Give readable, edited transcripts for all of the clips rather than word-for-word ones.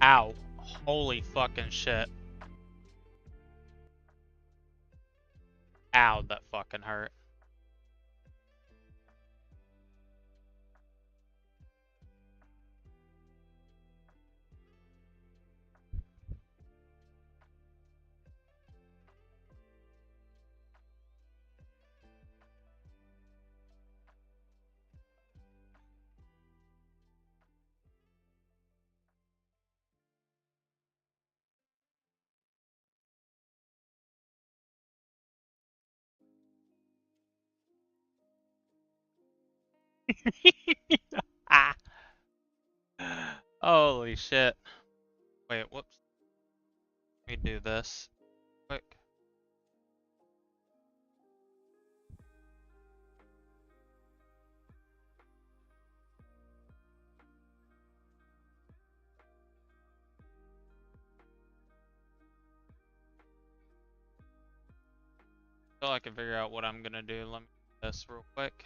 Ow. Holy fucking shit. Ow, that fucking hurt. Ah. Holy shit. Wait, whoops. Let me do this quick. So I can figure out what I'm gonna do. Let me do this real quick.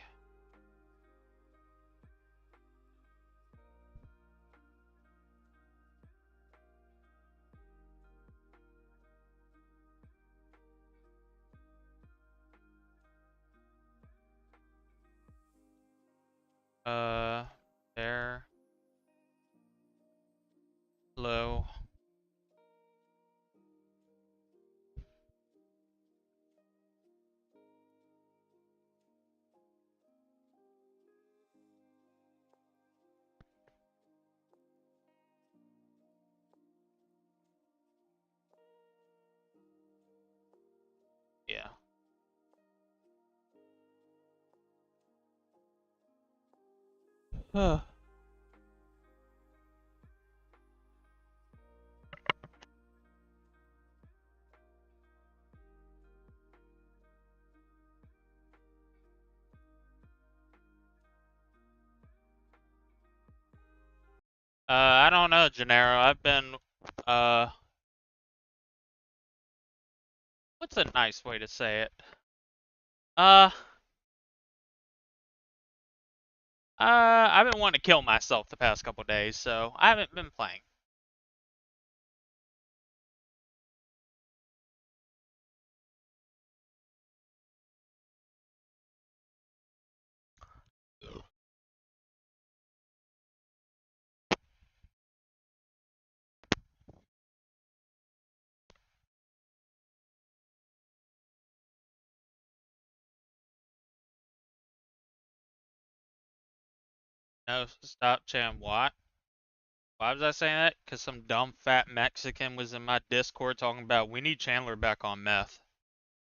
There. Low. Yeah. I don't know, Gennaro. I've been, uh, what's a nice way to say it? Uh, I've been wanting to kill myself the past couple days, so I haven't been playing. No, stop, Chan. What? Why was I saying that? Because some dumb fat Mexican was in my Discord talking about we need Chandler back on meth.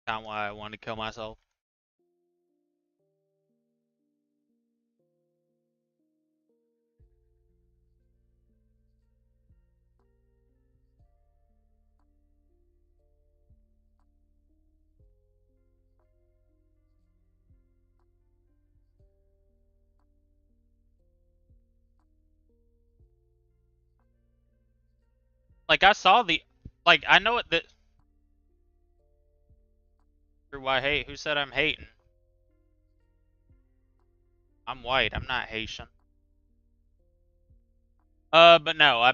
Not why I wanted to kill myself. Like I saw the, like I know it that. Why hate? Who said I'm hating? I'm white. I'm not Haitian. But no,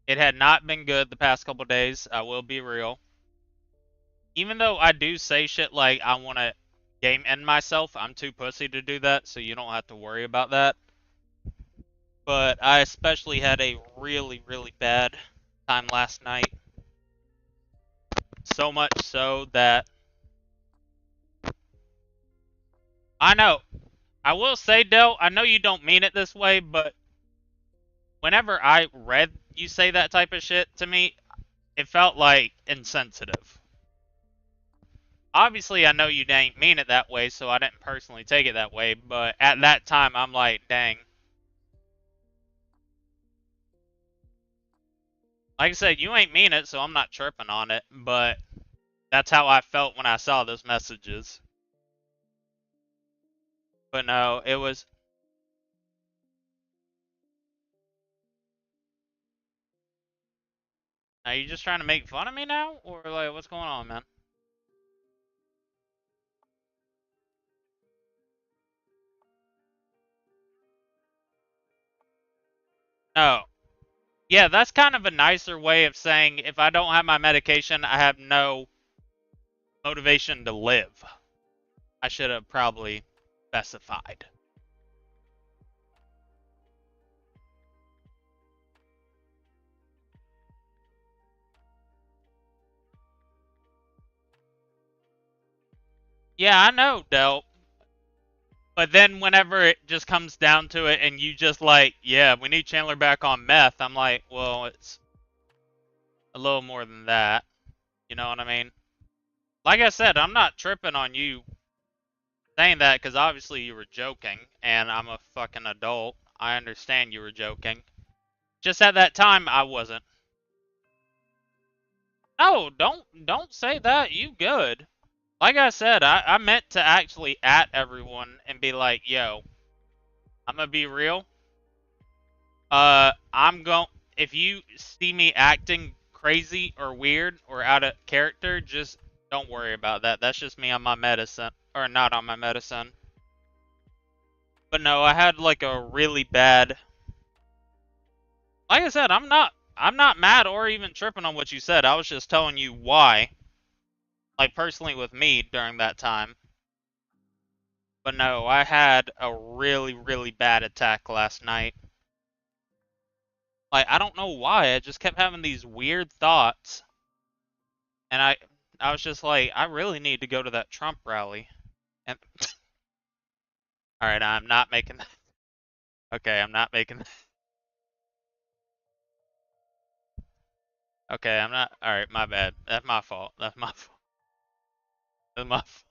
it had not been good the past couple days. I will be real. Even though I do say shit like I want to game end myself, I'm too pussy to do that, so you don't have to worry about that. But I especially had a really, really bad time last night. So much so that I know. I will say, Del, I know you don't mean it this way, but whenever I read you say that type of shit to me, it felt like insensitive. Obviously, I know you didn't mean it that way, so I didn't personally take it that way, but at that time, I'm like, dang. Like I said, you ain't mean it, so I'm not tripping on it, but that's how I felt when I saw those messages. But no, it was. Are you just trying to make fun of me now? Or, like, what's going on, man? No. Yeah, that's kind of a nicer way of saying if I don't have my medication, I have no motivation to live. I should have probably specified. Yeah, I know, Del. But then whenever it just comes down to it and you just like, yeah, we need Chandler back on meth, I'm like, well, it's a little more than that. You know what I mean? Like I said, I'm not tripping on you saying that because obviously you were joking and I'm a fucking adult. I understand you were joking. Just at that time, I wasn't. No, don't say that. You good. Like I said, I meant to actually at everyone and be like, yo, I'm gonna be real. I'm going. If you see me acting crazy or weird or out of character, just don't worry about that. That's just me on my medicine, or not on my medicine. But no, I had like a really bad. Like I said, I'm not mad or even tripping on what you said. I was just telling you why, like personally with me during that time. But no, I had a really, really bad attack last night. Like, I don't know why. I just kept having these weird thoughts. And I was just like, I really need to go to that Trump rally. And alright, I'm not making that. Okay, I'm not making that. Okay, I'm not. Alright, my bad. That's my fault. That's my fault. That's my fault.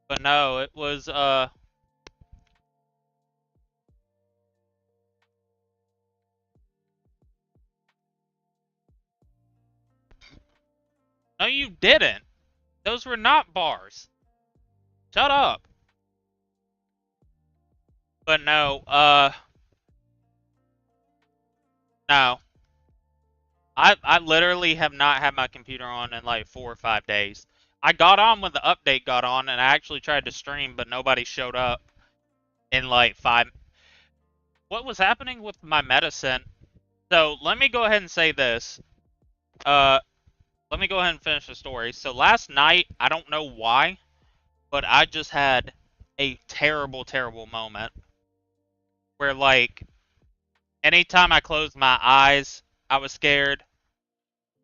But no, it was, no, you didn't. Those were not bars. Shut up. But no, no. I literally have not had my computer on in like 4 or 5 days. I got on when the update got on, and I actually tried to stream, but nobody showed up in like 5. What was happening with my medicine? So let me go ahead and say this. Uh, Let me go ahead and finish the story. So last night, I don't know why, but I just had a terrible, terrible moment where like anytime I closed my eyes, I was scared.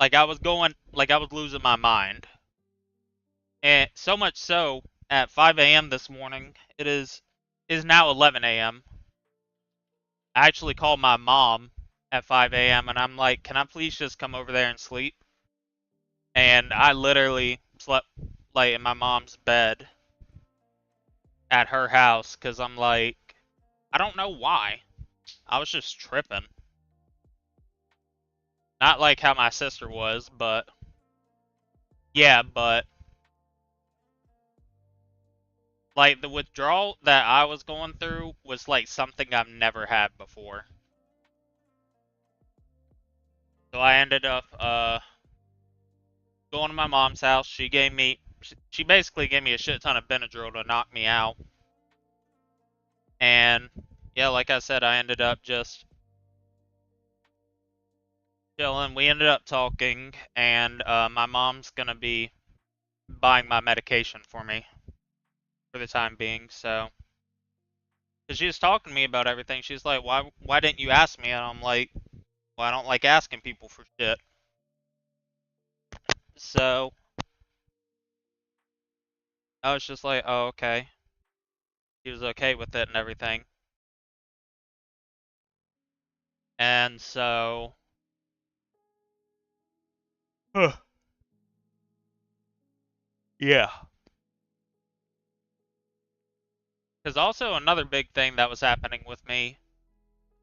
Like I was losing my mind. And so much so, at 5 a.m. this morning, is now 11 a.m. I actually called my mom at 5 a.m. and I'm like, can I please just come over there and sleep? And I literally slept like in my mom's bed at her house because I'm like, I don't know why. I was just tripping. Not like how my sister was, but yeah, but like the withdrawal that I was going through was like something I've never had before. So I ended up going to my mom's house. She basically gave me a shit ton of Benadryl to knock me out. And yeah, like I said, I ended up just chilling. We ended up talking, and my mom's gonna be buying my medication for me for the time being. So, cause she was talking to me about everything. She's like, "Why didn't you ask me?" And I'm like, "Well, I don't like asking people for shit." So I was just like, "Oh, okay." He was okay with it and everything. And so, yeah. Because also another big thing that was happening with me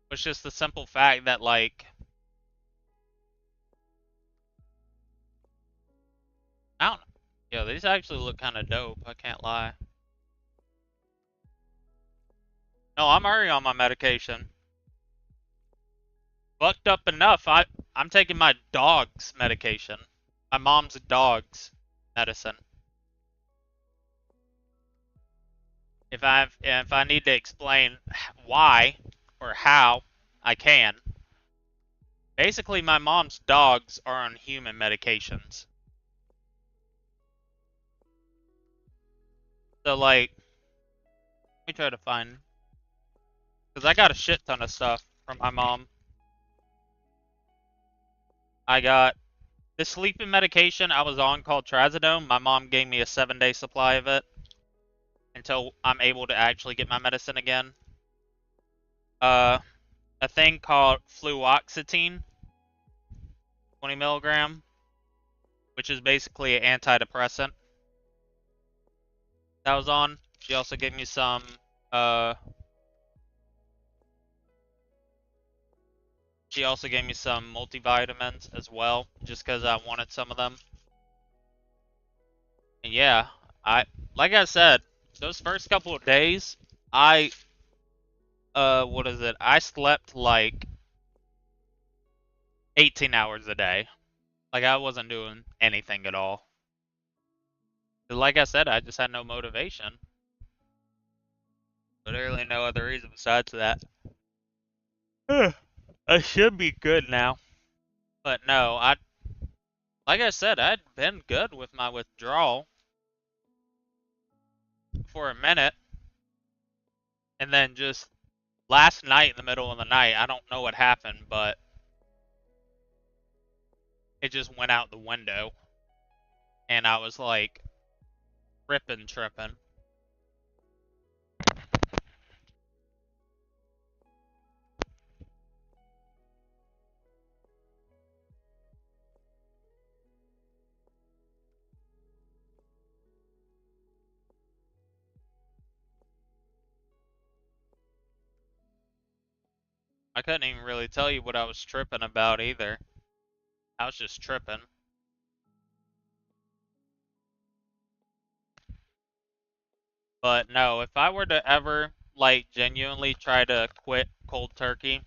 was just the simple fact that like I don't know. Yo, these actually look kind of dope. I can't lie. No, I'm already on my medication. Fucked up enough. I'm taking my dog's medication. My mom's dog's medicine. If I need to explain why or how, I can. Basically, my mom's dogs are on human medications. So like, let me try to find, because I got a shit ton of stuff from my mom. I got the sleeping medication I was on called Trazodone. My mom gave me a 7-day supply of it until I'm able to actually get my medicine again. A thing called fluoxetine, 20 milligram, which is basically an antidepressant. That was on. She also gave me some, she also gave me some multivitamins as well, just because I wanted some of them. And yeah, like I said, those first couple of days, what is it? I slept like 18 hours a day. Like I wasn't doing anything at all. Like I said, I just had no motivation. Literally no other reason besides that. I should be good now. But no, like I said, I'd been good with my withdrawal for a minute. And then just last night in the middle of the night, I don't know what happened, but it just went out the window. And I was like tripping. I couldn't even really tell you what I was tripping about either. I was just tripping. But no, if I were to ever, like, genuinely try to quit cold turkey,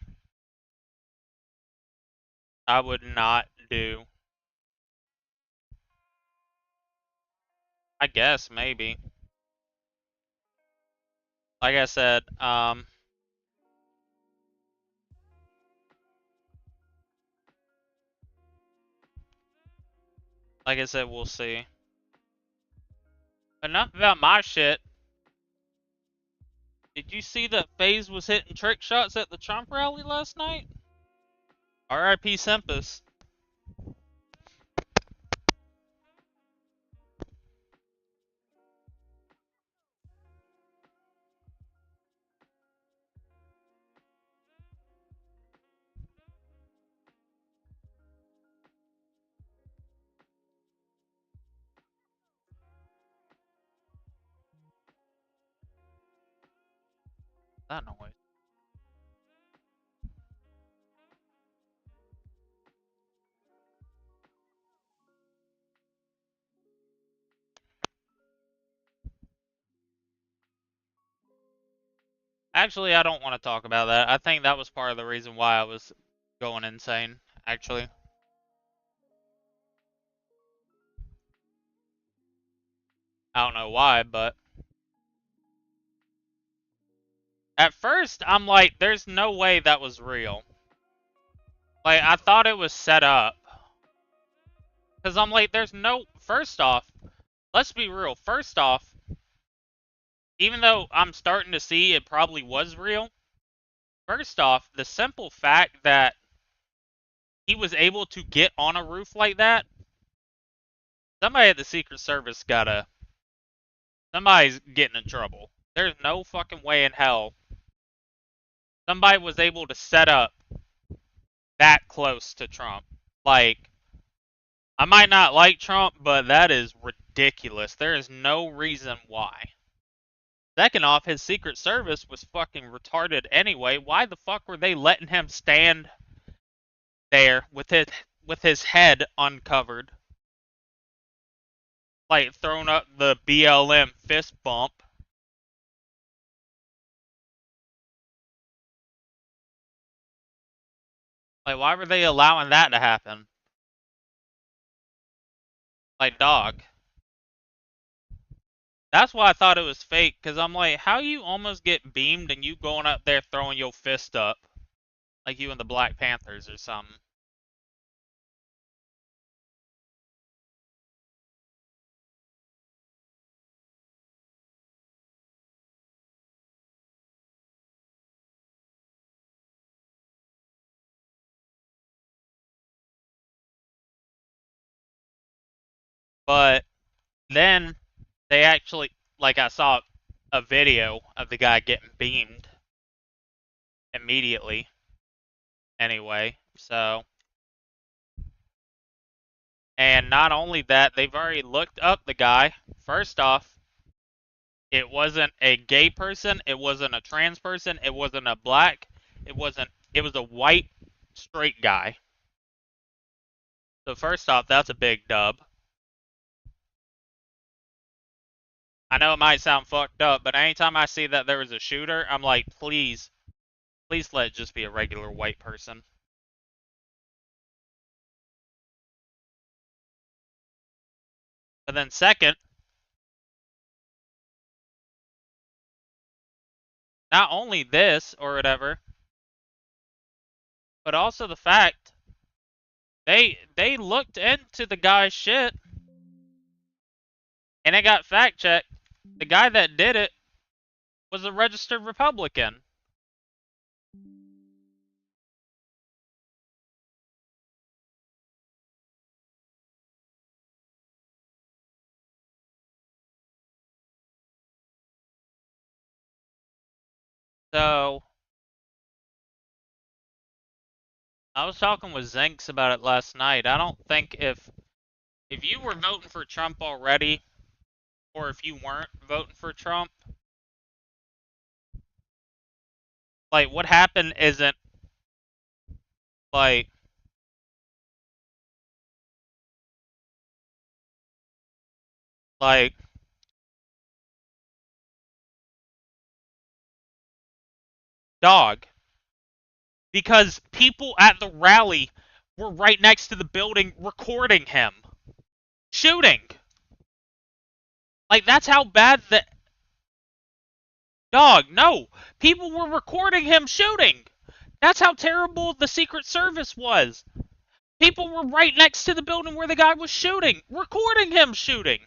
I would not do. I guess, maybe. Like I said, we'll see. Enough about my shit. Did you see that FaZe was hitting trick shots at the Trump rally last night? R.I.P. Sempus. That noise. Actually, I don't want to talk about that. I think that was part of the reason why I was going insane, actually. I don't know why, but at first I'm like, there's no way that was real. Like, I thought it was set up. Because I'm like, there's no... First off, let's be real. First off, even though I'm starting to see it probably was real, first off, the simple fact that he was able to get on a roof like that, somebody at the Secret Service gotta... Somebody's getting in trouble. There's no fucking way in hell somebody was able to set up that close to Trump. Like, I might not like Trump, but that is ridiculous. There is no reason why. Second off, his Secret Service was fucking retarded anyway. Why the fuck were they letting him stand there with his head uncovered? Like, throwing up the BLM fist bump. Like, why were they allowing that to happen? Like, dog. That's why I thought it was fake, because I'm like, how you almost get beamed and you going up there throwing your fist up? Like you in the Black Panthers or something. But then they actually, like, I saw a video of the guy getting beamed immediately. Anyway, so. And not only that, they've already looked up the guy. First off, it wasn't a gay person, it wasn't a trans person, it wasn't a black, it was a white straight guy. So first off, that's a big dub. I know it might sound fucked up, but anytime I see that there was a shooter, I'm like, please, please let it just be a regular white person. But then second, not only this or whatever, but also the fact they looked into the guy's shit and it got fact checked. The guy that did it was a registered Republican. So I was talking with Zinks about it last night. I don't think if you were voting for Trump already, or if you weren't voting for Trump, like what happened isn't like like dog, because people at the rally were right next to the building recording him shooting. Like that's how bad the dog. No, people were recording him shooting. That's how terrible the Secret Service was. People were right next to the building where the guy was shooting, recording him shooting.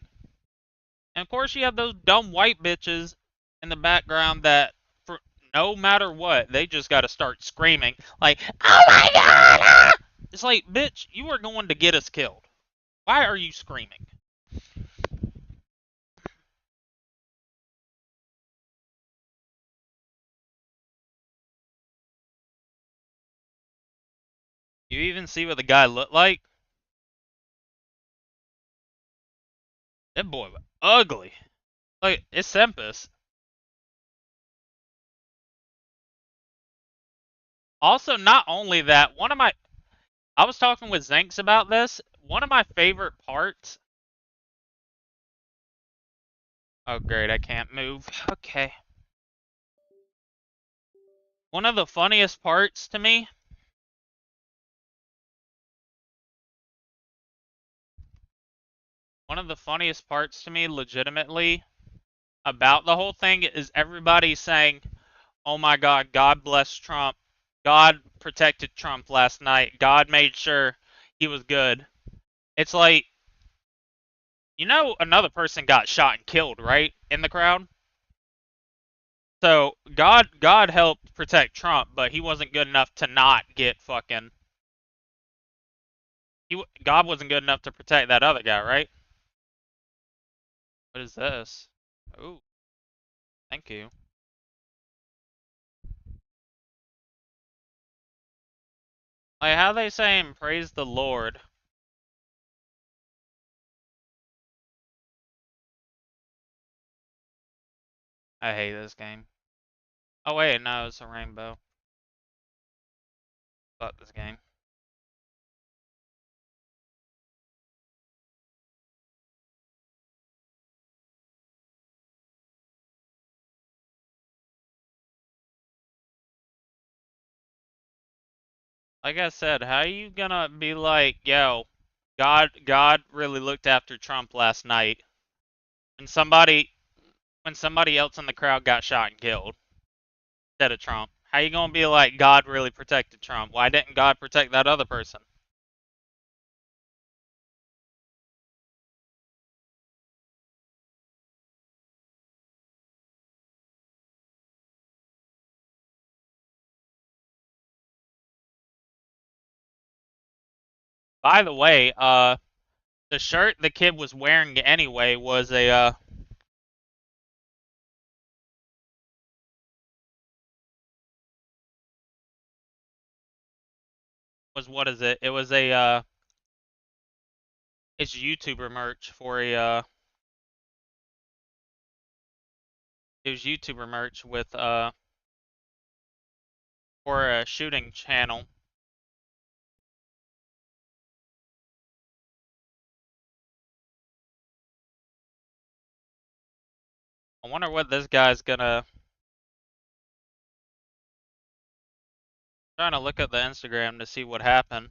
And of course, you have those dumb white bitches in the background that, for no matter what, they just got to start screaming like, "Oh my god!" Ah! It's like, bitch, you are going to get us killed. Why are you screaming? You even see what the guy looked like? That boy was ugly. Like, it's Sempus. Also, not only that, I was talking with Zinks about this. One of my favorite parts. Oh, great, I can't move. Okay. One of the funniest parts to me. One of the funniest parts to me, legitimately, about the whole thing is everybody saying, oh my god, God bless Trump. God protected Trump last night. God made sure he was good. It's like, another person got shot and killed, right? In the crowd? So God helped protect Trump, but he wasn't good enough to not get fucking God wasn't good enough to protect that other guy, right? What is this? Oh, thank you. Like how they saying praise the Lord. I hate this game. Oh wait, no, it's a rainbow. Fuck this game. Like I said, how you gonna be like, yo, God really looked after Trump last night. When somebody else in the crowd got shot and killed instead of Trump. How you gonna be like God really protected Trump? Why didn't God protect that other person? By the way, the shirt the kid was wearing anyway was what is it? It was it's YouTuber merch for it was YouTuber merch with for a shooting channel. I wonder what this guy's gonna. Trying to look at the Instagram to see what happened.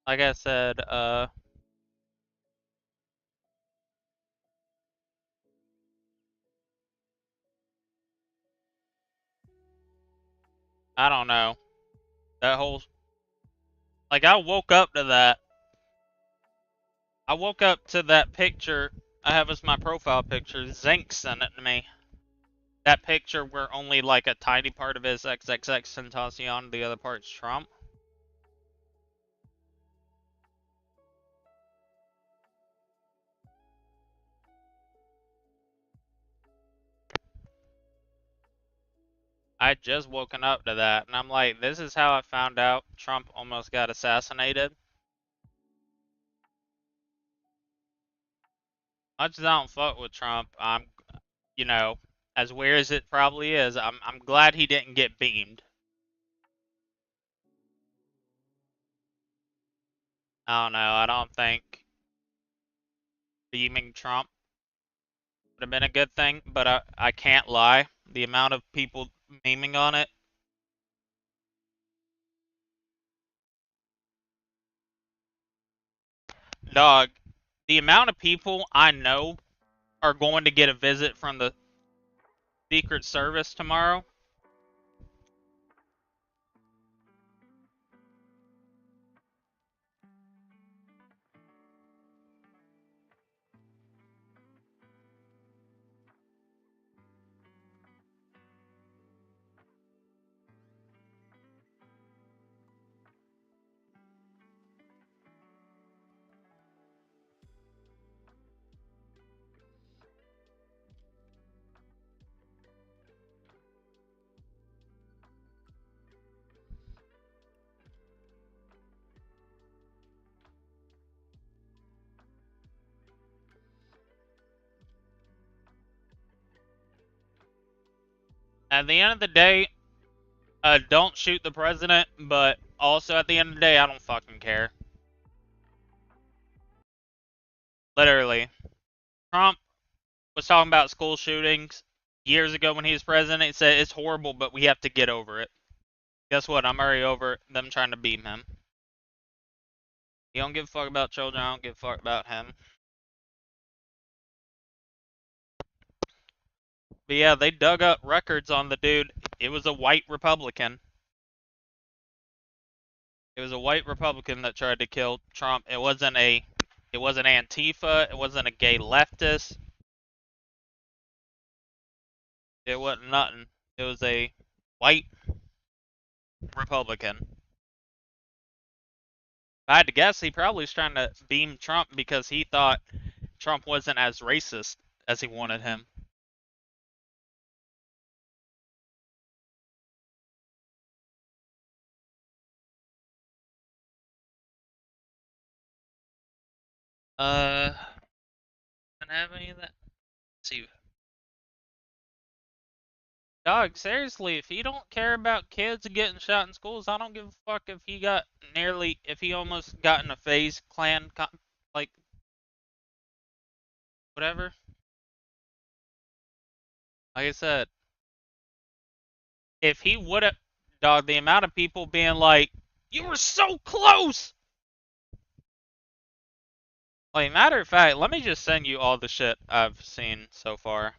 Like I said, I don't know. That whole like I woke up to that. I woke up to that picture I have as my profile picture. Zink sent it to me. That picture where only like a tiny part of it is XXX Tentacion, the other part's Trump. I just woken up to that, and I'm like, this is how I found out Trump almost got assassinated. Much as I don't fuck with Trump, you know, as weird as it probably is, I'm glad he didn't get beamed. I don't know. I don't think beaming Trump would have been a good thing, but I can't lie. The amount of people memeing on it, dog. The amount of people I know are going to get a visit from the Secret Service tomorrow. At the end of the day, don't shoot the president, but also at the end of the day, I don't fucking care. Literally. Trump was talking about school shootings years ago when he was president. He said it's horrible, but we have to get over it. Guess what? I'm already over them trying to beat him. He don't give a fuck about children. I don't give a fuck about him. But yeah, they dug up records on the dude. It was a white Republican. It was a white Republican that tried to kill Trump. It wasn't Antifa. It wasn't a gay leftist. It wasn't nothing. It was a white Republican. If I had to guess, he probably was trying to beam Trump because he thought Trump wasn't as racist as he wanted him. Don't have any of that. Let's see. Dog, seriously, if he don't care about kids getting shot in schools, I don't give a fuck if he almost got in a FaZe clan, like, whatever. Like I said, if he would've, dog, the amount of people being like, you were so close! Like, matter of fact, let me just send you all the shit I've seen so far.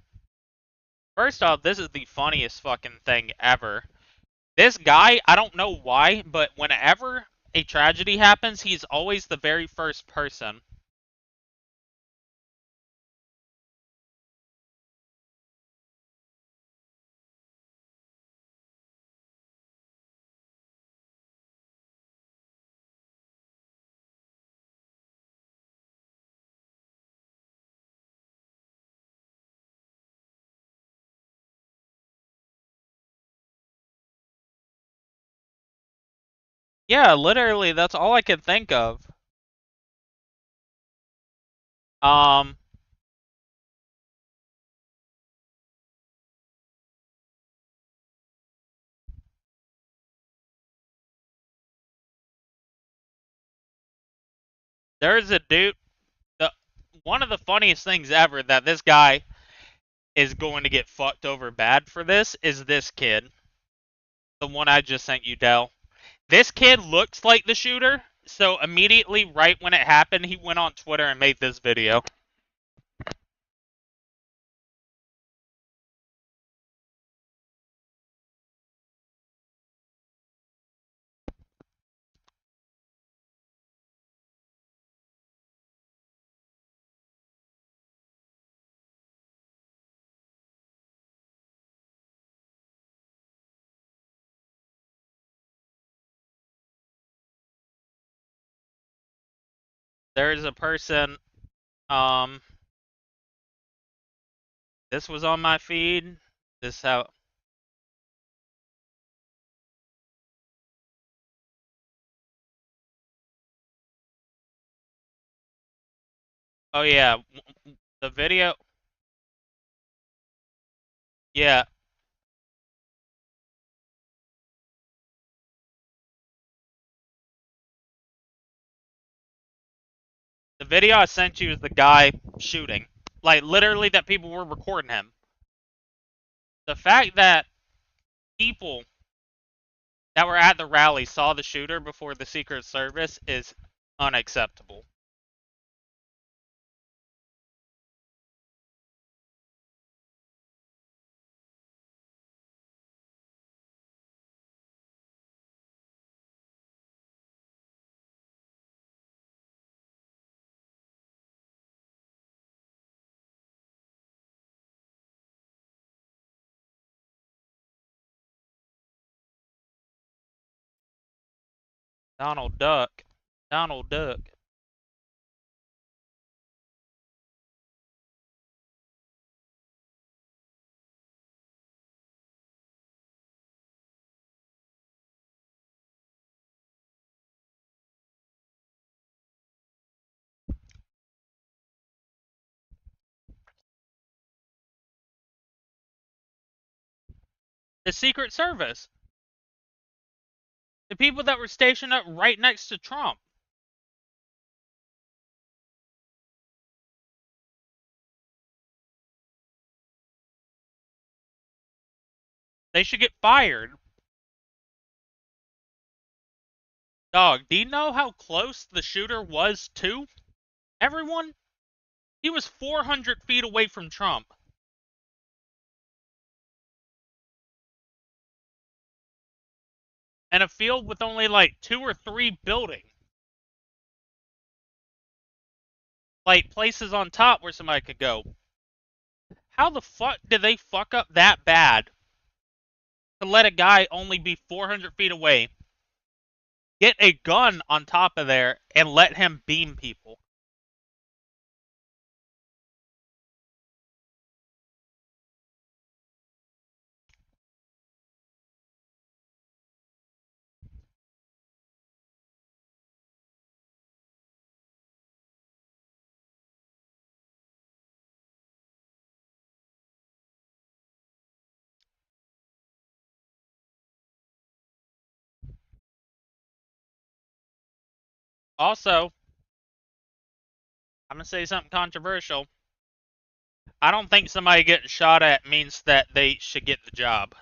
First off, this is the funniest fucking thing ever. This guy, I don't know why, but whenever a tragedy happens, he's always the very first person. Yeah, literally, that's all I could think of. Um, there's a dude, one of the funniest things ever that this guy is going to get fucked over bad for this is this kid. The one I just sent you, Dell. This kid looks like the shooter, so immediately right when it happened, he went on Twitter and made this video. There's a person, um, this was on my feed. This how. Oh yeah, the video. Yeah, the video I sent you is the guy shooting. Like literally, that people were recording him. The fact that people that were at the rally saw the shooter before the Secret Service is unacceptable. Donald Duck. Donald Duck. The Secret Service. The people that were stationed up right next to Trump. They should get fired. Dog, do you know how close the shooter was to everyone? He was 400 feet away from Trump. in a field with only like 2 or 3 buildings. Like places on top where somebody could go. How the fuck did they fuck up that bad to let a guy only be 400 feet away get a gun on top of there and let him beam people? Also, I'm gonna say something controversial. I don't think somebody getting shot at means that they should get the job.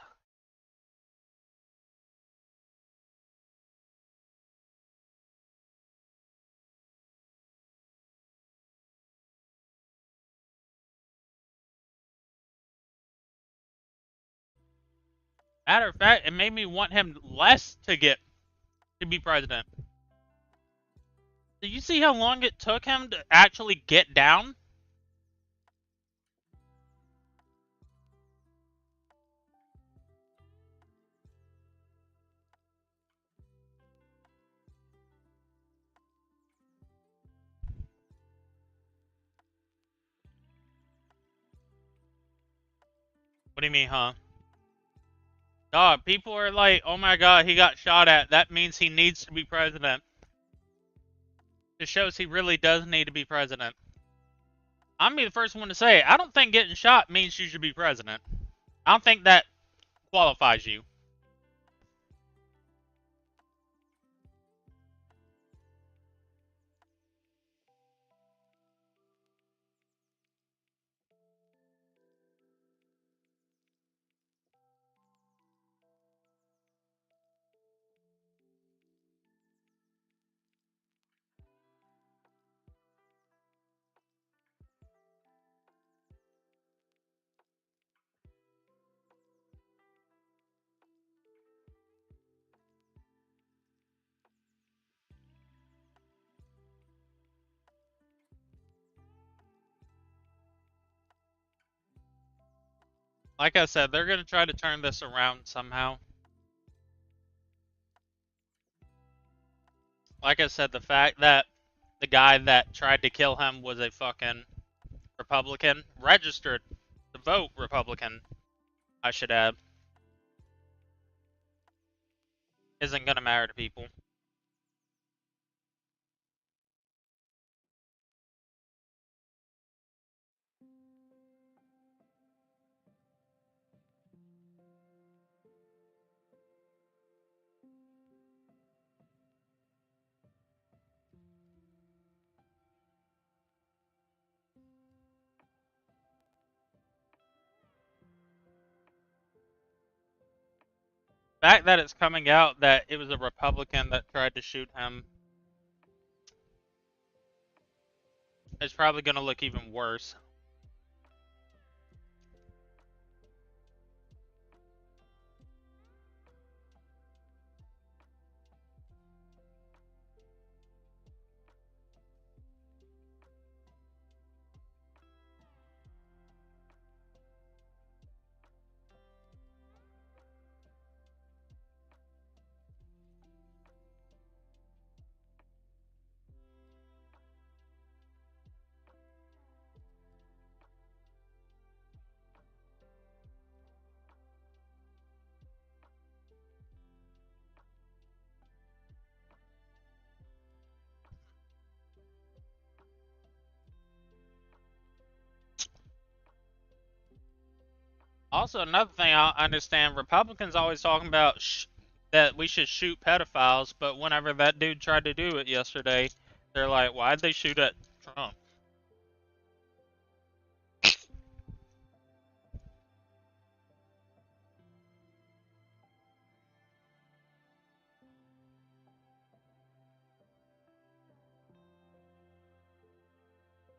Matter of fact, it made me want him less to be president. Did you see how long it took him to actually get down? What do you mean, huh? Dog, people are like, oh my god, he got shot at. That means he needs to be president. It shows he really does need to be president. I'm be the first one to say, I don't think getting shot means you should be president. I don't think that qualifies you. Like I said, they're going to try to turn this around somehow. Like I said, the fact that the guy that tried to kill him was a fucking Republican, registered to vote Republican, I should add, isn't going to matter to people. The fact that it's coming out that it was a Republican that tried to shoot him is probably going to look even worse. Also, another thing I understand, Republicans always talking about that we should shoot pedophiles, but whenever that dude tried to do it yesterday, they're like, why'd they shoot at Trump?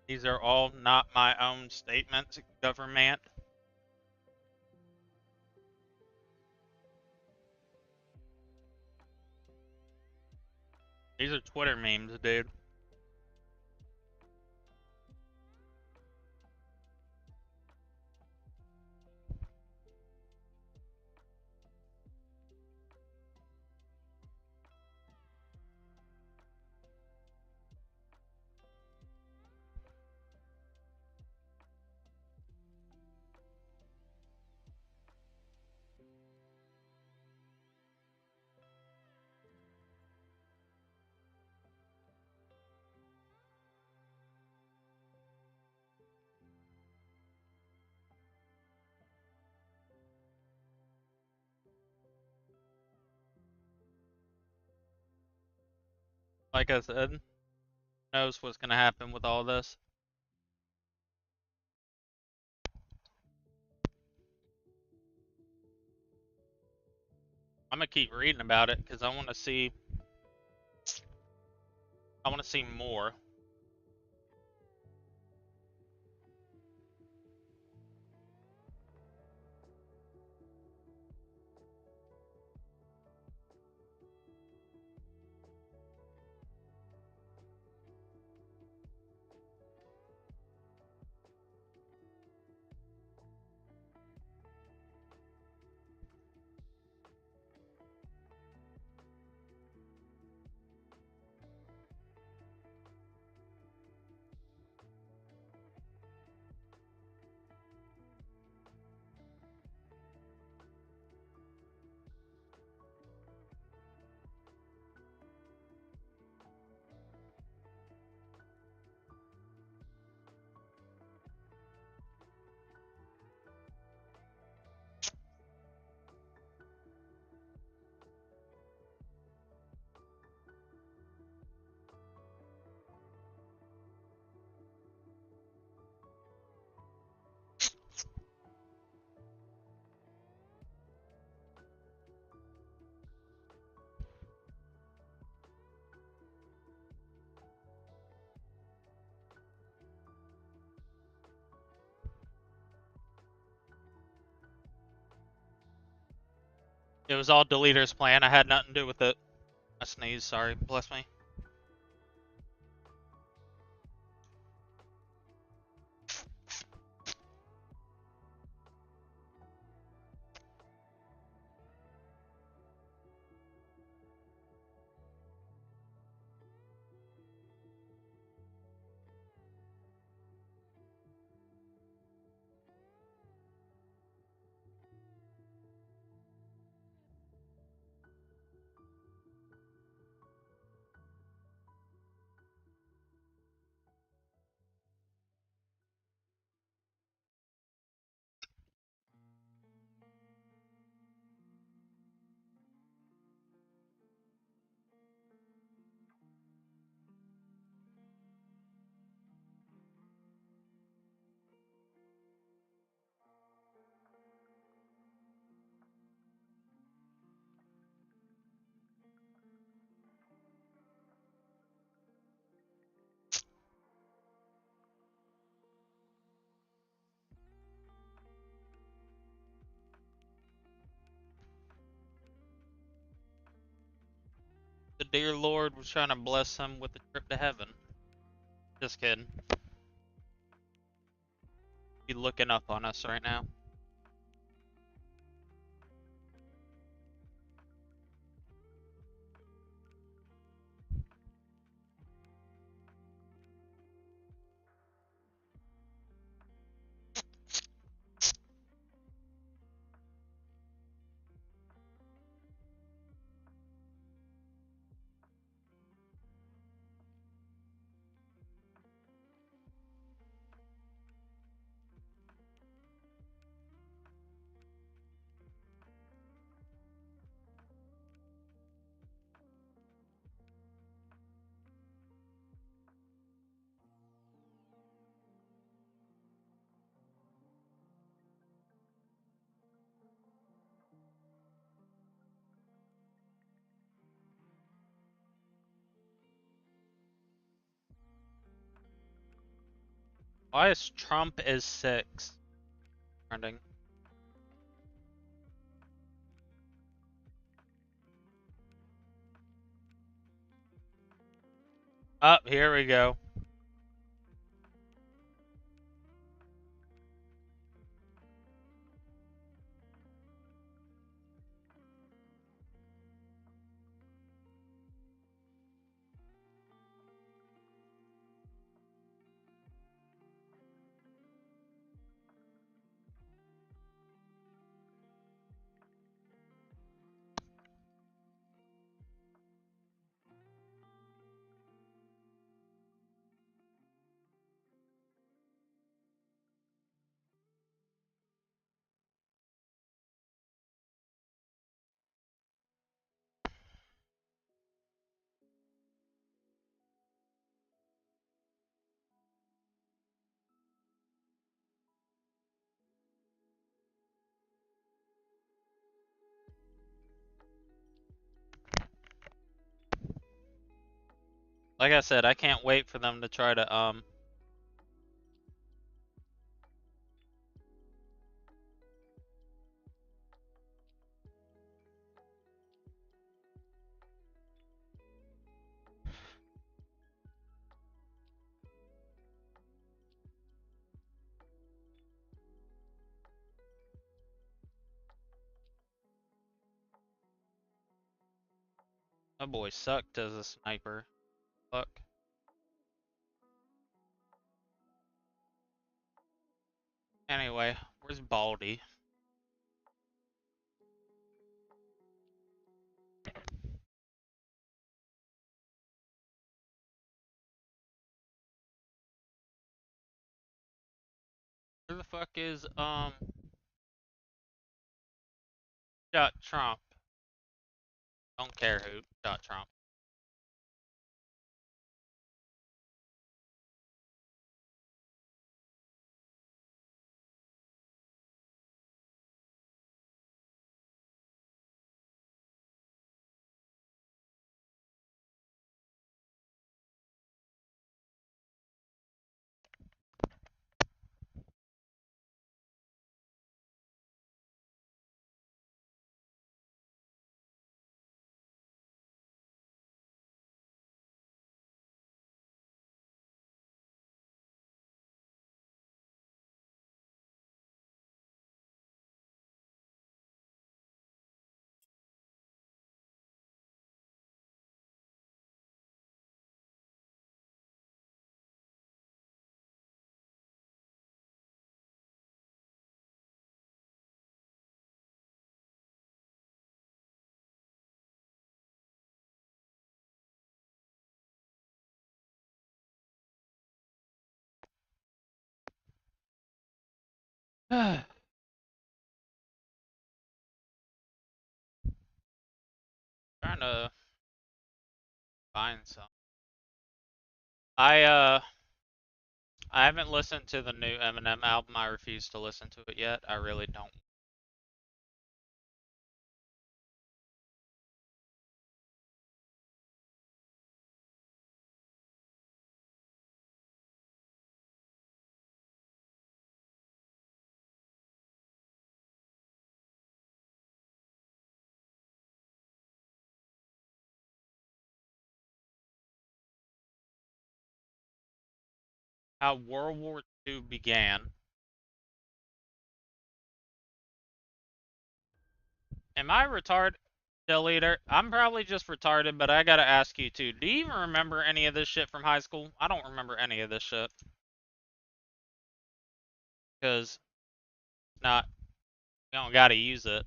These are all not my own statements, government. These are Twitter memes, dude. Like I said, who knows what's gonna happen with all this. I'm gonna keep reading about it because I want to see. I want to see more. It was all Deleter's plan. I had nothing to do with it. I sneezed. Sorry. Bless me. The dear Lord was trying to bless him with a trip to heaven. Just kidding. He's looking up on us right now. Why is Trump is 6? Trending. Up, here we go. Like I said, I can't wait for them to try to, my boy sucked as a sniper. Fuck. Anyway, where's Baldy? Where the fuck is, Shot Trump? Don't care who. Shot Trump. Trying to find some. I haven't listened to the new Eminem album. I refuse to listen to it yet. I really don't. How World War II began. Am I retarded? Deleter? I'm probably just retarded, but I gotta ask you too. Do you even remember any of this shit from high school? I don't remember any of this shit. Because, not, you don't gotta use it.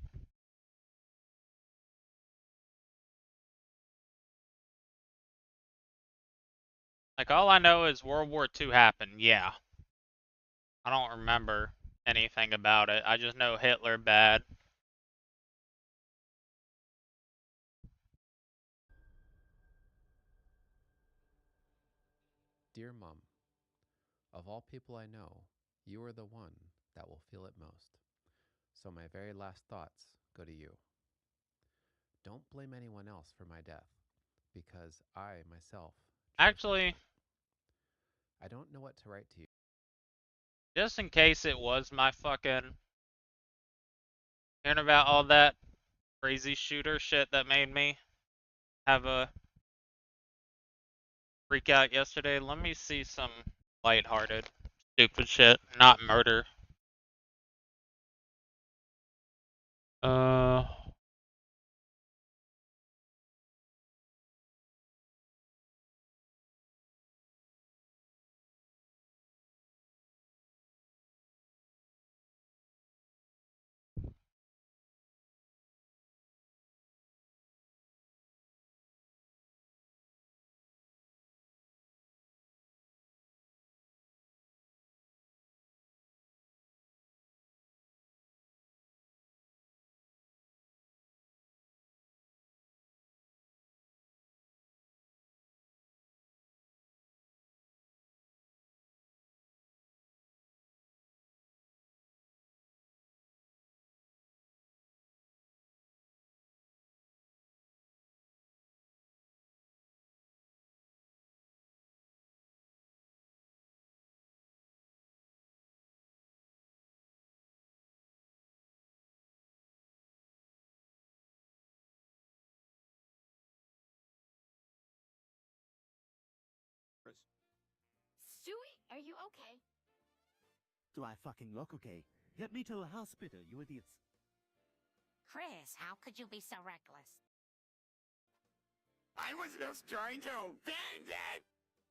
Like, all I know is World War II happened, yeah. I don't remember anything about it. I just know Hitler bad. Dear Mum, of all people I know, you are the one that will feel it most. So my very last thoughts go to you. Don't blame anyone else for my death, because I myself chose this Actually, one. I don't know what to write to you. just in case it was my fucking hearing about all that crazy shooter shit that made me have a freak out yesterday. Let me see some lighthearted, stupid shit, not murder. Uh, Stewie, are you okay? Do I fucking look okay? Get me to the hospital, you idiots. Chris, how could you be so reckless? I was just trying to bend it!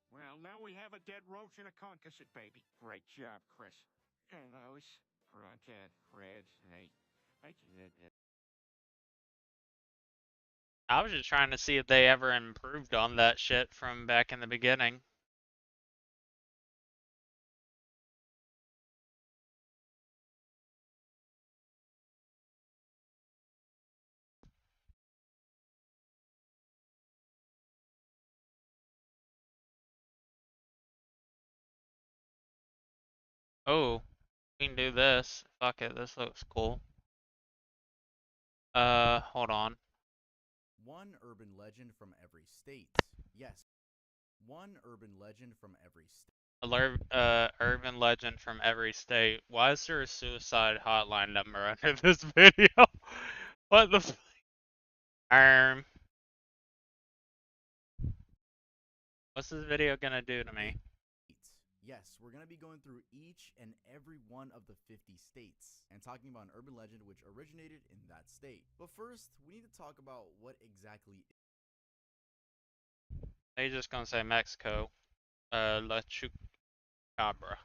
Well, now we have a dead roach and a concussed baby. Great job, Chris. And those crawdad Reds, hey, I did it. I was just trying to see if they ever improved on that shit from back in the beginning. Oh, we can do this. Fuck it, this looks cool. Hold on. One urban legend from every state. Yes. One urban legend from every state. Urban legend from every state. Why is there a suicide hotline number under this video? What the f- What's this video gonna do to me? Yes, we're going to be going through each and every one of the 50 states and talking about an urban legend which originated in that state. But first, we need to talk about what exactly They just gonna say Mexico. La Chupacabra.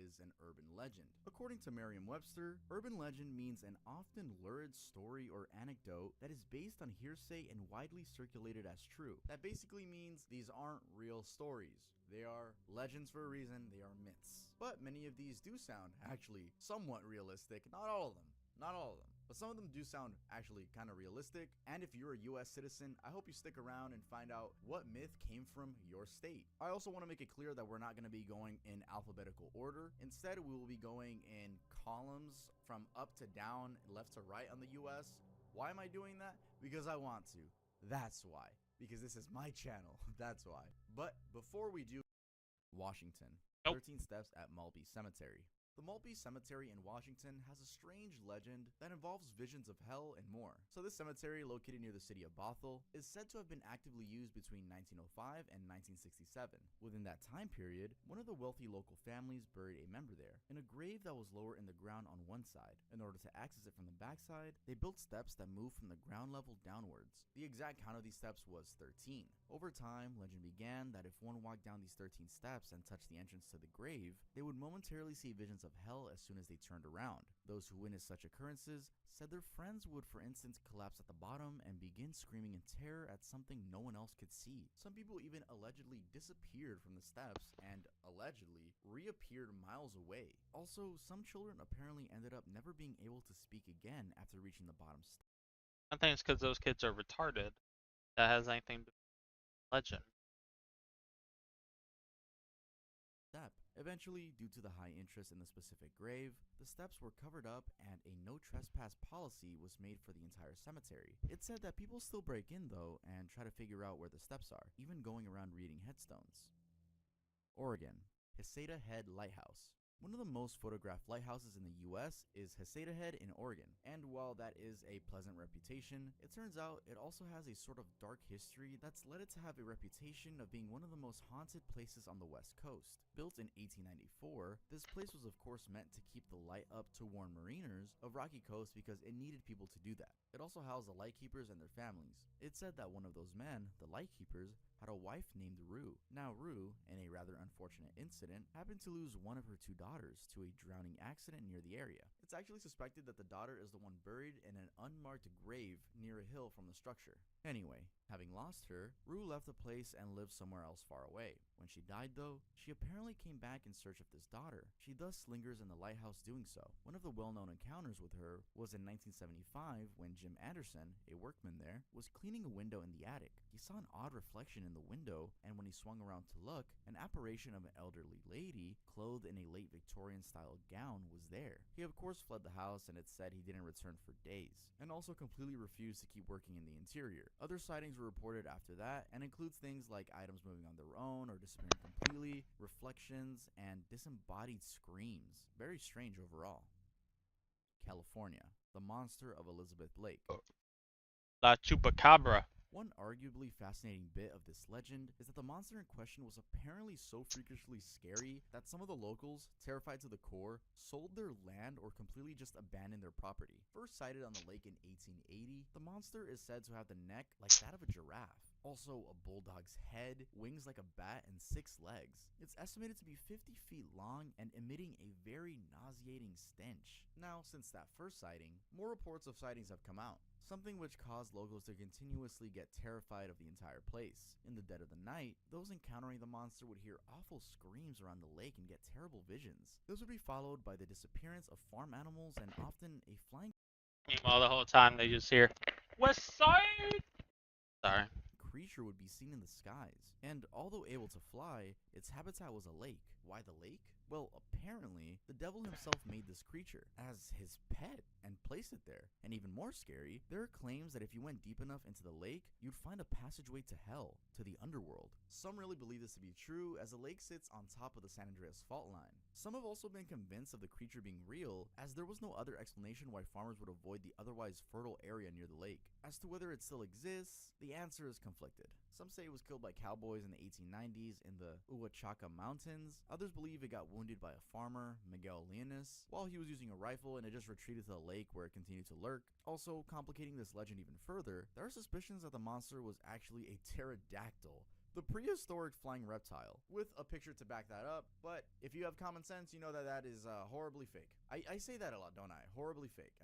is an urban legend. According to Merriam-Webster, urban legend means an often lurid story or anecdote that is based on hearsay and widely circulated as true. That basically means these aren't real stories. They are legends for a reason, they are myths. But many of these do sound actually somewhat realistic. Not all of them. Not all of them. But some of them do sound actually kind of realistic. And if you're a US citizen, I hope you stick around and find out what myth came from your state. I also want to make it clear that we're not going to be going in alphabetical order. Instead, we will be going in columns from up to down, left to right on the US. Why am I doing that? Because I want to. That's why. Because this is my channel. That's why. But before we do, Washington. Nope. 13 steps at Maltby Cemetery. The Maltby Cemetery in Washington has a strange legend that involves visions of hell and more. So this cemetery, located near the city of Bothell, is said to have been actively used between 1905 and 1967. Within that time period, one of the wealthy local families buried a member there, in a grave that was lower in the ground on one side. In order to access it from the backside, they built steps that moved from the ground level downwards. The exact count of these steps was 13. Over time, legend began that if one walked down these 13 steps and touched the entrance to the grave, they would momentarily see visions of hell as soon as they turned around. Those who witnessed such occurrences said their friends would, for instance, collapse at the bottom and begin screaming in terror at something no one else could see. Some people even allegedly disappeared from the steps and allegedly reappeared miles away. Also, some children apparently ended up never being able to speak again after reaching the bottom step. I think it's because those kids are retarded. That has anything to do with legend. Eventually, due to the high interest in the specific grave, the steps were covered up and a no trespass policy was made for the entire cemetery. It's said that people still break in though and try to figure out where the steps are, even going around reading headstones. Oregon, Heceta Head Lighthouse. One of the most photographed lighthouses in the US is Heceta Head in Oregon, and while that is a pleasant reputation, it turns out it also has a sort of dark history that's led it to have a reputation of being one of the most haunted places on the West Coast. Built in 1894, this place was of course meant to keep the light up to warn mariners of Rocky Coast because it needed people to do that. It also housed the lightkeepers and their families. It's said that one of those men, the lightkeepers, had a wife named Rue. Now Rue, in a rather unfortunate incident, happened to lose one of her two daughters to a drowning accident near the area. It's actually suspected that the daughter is the one buried in an unmarked grave near a hill from the structure. Anyway, having lost her, Rue left the place and lived somewhere else far away. When she died though, she apparently came back in search of this daughter. She thus lingers in the lighthouse doing so. One of the well-known encounters with her was in 1975 when Jim Anderson, a workman there, was cleaning a window in the attic. He saw an odd reflection in the window, and when he swung around to look, an apparition of an elderly lady clothed in a late Victorian style gown was there. He of course fled the house, and it's said he didn't return for days, and also completely refused to keep working in the interior. Other sightings were reported after that, and includes things like items moving on their own or disappearing completely, reflections, and disembodied screams. Very strange overall. California, the monster of Elizabeth Lake. La Chupacabra. One arguably fascinating bit of this legend is that the monster in question was apparently so freakishly scary that some of the locals, terrified to the core, sold their land or completely just abandoned their property. First sighted on the lake in 1880, the monster is said to have the neck like that of a giraffe. Also a bulldog's head, wings like a bat, and 6 legs. It's estimated to be 50 feet long and emitting a very nauseating stench. Now, since that first sighting, more reports of sightings have come out, something which caused locals to continuously get terrified of the entire place. In the dead of the night, those encountering the monster would hear awful screams around the lake and get terrible visions. This would be followed by the disappearance of farm animals and often a flying Meanwhile, the whole time they just hear West Side. Sorry. creature would be seen in the skies. And although able to fly, its habitat was a lake. Why the lake? Well, apparently, the devil himself made this creature as his pet and placed it there. And even more scary, there are claims that if you went deep enough into the lake, you'd find a passageway to hell, to the underworld. Some really believe this to be true, as the lake sits on top of the San Andreas fault line. Some have also been convinced of the creature being real, as there was no other explanation why farmers would avoid the otherwise fertile area near the lake. As to whether it still exists, the answer is conflicted. Some say it was killed by cowboys in the 1890s in the Uwachaca Mountains. Others believe it got wounded by a farmer, Miguel Leonis, while he was using a rifle, and it just retreated to the lake where it continued to lurk. Also, complicating this legend even further, there are suspicions that the monster was actually a pterodactyl, the prehistoric flying reptile, with a picture to back that up. But if you have common sense, you know that that is horribly fake. I say that a lot, don't I? Horribly fake.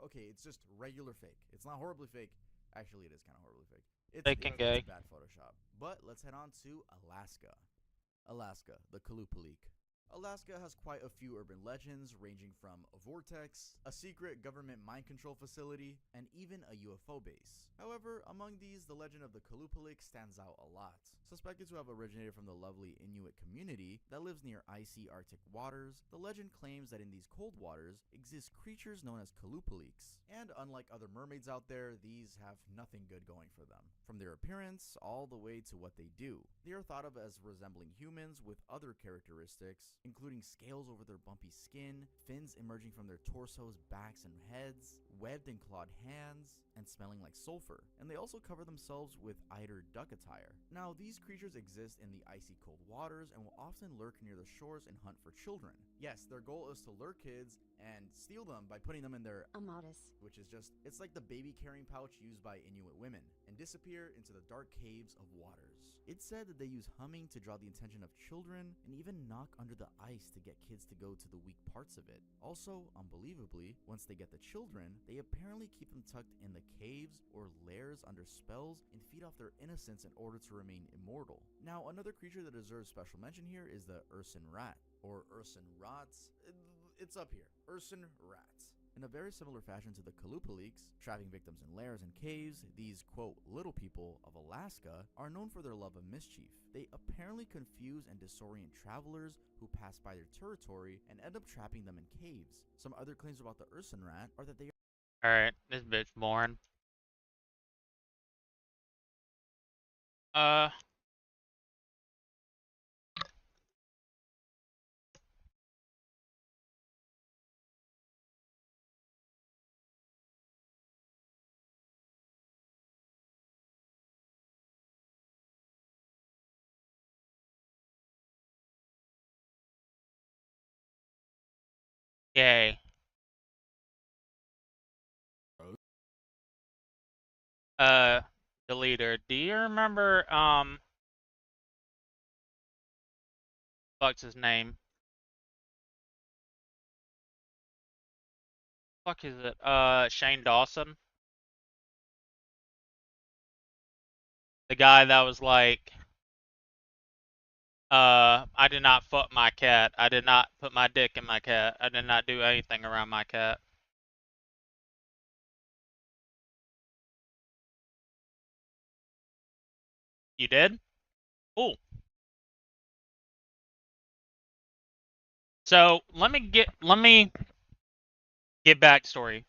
Okay, it's just regular fake. It's not horribly fake. Actually, it is kind of horribly fake. It's gay. bad Photoshop. But let's head on to Alaska. Alaska, the Kalupalik. Alaska has quite a few urban legends, ranging from a vortex, a secret government mind control facility, and even a UFO base. However, among these, the legend of the Kalupalik stands out a lot. Suspected to have originated from the lovely Inuit community that lives near icy Arctic waters, the legend claims that in these cold waters exist creatures known as Kalupaliks. And unlike other mermaids out there, these have nothing good going for them, from their appearance all the way to what they do. They are thought of as resembling humans with other characteristics, including scales over their bumpy skin, fins emerging from their torsos, backs, and heads, webbed and clawed hands, and smelling like sulfur. And they also cover themselves with eider duck attire. Now, these creatures exist in the icy cold waters and will often lurk near the shores and hunt for children. Yes, their goal is to lure kids and steal them by putting them in their Amatis, which is just, it's like the baby carrying pouch used by Inuit women, and disappear into the dark caves of waters. It's said that they use humming to draw the attention of children and even knock under the ice to get kids to go to the weak parts of it. Also, unbelievably, once they get the children, they apparently keep them tucked in the caves or lairs under spells and feed off their innocence in order to remain immortal. Now, another creature that deserves special mention here is the Urson rat, or Urson rats. It's up here, Urson rats. In a very similar fashion to the Kalupaliks, trapping victims in lairs and caves, these, quote, little people of Alaska are known for their love of mischief. They apparently confuse and disorient travelers who pass by their territory and end up trapping them in caves. Some other claims about the Urson rat are that they Alright, this bitch boring. Yay. Deleter. Do you remember, fuck's his name? Fuck is it? Shane Dawson? The guy that was like, I did not fuck my cat. I did not put my dick in my cat. I did not do anything around my cat. You did? Cool. So let me get backstory.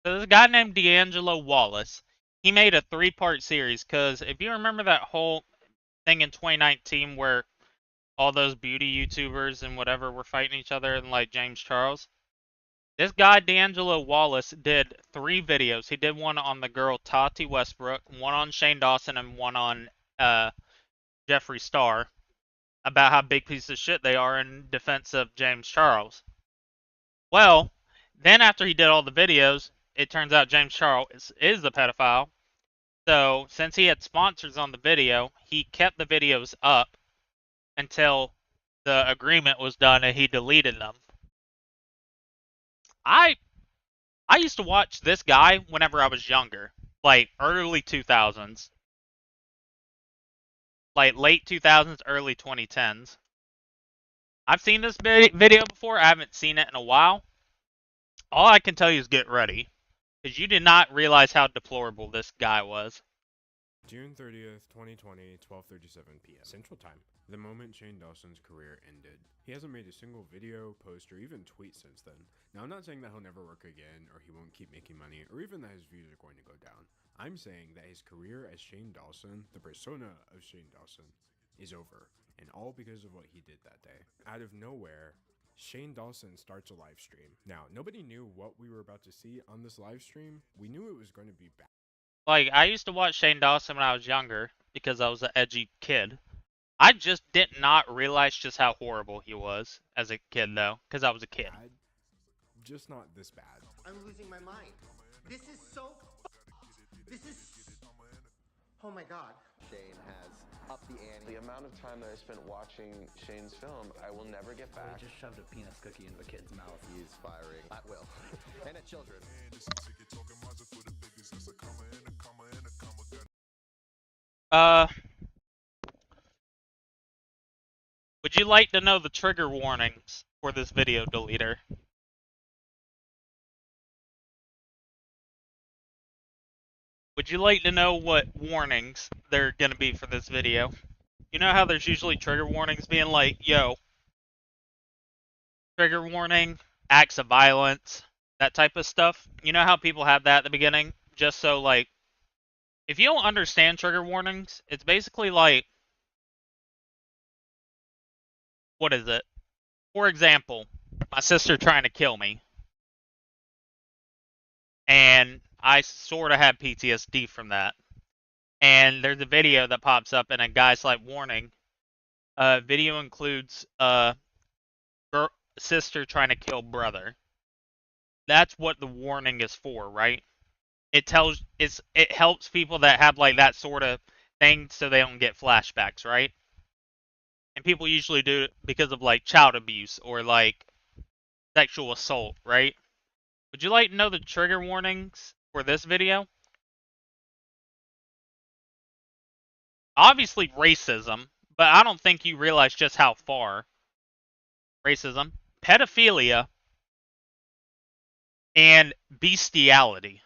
So there's a guy named D'Angelo Wallace. He made a 3-part series because if you remember that whole thing in 2019 where all those beauty YouTubers and whatever were fighting each other and like James Charles, this guy D'Angelo Wallace did 3 videos. He did one on the girl Tati Westbrook, one on Shane Dawson, and one on Jeffree Star about how big pieces of shit they are in defense of James Charles. Well, then after he did all the videos, it turns out James Charles is a pedophile. So, since he had sponsors on the video, he kept the videos up until the agreement was done and he deleted them. I used to watch this guy whenever I was younger, like early 2000s. Like late 2000s, early 2010s. I've seen this video before. I haven't seen it in a while. All I can tell you is get ready, because you did not realize how deplorable this guy was. June 30th, 2020, 12:37 p.m. Central Time. The moment Shane Dawson's career ended. He hasn't made a single video, post, or even tweet since then. Now, I'm not saying that he'll never work again, or he won't keep making money, or even that his views are going to go down. I'm saying that his career as Shane Dawson, the persona of Shane Dawson, is over, and all because of what he did that day. Out of nowhere, Shane Dawson starts a live stream. Now, nobody knew what we were about to see on this live stream. We knew it was going to be bad. Like, I used to watch Shane Dawson when I was younger because I was an edgy kid. I just did not realize just how horrible he was as a kid, though, because I was a kid. Just not this bad. I'm losing my mind. This is so... Oh my god. Shane has upped the ante. The amount of time that I spent watching Shane's film, I will never get back. He just shoved a penis cookie into a kid's mouth. He's firing at will. And at children. Would you like to know the trigger warnings for this video, Deleter? Would you like to know what warnings there are going to be for this video? You know how there's usually trigger warnings being like, yo, trigger warning, acts of violence, that type of stuff? You know how people have that at the beginning? Just so, like, if you don't understand trigger warnings, it's basically like, what is it? For example, my sister trying to kill me. And I sort of have PTSD from that. And there's a video that pops up and a guy's like, warning. Video includes sister trying to kill brother. That's what the warning is for, right? It helps people that have like that sort of thing so they don't get flashbacks, right? And people usually do it because of like child abuse or like sexual assault, right? Would you like to know the trigger warnings for this video? Obviously racism, but I don't think you realize just how far. Racism, pedophilia, and bestiality.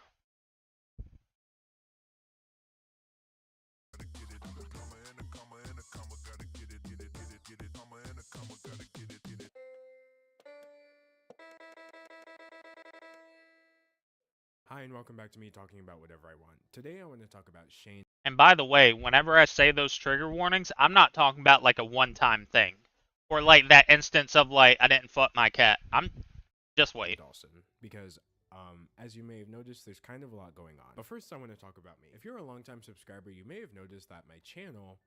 Hi, and welcome back to me talking about whatever I want. Today I want to talk about Shane. And by the way, whenever I say those trigger warnings, I'm not talking about like a one-time thing. Or like that instance of like, I didn't fuck my cat. I'm just wait. Dawson, because as you may have noticed, there's kind of a lot going on. But first I want to talk about me. If you're a longtime subscriber, you may have noticed that my channel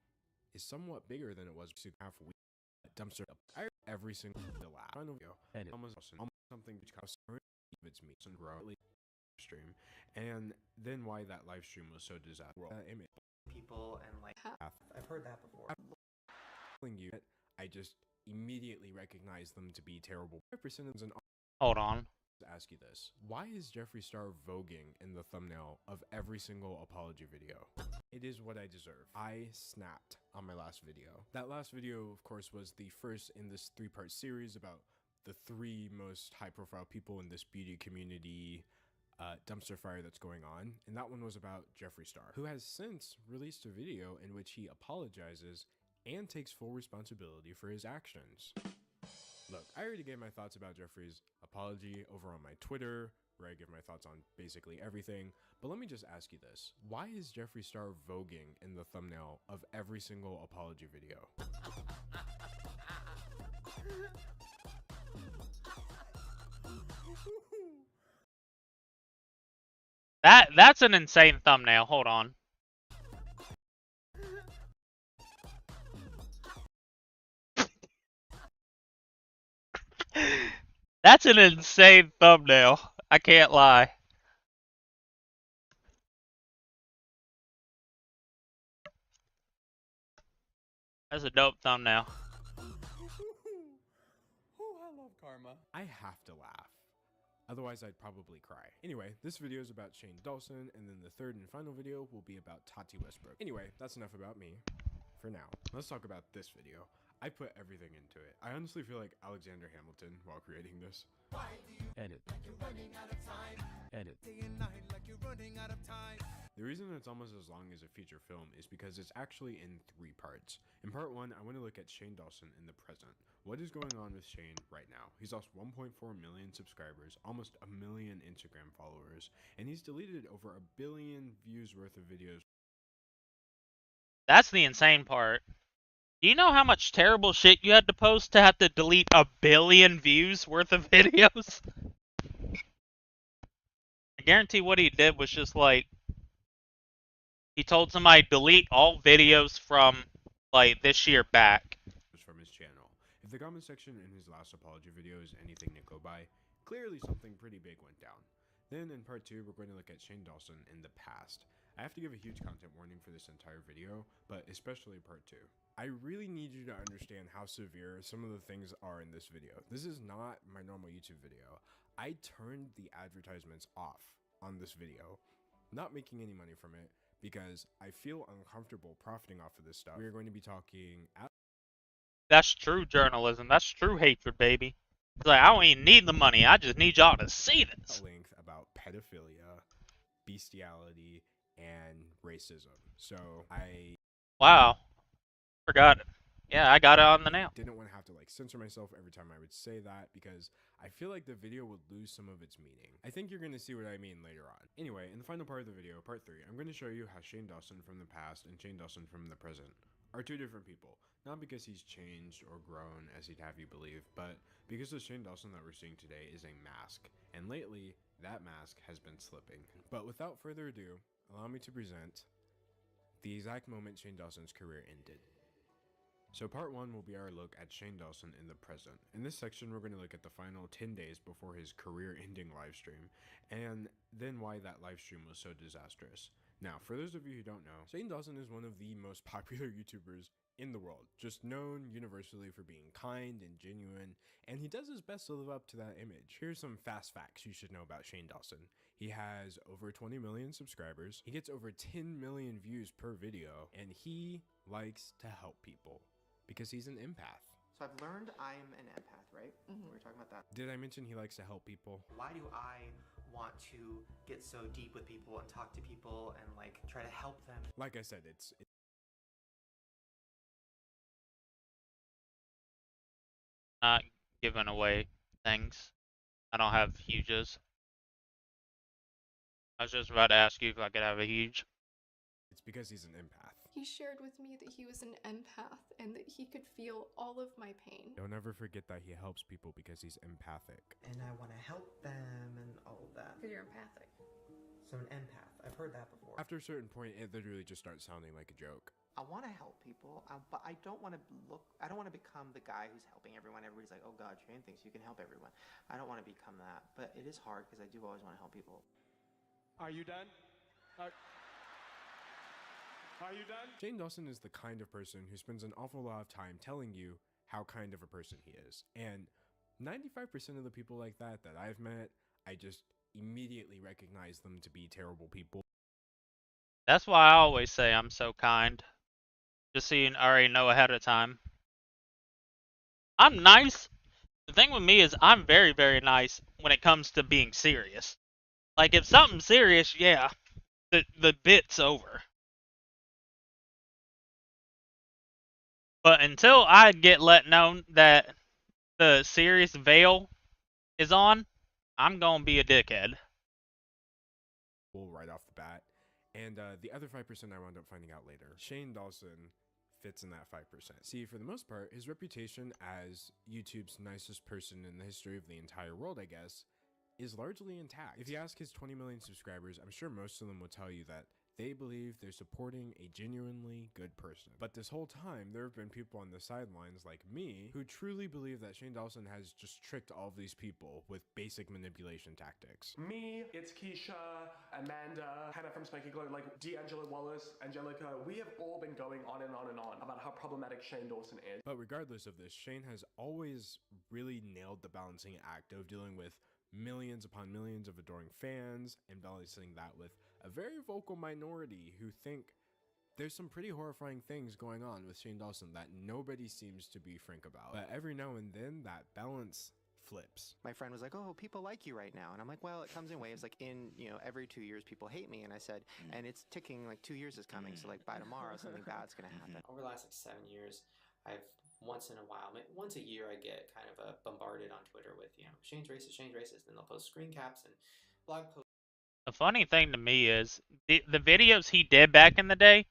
is somewhat bigger than it was half a week. Dumpster every single video. something which caused its meets and grow stream, and then why that live stream was so disastrous. People and like I've heard that before. You, I just immediately recognize them to be terrible. Hold on. Ask you this: why is Jeffree Star voguing in the thumbnail of every single apology video? It is what I deserve. I snapped on my last video. That last video, of course, was the first in this 3-part series about the 3 most high-profile people in this beauty community dumpster fire that's going on, and that one was about Jeffree Star, who has since released a video in which he apologizes and takes full responsibility for his actions. Look, I already gave my thoughts about Jeffree's apology over on my Twitter, where I give my thoughts on basically everything, but let me just ask you this. Why is Jeffree Star voguing in the thumbnail of every single apology video? That's an insane thumbnail. Hold on. That's an insane thumbnail. I can't lie. That's a dope thumbnail. Oh, I love karma. I have to laugh. Otherwise, I'd probably cry. Anyway, this video is about Shane Dawson, and then the third and final video will be about Tati Westbrook. Anyway, that's enough about me. For now, let's talk about this video. I put everything into it. I honestly feel like Alexander Hamilton while creating this. Edit. Edit. The reason it's almost as long as a feature film is because it's actually in 3 parts. In part 1, I want to look at Shane Dawson in the present. What is going on with Shane right now? He's lost 1.4 million subscribers, almost 1 million Instagram followers, and he's deleted over 1 billion views worth of videos. That's the insane part. Do you know how much terrible shit you had to post to have to delete 1 billion views worth of videos? I guarantee what he did was just like, he told somebody delete all videos from like this year back. From his channel. If the comment section in his last apology video is anything to go by, clearly something pretty big went down. Then in part 2, we're going to look at Shane Dawson in the past. I have to give a huge content warning for this entire video, but especially part 2. I really need you to understand how severe some of the things are in this video. This is not my normal YouTube video. I turned the advertisements off on this video, not making any money from it, because I feel uncomfortable profiting off of this stuff. We're going to be talking That's true journalism. That's true hatred, baby. It's like, I don't even need the money. I just need y'all to see this. at length about pedophilia, bestiality, and racism. So Wow. Forgot it. Yeah, I got it on the nail. Didn't want to have to like censor myself every time I would say that because I feel like the video would lose some of its meaning. I think you're going to see what I mean later on. Anyway, in the final part of the video, part 3, I'm going to show you how Shane Dawson from the past and Shane Dawson from the present are 2 different people. Not because he's changed or grown as he'd have you believe, but because the Shane Dawson that we're seeing today is a mask. And lately, that mask has been slipping. But without further ado, allow me to present the exact moment Shane Dawson's career ended. So part 1 will be our look at Shane Dawson in the present. In this section, we're going to look at the final 10 days before his career-ending livestream, and then why that livestream was so disastrous. Now, for those of you who don't know, Shane Dawson is one of the most popular YouTubers in the world, just known universally for being kind and genuine, and he does his best to live up to that image. Here's some fast facts you should know about Shane Dawson. He has over 20 million subscribers, he gets over 10 million views per video, and he likes to help people. Because he's an empath. So I've learned I'm an empath, right? We were talking about that. Did I mention he likes to help people? Why do I want to get so deep with people and talk to people and like try to help them? Like I said, it's Not giving away things. I don't have huges. I was just about to ask you if I could have a huge. It's because he's an empath. He shared with me that he was an empath and that he could feel all of my pain. Don't ever forget that he helps people because he's empathic. And I want to help them and all of that. Because you're empathic. So an empath. I've heard that before. After a certain point, it literally just starts sounding like a joke. I want to help people, but I don't want to I don't want to become the guy who's helping everyone. Everybody's like, oh God, Shane thinks you can help everyone. I don't want to become that, but it is hard because I do always want to help people. Are you done? Are you done? Shane Dawson is the kind of person who spends an awful lot of time telling you how kind of a person he is. And 95% of the people like that I've met, I just immediately recognize them to be terrible people. That's why I always say I'm so kind. Just so you already know ahead of time. I'm nice. The thing with me is I'm very, very nice when it comes to being serious. Like, if something's serious, yeah, the bit's over. But until I get let known that the serious veil is on, I'm gonna be a dickhead. Right off the bat. And the other 5% I wound up finding out later. Shane Dawson fits in that 5%. See, for the most part, his reputation as YouTube's nicest person in the history of the entire world, I guess, is largely intact. If you ask his 20 million subscribers, I'm sure most of them will tell you that they believe they're supporting a genuinely good person. But this whole time, there have been people on the sidelines like me who truly believe that Shane Dawson has just tricked all of these people with basic manipulation tactics. Me, it's Keisha, Amanda, Hannah from Spanky Glow, like D'Angelo Wallace, Angelica. We have all been going on and on and on about how problematic Shane Dawson is. But regardless of this, Shane has always really nailed the balancing act of dealing with millions upon millions of adoring fans and balancing that with a very vocal minority who think there's some pretty horrifying things going on with Shane Dawson that nobody seems to be frank about. But every now and then that balance flips. My friend was like, oh, people like you right now. And I'm like, well, it comes in waves. Like every 2 years people hate me. And I said, and it's ticking, like 2 years is coming. So like by tomorrow, something bad's going to happen. Over the last 7 years, I've once in a while, once a year, I get kind of bombarded on Twitter with, Shane's racist, and they'll post screen caps and blog posts. The funny thing to me is, the videos he did back in the day,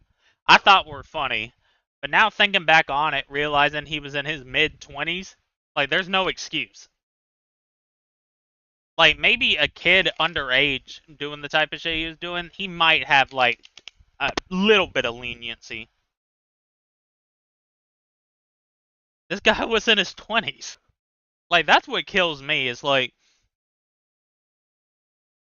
I thought were funny. But now thinking back on it, realizing he was in his mid-20s, like, there's no excuse. Like, maybe a kid underage doing the type of shit he was doing, he might have, like, a little bit of leniency. This guy was in his 20s. Like, that's what kills me, is like,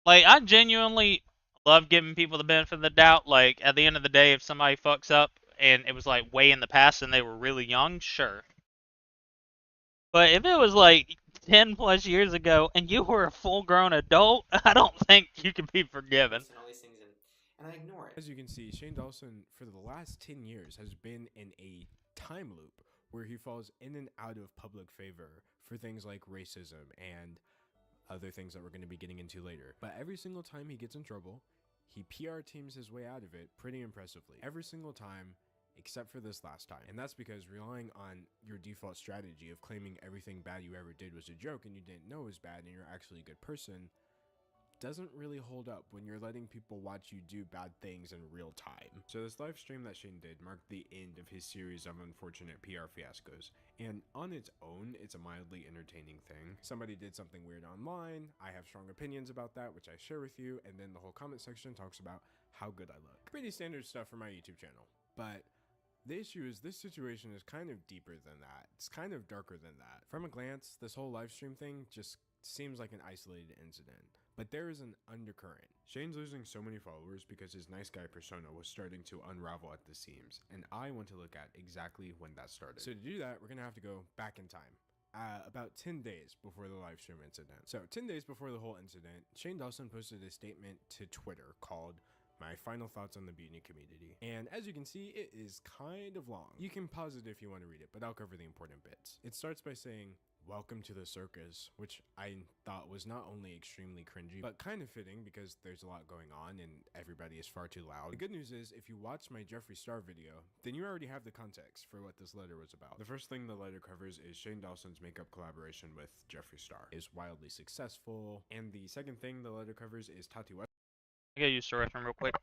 I genuinely love giving people the benefit of the doubt. Like, at the end of the day, if somebody fucks up and it was, like, way in the past and they were really young, sure. But if it was, like, 10 plus years ago and you were a full-grown adult, I don't think you can be forgiven. And all these things, and I ignore it. As you can see, Shane Dawson, for the last 10 years, has been in a time loop where he falls in and out of public favor for things like racism and other things that we're going to be getting into later. But every single time he gets in trouble, he PR teams his way out of it pretty impressively. Every single time, except for this last time. And that's because relying on your default strategy of claiming everything bad you ever did was a joke and you didn't know it was bad and you're actually a good person doesn't really hold up when you're letting people watch you do bad things in real time. So this live stream that Shane did marked the end of his series of unfortunate PR fiascos, and on its own, it's a mildly entertaining thing. Somebody did something weird online, I have strong opinions about that, which I share with you, and then the whole comment section talks about how good I look. Pretty standard stuff for my YouTube channel, but the issue is this situation is kind of deeper than that. It's kind of darker than that. From a glance, this whole live stream thing just seems like an isolated incident. But there is an undercurrent. Shane's losing so many followers because his nice guy persona was starting to unravel at the seams, and I want to look at exactly when that started. So to do that, we're gonna have to go back in time. About 10 days before the live stream incident. So 10 days before the whole incident, Shane Dawson posted a statement to Twitter called "My Final Thoughts on the Beauty Community." And as you can see, it is kind of long. You can pause it if you want to read it, but I'll cover the important bits. It starts by saying, "Welcome to the circus," which I thought was not only extremely cringy, but kind of fitting because there's a lot going on and everybody is far too loud. The good news is, if you watch my Jeffree Star video, then you already have the context for what this letter was about. The first thing the letter covers is Shane Dawson's makeup collaboration with Jeffree Star is wildly successful, and the second thing the letter covers is Tati West. I gotta use the restroom real quick.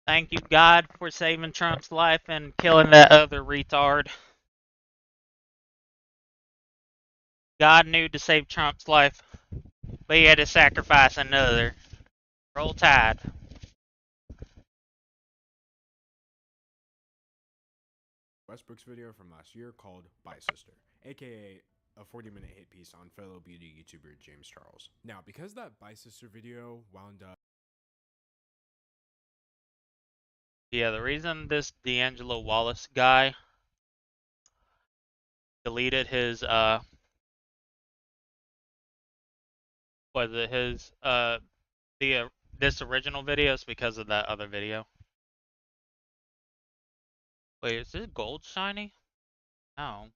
Thank you, God, for saving Trump's life and killing that other retard. God knew to save Trump's life, but he had to sacrifice another. Roll Tide. Westbrook's video from last year called Bye Sister, aka a 40-minute hit piece on fellow beauty YouTuber James Charles. Now, because that Bye Sister video wound up... Yeah, the reason this D'Angelo Wallace guy deleted his, this original video is because of that other video. Wait, is this gold shiny? No.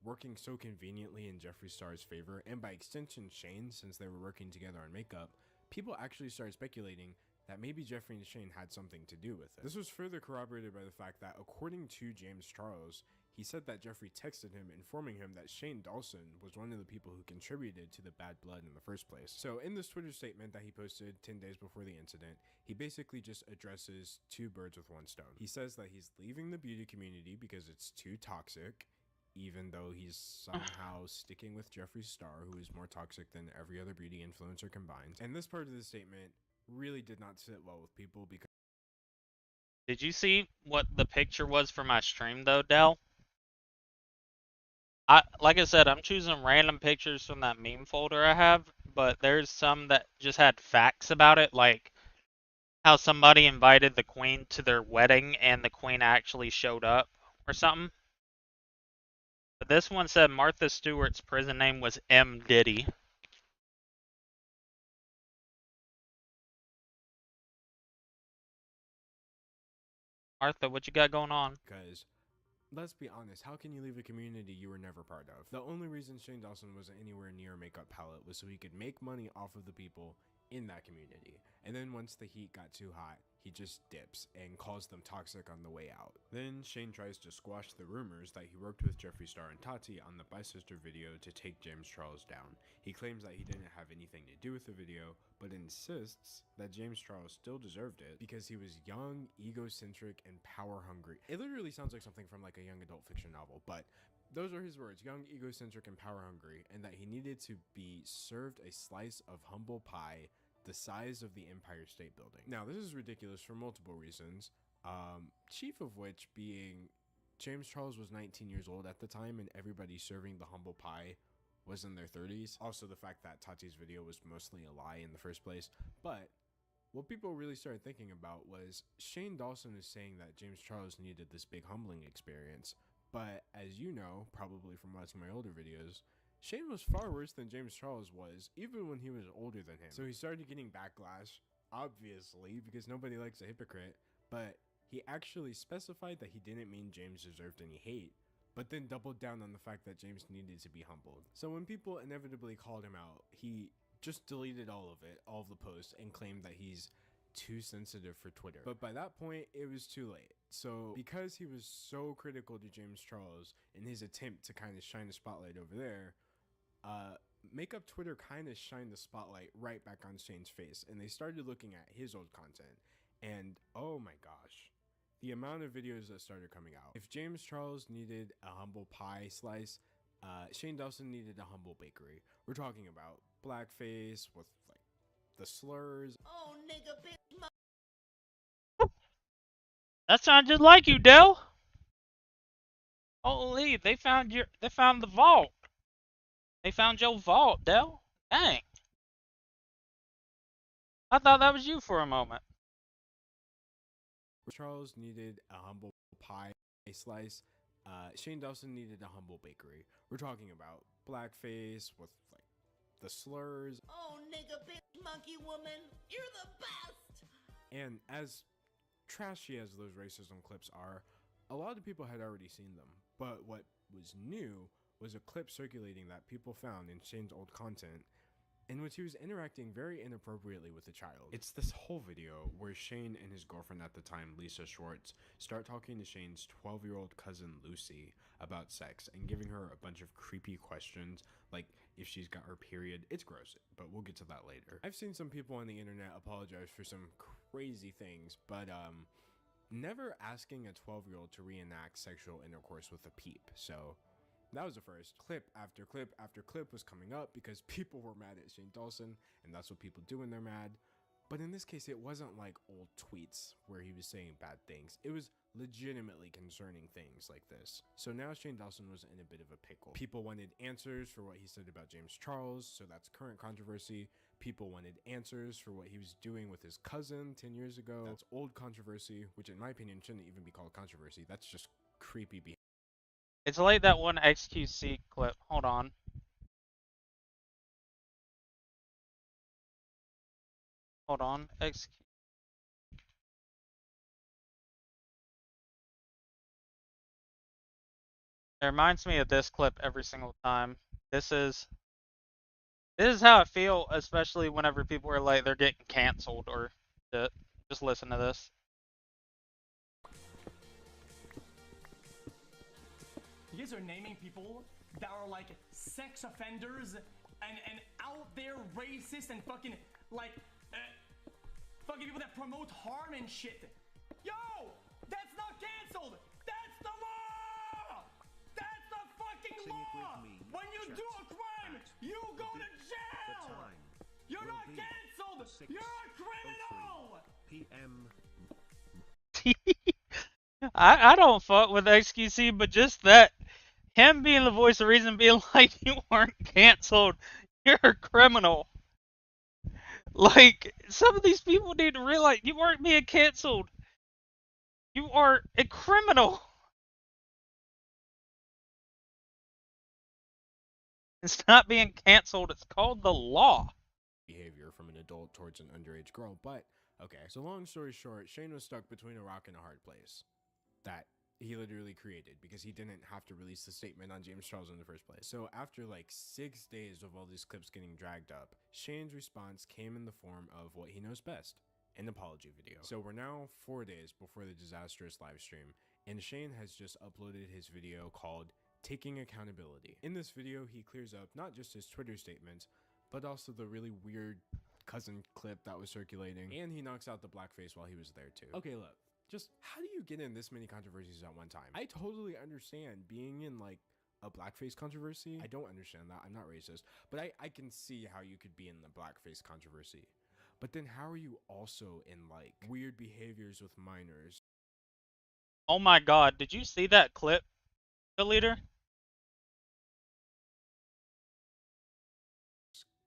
working so conveniently in Jeffree Star's favor, and by extension Shane, since they were working together on makeup, people actually started speculating that maybe Jeffree and Shane had something to do with it. This was further corroborated by the fact that, according to James Charles, he said that Jeffree texted him informing him that Shane Dawson was one of the people who contributed to the bad blood in the first place. So in this Twitter statement that he posted 10 days before the incident, he basically just addresses two birds with one stone. He says that he's leaving the beauty community because it's too toxic, even though he's somehow sticking with Jeffree Star, who is more toxic than every other beauty influencer combined. And this part of the statement really did not sit well with people because... Did you see what the picture was for my stream though, Del? Like I said, I'm choosing random pictures from that meme folder I have, but there's some that just had facts about it, like how somebody invited the queen to their wedding and the queen actually showed up or something. But this one said Martha Stewart's prison name was M. Diddy. Martha, what you got going on? Because, let's be honest, how can you leave a community you were never part of? The only reason Shane Dawson wasn't anywhere near a makeup palette was so he could make money off of the people in that community. And then once the heat got too hot, he just dips and calls them toxic on the way out. Then Shane tries to squash the rumors that he worked with Jeffree Star and Tati on the Bye Sister video to take James Charles down. He claims that he didn't have anything to do with the video, but insists that James Charles still deserved it because he was young, egocentric, and power hungry. It literally sounds like something from like a young adult fiction novel, but those are his words: young, egocentric, and power hungry, and that he needed to be served a slice of humble pie the size of the Empire State Building. Now, this is ridiculous for multiple reasons, chief of which being James Charles was 19 years old at the time, and everybody serving the humble pie was in their 30s. Also, the fact that Tati's video was mostly a lie in the first place. But what people really started thinking about was Shane Dawson is saying that James Charles needed this big humbling experience. But as you know, probably from watching my older videos, Shane was far worse than James Charles was, even when he was older than him. So he started getting backlash, obviously, because nobody likes a hypocrite, but he actually specified that he didn't mean James deserved any hate, but then doubled down on the fact that James needed to be humbled. So when people inevitably called him out, he just deleted all of it, all of the posts, and claimed that he's too sensitive for Twitter. But by that point, it was too late. So because he was so critical to James Charles in his attempt to kind of shine a spotlight over there, Makeup Twitter kind of shined the spotlight right back on Shane's face, and they started looking at his old content, and oh my gosh, the amount of videos that started coming out. If James Charles needed a humble pie slice, Shane Dawson needed a humble bakery. We're talking about blackface with like the slurs. Oh, nigga, bitch, That sounds just like you, Del. Holy, they found the vault. They found your vault, Del. Dang. I thought that was you for a moment. Charles needed a humble pie slice. Shane Dawson needed a humble bakery. We're talking about blackface with like the slurs. Oh, nigga, bitch, monkey woman, you're the best. And as trashy as those racism clips are, a lot of people had already seen them. But what was new was a clip circulating that people found in Shane's old content in which he was interacting very inappropriately with a child. It's this whole video where Shane and his girlfriend at the time, Lisa Schwartz, start talking to Shane's 12-year-old cousin Lucy about sex and giving her a bunch of creepy questions like if she's got her period. It's gross, but we'll get to that later. I've seen some people on the internet apologize for some crazy things, but never asking a 12-year-old to reenact sexual intercourse with a peep. So that was the first. Clip after clip after clip was coming up because people were mad at Shane Dawson, and that's what people do when they're mad. But in this case, it wasn't like old tweets where he was saying bad things. It was legitimately concerning things like this. So now Shane Dawson was in a bit of a pickle. People wanted answers for what he said about James Charles, so that's current controversy. People wanted answers for what he was doing with his cousin 10 years ago. That's old controversy, which in my opinion shouldn't even be called controversy. That's just creepy behavior. It's like that one XQC clip. Hold on. Hold on. It reminds me of this clip every single time. This is how I feel, especially whenever people are like they're getting canceled or shit. Just listen to this. You guys are naming people that are like sex offenders and out there racist and fucking like fucking people that promote harm and shit. Yo, that's not canceled. That's the law. That's the fucking law. When you do a crime, you go to jail. You're not canceled. You're a criminal. PM. I don't fuck with XQC, but just that, him being the voice of reason, being like, you weren't canceled, you're a criminal. Like, some of these people need to realize you weren't being canceled. You are a criminal. It's not being canceled, it's called the law. Behavior from an adult towards an underage girl, but okay, so long story short, Shane was stuck between a rock and a hard place that he literally created because he didn't have to release the statement on James Charles in the first place. So after like 6 days of all these clips getting dragged up, Shane's response came in the form of what he knows best, an apology video. So we're now 4 days before the disastrous live stream, and Shane has just uploaded his video called Taking Accountability. In this video, he clears up not just his Twitter statements, but also the really weird cousin clip that was circulating, and he knocks out the blackface while he was there too. Okay, look, just how do you get in this many controversies at one time? I totally understand being in like a blackface controversy. I don't understand that. I'm not racist, but I can see how you could be in the blackface controversy. But then how are you also in like weird behaviors with minors? Oh my god, did you see that clip, the leader?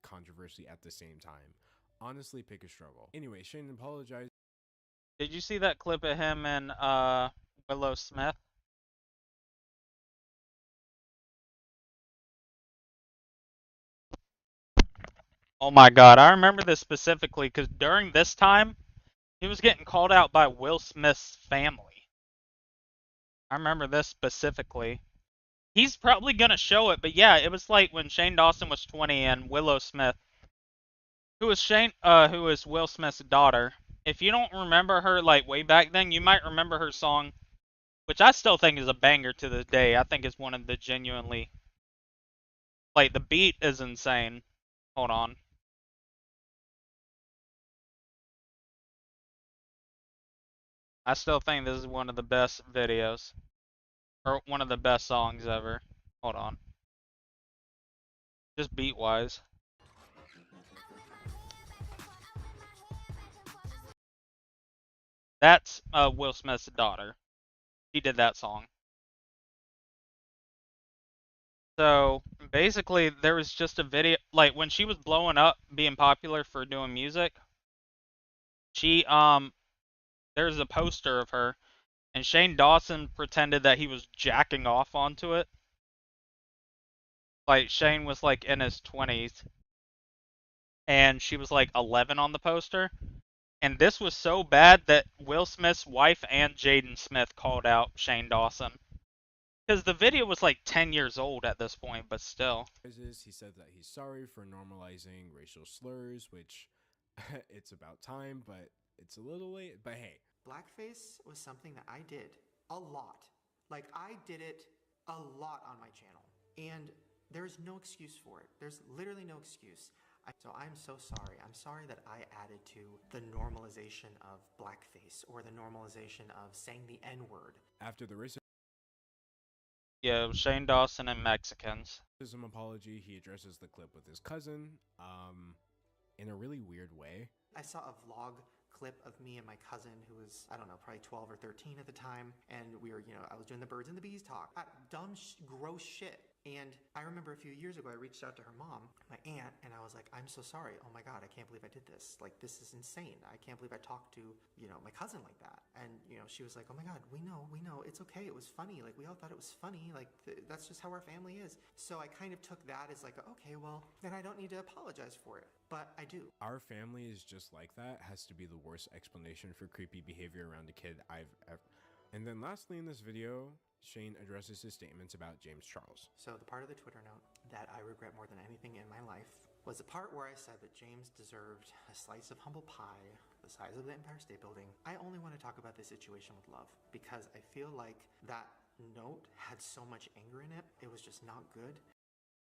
Controversy at the same time. Honestly, pick a struggle. Anyway, Shane apologized. Did you see that clip of him and Willow Smith? Oh my god, I remember this specifically because during this time, he was getting called out by Will Smith's family. I remember this specifically. He's probably gonna show it, but yeah, it was like when Shane Dawson was 20 and Willow Smith, who was Will Smith's daughter. If you don't remember her like way back then, you might remember her song, which I still think is a banger to this day. I think it's one of the genuinely, like, the beat is insane. Hold on. I still think this is one of the best videos. Or one of the best songs ever. Hold on. Just beat-wise. That's Will Smith's daughter. She did that song. So, basically, there was just a video, like, when she was blowing up, being popular for doing music, she, there's a poster of her, and Shane Dawson pretended that he was jacking off onto it. Like, Shane was, like, in his 20s, and she was, like, 11 on the poster. And this was so bad that Will Smith's wife and Jaden Smith called out Shane Dawson. Because the video was like 10 years old at this point, but still. He said that he's sorry for normalizing racial slurs, which it's about time, but it's a little late. But hey, Blackface was something that I did a lot. Like, I did it a lot on my channel. And there's no excuse for it. There's literally no excuse. So I'm so sorry. I'm sorry that I added to the normalization of blackface or the normalization of saying the N-word. after the racism Yeah, Shane Dawson and Mexicans. apology, he addresses the clip with his cousin, in a really weird way. I saw a vlog clip of me and my cousin who was, I don't know, probably 12 or 13 at the time. And we were, I was doing the birds and the bees talk. Dumb, gross shit. And I remember a few years ago, I reached out to her mom, my aunt, and I was like, I'm so sorry. Oh my God, I can't believe I did this. Like, this is insane. I can't believe I talked to, my cousin like that. And, she was like, oh my God, we know. It's okay. It was funny. Like, we all thought it was funny. Like, that's just how our family is. So I kind of took that as like, okay, well, then I don't need to apologize for it. But I do. Our family is just like that has to be the worst explanation for creepy behavior around a kid I've ever. And then lastly in this video, Shane addresses his statements about James Charles. So the part of the Twitter note that I regret more than anything in my life was the part where I said that James deserved a slice of humble pie the size of the Empire State Building. I only want to talk about this situation with love because I feel like that note had so much anger in it. It was just not good.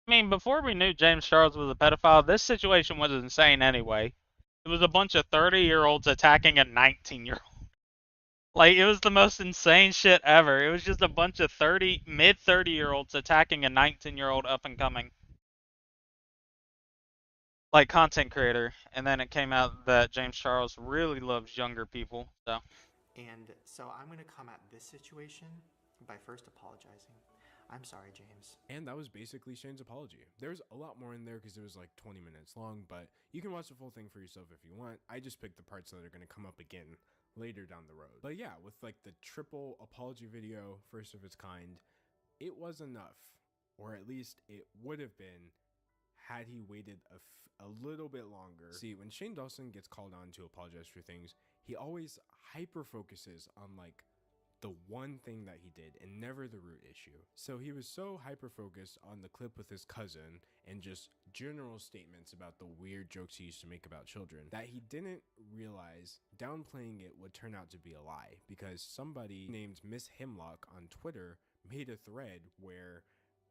I mean, before we knew James Charles was a pedophile, this situation was insane anyway. It was a bunch of 30-year-olds attacking a 19-year-old. Like, it was the most insane shit ever. It was just a bunch of mid-30-year-olds attacking a 19-year-old up-and-coming, like, content creator. And then it came out that James Charles really loves younger people, so. And so I'm going to come at this situation by first apologizing. I'm sorry, James. And that was basically Shane's apology. There's a lot more in there because it was like 20 minutes long, but you can watch the full thing for yourself if you want. I just picked the parts that are going to come up again later down the road. But yeah, with like the triple apology video, first of its kind, it was enough, or at least it would have been had he waited a little bit longer. See, when Shane Dawson gets called on to apologize for things, he always hyper focuses on like the one thing that he did and never the root issue. So he was so hyper focused on the clip with his cousin and just general statements about the weird jokes he used to make about children that he didn't realize downplaying it would turn out to be a lie, because somebody named Miss Hemlock on Twitter made a thread where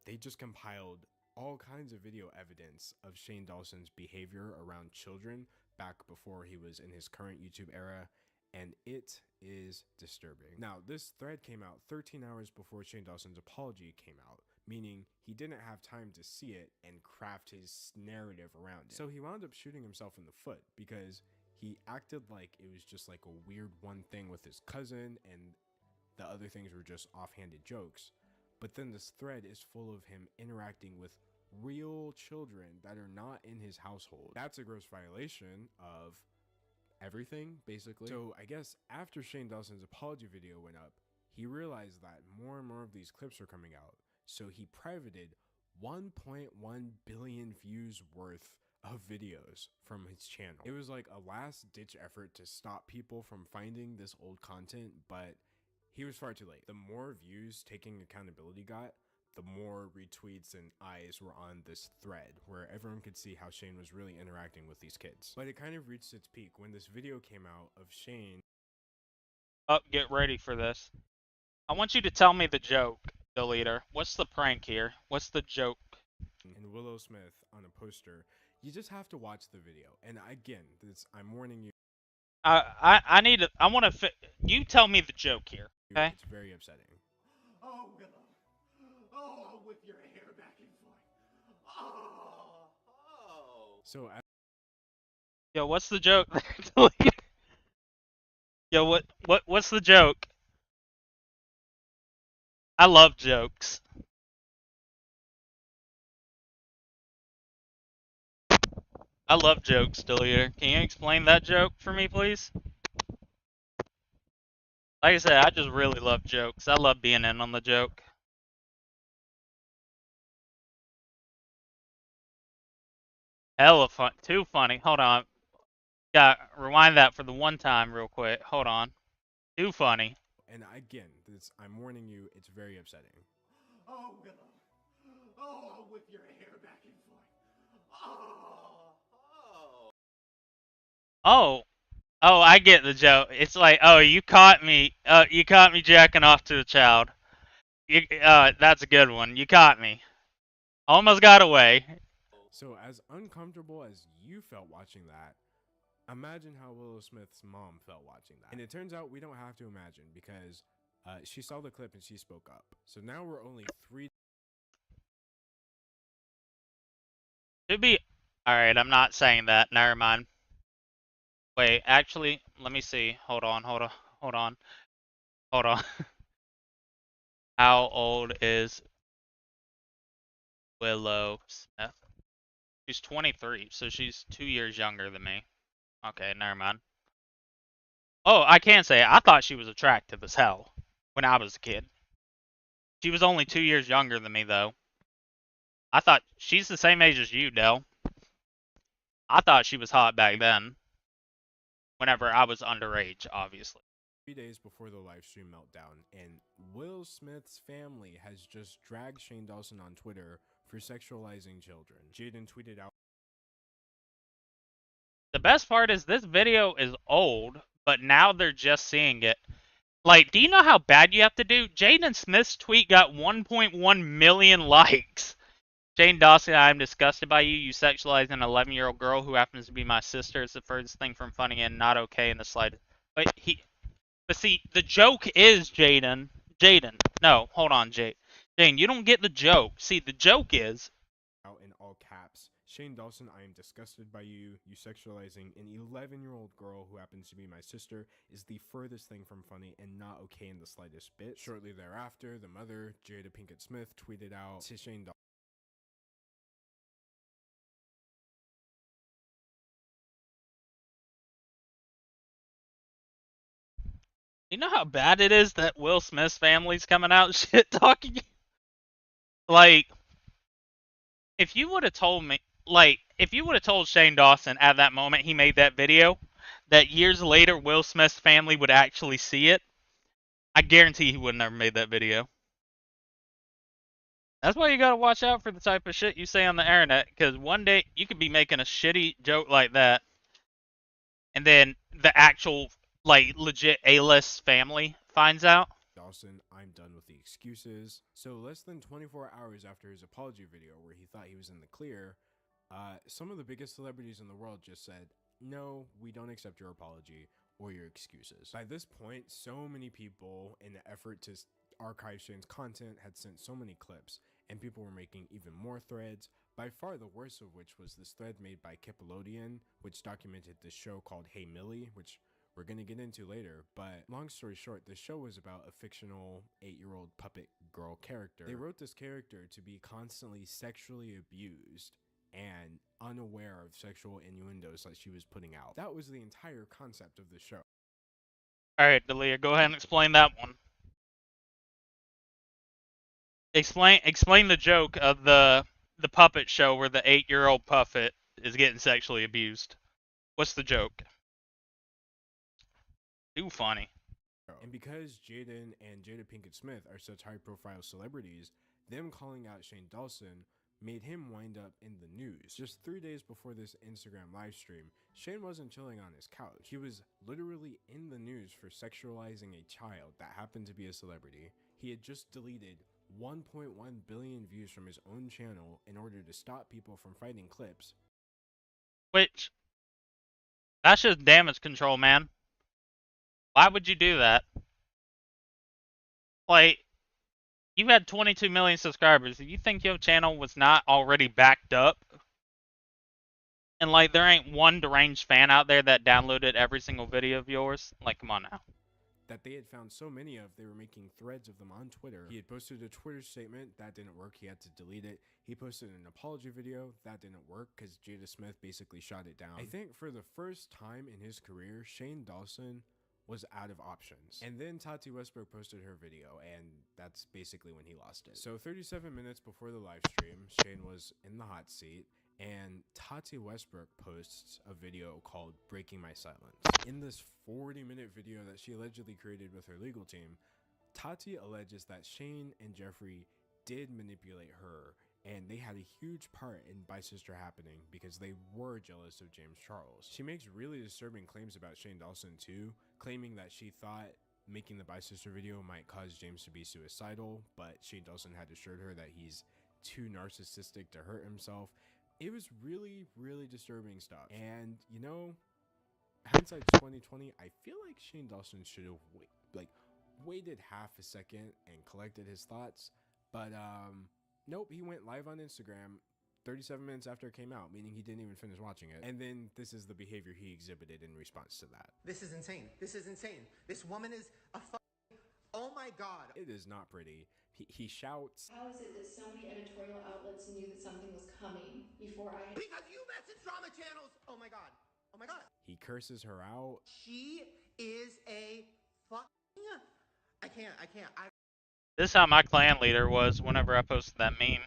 they just compiled all kinds of video evidence of Shane Dawson's behavior around children back before he was in his current YouTube era, and it is disturbing. Now, this thread came out 13 hours before Shane Dawson's apology came out, meaning he didn't have time to see it and craft his narrative around it. So he wound up shooting himself in the foot because he acted like it was just like a weird one thing with his cousin and the other things were just offhanded jokes. But then this thread is full of him interacting with real children that are not in his household. That's a gross violation of everything, basically. So I guess after Shane Dawson's apology video went up, he realized that more and more of these clips were coming out. So he privated 1.1 billion views worth of videos from his channel. It was like a last ditch effort to stop people from finding this old content, but he was far too late. The more views Taking Accountability got, the more retweets and eyes were on this thread where everyone could see how Shane was really interacting with these kids. But it kind of reached its peak when this video came out of Shane. Oh, get ready for this. I want you to tell me the joke, Deleter. What's the prank here? What's the joke? And Willow Smith on a poster. You just have to watch the video. And again, I'm warning you. I need to, I want to, you tell me the joke here, okay? It's very upsetting. Oh, Willow. Oh, I'll whip your hair back and forth. Oh. So, yo, what's the joke? Yo, what's the joke? I love jokes. I love jokes, Deleter. Can you explain that joke for me, please? Like I said, I just really love jokes. I love being in on the joke. Hella fun. Too funny. Hold on. Yeah, rewind that for the one time real quick. Hold on. Too funny. And again, I'm warning you, it's very upsetting. Oh, Willow. Oh, I'll whip your hair back and forth. Oh, oh, I get the joke. It's like, oh, you caught me. You caught me jacking off to a child. That's a good one. You caught me. Almost got away. So as uncomfortable as you felt watching that, imagine how Willow Smith's mom felt watching that. And it turns out we don't have to imagine because she saw the clip and she spoke up. So now we're only 3. Should be. Alright, I'm not saying that. Never mind. Wait, actually, let me see. Hold on. How old is Willow Smith? She's 23, so she's 2 years younger than me. Okay, never mind. Oh, I can say I thought she was attractive as hell when I was a kid. She was only 2 years younger than me, though. I thought she's the same age as you, Del. I thought she was hot back then. Whenever I was underage, obviously. 3 days before the live stream meltdown, and Will Smith's family has just dragged Shane Dawson on Twitter for sexualizing children. Jaden tweeted out, The best part is this video is old, but now they're just seeing it. Like, do you know how bad you have to do? Jaden Smith's tweet got 1.1 million likes. Shane Dawson, I am disgusted by you. You sexualize an 11-year-old girl who happens to be my sister. It's the furthest thing from funny and not okay in the slightest. But see, the joke is Jaden. No, hold on, Jane, you don't get the joke. See, the joke is out in all caps, Shane Dawson, I am disgusted by you. You sexualizing an 11-year-old girl who happens to be my sister is the furthest thing from funny and not okay in the slightest bit. Shortly thereafter, the mother, Jada Pinkett Smith, tweeted out to Shane Dawson. You know how bad it is that Will Smith's family's coming out shit talking? Like, if you would have told me, if you would have told Shane Dawson at that moment he made that video, that years later Will Smith's family would actually see it, I guarantee he would have never made that video. That's why you gotta watch out for the type of shit you say on the internet, because one day you could be making a shitty joke like that, and then the actual legit A-list family finds out. Dawson, I'm done with the excuses. So less than 24 hours after his apology video where he thought he was in the clear, some of the biggest celebrities in the world just said, no, we don't accept your apology or your excuses. By this point, so many people in the effort to archive Shane's content had sent so many clips, and people were making even more threads, by far the worst of which was this thread made by Kipelodian, which documented this show called Hey Millie, which we're going to get into later, but long story short, the show was about a fictional 8-year-old puppet girl character. They wrote this character to be constantly sexually abused and unaware of sexual innuendos that she was putting out. That was the entire concept of the show. Alright, Delia, go ahead and explain that one. Explain the joke of the puppet show where the 8-year-old puppet is getting sexually abused. What's the joke? Too funny. And because Jaden and Jada Pinkett Smith are such high-profile celebrities, them calling out Shane Dawson made him wind up in the news. Just 3 days before this Instagram livestream, Shane wasn't chilling on his couch. He was literally in the news for sexualizing a child that happened to be a celebrity. He had just deleted 1.1 billion views from his own channel in order to stop people from fighting clips. Which, that's just damage control, man. Why would you do that? Like, you had 22 million subscribers. Do you think your channel was not already backed up? And like, there ain't one deranged fan out there that downloaded every single video of yours? Like, come on now. That they had found so many of, they were making threads of them on Twitter. He had posted a Twitter statement, that didn't work, he had to delete it. He posted an apology video, that didn't work because Jada Smith basically shot it down. I think for the first time in his career, Shane Dawson was out of options. And then Tati Westbrook posted her video, and that's basically when he lost it. So 37 minutes before the live stream, Shane was in the hot seat, and Tati Westbrook posts a video called Breaking My Silence. In this 40-minute video that she allegedly created with her legal team, Tati alleges that Shane and Jeffree did manipulate her, and they had a huge part in Bicister happening because they were jealous of James Charles. She makes really disturbing claims about Shane Dawson too, claiming that she thought making the Bicister video might cause James to be suicidal, but Shane Dawson had assured her that he's too narcissistic to hurt himself. It was really, really disturbing stuff. And, you know, hindsight's 2020, I feel like Shane Dawson should have waited half a second and collected his thoughts. But, nope, he went live on Instagram 37 minutes after it came out, meaning he didn't even finish watching it. And then this is the behavior he exhibited in response to that. This is insane. This is insane. This woman is a fucking... Oh my god. It is not pretty. He shouts. How is it that so many editorial outlets knew that something was coming before I... Because you message drama channels! Oh my god. Oh my god. He curses her out. She is a fucking... I can't. This is how my clan leader was whenever I posted that meme.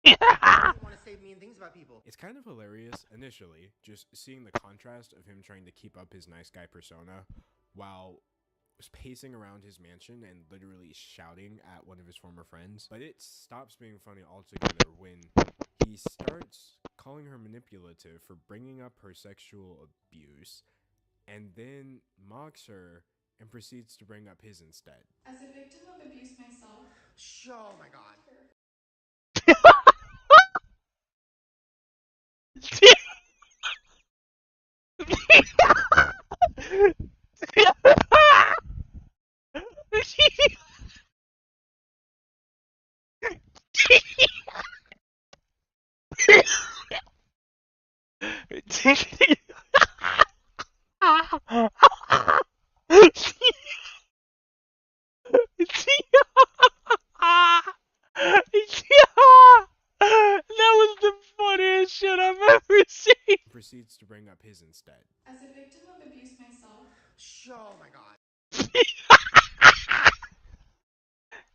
I don't want to say mean things about people. It's kind of hilarious initially, just seeing the contrast of him trying to keep up his nice guy persona while pacing around his mansion and literally shouting at one of his former friends. But it stops being funny altogether when he starts calling her manipulative for bringing up her sexual abuse, and then mocks her and proceeds to bring up his instead. As a victim of abuse myself. Oh my god. That was the funniest shit I've ever seen. Proceeds to bring up his instead. As a victim of abuse myself. Oh my god.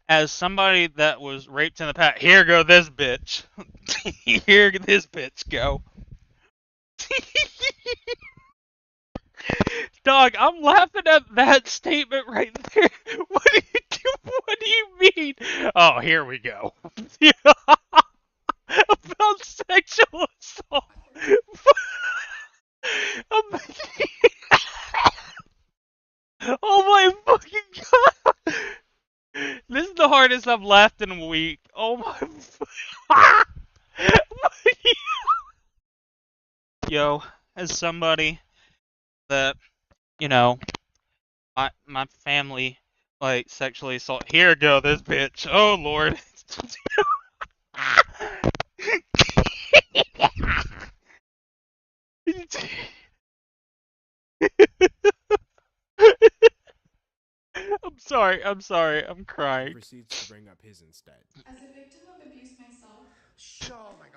As somebody that was raped in the past, here go this bitch. Here this bitch go. Dog, I'm laughing at that statement right there. What do you mean? Oh, here we go. About sexual assault. Oh my fucking god. This is the hardest I've laughed in a week. Oh my. Yo, as somebody that, you know, my family, like, sexually assault. Here go this bitch. Oh lord. I'm sorry, I'm crying. Proceeds to bring up his instead. As a victim of abuse myself. Oh my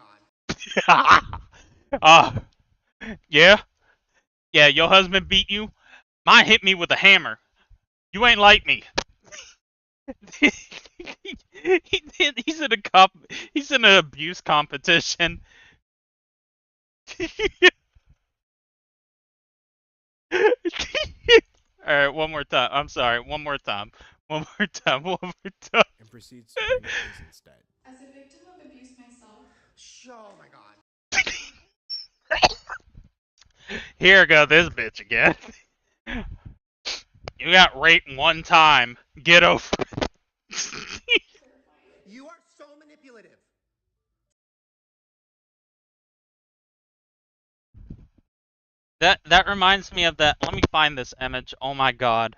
god. Yeah? Yeah, your husband beat you? Mine hit me with a hammer. You ain't like me. He's in an abuse competition. Alright, one more time. I'm sorry, one more time. One more time. And proceeds to bring up his instead. As a victim of abuse myself. Oh my god. Here go this bitch again. You got raped one time. Get over it. You are so manipulative. That reminds me of that. Let me find this image. Oh my god.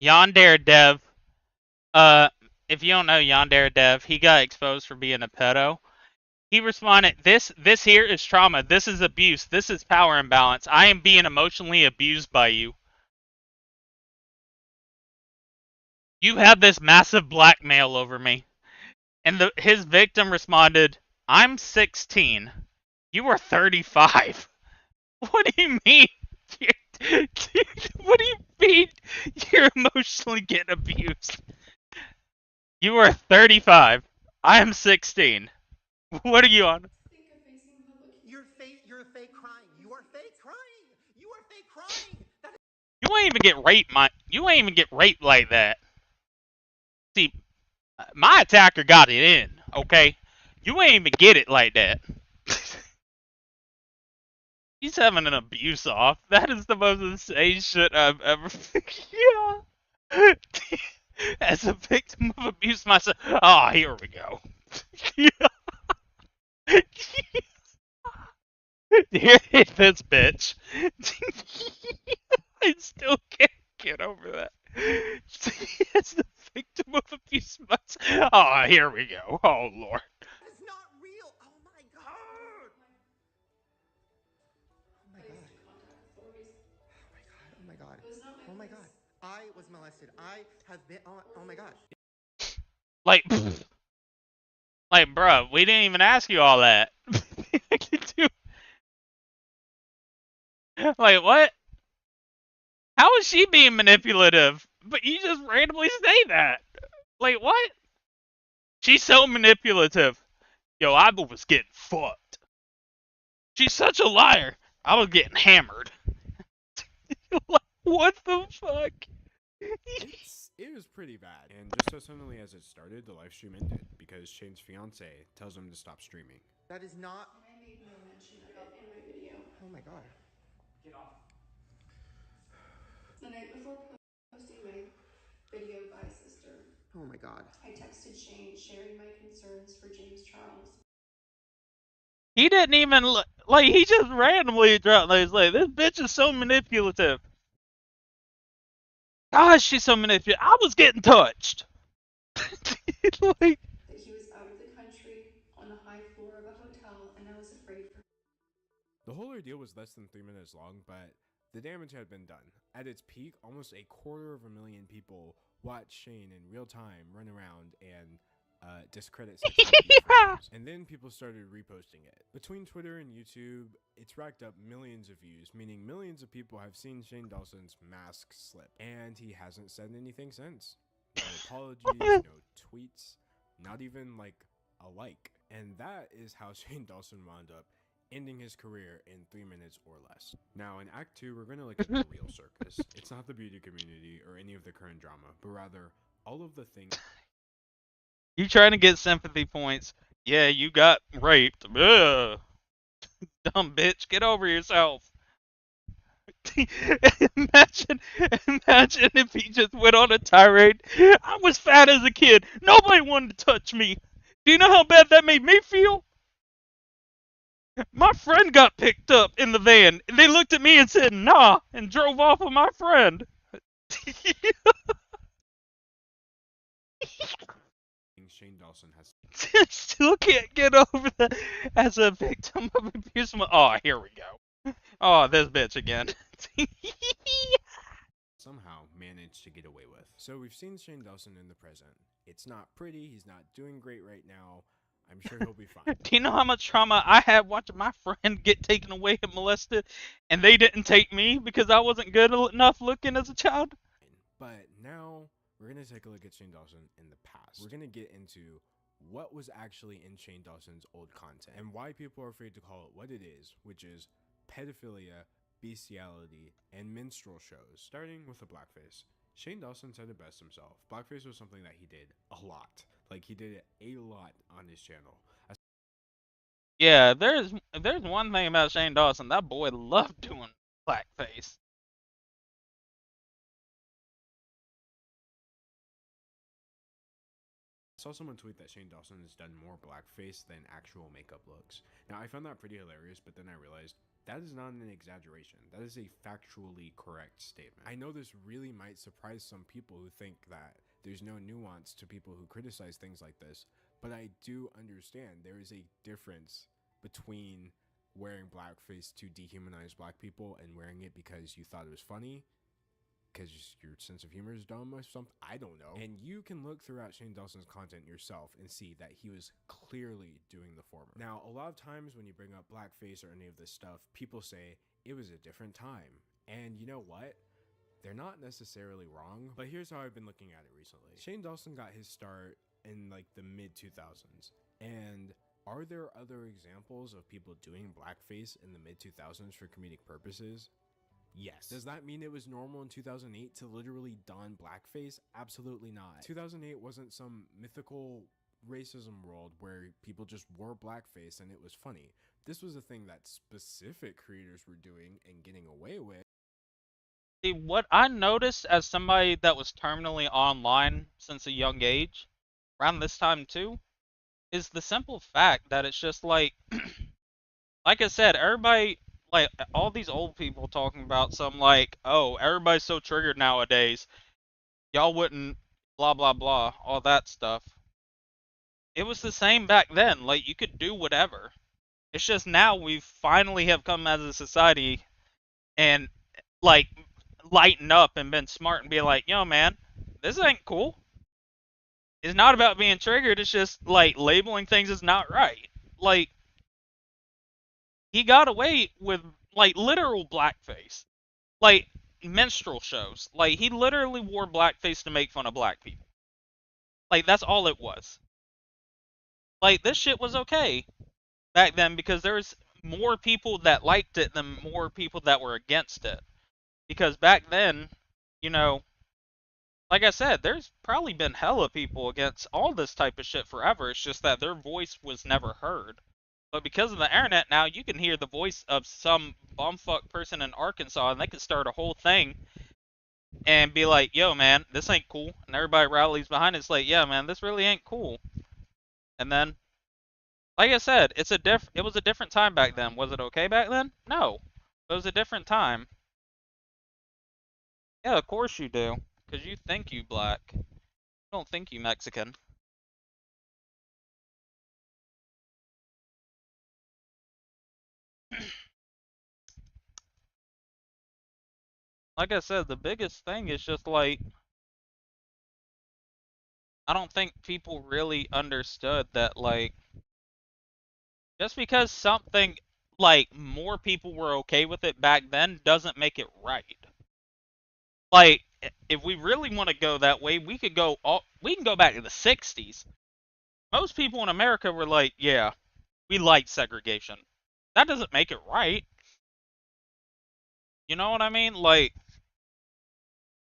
Yandere Dev. If you don't know Yandere Dev, he got exposed for being a pedo. He responded, this here is trauma. This is abuse. This is power imbalance. I am being emotionally abused by you. You have this massive blackmail over me. And his victim responded, I'm 16. You are 35. What do you mean? Dude, what do you mean you're emotionally getting abused? You are 35. I am 16. What are you on? You're fake crying. You are fake crying. You are fake crying. That is You ain't even get raped, you ain't even get raped like that. See, my attacker got it in, okay? You ain't even get it like that. He's having an abuse off. That is the most insane shit I've ever. Yeah. As a victim of abuse myself. Oh, here we go. Here, this bitch. I still can't get over that. As the victim of abuse myself. Oh, here we go. Oh, Lord. That's not real. Oh my god. Oh my god. Oh my god. Oh my god. I was molested. I have been. Oh my gosh. Like, bruh, we didn't even ask you all that. Like, what? How is she being manipulative? But you just randomly say that. Like, what? She's so manipulative. Yo, I was getting fucked. She's such a liar. I was getting hammered. Like, what the fuck? It was pretty bad. And just as suddenly as it started, the live stream ended because Shane's fiance tells him to stop streaming. That is not. I made no mention of in my video. Oh my god. Get off. The night before posting my video, Bye Sister, Oh my god. I texted Shane sharing my concerns for James Charles. He didn't even, like, he just randomly dropped, like, this bitch is so manipulative. Gosh, she's so manipulative. I was getting touched. Like, That he was out of the country on the high floor of a hotel, and I was afraid for him. The whole ordeal was less than 3 minutes long, but the damage had been done. At its peak, almost 250,000 people watched Shane in real time run around and discredit Yeah. And then people started reposting it. Between Twitter and YouTube, it's racked up millions of views, meaning millions of people have seen Shane Dawson's mask slip, and he hasn't said anything since. No apologies, no tweets, not even like a like. And that is how Shane Dawson wound up ending his career in 3 minutes or less. Now, in Act 2, we're going to look at the real circus. It's not the beauty community or any of the current drama, but rather all of the things. you trying to get sympathy points. Yeah, you got raped. Ugh. Dumb bitch, get over yourself. imagine if he just went on a tirade. I was fat as a kid. Nobody wanted to touch me. Do you know how bad that made me feel? My friend got picked up in the van. And they looked at me and said, nah, and drove off with my friend. Shane Dawson has Still can't get over that as a victim of abuse. Oh, here we go. Oh, this bitch again. somehow managed to get away with. So we've seen Shane Dawson in the present. It's not pretty. He's not doing great right now. I'm sure he'll be fine. Do you know how much trauma I had watching my friend get taken away and molested, and they didn't take me because I wasn't good enough looking as a child? But now we're going to take a look at Shane Dawson in the past. We're going to get into what was actually in Shane Dawson's old content and why people are afraid to call it what it is, which is pedophilia, bestiality, and minstrel shows. Starting with the blackface. Shane Dawson said it best himself. Blackface was something that he did a lot. Like, he did it a lot on his channel. Yeah, there's one thing about Shane Dawson. That boy loved doing blackface. I saw someone tweet that Shane Dawson has done more blackface than actual makeup looks. Now, I found that pretty hilarious, but then I realized that is not an exaggeration. That is a factually correct statement. I know this really might surprise some people who think that there's no nuance to people who criticize things like this, but I do understand there is a difference between wearing blackface to dehumanize black people and wearing it because you thought it was funny, because your sense of humor is dumb or something. I don't know. And you can look throughout Shane Dawson's content yourself and see that he was clearly doing the former. Now, a lot of times when you bring up blackface or any of this stuff, people say it was a different time. And you know what? They're not necessarily wrong, but here's how I've been looking at it recently. Shane Dawson got his start in like the mid 2000s. And are there other examples of people doing blackface in the mid 2000s for comedic purposes? Yes. Does that mean it was normal in 2008 to literally don blackface? Absolutely not. 2008 wasn't some mythical racism world where people just wore blackface and it was funny. This was a thing that specific creators were doing and getting away with. See, what I noticed as somebody that was terminally online since a young age, around this time too, is the simple fact that it's just like I said, everybody, like, all these old people talking about some, like, oh, everybody's so triggered nowadays, y'all wouldn't, blah, blah, blah, all that stuff. It was the same back then. Like, you could do whatever. It's just now we finally have come as a society and, like, lighten up and been smart and be like, yo, man, this ain't cool. It's not about being triggered. It's just, like, labeling things as not right. Like, he got away with, like, literal blackface. Like, minstrel shows. Like, he literally wore blackface to make fun of black people. Like, that's all it was. Like, this shit was okay back then because there's more people that liked it than more people that were against it. Because back then, you know, like I said, there's probably been hella people against all this type of shit forever. It's just that their voice was never heard. But because of the internet now, you can hear the voice of some bumfuck person in Arkansas and they can start a whole thing and be like, yo, man, this ain't cool. And everybody rallies behind it. It's like, yeah, man, this really ain't cool. And then, like I said, it was a different time back then. Was it okay back then? No. It was a different time. Yeah, of course you do. Because you think you black. You don't think you Mexican. Like I said, the biggest thing is just like, I don't think people really understood that, like, just because something, like, more people were okay with it back then doesn't make it right. Like, if we really want to go that way, we can go back to the 60s. Most people in America were like, yeah, we like segregation. That doesn't make it right. You know what I mean? Like,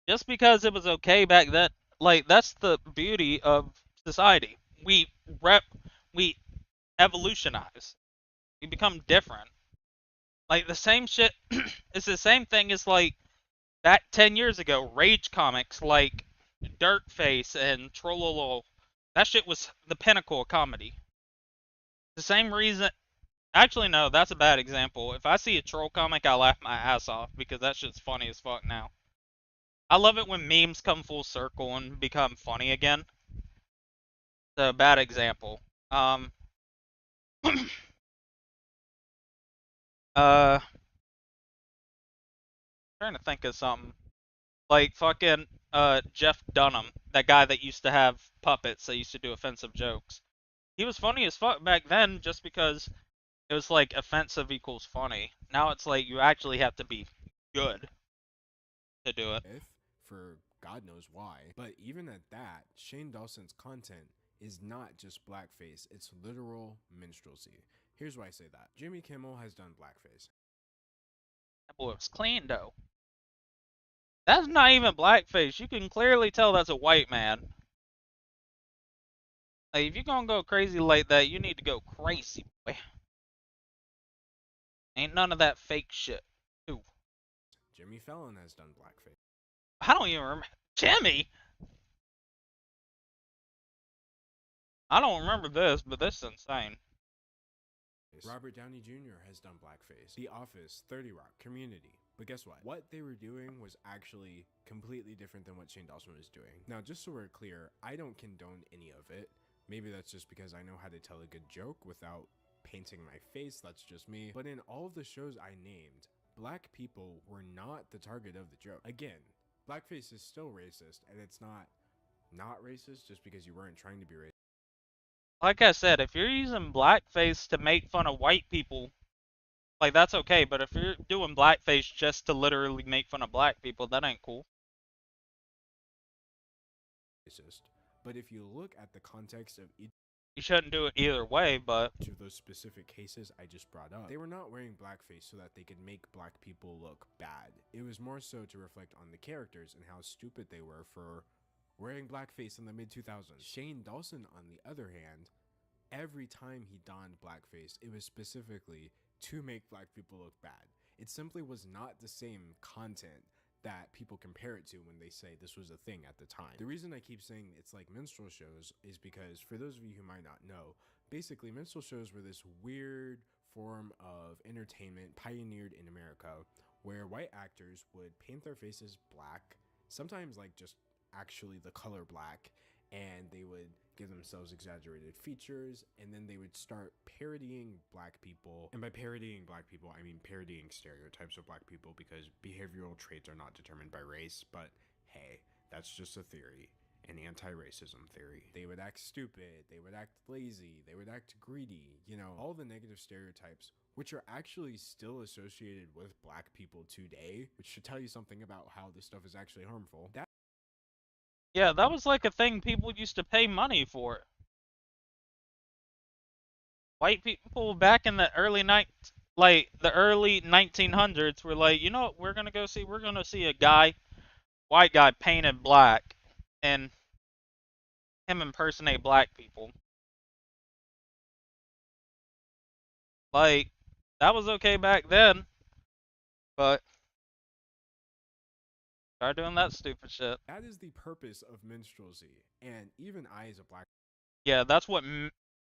just because it was okay back then, like, that's the beauty of society. We evolutionize. We become different. Like, the same shit, it's the same thing as, like, back 10 years ago, Rage comics like Dirtface and Trollolo. That shit was the pinnacle of comedy. The same reason... Actually, no, that's a bad example. If I see a troll comic, I laugh my ass off because that shit's funny as fuck now. I love it when memes come full circle and become funny again. It's a bad example. Trying to think of something. Like fucking Jeff Dunham, that guy that used to have puppets that used to do offensive jokes. He was funny as fuck back then just because it was like offensive equals funny. Now it's like you actually have to be good to do it. For God knows why. But even at that, Shane Dawson's content is not just blackface, it's literal minstrelsy. Here's why I say that. Jimmy Kimmel has done blackface. That boy was clean though. That's not even blackface. You can clearly tell that's a white man. Like, if you're gonna go crazy like that, you need to go crazy, boy. Ain't none of that fake shit. Ooh. Jimmy Fallon has done blackface. I don't even remember. Jimmy? I don't remember this, but this is insane. Robert Downey Jr. has done blackface. The Office, 30 Rock, Community. But guess what? What they were doing was actually completely different than what Shane Dawson was doing. Now, just so we're clear, I don't condone any of it. Maybe that's just because I know how to tell a good joke without painting my face. That's just me. But in all of the shows I named, black people were not the target of the joke. Again, blackface is still racist, and it's not racist just because you weren't trying to be racist. Like I said, if you're using blackface to make fun of white people, like, that's okay, but if you're doing blackface just to literally make fun of black people, that ain't cool. Racist. But if you look at the context of each You shouldn't do it either way, but of those specific cases I just brought up, they were not wearing blackface so that they could make black people look bad. It was more so to reflect on the characters and how stupid they were for wearing blackface in the mid-2000s. Shane Dawson, on the other hand, every time he donned blackface, it was specifically to make black people look bad. It simply was not the same content that people compare it to when they say this was a thing at the time. The reason I keep saying it's like minstrel shows is because, for those of you who might not know, basically minstrel shows were this weird form of entertainment pioneered in America where white actors would paint their faces black, sometimes like just actually the color black, and they would give themselves exaggerated features, and then they would start parodying black people. And by parodying black people, I mean parodying stereotypes of black people, because behavioral traits are not determined by race, but hey, that's just a theory, an anti-racism theory. They would act stupid, they would act lazy, they would act greedy, you know, all the negative stereotypes, which are actually still associated with black people today, which should tell you something about how this stuff is actually harmful. yeah, that was like a thing people used to pay money for. White people back in the early the early 1900s were like, you know what, we're gonna see a white guy painted black, and him impersonate black people. Like, that was okay back then, but start doing that stupid shit. That is the purpose of minstrelsy, and even I as a black... Yeah, that's what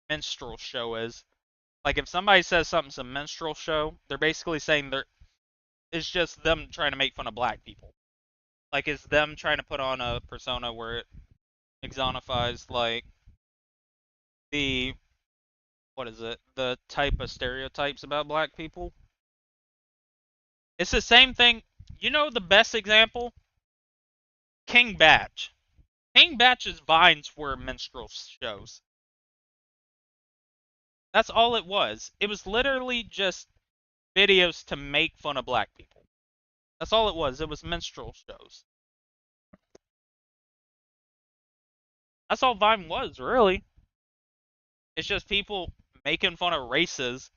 minstrel show is. Like, if somebody says something's a minstrel show, they're basically saying it's just them trying to make fun of black people. Like, it's them trying to put on a persona where it exonifies, like, the type of stereotypes about black people. It's the same thing. You know the best example? King Batch. King Batch's vines were minstrel shows. That's all it was. It was literally just videos to make fun of black people. That's all it was. It was minstrel shows. That's all Vine was, really. It's just people making fun of races,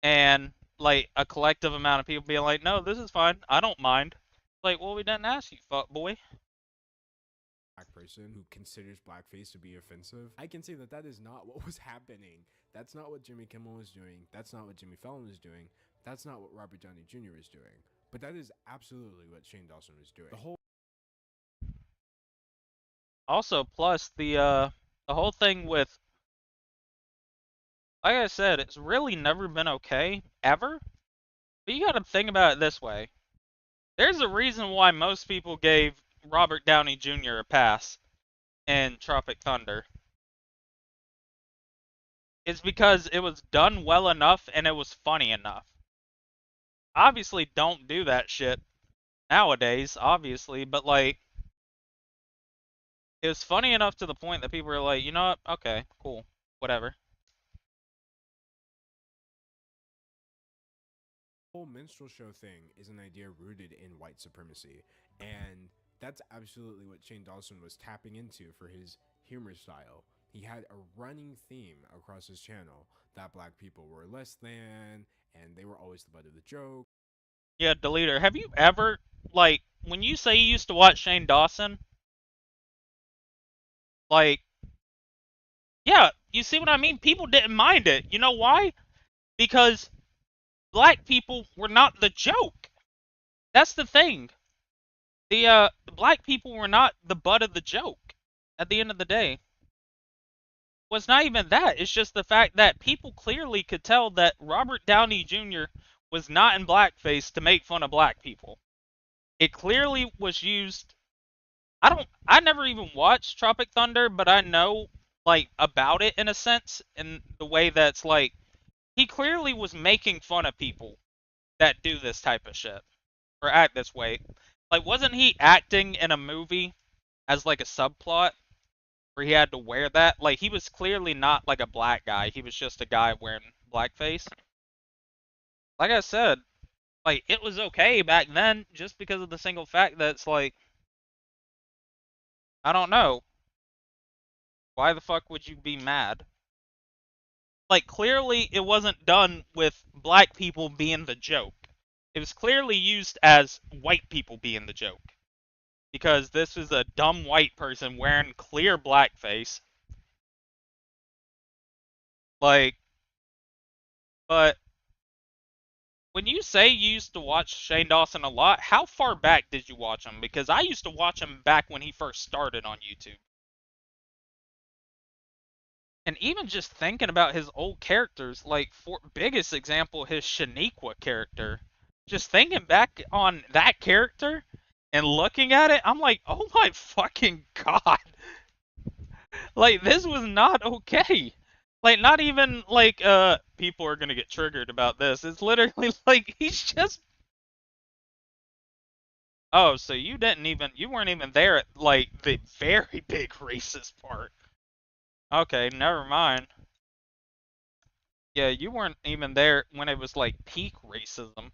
and like a collective amount of people being like, no, this is fine, I don't mind. Like, well, we didn't ask you, fuck boy. Black person who considers blackface to be offensive, I can say that that is not what was happening. That's not what Jimmy Kimmel was doing. That's not what Jimmy Fallon was doing. That's not what Robert Downey Jr. was doing. But that is absolutely what Shane Dawson was doing. Also, plus the whole thing with, like I said, it's really never been okay, ever. But you gotta think about it this way. There's a reason why most people gave Robert Downey Jr. a pass in Tropic Thunder. It's because it was done well enough and it was funny enough. Obviously, don't do that shit nowadays, obviously, but like, it was funny enough to the point that people were like, you know what, okay, cool, whatever. The whole minstrel show thing is an idea rooted in white supremacy, and that's absolutely what Shane Dawson was tapping into for his humor style. He had a running theme across his channel that black people were less than, and they were always the butt of the joke. Yeah, Deleter, have you ever, like, when you say you used to watch Shane Dawson, like, yeah, you see what I mean? People didn't mind it. You know why? Because black people were not the joke. That's the thing. The black people were not the butt of the joke at the end of the day. Well, it's not even that. It's just the fact that people clearly could tell that Robert Downey Jr. was not in blackface to make fun of black people. It clearly was used. I never even watched Tropic Thunder, but I know, like, about it in a sense, in the way that's like, he clearly was making fun of people that do this type of shit, or act this way. Like, wasn't he acting in a movie as like a subplot where he had to wear that? Like, he was clearly not like a black guy. He was just a guy wearing blackface. like I said, like, it was okay back then just because of the single fact that it's like, I don't know. Why the fuck would you be mad? Like, clearly it wasn't done with black people being the joke. It was clearly used as white people being the joke. Because this is a dumb white person wearing clear blackface. Like, but when you say you used to watch Shane Dawson a lot, how far back did you watch him? Because I used to watch him back when he first started on YouTube. And even just thinking about his old characters, like, for biggest example, his Shaniqua character. Just thinking back on that character and looking at it, I'm like, oh my fucking god. Like, this was not okay. Like, not even, like, people are gonna get triggered about this. It's literally like, he's just... Oh, so you weren't even there at, like, the very big racist part. Okay, never mind. Yeah, you weren't even there when it was, like, peak racism,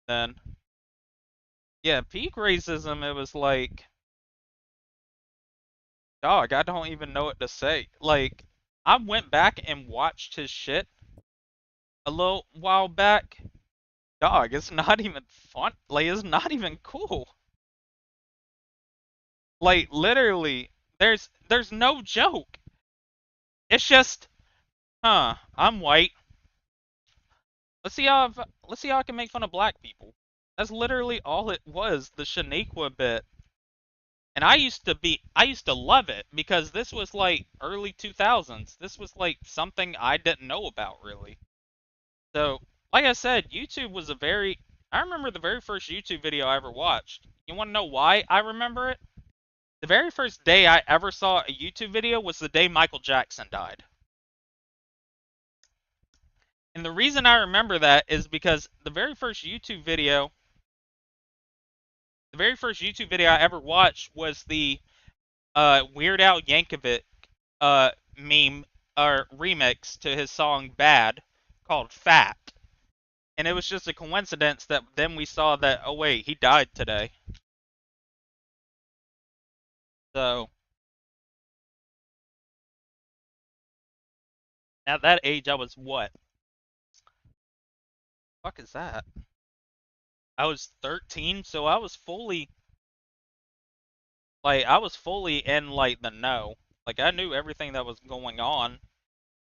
then. Yeah, peak racism, it was like... Dog, I don't even know what to say. Like, I went back and watched his shit a little while back. Dog, it's not even fun. Like, it's not even cool. Like, literally, there's no joke. It's just, I'm white. Let's see how I can make fun of black people. That's literally all it was, the Shaniqua bit. And I used to love it because this was like early 2000s. This was like something I didn't know about really. So, like I said, YouTube was I remember the very first YouTube video I ever watched. You want to know why I remember it? The very first day I ever saw a YouTube video was the day Michael Jackson died. And the reason I remember that is because the very first YouTube video I ever watched was the Weird Al Yankovic meme or remix to his song Bad called Fat. And it was just a coincidence that then we saw that, oh wait, he died today. So, at that age I was what? Fuck is that? I was 13, so I was fully in like the know. Like I knew everything that was going on.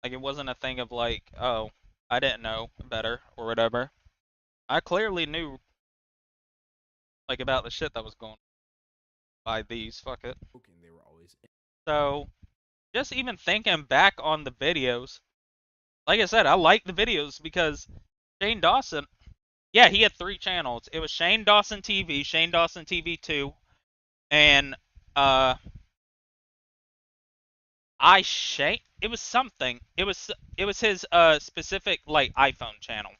Like it wasn't a thing of like, oh, I didn't know better or whatever. I clearly knew like about the shit that was going on by these, fuck it. They were always so just even thinking back on the videos, like I said, I like the videos because Shane Dawson, yeah, he had 3 channels. It was Shane Dawson TV, Shane Dawson TV 2, and it was something. It was his specific like iPhone channel,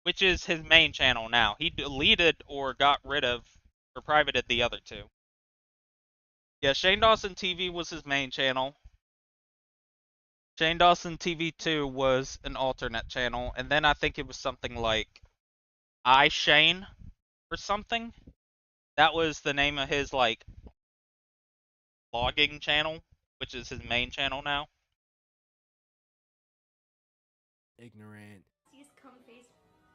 which is his main channel now. He deleted or got rid of or privated the other 2. Yeah, Shane Dawson TV was his main channel. Shane Dawson TV 2 was an alternate channel, and then I think it was something like iShane or something. That was the name of his like vlogging channel, which is his main channel now. Ignorant. Nastiest cum face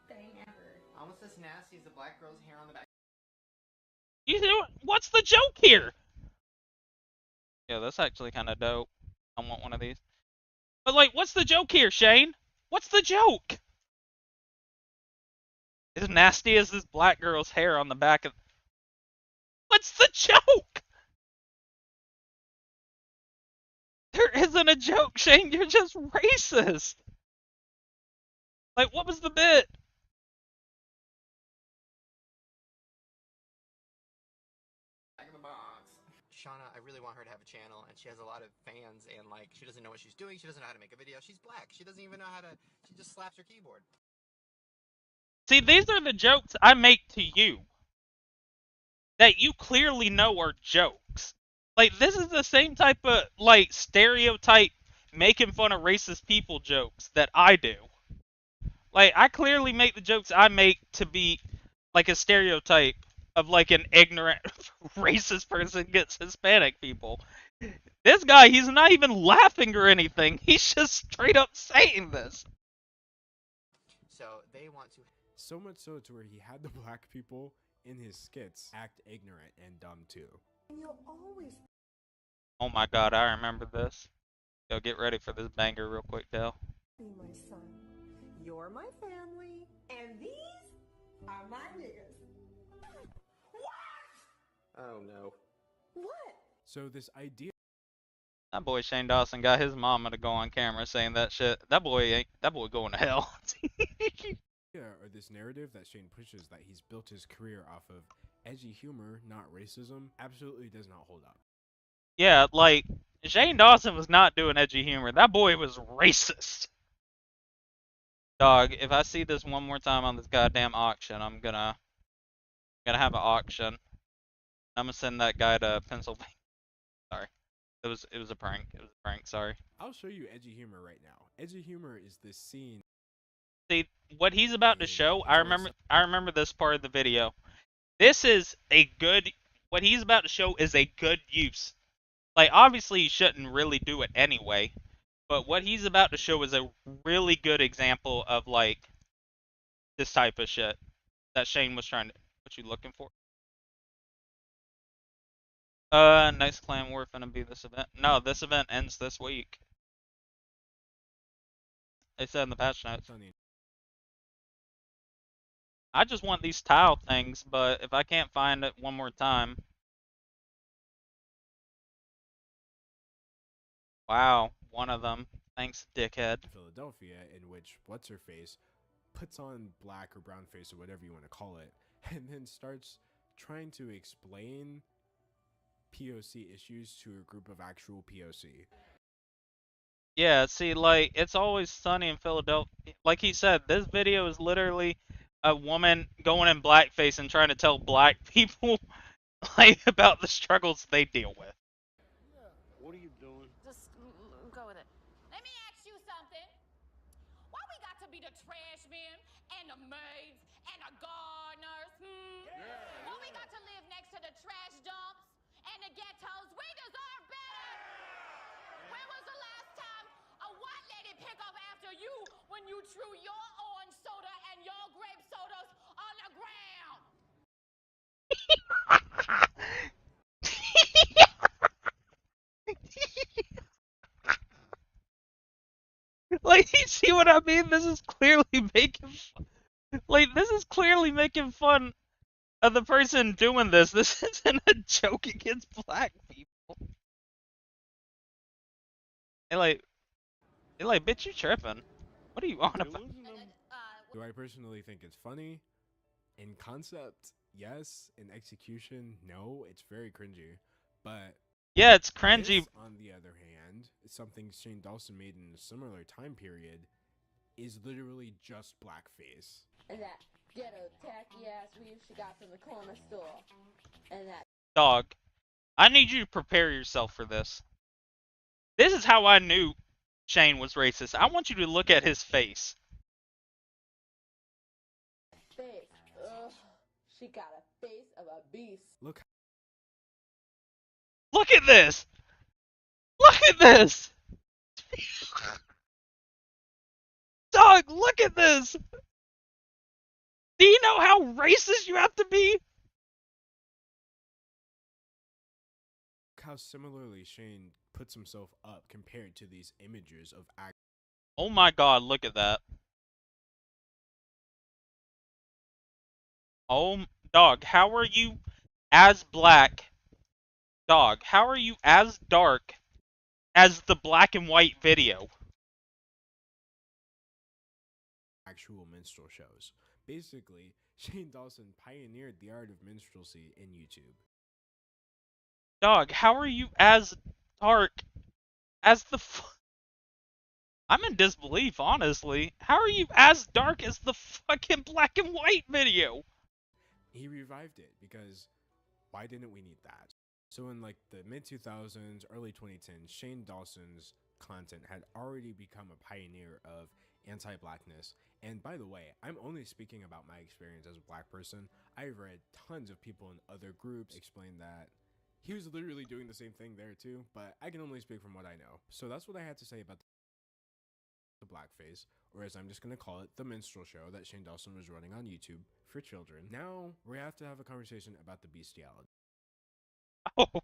thing ever. Almost as nasty as the black girl's hair on the back. What's the joke here? Yeah, that's actually kind of dope. I want one of these. But like, what's the joke here, Shane? What's the joke? As nasty as this black girl's hair on the back of... What's the joke? There isn't a joke, Shane. You're just racist. Like, what was the bit? Back of the box. Shauna, I really want her to have a channel, and she has a lot of fans, and like, she doesn't know what she's doing. She doesn't know how to make a video. She's black. She doesn't even know how to. She just slaps her keyboard. See, these are the jokes I make to you that you clearly know are jokes. Like, this is the same type of, like, stereotype making fun of racist people jokes that I do. Like, I clearly make the jokes I make to be like a stereotype of like an ignorant racist person gets Hispanic people. This guy, he's not even laughing or anything. He's just straight up saying this. So they want to. So much so to where he had the black people in his skits act ignorant and dumb too. You'll always Oh my god, I remember this. Yo, get ready for this banger real quick, Dale. be my son. You're my family, and these are my niggas. Oh no. What? So this idea That boy Shane Dawson got his mama to go on camera saying that shit. That boy going to hell. or this narrative that Shane pushes that he's built his career off of edgy humor, not racism, absolutely does not hold up. Yeah, like, Shane Dawson was not doing edgy humor. That boy was racist. Dog, if I see this one more time on this goddamn auction, I'm gonna have an auction. I'm gonna send that guy to Pennsylvania. Sorry. It was a prank. It was a prank, sorry. I'll show you edgy humor right now. Edgy humor is this scene. See, what he's about to show, I remember this part of the video. This is a good, what he's about to show is a good use. Like, obviously he shouldn't really do it anyway, but what he's about to show is a really good example of, like, this type of shit that Shane was trying to, what you looking for? Next Clan War finna be this event. No, this event ends this week. They said in the patch notes. I just want these tile things, but if I can't find it one more time. Wow, one of them. Thanks, dickhead. Philadelphia, in which what's-her-face puts on black or brown face or whatever you want to call it, and then starts trying to explain POC issues to a group of actual POC. Yeah, see, like, it's always sunny in Philadelphia. Like he said, this video is literally a woman going in blackface and trying to tell black people, like, about the struggles they deal with. What are you doing? Just go with it. Let me ask you something. Why we got to be the trash men and the maids and the gardeners? Why we got to live next to the trash dumps and the ghettos? We deserve better. When was the last time a white lady pick up after you when you threw your orange soda and your grape sodas on the ground? Like, you see what I mean? This is clearly making fun. Like, this is clearly making fun of the person doing this. This isn't a joke against black people. And like, bitch, you tripping. What are you on about? Do I personally think it's funny? In concept, yes. In execution, no. It's very cringy. But yeah, it's cringy. This, on the other hand, something Shane Dawson made in a similar time period is literally just blackface. And that ghetto tacky ass weave she got from the corner store. And that Dog, I need you to prepare yourself for this. This is how I knew Shane was racist. I want you to look at his face. face. Ugh. She got a face of a beast. Look at this! Look at this! Dog, look at this! Do you know how racist you have to be? How similarly Shane puts himself up compared to these images of act. Oh my god, look at that. Oh, dog, how are you as black? Dog, how are you as dark as the black and white video? Actual minstrel shows. Basically, Shane Dawson pioneered the art of minstrelsy in YouTube. Dog, how are you as dark as the I'm in disbelief, honestly. How are you as dark as the fucking black and white video? He revived it because why didn't we need that? So in like the mid-2000s, early 2010s, Shane Dawson's content had already become a pioneer of anti-blackness And by the way, I'm only speaking about my experience as a black person. I've read tons of people in other groups explain that he was literally doing the same thing there too, but I can only speak from what I know. So that's what I had to say about the blackface, or as I'm just going to call it, the minstrel show that Shane Dawson was running on YouTube for children. Now, we have to have a conversation about the bestiality. Oh,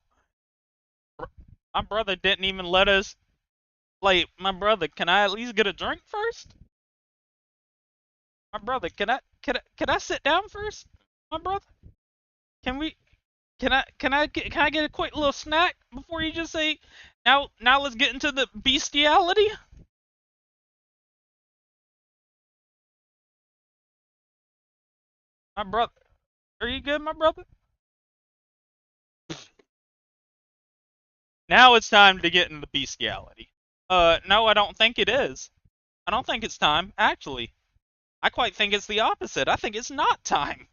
my brother didn't even let us, like, my brother, can I at least get a drink first? My brother, can I sit down first? My brother? Can I get a quick little snack before you just say, now let's get into the bestiality? My brother, are you good, my brother? Now it's time to get into the bestiality. No, I don't think it is. I don't think it's time, actually. I quite think it's the opposite. I think it's not time.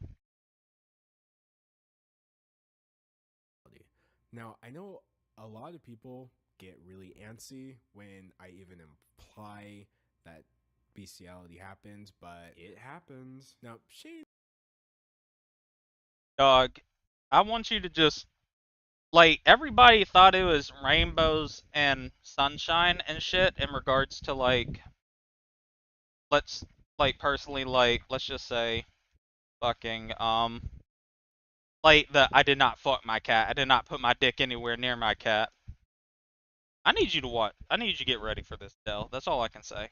Now, I know a lot of people get really antsy when I even imply that bestiality happens, but it happens. Now, Shane... Dog, I want you to just, like, everybody thought it was rainbows and sunshine and shit in regards to, like, let's just say, fucking, like, I did not fuck my cat. I did not put my dick anywhere near my cat. I need you to get ready for this, Dell. That's all I can say.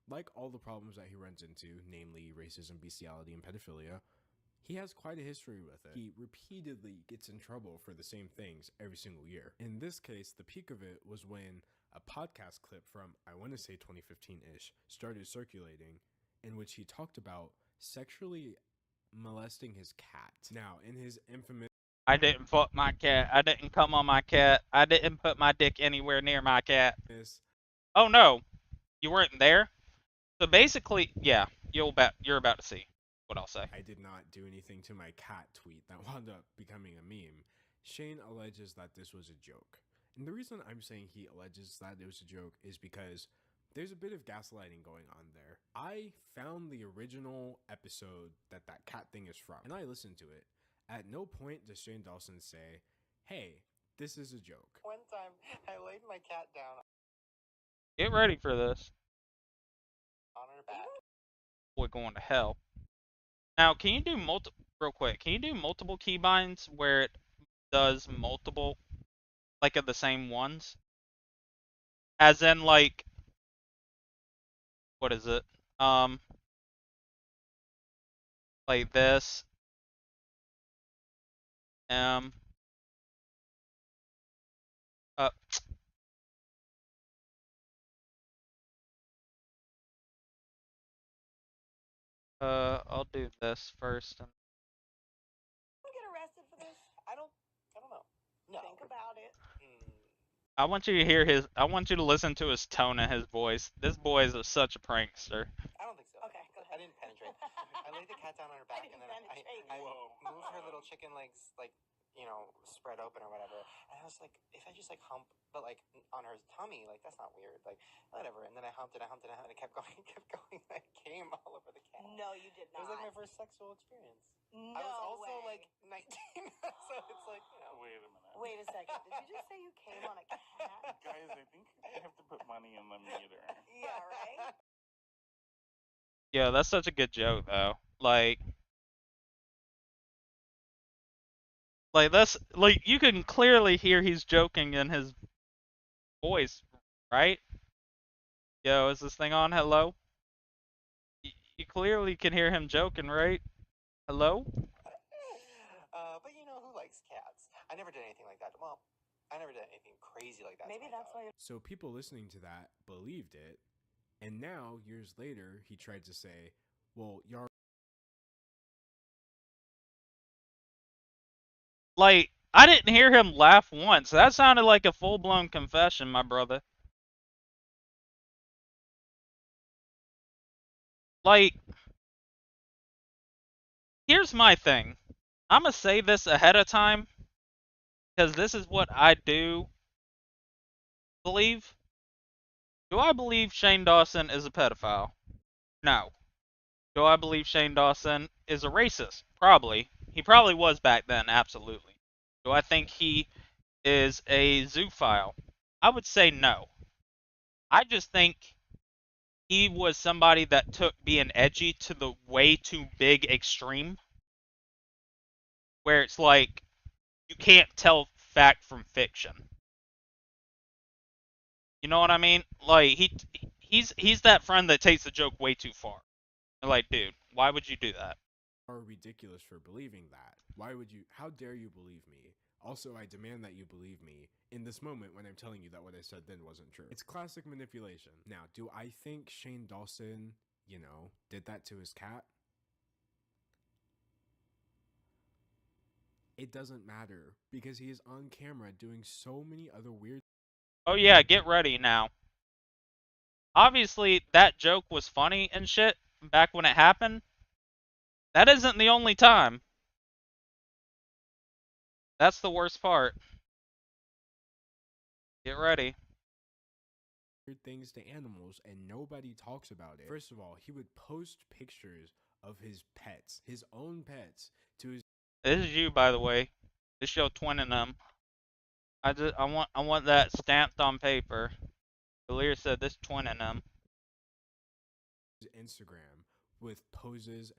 Like all the problems that he runs into, namely racism, bestiality, and pedophilia, he has quite a history with it. He repeatedly gets in trouble for the same things every single year. In this case, the peak of it was when a podcast clip from, I want to say 2015-ish, started circulating, in which he talked about sexually molesting his cat. Now, in his infamous... I didn't fuck my cat. I didn't come on my cat. I didn't put my dick anywhere near my cat. Oh no, you weren't there? So basically, yeah, you're about to see what I'll say. I did not do anything to my cat tweet that wound up becoming a meme. Shane alleges that this was a joke. And the reason I'm saying he alleges that it was a joke is because there's a bit of gaslighting going on there. I found the original episode that cat thing is from, and I listened to it. At no point does Shane Dawson say, hey, this is a joke. One time, I laid my cat down Get ready for this. on her back. We're going to hell. Now, can you do real quick, can you do multiple keybinds where it does multiple, like, of the same ones? As in, like, what is it? Like this. I'll do this first. You get arrested for this? I don't know. No. Think about it. I want you to hear I want you to listen to his tone and his voice. This boy is such a prankster. I don't think so. Okay, go ahead. I didn't penetrate. I laid the cat down on her back, and then I moved her little chicken legs, like, you know, spread open or whatever. And I was like, if I just, like, hump, but, like, on her tummy, like, that's not weird. Like, whatever. And then I humped it, and it kept going, I came all over the cat. No, you did not. It was, like, my first sexual experience. No I was also, way. like, 19, so it's like, you know. Wait a minute. Wait a second. Did you just say you came on a cat? Guys, I think I have to put money in the meter. Yeah, right? Yeah, that's such a good joke, though. Like, that's, like, you can clearly hear he's joking in his voice, right? Yo, is this thing on? Hello? You clearly can hear him joking, right? Hello? But you know, who likes cats? I never did anything like that. Well, I never did anything crazy like that. Maybe that's why. So people listening to that believed it, and now, years later, he tried to say, well, y'all... Like, I didn't hear him laugh once. That sounded like a full-blown confession, my brother. Like, here's my thing. I'm gonna say this ahead of time, because this is what I do believe. Do I believe Shane Dawson is a pedophile? No. Do I believe Shane Dawson is a racist? Probably. He probably was back then, absolutely. Do I think he is a zoophile? I would say no. I just think he was somebody that took being edgy to the way too big extreme, where it's like you can't tell fact from fiction. You know what I mean? Like he's that friend that takes the joke way too far. Like, dude, why would you do that? Are ridiculous for believing that. Why would you? How dare you believe me? Also, I demand that you believe me in this moment when I'm telling you that what I said then wasn't true. It's classic manipulation. Now, do I think Shane Dawson, did that to his cat? It doesn't matter because he is on camera doing so many other weird. Oh yeah, get ready now. Obviously, that joke was funny and shit back when it happened. That isn't the only time. That's the worst part. Get ready. Weird things to animals and nobody talks about it. First of all, he would post pictures of his pets, his own pets, to his. This is you, by the way. This your twinning them. I want that stamped on paper. Delir said this twinning them. Instagram with poses.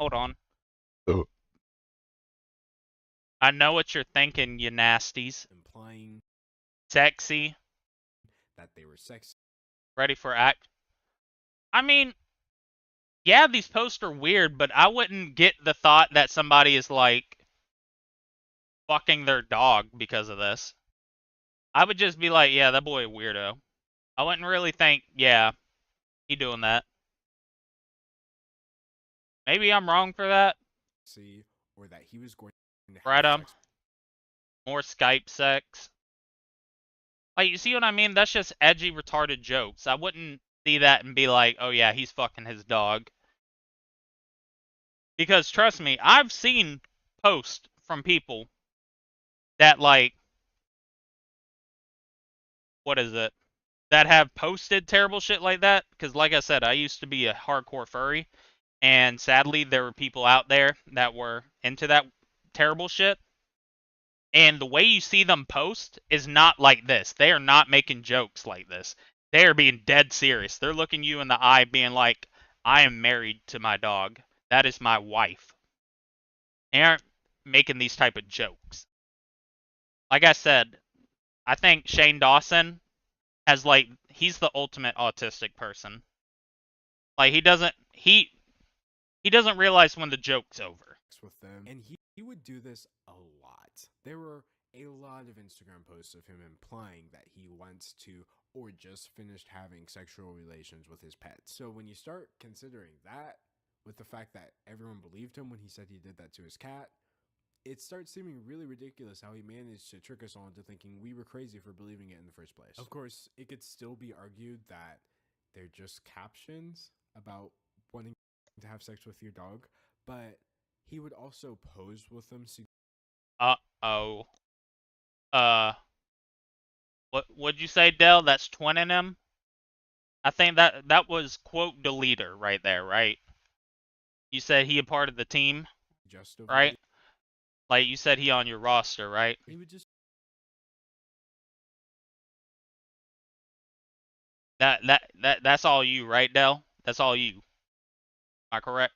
Hold on. Oh. I know what you're thinking, you nasties. Implying sexy. That they were sexy. Ready for act. I mean, yeah, these posts are weird, but I wouldn't get the thought that somebody is like fucking their dog because of this. I would just be like, yeah, that boy a weirdo. I wouldn't really think, yeah, he doing that. Maybe I'm wrong for that. See, or that he was going to have sex. More Skype sex. Like, you see what I mean? That's just edgy, retarded jokes. I wouldn't see that and be like, oh yeah, he's fucking his dog. Because trust me, I've seen posts from people that like, what is it? That have posted terrible shit like that. Because like I said, I used to be a hardcore furry. And sadly, there were people out there that were into that terrible shit. And the way you see them post is not like this. They are not making jokes like this. They are being dead serious. They're looking you in the eye being like, I am married to my dog. That is my wife. They aren't making these type of jokes. Like I said, I think Shane Dawson has like, he's the ultimate autistic person. Like he doesn't realize when the joke's over. With them, and he would do this a lot. There were a lot of Instagram posts of him implying that he wants to or just finished having sexual relations with his pets. So when you start considering that, with the fact that everyone believed him when he said he did that to his cat, it starts seeming really ridiculous how he managed to trick us all into thinking we were crazy for believing it in the first place. Of course, it could still be argued that they're just captions about wanting to have sex with your dog, but he would also pose with them. What'd you say, Dell? That's twinning him? I think that was quote deleter right there, right? You said he a part of the team, right? Like you said he on your roster, right? He would just that's all you, right, Dell? That's all you. Am I correct?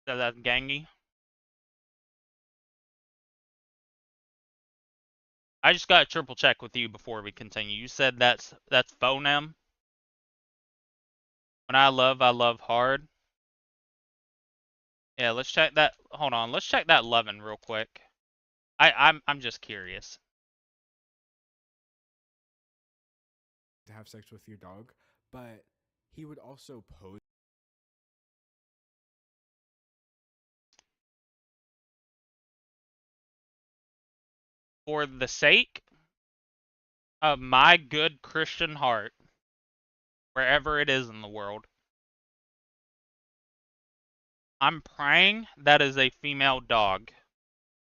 So that's Gangy. I just got to triple check with you before we continue. You said that's phonem. When I love hard. Yeah, let's check that. Hold on, let's check that lovin' real quick. I'm just curious. To have sex with your dog, but he would also pose. For the sake of my good Christian heart, wherever it is in the world, I'm praying that is a female dog,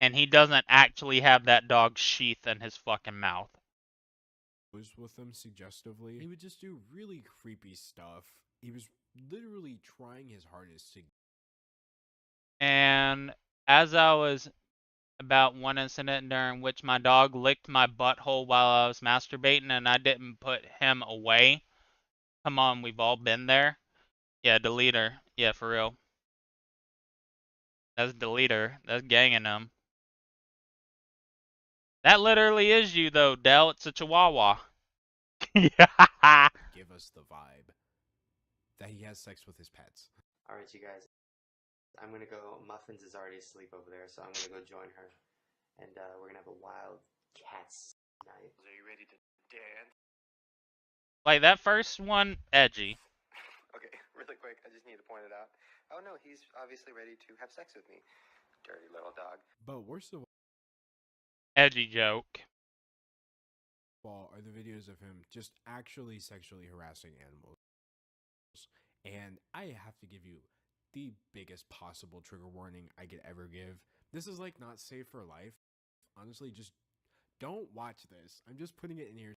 and he doesn't actually have that dog's sheath in his fucking mouth. with them suggestively. He would just do really creepy stuff. He was literally trying his hardest to. And as I was about one incident during which my dog licked my butthole while I was masturbating and I didn't put him away. Come on, we've all been there. Yeah, deleter. Yeah, for real. That's deleter. That's ganging him. That literally is you though, Del. It's a chihuahua. Yeah. Give us the vibe that he has sex with his pets. Alright, you guys. I'm gonna go. Muffins is already asleep over there, so I'm gonna go join her. And we're gonna have a wild cats night. Are you ready to dance? Like that first one, edgy. Okay, really quick, I just need to point it out. Oh no, he's obviously ready to have sex with me. Dirty little dog. But worst of Edgy joke. all are the videos of him just actually sexually harassing animals. And I have to give you the biggest possible trigger warning I could ever give. This is like not safe for life. Honestly, just don't watch this. I'm just putting it in here.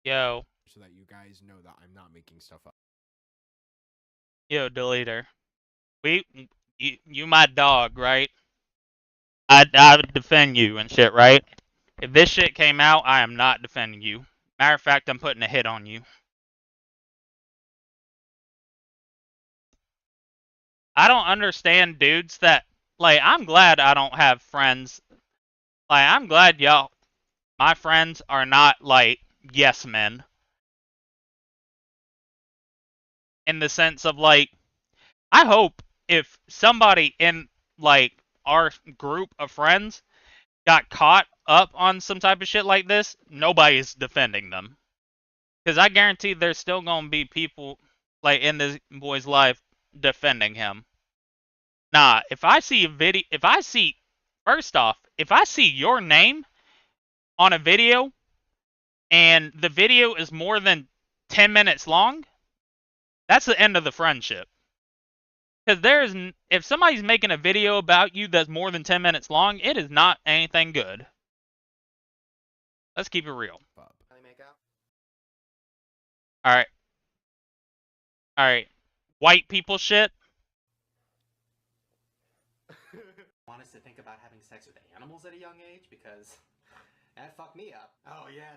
Yo. So that you guys know that I'm not making stuff up. Yo, deleter. You my dog, right? I would defend you and shit, right? If this shit came out, I am not defending you. Matter of fact, I'm putting a hit on you. I don't understand dudes that, like, I'm glad I don't have friends. Like, I'm glad my friends are not, like, yes men. In the sense of, like, I hope if somebody in, like, our group of friends got caught up on some type of shit like this, nobody's defending them. Because I guarantee there's still going to be people, like, in this boy's life defending him. Nah, if I see a video, first off, if I see your name on a video and the video is more than 10 minutes long, that's the end of the friendship. Because if somebody's making a video about you that's more than 10 minutes long, it is not anything good. Let's keep it real. Alright. Alright. White people shit. Want us to think about having sex with animals at a young age? Because that fucked me up. Oh, yeah.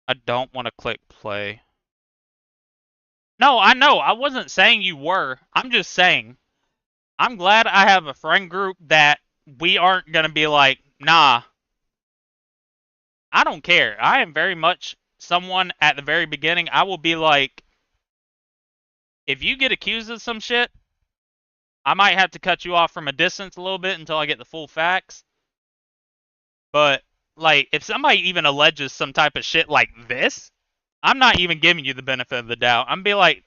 I don't want to click play. No, I know. I wasn't saying you were. I'm just saying. I'm glad I have a friend group that we aren't going to be like, nah. I don't care. I am very much someone at the very beginning. I will be like, if you get accused of some shit, I might have to cut you off from a distance a little bit until I get the full facts. But, like, if somebody even alleges some type of shit like this, I'm not even giving you the benefit of the doubt. I'm be like,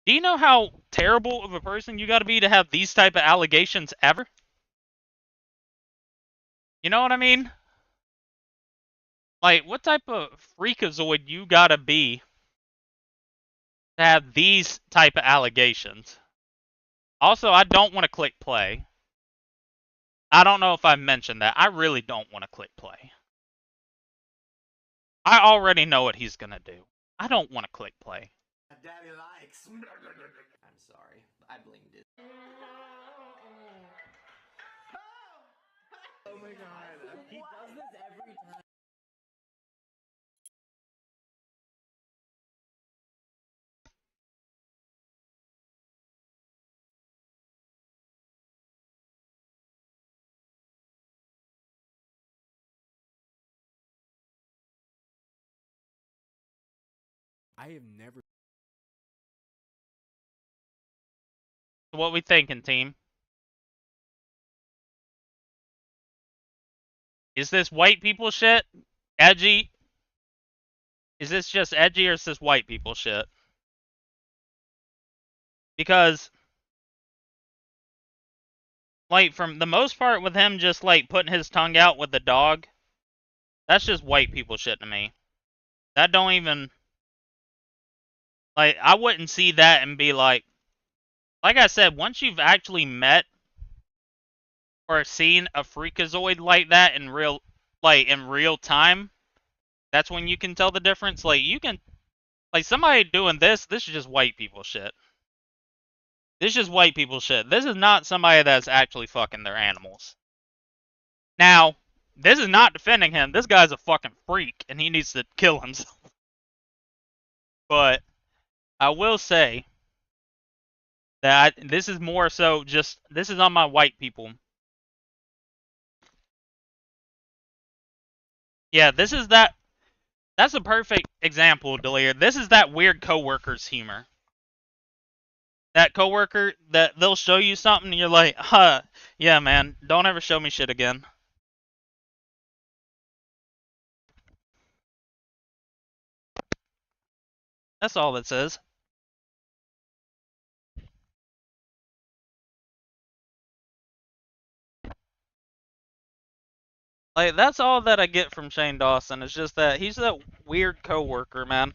do you know how terrible of a person you gotta be to have these type of allegations ever? You know what I mean? Like, what type of freakazoid you gotta be to have these type of allegations? Also, I don't want to click play. I don't know if I mentioned that. I really don't want to click play. I already know what he's gonna do. I don't want to click play. Daddy likes. I'm sorry. I blamed it. Oh my god. He does this every time. I have never. What we thinking, team? Is this white people shit? Edgy? Is this just edgy or is this white people shit? Because, like, from the most part with him just, like, putting his tongue out with the dog, that's just white people shit to me. That don't even... Like, I wouldn't see that and be like I said, once you've actually met or seen a freakazoid like that in real time, that's when you can tell the difference. Like, you can, like, somebody doing this is just white people shit. This is just white people shit. This is not somebody that's actually fucking their animals. Now, this is not defending him. This guy's a fucking freak, and he needs to kill himself. But I will say that this is more so just, this is on my white people. Yeah, this is that. That's a perfect example, Delia. This is that weird coworker's humor. That coworker that they'll show you something and you're like, huh, yeah, man, don't ever show me shit again. That's all it says. Like, that's all that I get from Shane Dawson. It's just that he's that weird coworker, man,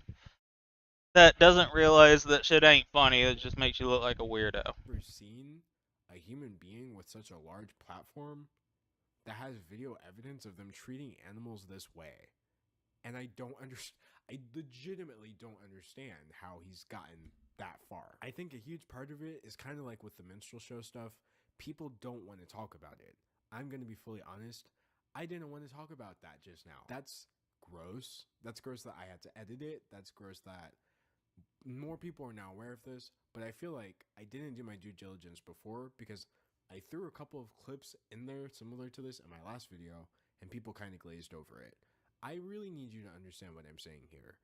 that doesn't realize that shit ain't funny. It just makes you look like a weirdo. Ever seen a human being with such a large platform that has video evidence of them treating animals this way? And I don't understand. I legitimately don't understand how he's gotten that far. I think a huge part of it is kind of like with the minstrel show stuff. People don't want to talk about it. I'm going to be fully honest. I didn't want to talk about that just now. That's gross. That's gross that I had to edit it. That's gross that more people are now aware of this. But I feel like I didn't do my due diligence before because I threw a couple of clips in there similar to this in my last video and people kind of glazed over it. I really need you to understand what I'm saying here.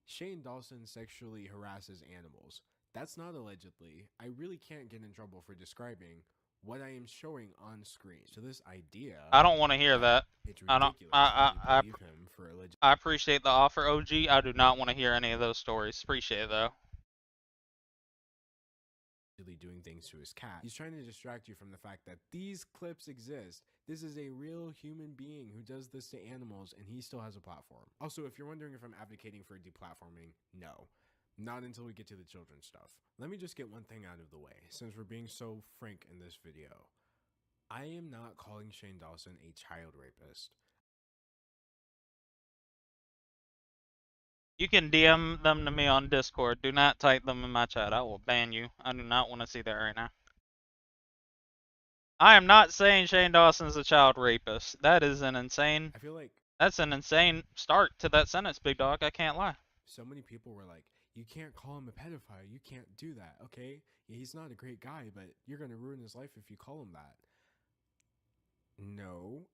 Shane Dawson sexually harasses animals. That's not allegedly. I really can't get in trouble for describing what I am showing on screen. So this idea, I don't want to hear that. It's ridiculous. I appreciate the offer, OG. I do not want to hear any of those stories. Appreciate it though. Doing things to his cat. He's trying to distract you from the fact that these clips exist. This is a real human being who does this to animals, and he still has a platform. Also, if you're wondering if I'm advocating for deplatforming, no. Not until we get to the children's stuff. Let me just get one thing out of the way, since we're being so frank in this video. I am not calling Shane Dawson a child rapist. You can DM them to me on Discord. Do not type them in my chat. I will ban you. I do not want to see that right now. I am not saying Shane Dawson's a child rapist. That is an insane... I feel like... That's an insane start to that sentence, big dog. I can't lie. So many people were like, you can't call him a pedophile. You can't do that, okay? Yeah, he's not a great guy, but you're going to ruin his life if you call him that. No.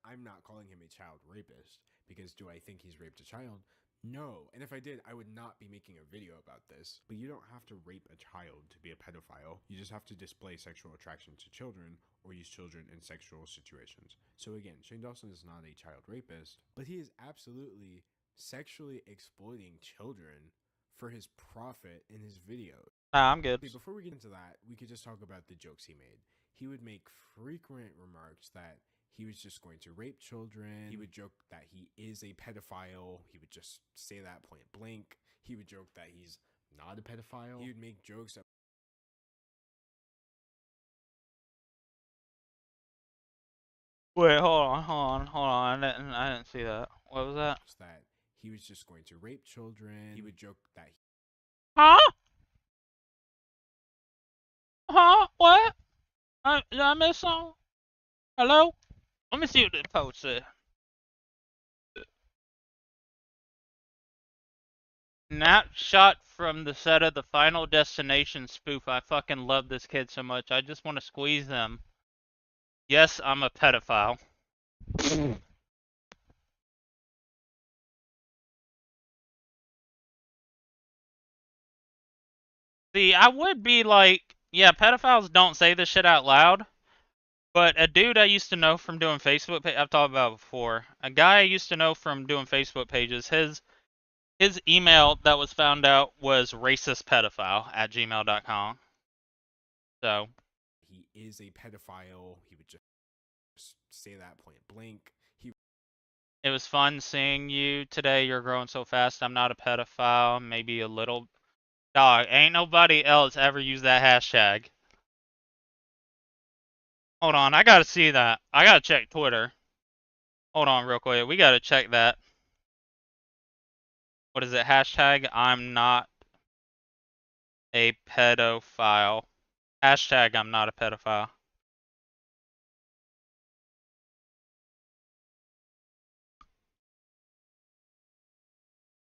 I'm not calling him a child rapist. Because do I think he's raped a child? No, and if I did, I would not be making a video about this. But you don't have to rape a child to be a pedophile. You just have to display sexual attraction to children or use children in sexual situations. So again, Shane Dawson is not a child rapist, but he is absolutely sexually exploiting children for his profit in his videos. I'm good. Okay, before we get into that, we could just talk about the jokes he made. He would make frequent remarks that he was just going to rape children. He would joke that he is a pedophile. He would just say that point blank. He would joke that he's not a pedophile. He would make jokes. Wait, hold on. I didn't see that. What was that? That he was just going to rape children. He would joke that. Huh? Huh? What? Did I miss something? Hello? Let me see what the post said. Snapshot from the set of the Final Destination spoof. I fucking love this kid so much. I just want to squeeze them. Yes, I'm a pedophile. See, I would be like, yeah, pedophiles don't say this shit out loud. But a dude I used to know from doing Facebook, I've talked about it before. A guy I used to know from doing Facebook pages, his email that was found out was racistpedophile@gmail.com. So. He is a pedophile. He would just say that point blank. It was fun seeing you today. You're growing so fast. I'm not a pedophile. Maybe a little. Dog, ain't nobody else ever used that hashtag. Hold on, I gotta see that. I gotta check Twitter. Hold on real quick. We gotta check that. What is it? Hashtag I'm not a pedophile. Hashtag I'm not a pedophile.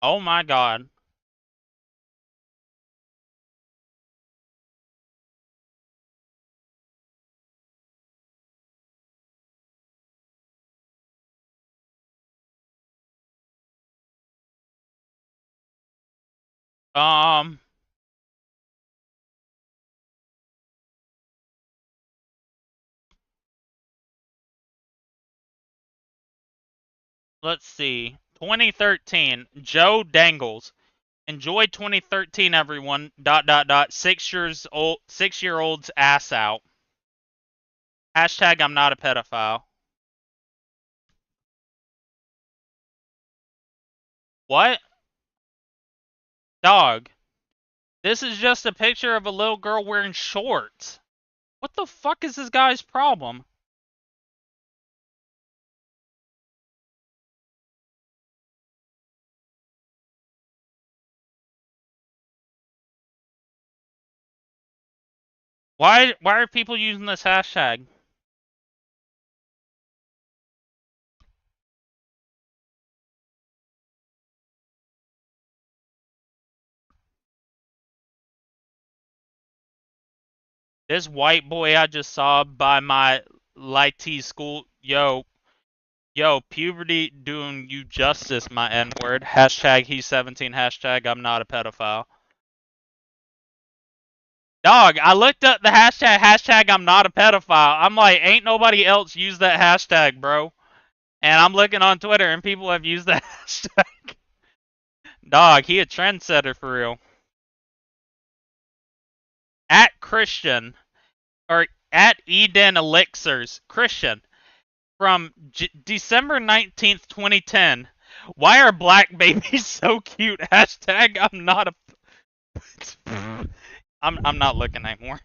Oh my god. Let's see. 2013, Joe Dangles. Enjoy 2013, everyone. ... 6-year-old's ass out. Hashtag I'm not a pedophile. What? Dog. This is just a picture of a little girl wearing shorts. What the fuck is this guy's problem? Why are people using this hashtag? This white boy I just saw by my lighty school, yo, puberty doing you justice, my N-word. Hashtag he's 17, hashtag I'm not a pedophile. Dog, I looked up the hashtag I'm not a pedophile. I'm like, ain't nobody else used that hashtag, bro. And I'm looking on Twitter and people have used that hashtag. Dog, he a trendsetter for real. At Christian, or at Eden Elixirs, Christian, from December 19th, 2010. Why are black babies so cute? Hashtag I'm not a... I'm not looking anymore.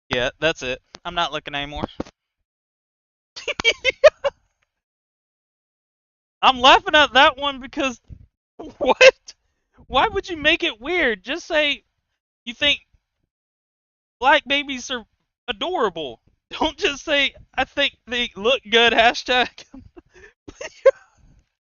Yeah, that's it. I'm not looking anymore. I'm laughing at that one because... What? Why would you make it weird? Just say you think black babies are adorable. Don't just say, I think they look good, hashtag.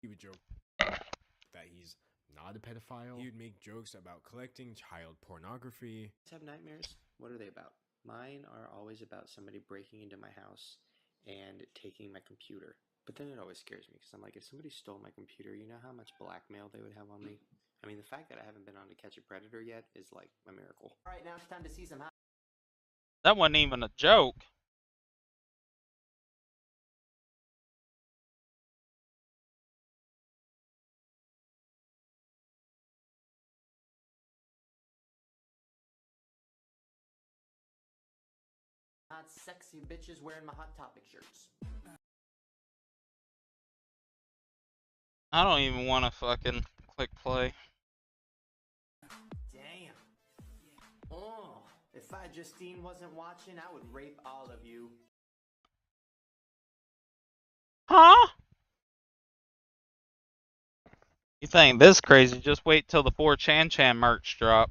He would joke that he's not a pedophile. He would make jokes about collecting child pornography. Have nightmares? What are they about? Mine are always about somebody breaking into my house and taking my computer. But then it always scares me because I'm like, if somebody stole my computer, you know how much blackmail they would have on me? I mean, the fact that I haven't been on To Catch a Predator yet is like a miracle. Alright, now it's time to see some... That wasn't even a joke. Not sexy bitches wearing my Hot Topic shirts. I don't even want to fucking click play. Damn. Oh, if Justine wasn't watching, I would rape all of you. Huh? You think this crazy? Just wait till the 4chan merch drop.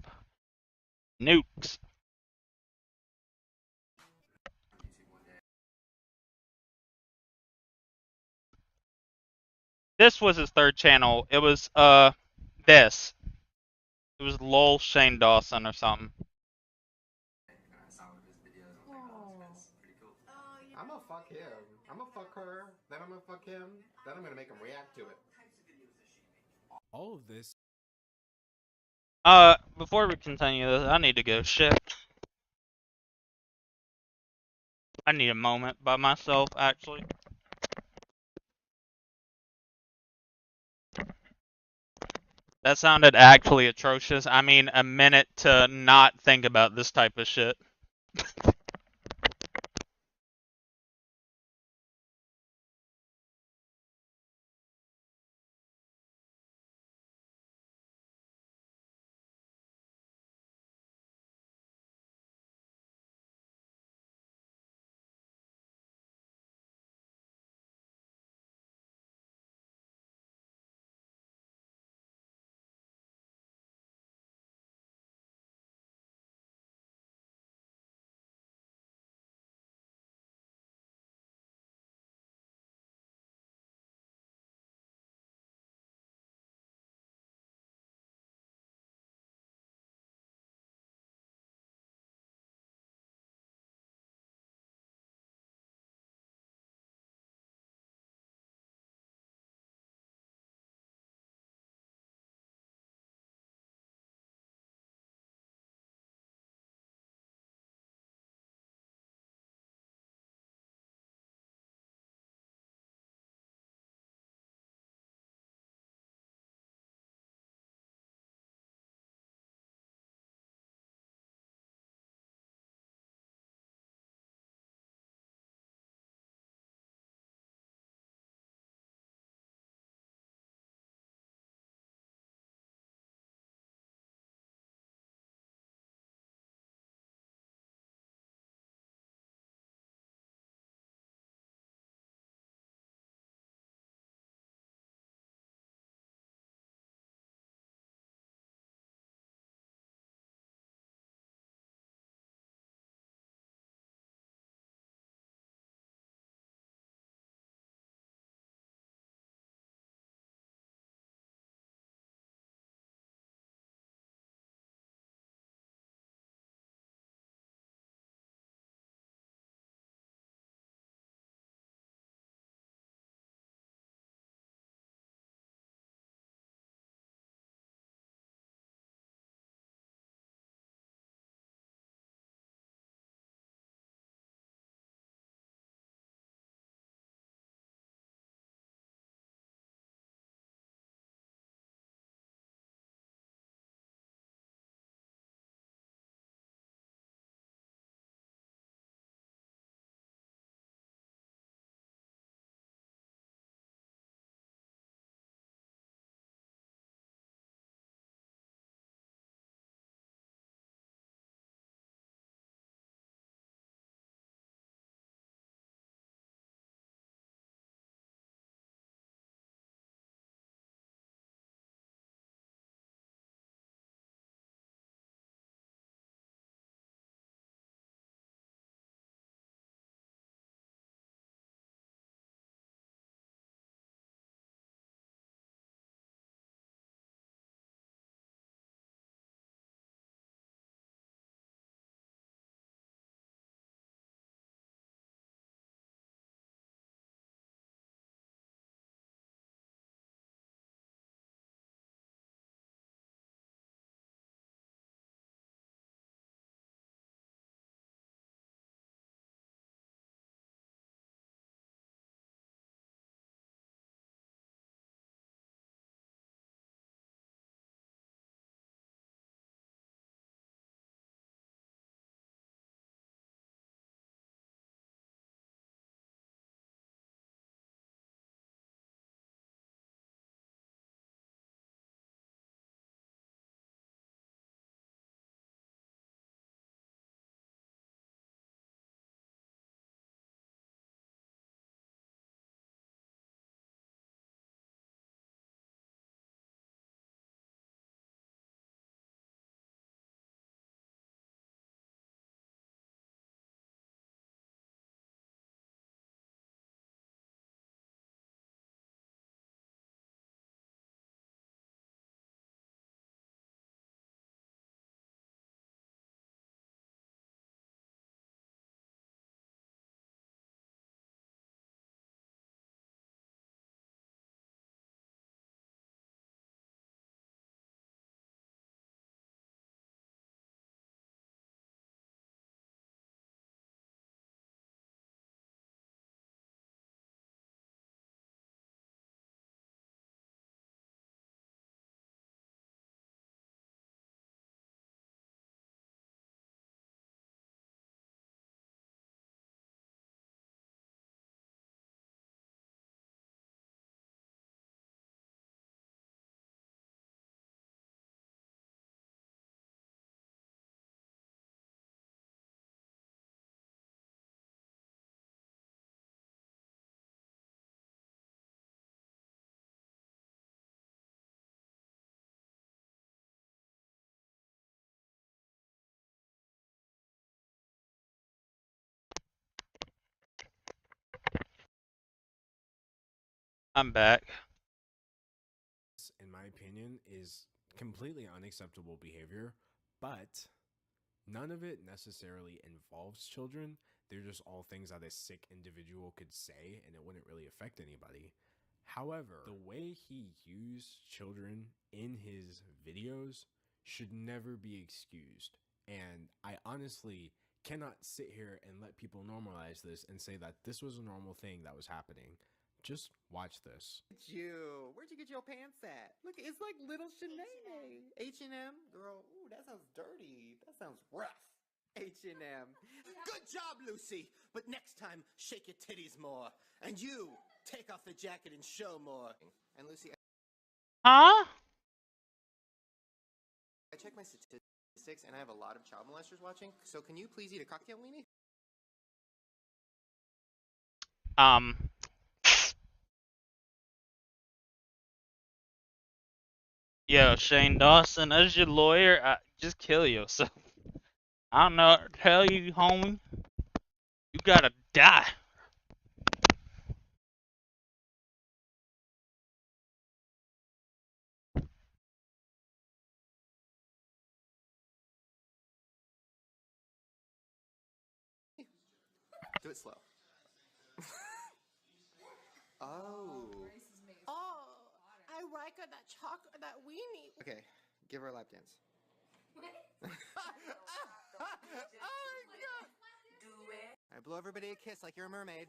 Nukes. This was his third channel. It was, this. It was LOL Shane Dawson or something. I'm gonna fuck him. I'm gonna fuck her. Then I'm gonna fuck him. Then I'm gonna make him react to it. All of this. Before we continue this, I need to go shit. I need a moment by myself, actually. That sounded actually atrocious. I mean, a minute to not think about this type of shit. I'm back. In my opinion, is completely unacceptable behavior, but none of it necessarily involves children. They're just all things that a sick individual could say, and it wouldn't really affect anybody. However, the way he used children in his videos should never be excused. And I honestly cannot sit here and let people normalize this and say that this was a normal thing that was happening. Just watch this. You, where'd you get your pants at? Look, it's like little Shanae. H&M, girl. Ooh, that sounds dirty. That sounds rough. H&M. Good job, Lucy. But next time, shake your titties more. And you, take off the jacket and show more. And Lucy, Huh? I check my statistics, and I have a lot of child molesters watching. So can you please eat a cocktail weenie? Yo, Shane Dawson, as your lawyer, just kill yourself. I don't know what to tell you, homie. You gotta die. Do it slow. Oh. Oh, I like that chocolate, that weenie. Okay, give her a lap dance. Oh my god! I blow everybody a kiss like you're a mermaid.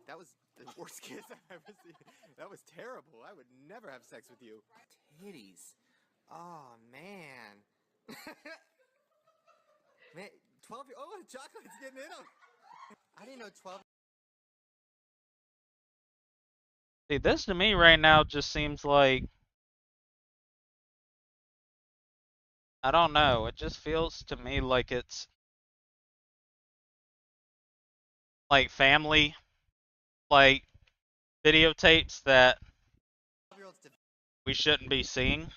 That was the worst kiss I've ever seen. That was terrible. I would never have sex with you. Titties. Oh man. Man, 12 year oh, chocolate's getting in them. I didn't know 12. See, this to me right now just seems like, I don't know, it just feels to me like it's like family, like videotapes that we shouldn't be seeing.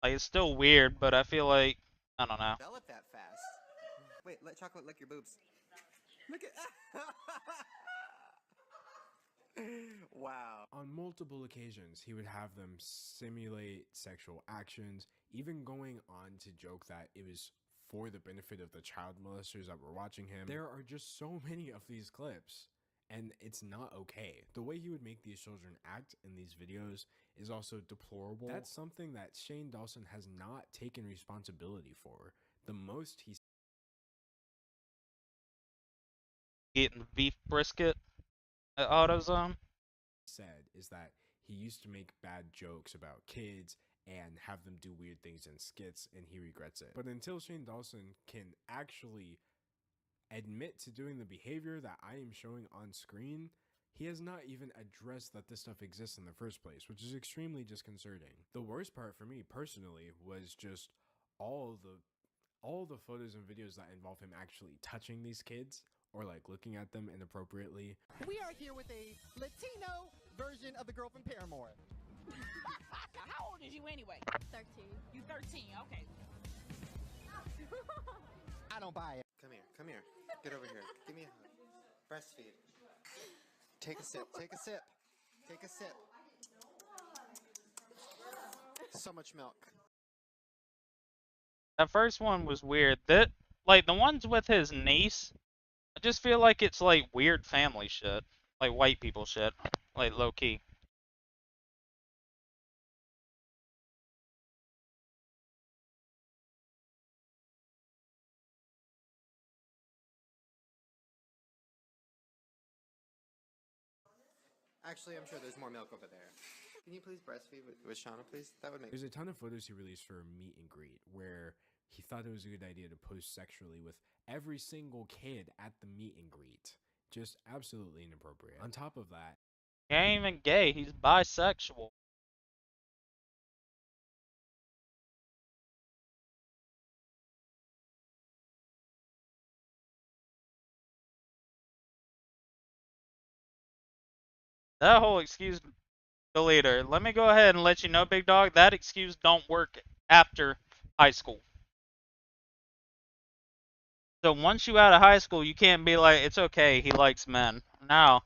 Like, it's still weird, but I feel like, I don't know. Develop that fast. Wait, let chocolate lick your boobs. Look at wow. On multiple occasions, he would have them simulate sexual actions, even going on to joke that it was for the benefit of the child molesters that were watching him. There are just so many of these clips, and it's not okay. The way he would make these children act in these videos is also deplorable. That's something that Shane Dawson has not taken responsibility for. The most he's Eating beef brisket at AutoZone said is that he used to make bad jokes about kids and have them do weird things in skits, and he regrets it. But until Shane Dawson can actually admit to doing the behavior that I am showing on screen, he has not even addressed that this stuff exists in the first place, which is extremely disconcerting. The worst part for me personally was just all the photos and videos that involve him actually touching these kids or like looking at them inappropriately. We are here with a Latino version of the girl from Paramore. How old is you anyway? 13. You 13, okay. I don't buy it. Come here, come here. Get over here. Give me a hug. Breastfeed. Take a sip, take a sip. Take a sip. So much milk. That first one was weird. That, like, the ones with his niece, I just feel like it's like weird family shit. Like white people shit. Like low key. Actually, I'm sure there's more milk over there. Can you please breastfeed with Shauna, please? That would make There's a ton of photos he released for meet and greet where he thought it was a good idea to post sexually with every single kid at the meet and greet. Just absolutely inappropriate. On top of that, He ain't even gay, he's bisexual. That whole excuse, deleter. Let me go ahead and let you know, big dog, that excuse don't work after high school. So once you out of high school, you can't be like, it's okay, he likes men. No.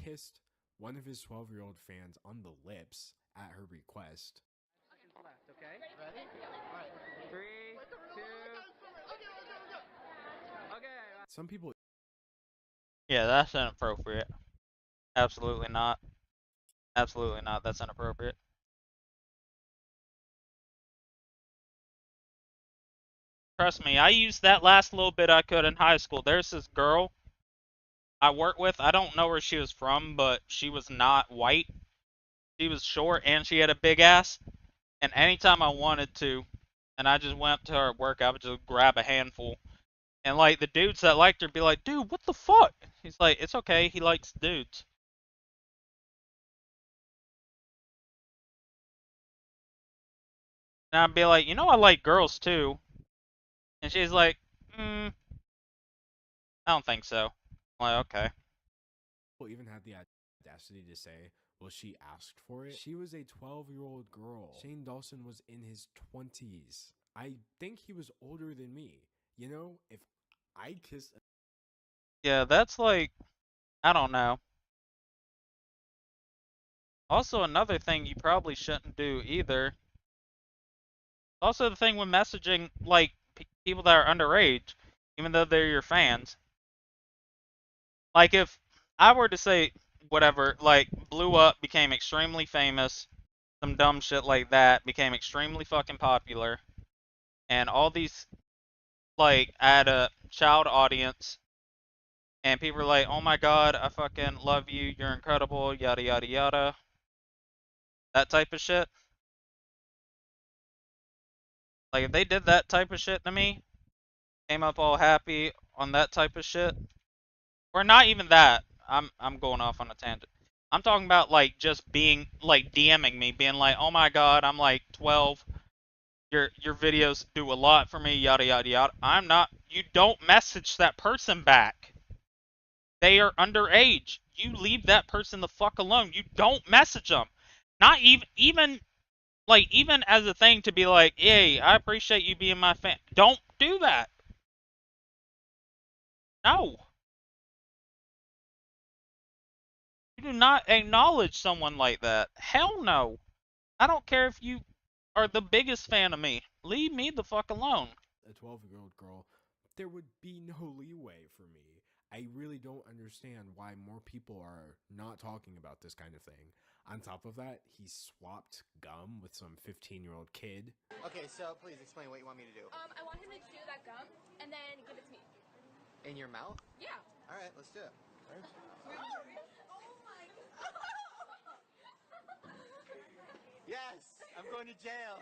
kissed one of his 12-year-old fans on the lips at her request. Okay, ready? Alright, 3, 2. Okay. Some people. Yeah, that's inappropriate. Absolutely not. Absolutely not. That's inappropriate. Trust me, I used that last little bit I could in high school. There's this girl I work with. I don't know where she was from, but she was not white. She was short and she had a big ass. And anytime I wanted to, and I just went up to her at work, I would just grab a handful. And like the dudes that liked her be like, dude, what the fuck? He's like, it's okay, he likes dudes. And I'd be like, you know I like girls too. And she's like, I don't think so. I'm like, okay. People even had the audacity to say, well, she asked for it. She was a 12-year-old girl. Shane Dawson was in his 20s. I think he was older than me. You know, if I kissed... Yeah, that's like, I don't know. Also, another thing you probably shouldn't do either. Also, the thing with messaging, like, people that are underage, even though they're your fans. Like, if I were to say, whatever, like, blew up, became extremely famous, some dumb shit like that, became extremely fucking popular, and all these, like, I had a child audience, and people were like, oh my god, I fucking love you, you're incredible, yada yada yada. That type of shit. Like, if they did that type of shit to me, came up all happy on that type of shit, or not even that, I'm going off on a tangent. I'm talking about, like, just being, like, DMing me, being like, oh my god, I'm, like, 12, your videos do a lot for me, yada yada yada. I'm not, you don't message that person back. They are underage. You leave that person the fuck alone. You don't message them. Not even like, even as a thing to be like, hey, I appreciate you being my fan. Don't do that. No. You do not acknowledge someone like that. Hell no. I don't care if you are the biggest fan of me. Leave me the fuck alone. A 12-year-old girl, there would be no leeway for me. I really don't understand why more people are not talking about this kind of thing. On top of that, he swapped gum with some 15-year-old kid. Okay, so please explain what you want me to do. I want him to chew that gum and then give it to me. In your mouth? Yeah. All right, let's do it. Yes, I'm going to jail.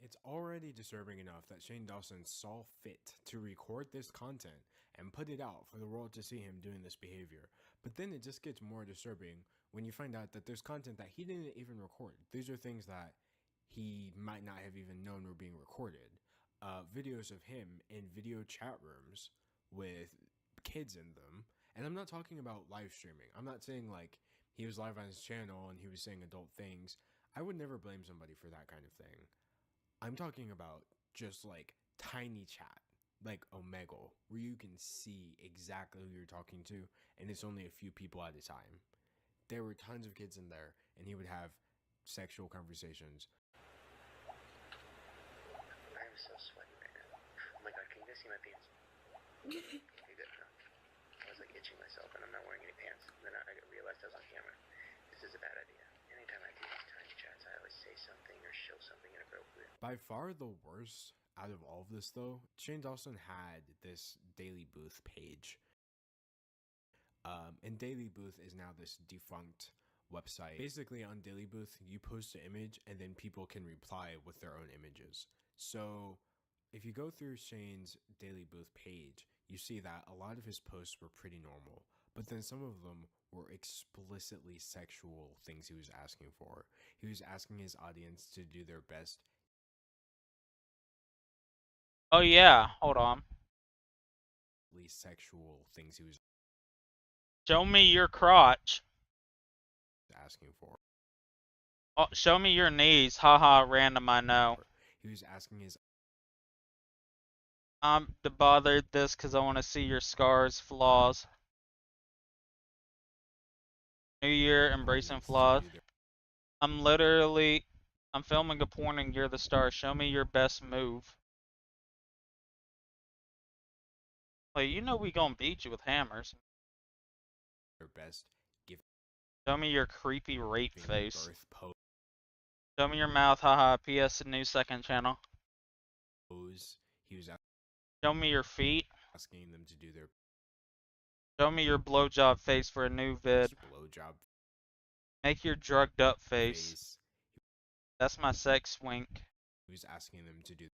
It's already disturbing enough that Shane Dawson saw fit to record this content and put it out for the world to see him doing this behavior. But then it just gets more disturbing when you find out that there's content that he didn't even record. These are things that he might not have even known were being recorded. Videos of him in video chat rooms with kids in them. And I'm not talking about live streaming. I'm not saying like he was live on his channel and he was saying adult things. I would never blame somebody for that kind of thing. I'm talking about just like tiny chat, like Omegle, where you can see exactly who you're talking to, and it's only a few people at a time. There were tons of kids in there, and he would have sexual conversations. I'm so sweaty right now. Oh my god, can you guys see my pants? Okay, good. No. I was like itching myself, and I'm not wearing any pants. And then I realized I was on camera. This is a bad idea. Anytime I do these tiny chats, I always say something or show something inappropriate. By far the worst out of all of this, though, Shane Dawson had this Daily Booth page. And Daily Booth is now this defunct website. Basically, on Daily Booth, you post an image and then people can reply with their own images. So if you go through Shane's Daily Booth page, you see that a lot of his posts were pretty normal, but then some of them were explicitly sexual things he was asking for. He was asking his audience to do their best. Oh yeah, hold on. Sexual things he was show me your crotch. Asking for. Oh, show me your knees. Haha, random, I know. He was asking his. I'm bothered this because I want to see your scars, flaws. New Year, embracing flaws. I'm filming a porn and you're the star. Show me your best move. Like, you know we gonna beat you with hammers. Their best give. Show me your creepy rape giving face. birth pose. Show me your mouth, haha. PS new second channel. He was Show me your feet. asking them to do their Show me your blowjob face for a new vid. blowjob Make your drugged up face. That's my sex wink. He was asking them to do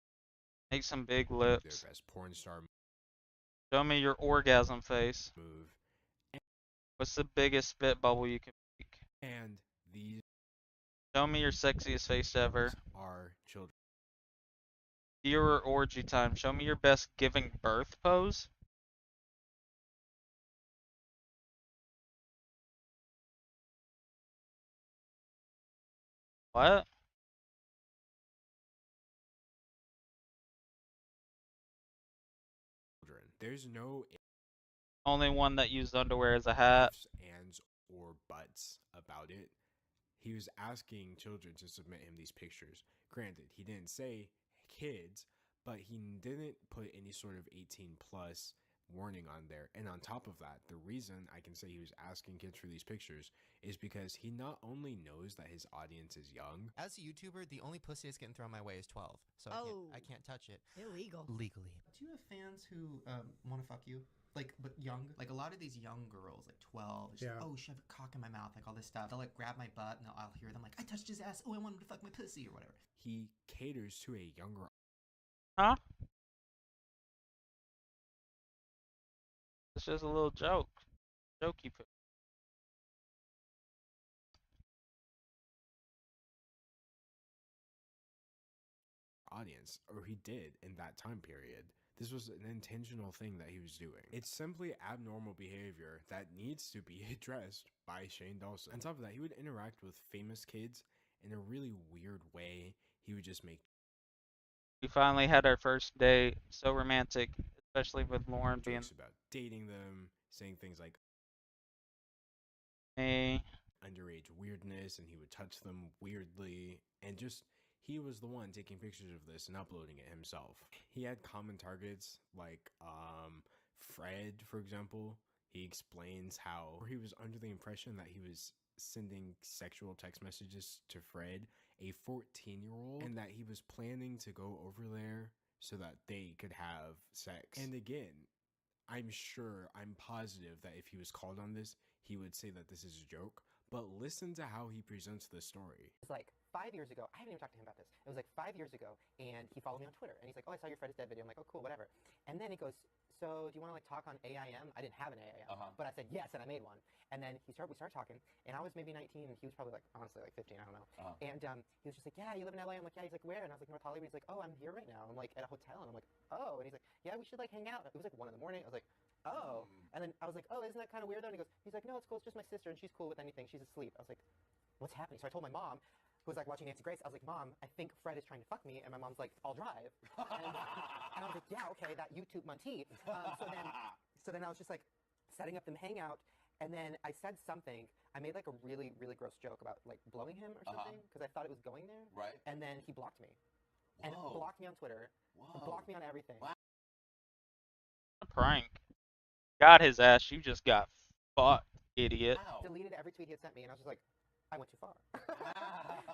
Make some big their lips. best porn star Show me your orgasm face. move. What's the biggest spit bubble you can make? And these Show me your sexiest face ever. are children. Viewer orgy time. Show me your best giving birth pose. What? There's no Only one that used underwear as a hat. ifs, ands, or buts about it. He was asking children to submit him these pictures. Granted, he didn't say kids, but he didn't put any sort of 18 plus warning on there. And on top of that, the reason I can say he was asking kids for these pictures is because he not only knows that his audience is young. As a YouTuber, the only pussy that's getting thrown my way is 12, so I can't touch it. Illegal. Legally. Do you have fans who want to fuck you? Like, but young? Like, a lot of these young girls, like 12, it's just, oh, shove a cock in my mouth, like all this stuff. They'll, like, grab my butt, and I'll hear them, like, I touched his ass, oh, I want him to fuck my pussy, or whatever. He caters to a younger Huh? It's just a little joke. Joke you put. audience, or he did in that time period. This was an intentional thing that he was doing. It's simply abnormal behavior that needs to be addressed by Shane Dawson. On top of that, he would interact with famous kids in a really weird way. He would just make We finally had our first date. So romantic, especially with Lauren being jokes about dating them, saying things like me. underage weirdness, and he would touch them weirdly, and just he was the one taking pictures of this and uploading it himself. He had common targets like Fred, for example. He explains how he was under the impression that he was sending sexual text messages to Fred, a 14-year-old, and that he was planning to go over there so that they could have sex. And again, I'm positive that if he was called on this, he would say that this is a joke. But listen to how he presents the story. It was like 5 years ago. I haven't even talked to him about this. It was like 5 years ago, and he followed me on Twitter. And he's like, oh, I saw your Fred is Dead video. I'm like, oh, cool, whatever. And then he goes, so do you want to like talk on AIM? I didn't have an AIM, but I said yes, and I made one. And then we started talking, and I was maybe 19, and he was probably like, honestly, like 15, I don't know. And he was just like, yeah, you live in LA? I'm like, yeah. He's like, where? And I was like, North Hollywood. He's like, oh, I'm here right now. I'm like at a hotel, and I'm like, oh. And he's like, yeah, we should like hang out. It was like 1 in the morning. I was like, oh. And then I was like, oh, isn't that kind of weird though? And he's like, no, it's cool. It's just my sister, and she's cool with anything. She's asleep. I was like, what's happening? So I told my mom, who was like watching Nancy Grace, I was like, Mom, I think Fred is trying to fuck me. And my mom's like, I'll drive. And I was like, yeah, okay, that YouTube Monty. So then I was just like setting up them hangout. And then I said something. I made like a really, really gross joke about like blowing him or something because I thought it was going there. Right. And then he blocked me. And blocked me on Twitter. Blocked me on everything. A prank. Got his ass. You just got fucked, idiot. Deleted every tweet he had sent me, and I was just like, I went too far.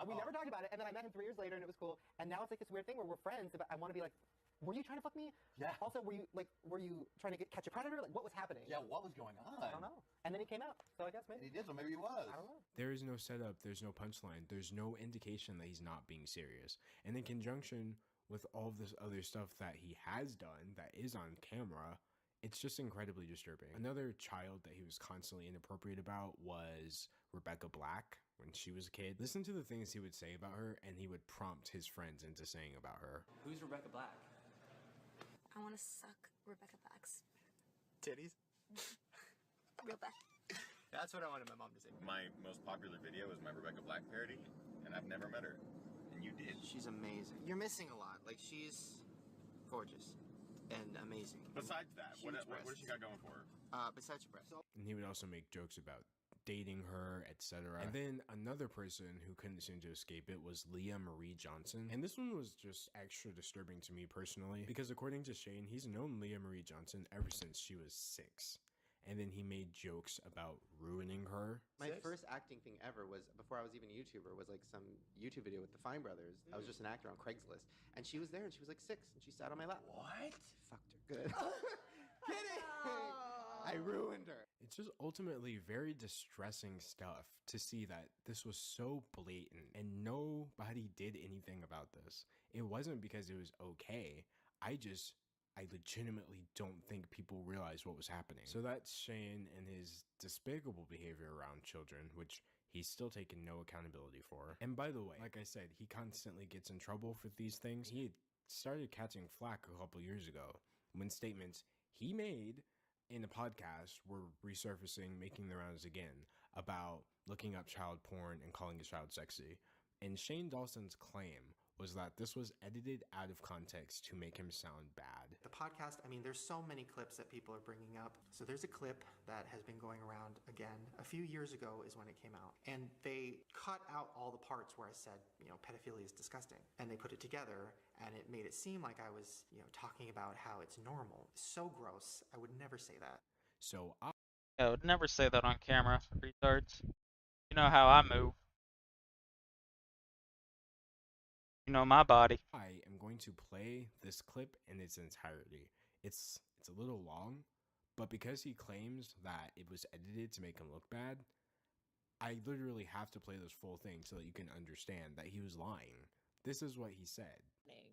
We never talked about it, and then I met him 3 years later, and it was cool. And now it's like this weird thing where we're friends, but I want to be like, were you trying to fuck me? Yeah. Also, were you trying to catch a predator? Like, what was happening? Yeah, what was going on? I don't know. And then he came out, so I guess maybe. He did, so maybe he was. I don't know. There is no setup, there's no punchline, there's no indication that he's not being serious. And in conjunction with all this other stuff that he has done that is on camera, it's just incredibly disturbing. Another child that he was constantly inappropriate about was Rebecca Black when she was a kid. Listen to the things he would say about her, and he would prompt his friends into saying about her. Who's Rebecca Black? I want to suck Rebecca Black's Titties? real bad. That's what I wanted my mom to say. My most popular video is my Rebecca Black parody, and I've never met her. And you did. She's amazing. You're missing a lot. Like, she's gorgeous and amazing. Besides that, what does she got going for her? Besides her breasts. And he would also make jokes about dating her, etc. And then another person who couldn't seem to escape it was Leah Marie Johnson. And this one was just extra disturbing to me personally, because according to Shane, he's known Leah Marie Johnson ever since she was 6. And then he made jokes about ruining her. My first acting thing ever was, before I was even a YouTuber, was like some YouTube video with the Fine Brothers. I was just an actor on Craigslist. And she was there and she was like 6 and she sat on my lap. What? Fucked her good. Kidding! I ruined her. It's just ultimately very distressing stuff to see that this was so blatant and nobody did anything about this. It wasn't because it was okay. I legitimately don't think people realized what was happening. So that's Shane and his despicable behavior around children, which he's still taken no accountability for. And by the way, like I said, he constantly gets in trouble for these things. He had started catching flack a couple years ago when statements he made in a podcast were resurfacing, making the rounds again, about looking up child porn and calling a child sexy. And Shane Dawson's claim was that this was edited out of context to make him sound bad. The podcast, I mean, there's so many clips that people are bringing up. So there's a clip that has been going around again. A few years ago is when it came out. And they cut out all the parts where I said, pedophilia is disgusting. And they put it together, and it made it seem like I was, talking about how it's normal. So gross. I would never say that. So I would never say that on camera, retards. You know how I move. You know my body. I am going to play this clip in its entirety. It's a little long, but because he claims that it was edited to make him look bad, I literally have to play this full thing so that you can understand that he was lying. This is what he said.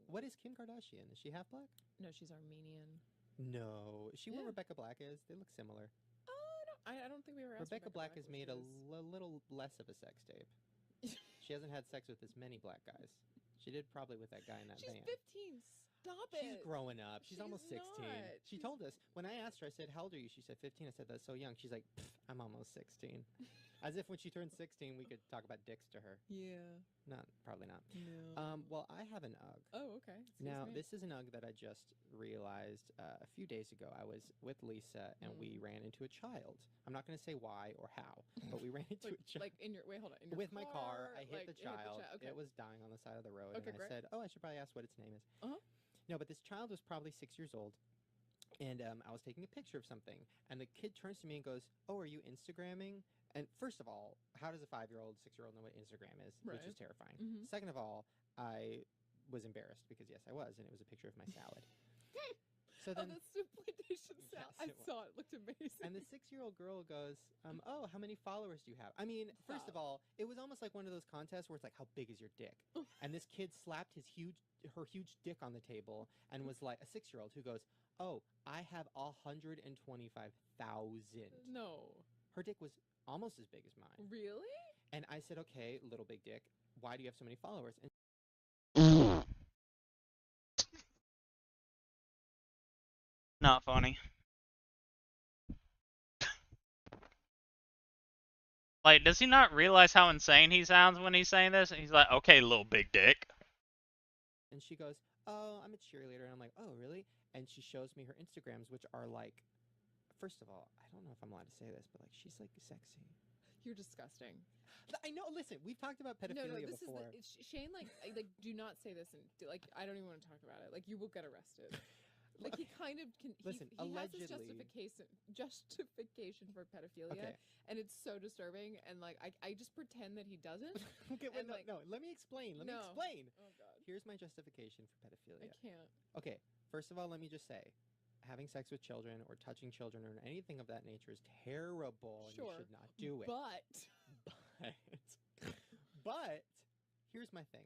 What is Kim Kardashian? Is she half black? No, she's Armenian. No. Is she what Rebecca Black is? They look similar. I don't think we ever asked Rebecca Black has what made she a is. little less of a sex tape. She hasn't had sex with as many black guys. She did probably with that guy in that She's van. 15. Stop it. She's growing up. She's almost 16. not. She told us, when I asked her, I said, how old are you? She said 15. I said, that's so young. She's like, I'm almost 16. As if when she turned 16, we could talk about dicks to her. Yeah. Probably not. No. Well, I have an UGG. Oh, okay. Now, this is an UGG that I just realized a few days ago. I was with Lisa, and we ran into a child. I'm not going to say why or how, but we ran into a child. Like in your, wait, hold on. In your With my car, I hit like, the child. Okay. It was dying on the side of the road, Okay, and I great. said, oh, I should probably ask what its name is. Uh-huh. No, but this child was probably 6 years old, and I was taking a picture of something, and the kid turns to me and goes, oh, are you Instagramming? And first of all, how does a 5-year-old, 6-year-old know what Instagram is? Which is Right. terrifying. Mhm. Second of all, I was embarrassed because, yes, I was, and it was a picture of my salad. So then, that's the plantation salad. Yes, I it saw it. Looked amazing. and the 6-year-old girl goes, oh, how many followers do you have? I mean, first of all, it was almost like one of those contests where it's like, how big is your dick? And this kid slapped her huge dick on the table and was like, a 6-year-old who goes, oh, I have 125,000. No. Her dick was almost as big as mine. Really? And I said, okay, little big dick, why do you have so many followers? And Not funny. Like, does he not realize how insane he sounds when he's saying this? And he's like, okay, little big dick. And she goes, oh, I'm a cheerleader. And I'm like, oh, really? And she shows me her Instagrams, which are like, first of all, I don't know if I'm allowed to say this, but like, she's like sexy. You're disgusting. I know. Listen, we've talked about pedophilia this before. is Shane. Like, do not say this, and I don't even want to talk about it. Like, you will get arrested. Like, he kind of can. Listen, he has this allegedly- justification for pedophilia, Okay. and it's so disturbing. And like, I just pretend that he doesn't. Okay, wait, and, like, no, let me explain. Let me No. explain. Oh God. Here's my justification for pedophilia. I can't. Okay, first of all, let me just say, having sex with children or touching children or anything of that nature is terrible, and you Sure. should not do it. But here's my thing.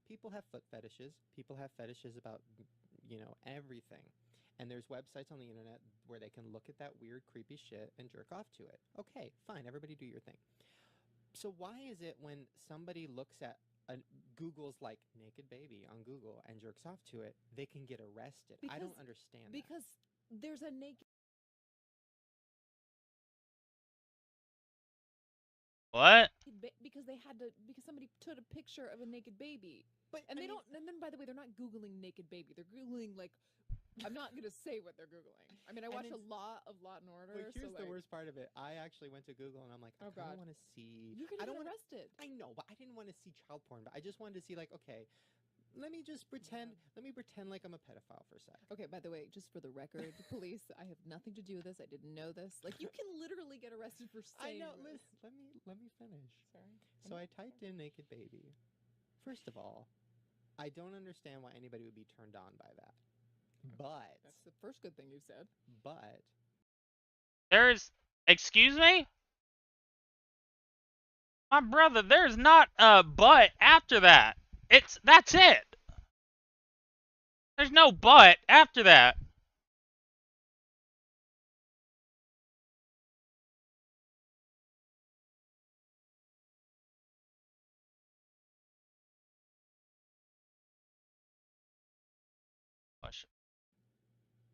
People have foot fetishes. People have fetishes about, everything. And there's websites on the internet where they can look at that weird, creepy shit and jerk off to it. Okay, fine. Everybody do your thing. So why is it when somebody looks at Google's like naked baby on Google and jerks off to it, they can get arrested? I don't understand that. Because there's a naked. What? Because somebody took a picture of a naked baby. But and they don't. And then, by the way, they're not googling naked baby. They're googling like I'm not gonna say what they're googling. I mean, I watch a it's- lot of Law and Order. Well, here's so the like, worst part of it. I actually went to Google and I'm like, I Oh, kind God. of want to see. You're gonna I don't get wanna, arrested. I know, but I didn't want to see child porn. But I just wanted to see, like, okay, let me just pretend. Let me pretend like I'm a pedophile for a sec. Okay, by the way, just for the record, police, I have nothing to do with this. I didn't know this. Like, you can literally get arrested for I saying know. this. Listen, let me finish. Sorry. So I typed in naked baby. First of all, I don't understand why anybody would be turned on by that. But That's the first good thing you've said. but There's, excuse me? My brother, there's not a but after that. That's it. There's no but after that.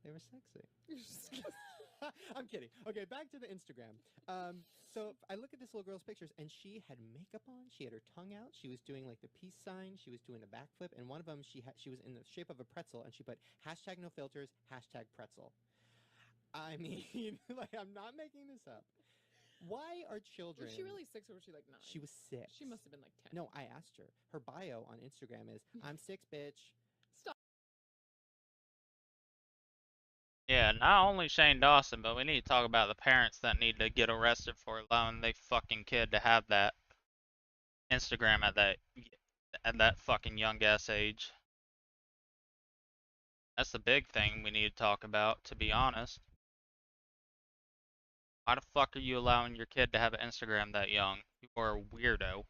they were sexy. I'm kidding. Okay, back to the Instagram. So I look at this little girl's pictures, and she had makeup on. She had her tongue out. She was doing like the peace sign. She was doing a backflip, and one of them she was in the shape of a pretzel, and she put #NoFilters, #pretzel. I mean, like, I'm not making this up. Why are children? Was she really 6 or was she like 9? She was 6. She must have been like 10. No, I asked her. Her bio on Instagram is "I'm 6, bitch." Yeah, not only Shane Dawson, but we need to talk about the parents that need to get arrested for allowing their fucking kid to have that Instagram at that fucking young ass age. That's the big thing we need to talk about, to be honest. Why the fuck are you allowing your kid to have an Instagram that young? You are a weirdo.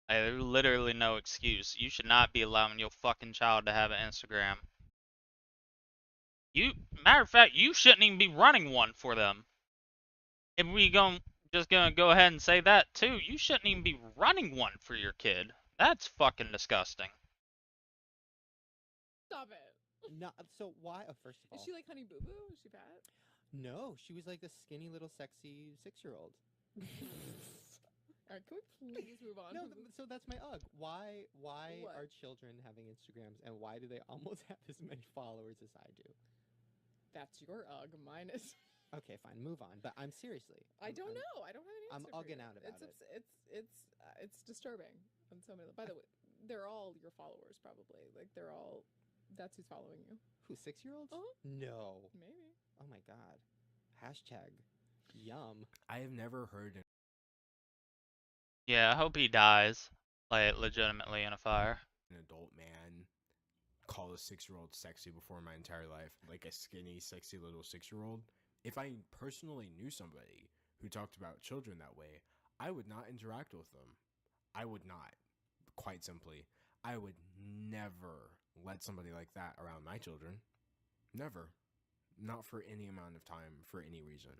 There's literally no excuse. You should not be allowing your fucking child to have an Instagram. Matter of fact, you shouldn't even be running one for them. If we just gonna go ahead and say that too, you shouldn't even be running one for your kid. That's fucking disgusting. Stop it. No, so why? First of all, Is she like Honey Boo Boo? Is she fat? no, she was like a skinny little sexy 6-year-old. All right, can we please move on? No, so that's my ugh. Why What? are children having Instagrams, and why do they almost have as many followers as I do? That's your ugh. Mine is. Okay, fine, move on. But I'm seriously. I don't I'm- know. I don't have an I'm answer. for ugging you. out about it. It's disturbing on so many. By the way, they're all your followers, probably. Like they're all. That's who's following you. Who, 6-year-olds? Uh-huh. No. Maybe. Oh my god. #yum. I have never heard Yeah, I hope he dies, like, legitimately in a fire. an adult man call a 6-year-old sexy before in my entire life, like a skinny, sexy little 6-year-old. If I personally knew somebody who talked about children that way, I would not interact with them. I would not. Quite simply, I would never let somebody like that around my children. Never. Not for any amount of time, for any reason,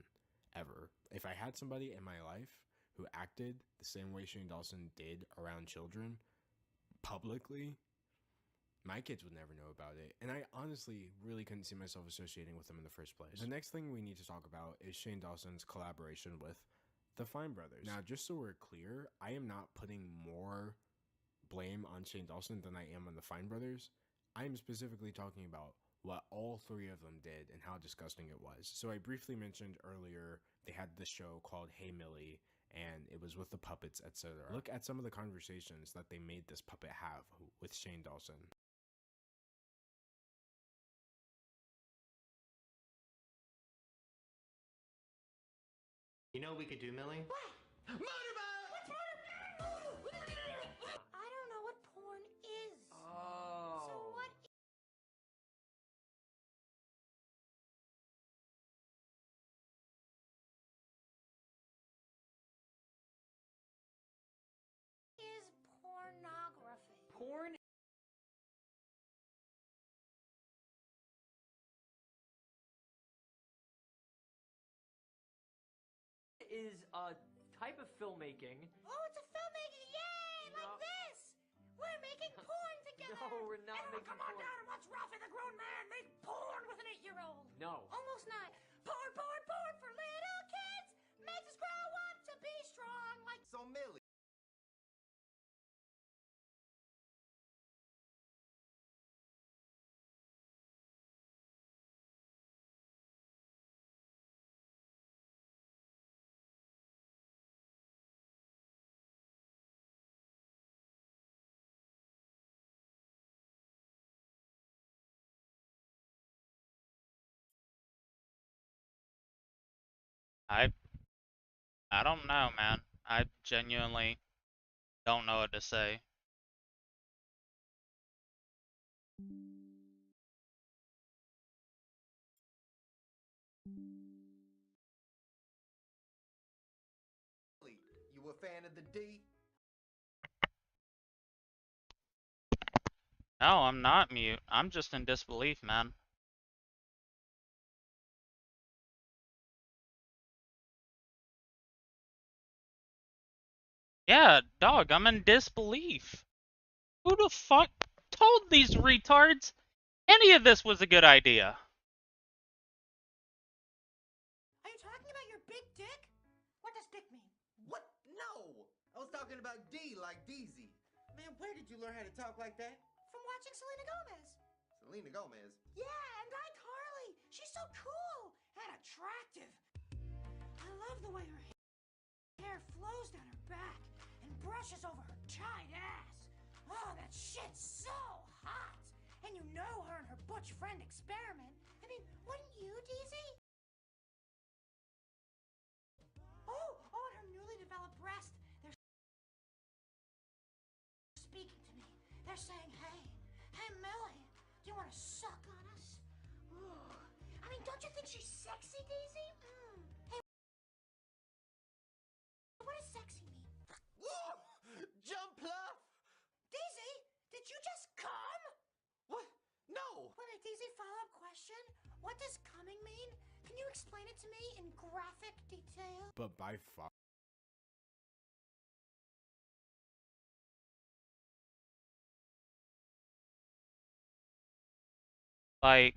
ever. If I had somebody in my life who acted the same way Shane Dawson did around children, publicly, my kids would never know about it. And I honestly really couldn't see myself associating with them in the first place. The next thing we need to talk about is Shane Dawson's collaboration with the Fine Brothers. Now, just so we're clear, I am not putting more blame on Shane Dawson than I am on the Fine Brothers. I am specifically talking about what all three of them did and how disgusting it was. So I briefly mentioned earlier they had this show called Hey Millie, and it was with the puppets, etc. Look at some of the conversations that they made this puppet have with Shane Dawson. You know what we could do, Millie? I don't know what porn is. Oh. So what is pornography? Porn is a type of filmmaking. Oh, it's a filmmaking! Yay! Like this! We're making porn together! No, we're not Everyone making come on porn. down and watch Ralphie the Grown Man make porn with an 8-year-old! No. Almost 9. Porn, porn, porn for little kids! Makes us grow up to be strong like... So, Millie. I don't know, man. I genuinely don't know what to say. You a fan of the D? No, I'm not mute. I'm just in disbelief, man. Yeah, dog, I'm in disbelief. Who the fuck told these retards any of this was a good idea? Are you talking about your big dick? What does dick mean? What? No! I was talking about D like Deezy. Man, where did you learn how to talk like that? From watching Selena Gomez. Selena Gomez. Yeah, and iCarly. She's so cool and attractive. I love the way her hair flows down her back and brushes over her tight ass. Oh, that shit's so hot. And you know her and her butch friend experiment. I mean, wouldn't you, Deezy? Oh, and her newly developed breast. They're speaking to me. They're saying, hey, Millie, do you want to suck on us? Ooh. I mean, don't you think she's sexy, Daisy? Hey, what does sexy mean? Jump Pluff! Daisy, did you just come? What? No! Wait, Daisy, follow-up question. What does coming mean? Can you explain it to me in graphic detail? But by far. Like,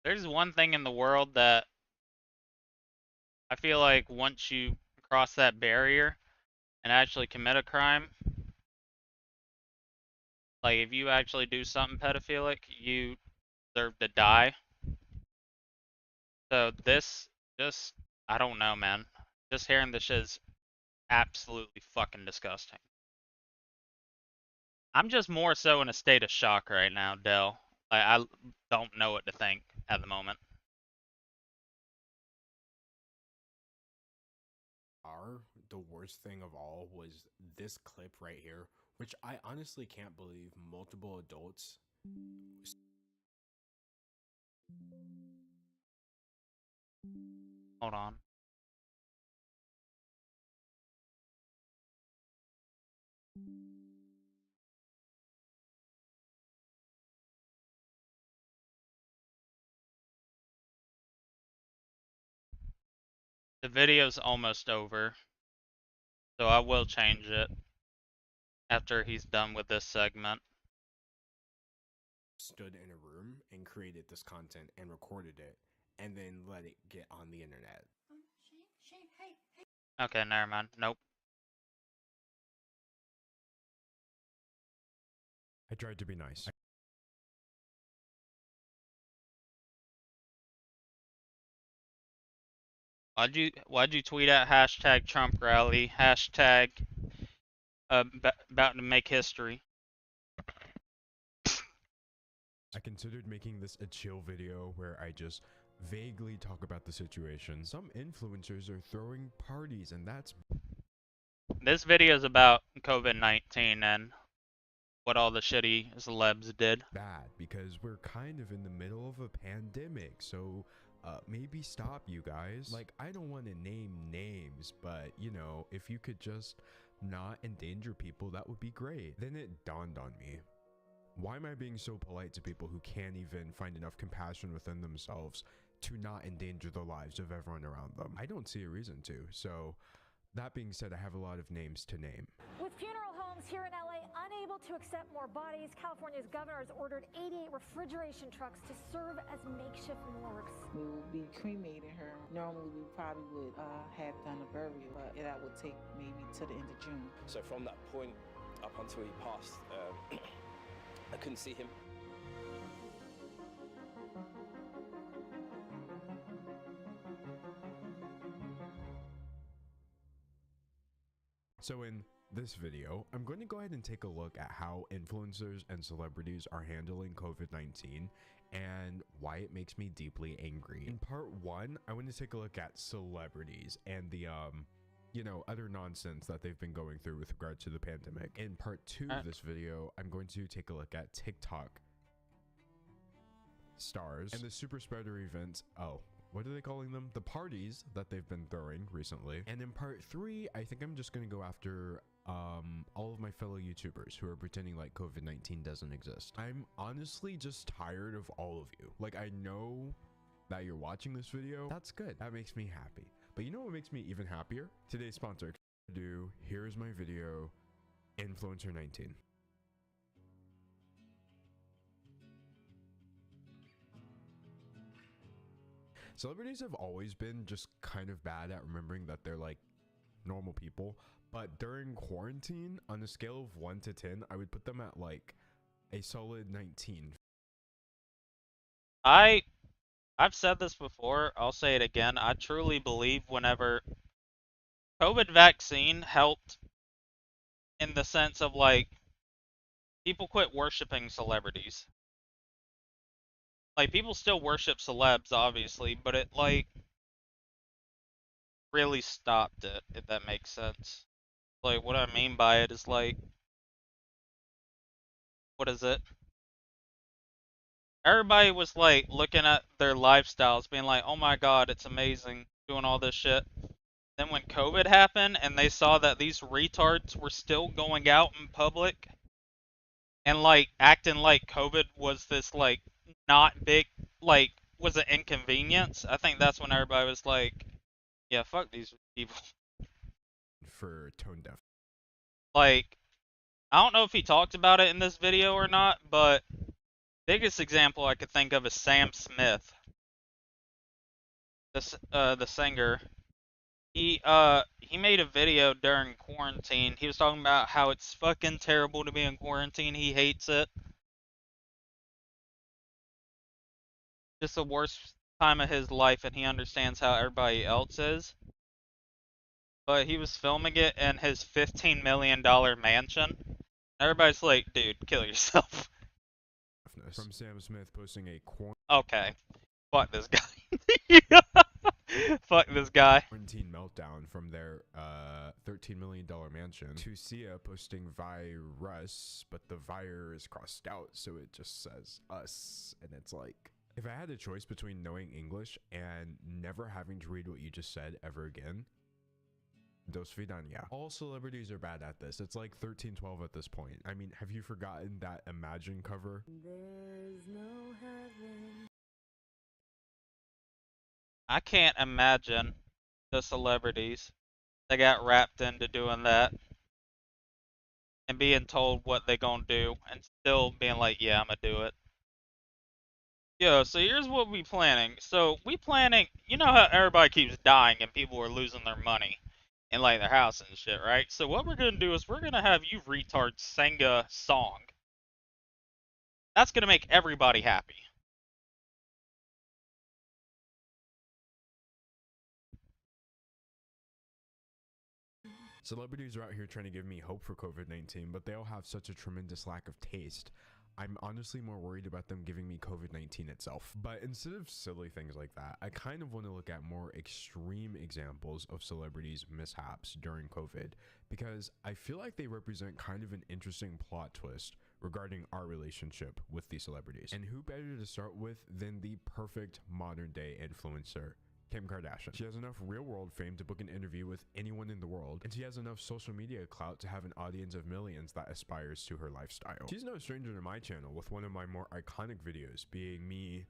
there's one thing in the world that I feel like once you cross that barrier and actually commit a crime, like if you actually do something pedophilic, you deserve to die. So this, just, I don't know, man. Just hearing this shit is absolutely fucking disgusting. I'm just more so in a state of shock right now, Dell. I don't know what to think at the moment. The worst thing of all was this clip right here, which I honestly can't believe multiple adults. Hold on. The video's almost over, so I will change it after he's done with this segment. Stood in a room and created this content and recorded it and then let it get on the internet. Shane, hey. Okay, never mind. Nope. I tried to be nice. Why'd you tweet at hashtag Trump rally, hashtag about to make history? I considered making this a chill video where I just vaguely talk about the situation. Some influencers are throwing parties and that's... This video is about COVID-19 and what all the shitty celebs did. Bad, because we're kind of in the middle of a pandemic, so maybe stop, you guys. Like, I don't want to name names, but, you know, if you could just not endanger people, that would be great. Then it dawned on me. Why am I being so polite to people who can't even find enough compassion within themselves to not endanger the lives of everyone around them? I don't see a reason to, so... That being said, I have a lot of names to name. With funeral homes here in LA unable to accept more bodies, California's governor has ordered 88 refrigeration trucks to serve as makeshift morgues. We will be cremating her. Normally, we probably would have done a burial, but that would take maybe to the end of June. So from that point up until he passed, I couldn't see him. So in this video, I'm going to go ahead and take a look at how influencers and celebrities are handling COVID-19 and why it makes me deeply angry. In part 1, I want to take a look at celebrities and the you know, other nonsense that they've been going through with regard to the pandemic. In part 2 of this video, I'm going to take a look at TikTok stars and the super spreader events. Oh, what are they calling them? The parties that they've been throwing recently. And in part 3, I think I'm just going to go after all of my fellow YouTubers who are pretending like COVID-19 doesn't exist. I'm honestly just tired of all of you. Like, I know that you're watching this video. That's good. That makes me happy. But you know what makes me even happier? Today's sponsor, here's my video, Influencer 19. Celebrities have always been just kind of bad at remembering that they're like normal people, but during quarantine, on a scale of 1 to 10, I would put them at like a solid 19. I've said this before, I'll say it again. I truly believe whenever COVID vaccine helped in the sense of like people quit worshiping celebrities. Like, people still worship celebs, obviously, but it, like, really stopped it, if that makes sense. Like, what I mean by it is, like, what is it? Everybody was, like, looking at their lifestyles, being like, oh my god, it's amazing, doing all this shit. Then when COVID happened, and they saw that these retards were still going out in public, and, like, acting like COVID was this, like, not big, like, was an inconvenience. I think that's when everybody was like, yeah, fuck these people. For tone deaf. Like, I don't know if he talked about it in this video or not, but biggest example I could think of is Sam Smith. The singer. He made a video during quarantine. He was talking about how it's fucking terrible to be in quarantine. He hates it. Just the worst time of his life, and he understands how everybody else is. But he was filming it in his $15 million mansion. Everybody's like, dude, kill yourself. From Sam Smith posting a Okay. Fuck this guy. Fuck this guy. Quarantine meltdown from their $13 million mansion to Sia posting virus, but the virus is crossed out, so it just says us, and it's like, if I had a choice between knowing English and never having to read what you just said ever again, dos vidania. All celebrities are bad at this. It's like 1312 at this point. I mean, have you forgotten that Imagine cover? There's no heaven. I can't imagine the celebrities that got wrapped into doing that and being told what they gonna do and still being like, yeah, I'm gonna do it. Yo, so here's what we planning. So we planning, you know how everybody keeps dying and people are losing their money and like their house and shit, right? So what we're gonna do is we're gonna have you retards sing a song. That's gonna make everybody happy. Celebrities are out here trying to give me hope for COVID-19, but they all have such a tremendous lack of taste. I'm honestly more worried about them giving me COVID-19 itself. But instead of silly things like that, I kind of want to look at more extreme examples of celebrities' mishaps during COVID, because I feel like they represent kind of an interesting plot twist regarding our relationship with these celebrities. And who better to start with than the perfect modern day influencer, Kim Kardashian. She has enough real-world fame to book an interview with anyone in the world, and she has enough social media clout to have an audience of millions that aspires to her lifestyle. She's no stranger to my channel, with one of my more iconic videos being me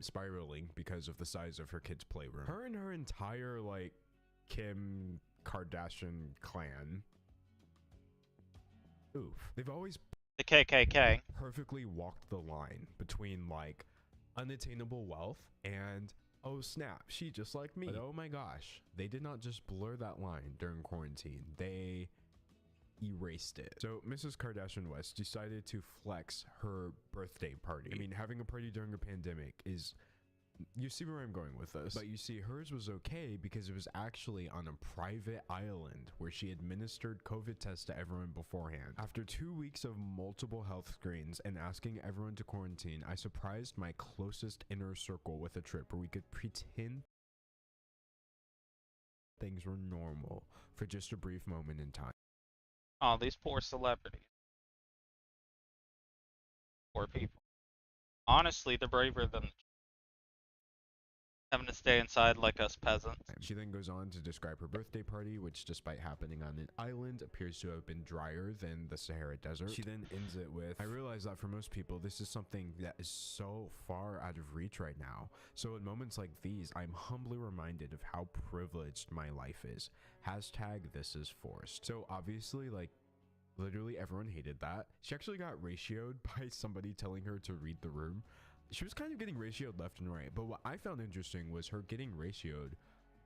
spiraling because of the size of her kid's playroom. Her and her entire, like, Kim Kardashian clan, they've always the KKK perfectly walked the line between, like, unattainable wealth and oh snap, she just like me. But oh my gosh, they did not just blur that line during quarantine, they erased it. So Mrs. Kardashian West decided to flex her birthday party. I mean, having a party during a pandemic is You see where I'm going with this. But you see, hers was okay because it was actually on a private island where she administered COVID tests to everyone beforehand. After 2 weeks of multiple health screens and asking everyone to quarantine, I surprised my closest inner circle with a trip where we could pretend things were normal for just a brief moment in time. Oh, these poor celebrities. Poor people. Honestly, they're braver than having to stay inside like us peasants. She then goes on to describe her birthday party, which despite happening on an island, appears to have been drier than the Sahara Desert. She then ends it with, I realize that for most people, this is something that is so far out of reach right now. So in moments like these, I'm humbly reminded of how privileged my life is. Hashtag this is forced. So obviously, like, literally everyone hated that. She actually got ratioed by somebody telling her to read the room. She was kind of getting ratioed left and right, but what I found interesting was her getting ratioed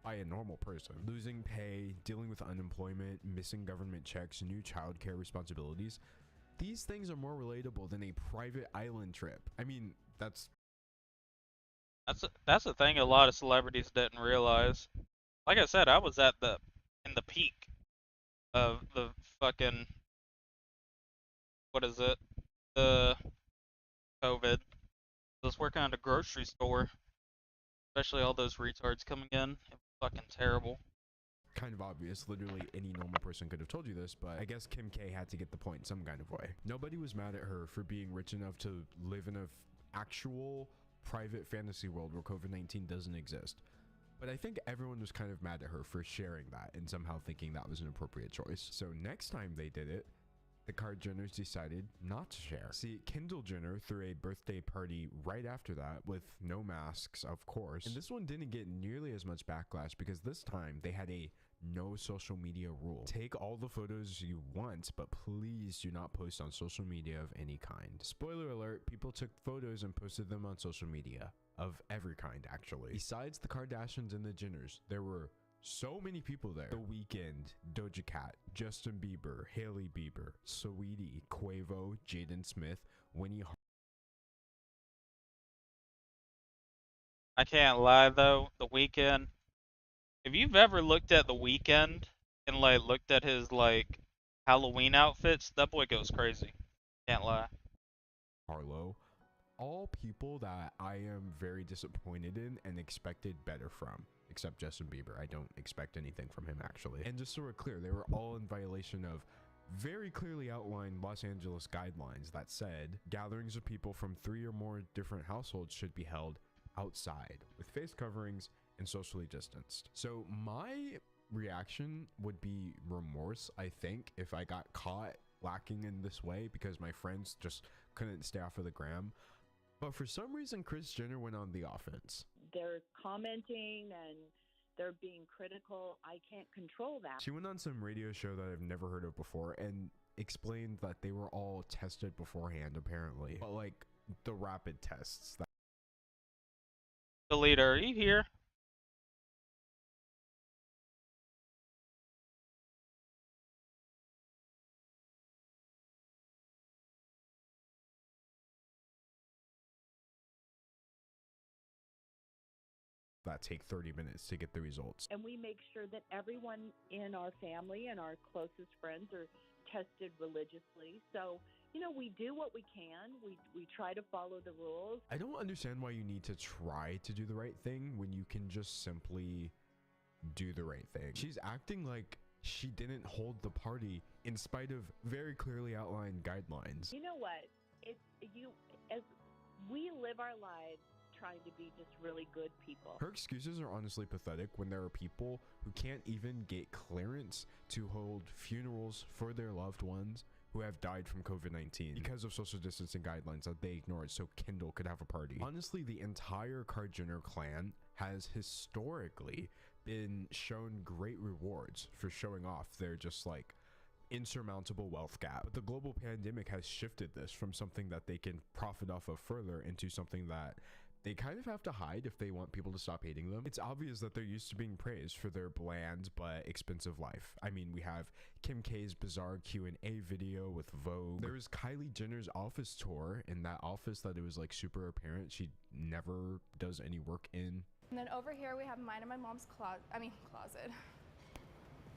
by a normal person. Losing pay, dealing with unemployment, missing government checks, new childcare responsibilities. These things are more relatable than a private island trip. I mean, that's the thing a lot of celebrities didn't realize. Like I said, I was in the peak of the fucking, what is it? The COVID. I was working at a grocery store, especially all those retards coming in. It was fucking terrible. kind of obvious. Literally any normal person could have told you this, but I guess Kim K had to get the point some kind of way. Nobody was mad at her for being rich enough to live in a actual private fantasy world where COVID-19 doesn't exist. But I think everyone was kind of mad at her for sharing that and somehow thinking that was an appropriate choice. So next time they did it, the Card Jenners decided not to share. See, Kendall Jenner threw a birthday party right after that with no masks, of course. And this one didn't get nearly as much backlash because this time they had a no social media rule. Take all the photos you want, but please do not post on social media of any kind. Spoiler alert, people took photos and posted them on social media. Of every kind, actually. Besides the Kardashians and the Jenners, there were so many people there. The Weeknd, Doja Cat, Justin Bieber, Hailey Bieber, Saweetie, Quavo, Jaden Smith, Winnie. I can't lie though, The Weeknd. If you've ever looked at The Weeknd and like looked at his like Halloween outfits, that boy goes crazy. Can't lie. Harlow. All people that I am very disappointed in and expected better from. Except Justin Bieber. I don't expect anything from him, actually. And just so we're clear, they were all in violation of very clearly outlined Los Angeles guidelines that said gatherings of people from 3 or more different households should be held outside with face coverings and socially distanced. So my reaction would be remorse, I think, if I got caught lacking in this way because my friends just couldn't stay off of the gram. But for some reason, Kris Jenner went on the offense. They're commenting and they're being critical. I can't control that. She went on some radio show that I've never heard of before and explained that they were all tested beforehand, apparently. But like the rapid tests. The leader, are you here? That take 30 minutes to get the results. And we make sure that everyone in our family and our closest friends are tested religiously. So, you know, we do what we can. We try to follow the rules. I don't understand why you need to try to do the right thing when you can just simply do the right thing. She's acting like she didn't hold the party in spite of very clearly outlined guidelines. You know what? As we live our lives trying to be just really good people. Her excuses are honestly pathetic when there are people who can't even get clearance to hold funerals for their loved ones who have died from COVID-19 because of social distancing guidelines that they ignored so Kendall could have a party. Honestly, the entire Card Jenner clan has historically been shown great rewards for showing off their just like insurmountable wealth gap. But the global pandemic has shifted this from something that they can profit off of further into something that they kind of have to hide if they want people to stop hating them. It's obvious that they're used to being praised for their bland but expensive life. I mean, we have Kim K's bizarre Q&A video with Vogue. There was Kylie Jenner's office tour, in that office that it was like super apparent she never does any work in. And then over here we have mine and my mom's closet.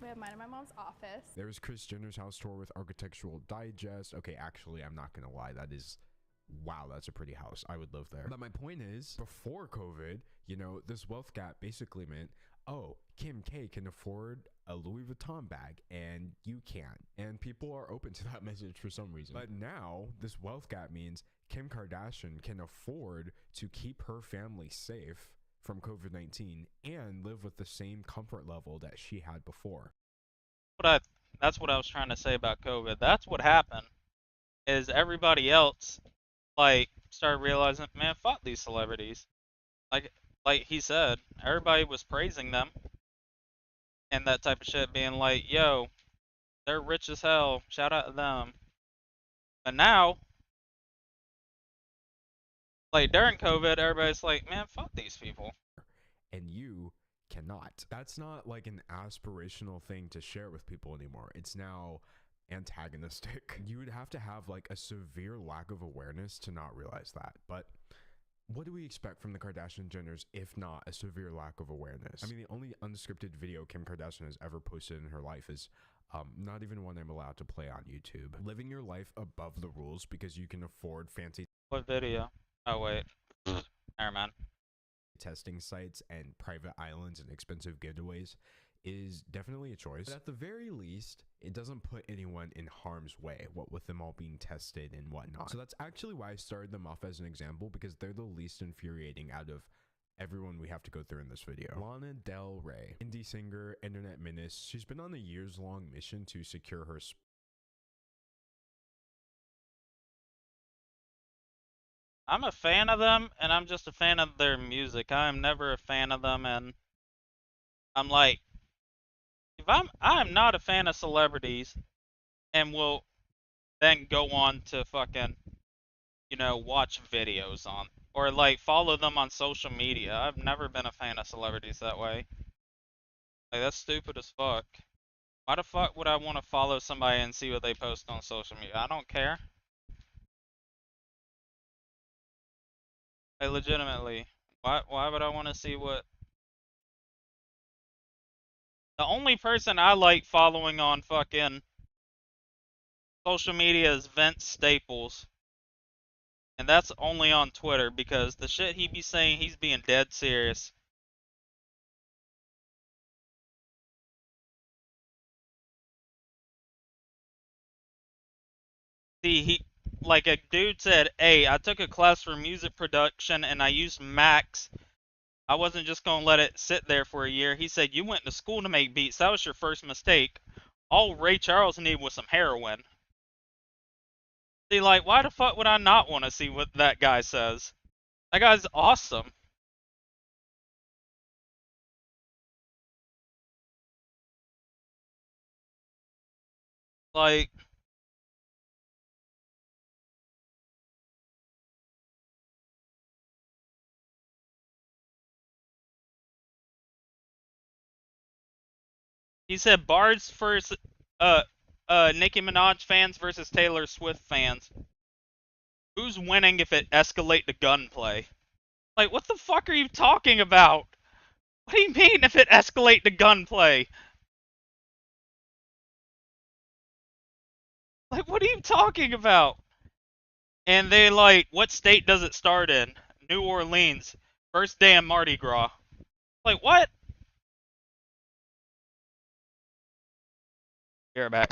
We have mine in my mom's office. There's Kris Jenner's house tour with Architectural Digest. Okay, actually, I'm not gonna lie, that is, wow, that's a pretty house. I would live there. But my point is, before COVID, you know, this wealth gap basically meant, oh, Kim K can afford a Louis Vuitton bag and you can't. And people are open to that message for some reason. But now, this wealth gap means Kim Kardashian can afford to keep her family safe from COVID-19 and live with the same comfort level that she had before. That's what I was trying to say about COVID. That's what happened, is everybody else, like, started realizing, man, fuck these celebrities. Like he said, everybody was praising them and that type of shit, being like, yo, they're rich as hell, shout out to them. But now, like, during COVID, everybody's like, man, fuck these people. And you cannot. That's not like an aspirational thing to share with people anymore. It's now antagonistic. You would have to have like a severe lack of awareness to not realize that. But what do we expect from the Kardashian Jenners if not a severe lack of awareness? I mean, the only unscripted video Kim Kardashian has ever posted in her life is not even one I'm allowed to play on YouTube. Living your life above the rules because you can afford fancy... What video? Oh, wait. Never mind. Testing sites and private islands and expensive getaways is definitely a choice. But at the very least, it doesn't put anyone in harm's way, what with them all being tested and whatnot. So that's actually why I started them off as an example, because they're the least infuriating out of everyone we have to go through in this video. Lana Del Rey, indie singer, internet menace. She's been on a years-long mission to secure her I'm a fan of them, and I'm just a fan of their music. I am never a fan of them, and I'm like, if I'm not a fan of celebrities, and will then go on to fucking, you know, watch videos on, or like follow them on social media. I've never been a fan of celebrities that way. Like, that's stupid as fuck. Why the fuck would I want to follow somebody and see what they post on social media? I don't care. Like, legitimately, why would I want to see what... The only person I like following on fucking social media is Vince Staples. And that's only on Twitter, because the shit he be saying, he's being dead serious. See, like a dude said, hey, I took a class for music production and I used Max. I wasn't just gonna let it sit there for a year. He said, you went to school to make beats. That was your first mistake. All Ray Charles needed was some heroin. See, like, why the fuck would I not want to see what that guy says? That guy's awesome. Like... He said Bards versus Nicki Minaj fans versus Taylor Swift fans. Who's winning if it escalate to gunplay? Like, what the fuck are you talking about? What do you mean if it escalate to gunplay? Like, what are you talking about? And they like, what state does it start in? New Orleans. First day of Mardi Gras. Like, what? You're back.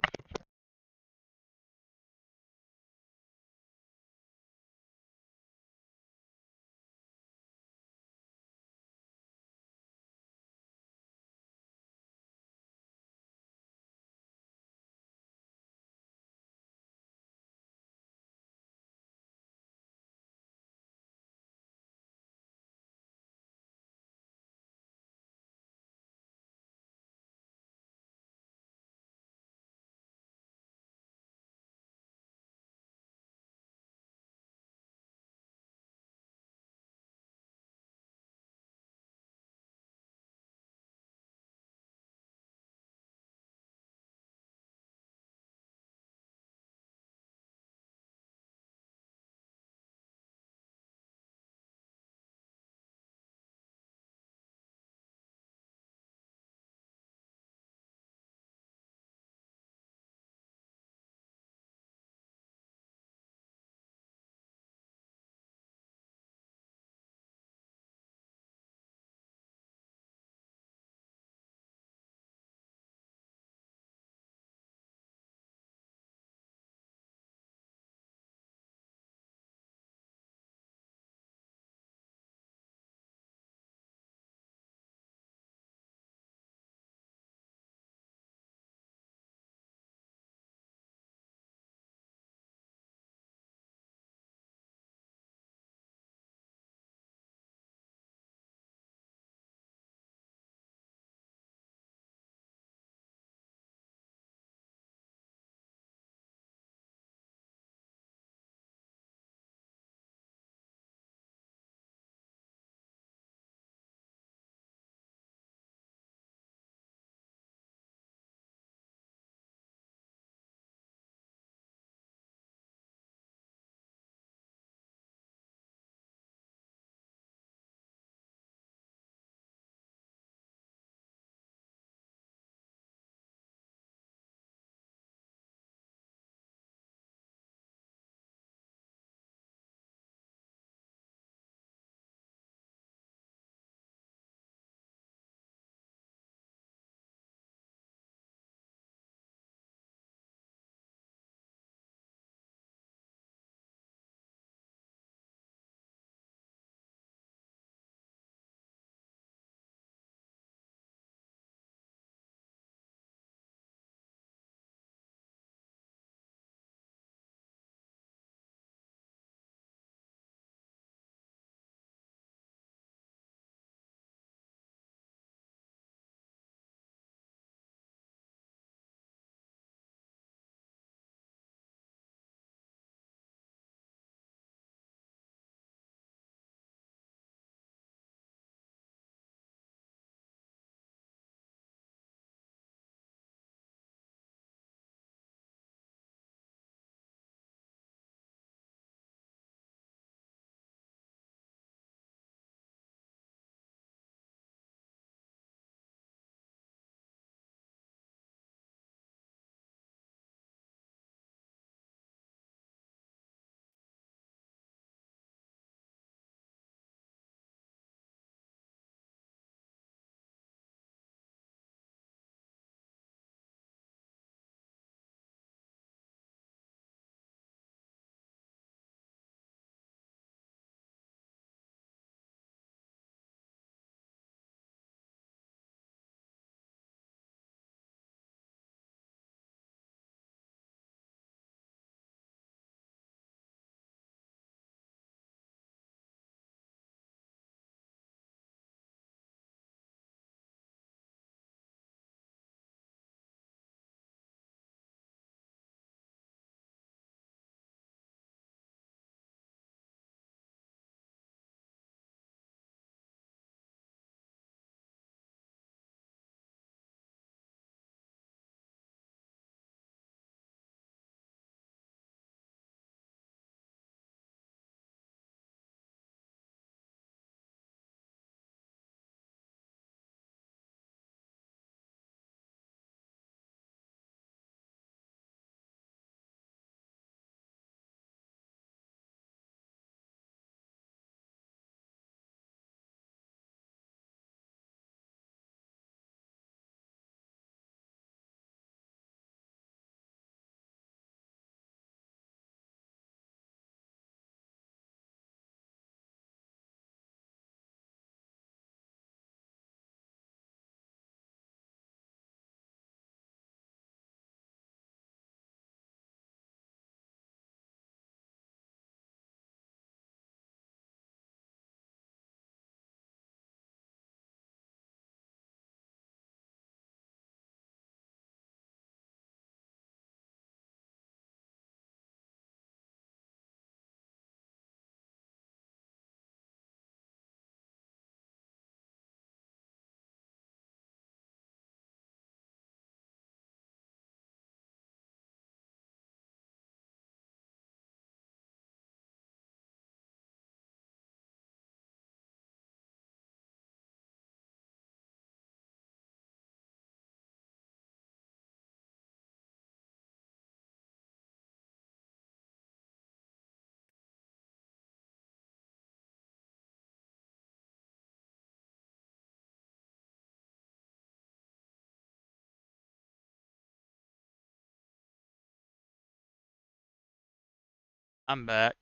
I'm back.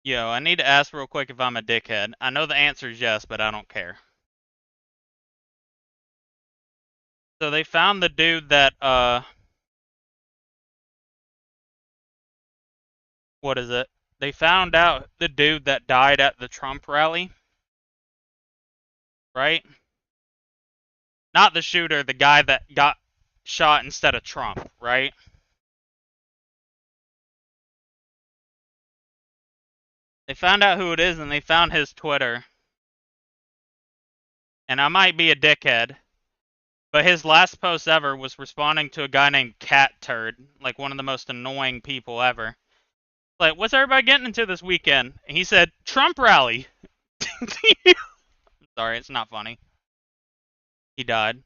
Yo, I need to ask real quick if I'm a dickhead. I know the answer is yes, but I don't care. So they found the dude that, what is it? They found out the dude that died at the Trump rally. Right? Not the shooter, the guy that got shot instead of Trump, right? They found out who it is and they found his Twitter. And I might be a dickhead, but his last post ever was responding to a guy named Cat Turd, like one of the most annoying people ever. Like, what's everybody getting into this weekend? And he said, Trump rally. Sorry, it's not funny. He died.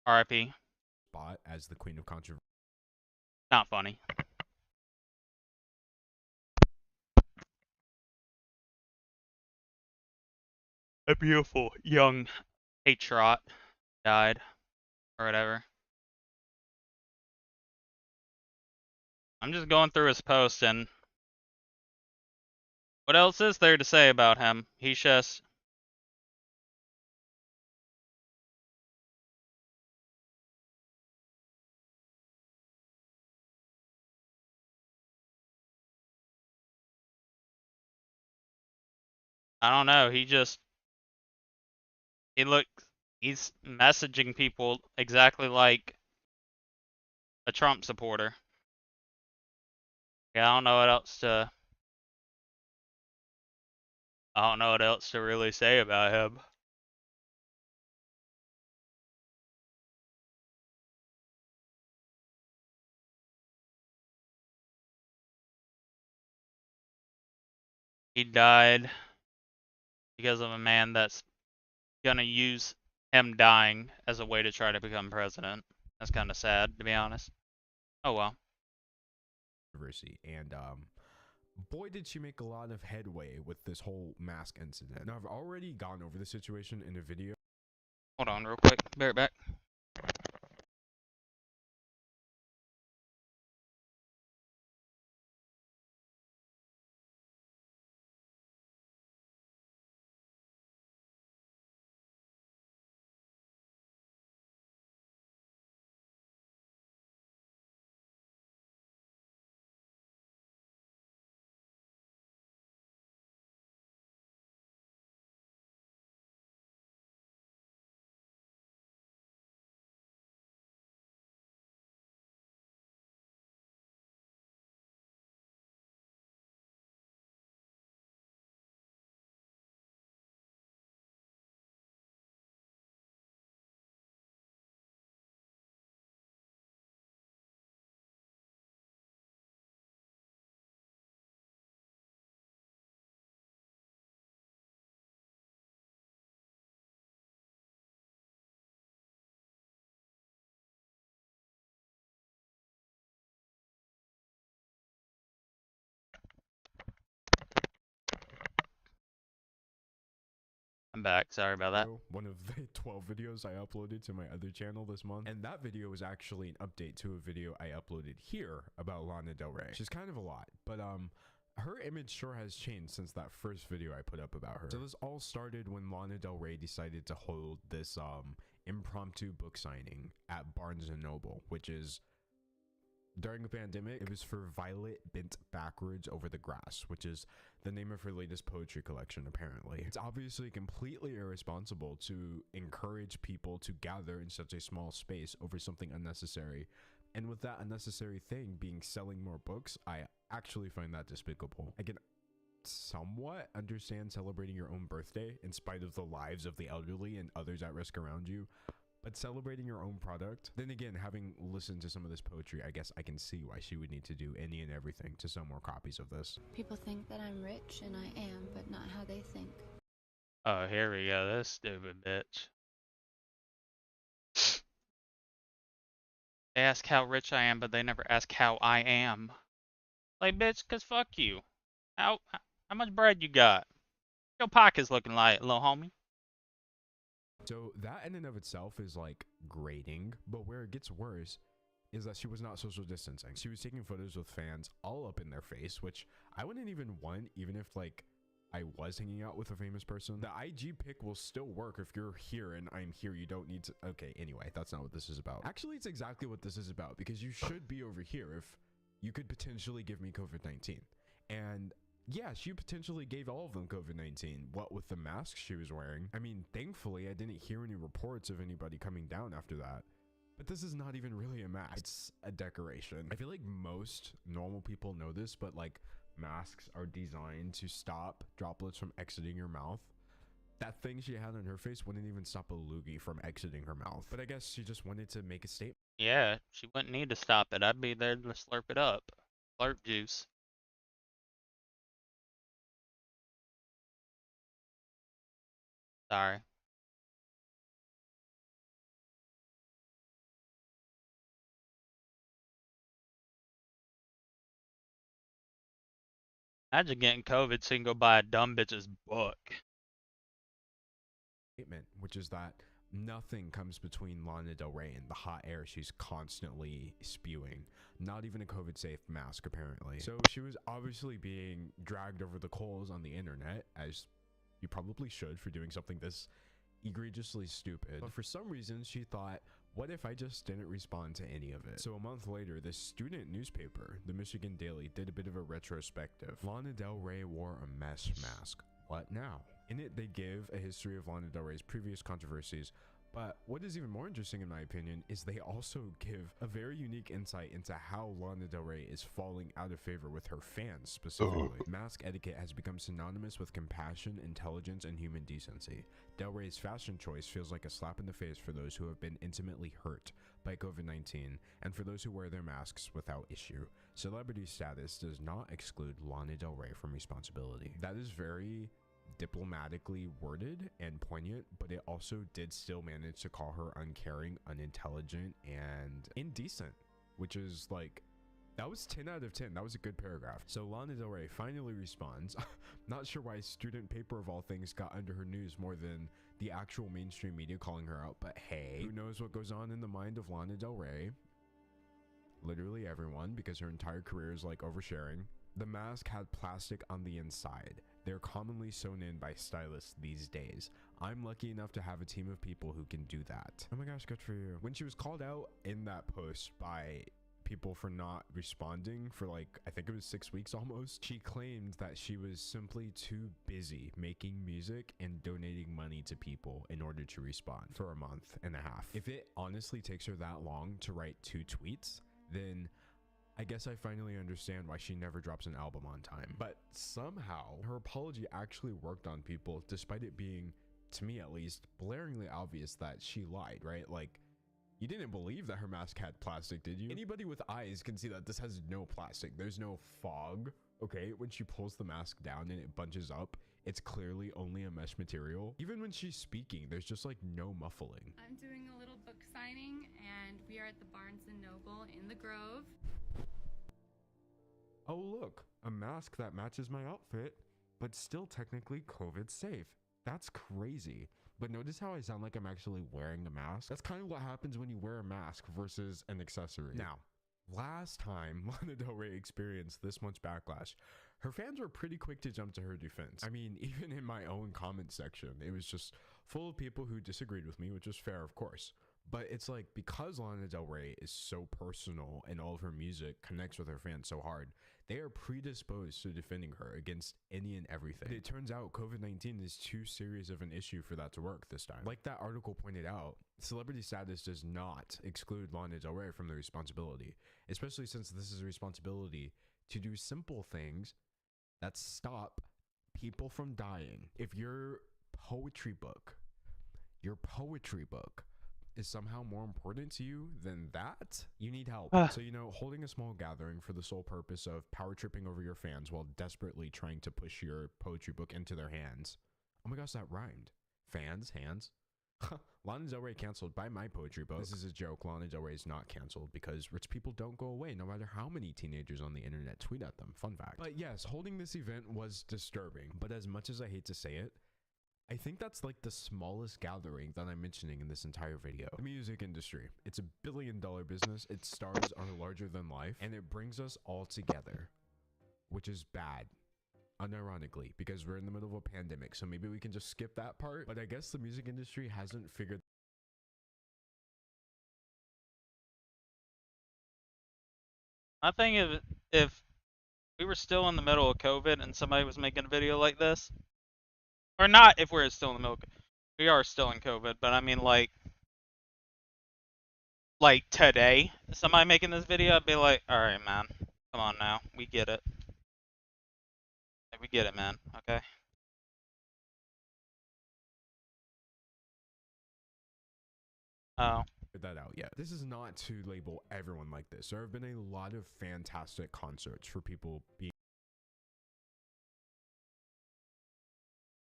R.I.P. Bought as the queen of controversy. Not funny. A beautiful young patriot died, or whatever. I'm just going through his post, and what else is there to say about him? He's just... I don't know, he's messaging people exactly like a Trump supporter. Yeah, I don't know what else to really say about him. He died because of a man that's gonna use him dying as a way to try to become president. That's kind of sad, to be honest. Oh well. And boy, did she make a lot of headway with this whole mask incident. Now, I've already gone over the situation in a video. Hold on real quick. Be right back. I'm back. Sorry about that. One of the 12 videos I uploaded to my other channel this month. And that video was actually an update to a video I uploaded here about Lana Del Rey. Which is kind of a lot. But her image sure has changed since that first video I put up about her. So this all started when Lana Del Rey decided to hold this impromptu book signing at Barnes & Noble, which is... During the pandemic, it was for Violet Bent Backwards Over the Grass, which is the name of her latest poetry collection, apparently. It's obviously completely irresponsible to encourage people to gather in such a small space over something unnecessary. And with that unnecessary thing being selling more books, I actually find that despicable. I can somewhat understand celebrating your own birthday in spite of the lives of the elderly and others at risk around you. But celebrating your own product, then again, having listened to some of this poetry, I guess I can see why she would need to do any and everything to sell more copies of this. People think that I'm rich, and I am, but not how they think. Oh, here we go. This stupid bitch. They ask how rich I am, but they never ask how I am. Like, bitch, 'cause fuck you. How much bread you got? Your pocket's looking like, little homie. So that in and of itself is like grating, but where it gets worse is that she was not social distancing. She was taking photos with fans all up in their face, which I wouldn't even want, even if like I was hanging out with a famous person. The IG pic will still work if you're here and I'm here. You don't need to. Okay, anyway, that's not what this is about. Actually, it's exactly what this is about, because you should be over here if you could potentially give me COVID-19. And yeah, she potentially gave all of them COVID-19. What with the masks she was wearing? I mean, thankfully, I didn't hear any reports of anybody coming down after that. But this is not even really a mask. It's a decoration. I feel like most normal people know this, but like masks are designed to stop droplets from exiting your mouth. That thing she had on her face wouldn't even stop a loogie from exiting her mouth. But I guess she just wanted to make a statement. Yeah, she wouldn't need to stop it. I'd be there to slurp it up. Slurp juice. Sorry. Imagine getting COVID so you can go buy a dumb bitch's book. Which is that nothing comes between Lana Del Rey and the hot air she's constantly spewing. Not even a COVID safe mask, apparently. So she was obviously being dragged over the coals on the internet, as you probably should for doing something this egregiously stupid. But for some reason, she thought, what if I just didn't respond to any of it? So a month later, the student newspaper, the Michigan Daily, did a bit of a retrospective. Lana Del Rey wore a mesh mask. What now? In it, they give a history of Lana Del Rey's previous controversies, but what is even more interesting in my opinion is they also give a very unique insight into how Lana Del Rey is falling out of favor with her fans specifically. Mask etiquette has become synonymous with compassion, intelligence, and human decency. Del Rey's fashion choice feels like a slap in the face for those who have been intimately hurt by COVID-19 and for those who wear their masks without issue. Celebrity status does not exclude Lana Del Rey from responsibility. That is very diplomatically worded and poignant, but it also did still manage to call her uncaring, unintelligent, and indecent, which is like, that was 10 out of 10. That was a good paragraph. So Lana Del Rey finally responds. Not sure why student paper of all things got under her news more than the actual mainstream media calling her out, but hey, who knows what goes on in the mind of Lana Del Rey? Literally everyone, because her entire career is like oversharing. The mask had plastic on the inside. They're commonly sewn in by stylists these days. I'm lucky enough to have a team of people who can do that. Oh my gosh, good for you. When she was called out in that post by people for not responding for like, I think it was 6 weeks almost, she claimed that she was simply too busy making music and donating money to people in order to respond for a month and a half. If it honestly takes her that long to write 2 tweets, then I guess I finally understand why she never drops an album on time. But somehow, her apology actually worked on people, despite it being, to me at least, blaringly obvious that she lied, right? Like, you didn't believe that her mask had plastic, did you? Anybody with eyes can see that this has no plastic. There's no fog, okay? When she pulls the mask down and it bunches up, it's clearly only a mesh material. Even when she's speaking, there's just like no muffling. I'm doing a little book signing, and we are at the Barnes & Noble in the Grove. Oh look, a mask that matches my outfit, but still technically COVID safe. That's crazy. But notice how I sound like I'm actually wearing the mask? That's kind of what happens when you wear a mask versus an accessory. Now, last time Lana Del Rey experienced this much backlash, her fans were pretty quick to jump to her defense. I mean, even in my own comment section, it was just full of people who disagreed with me, which is fair, of course. But it's like, because Lana Del Rey is so personal and all of her music connects with her fans so hard, they are predisposed to defending her against any and everything. But it turns out COVID-19 is too serious of an issue for that to work this time. Like that article pointed out, celebrity status does not exclude Lana Del Rey from the responsibility, especially since this is a responsibility to do simple things that stop people from dying. If your poetry book is somehow more important to you than that, you need help. So, you know, holding a small gathering for the sole purpose of power tripping over your fans while desperately trying to push your poetry book into their hands. Oh my gosh, that rhymed. Fans, hands. Lana Del Rey canceled by my poetry book. This is a joke. Lana Del Rey is not canceled because rich people don't go away no matter how many teenagers on the internet tweet at them. Fun fact. But yes, holding this event was disturbing. But as much as I hate to say it, I think that's like the smallest gathering that I'm mentioning in this entire video. The music industry. It's $1 billion business. Its stars are larger than life, and it brings us all together, which is bad. Unironically, because we're in the middle of a pandemic, so maybe we can just skip that part. But I guess the music industry hasn't figured. I think if we were still in the middle of COVID and somebody was making a video like this, or not if we're still in the middle of, we are still in COVID, but I mean like today, somebody making this video, I'd be like, alright man, come on now, we get it. We get it, man, okay? Oh. That out yet. This is not to label everyone like this. There have been a lot of fantastic concerts for people being.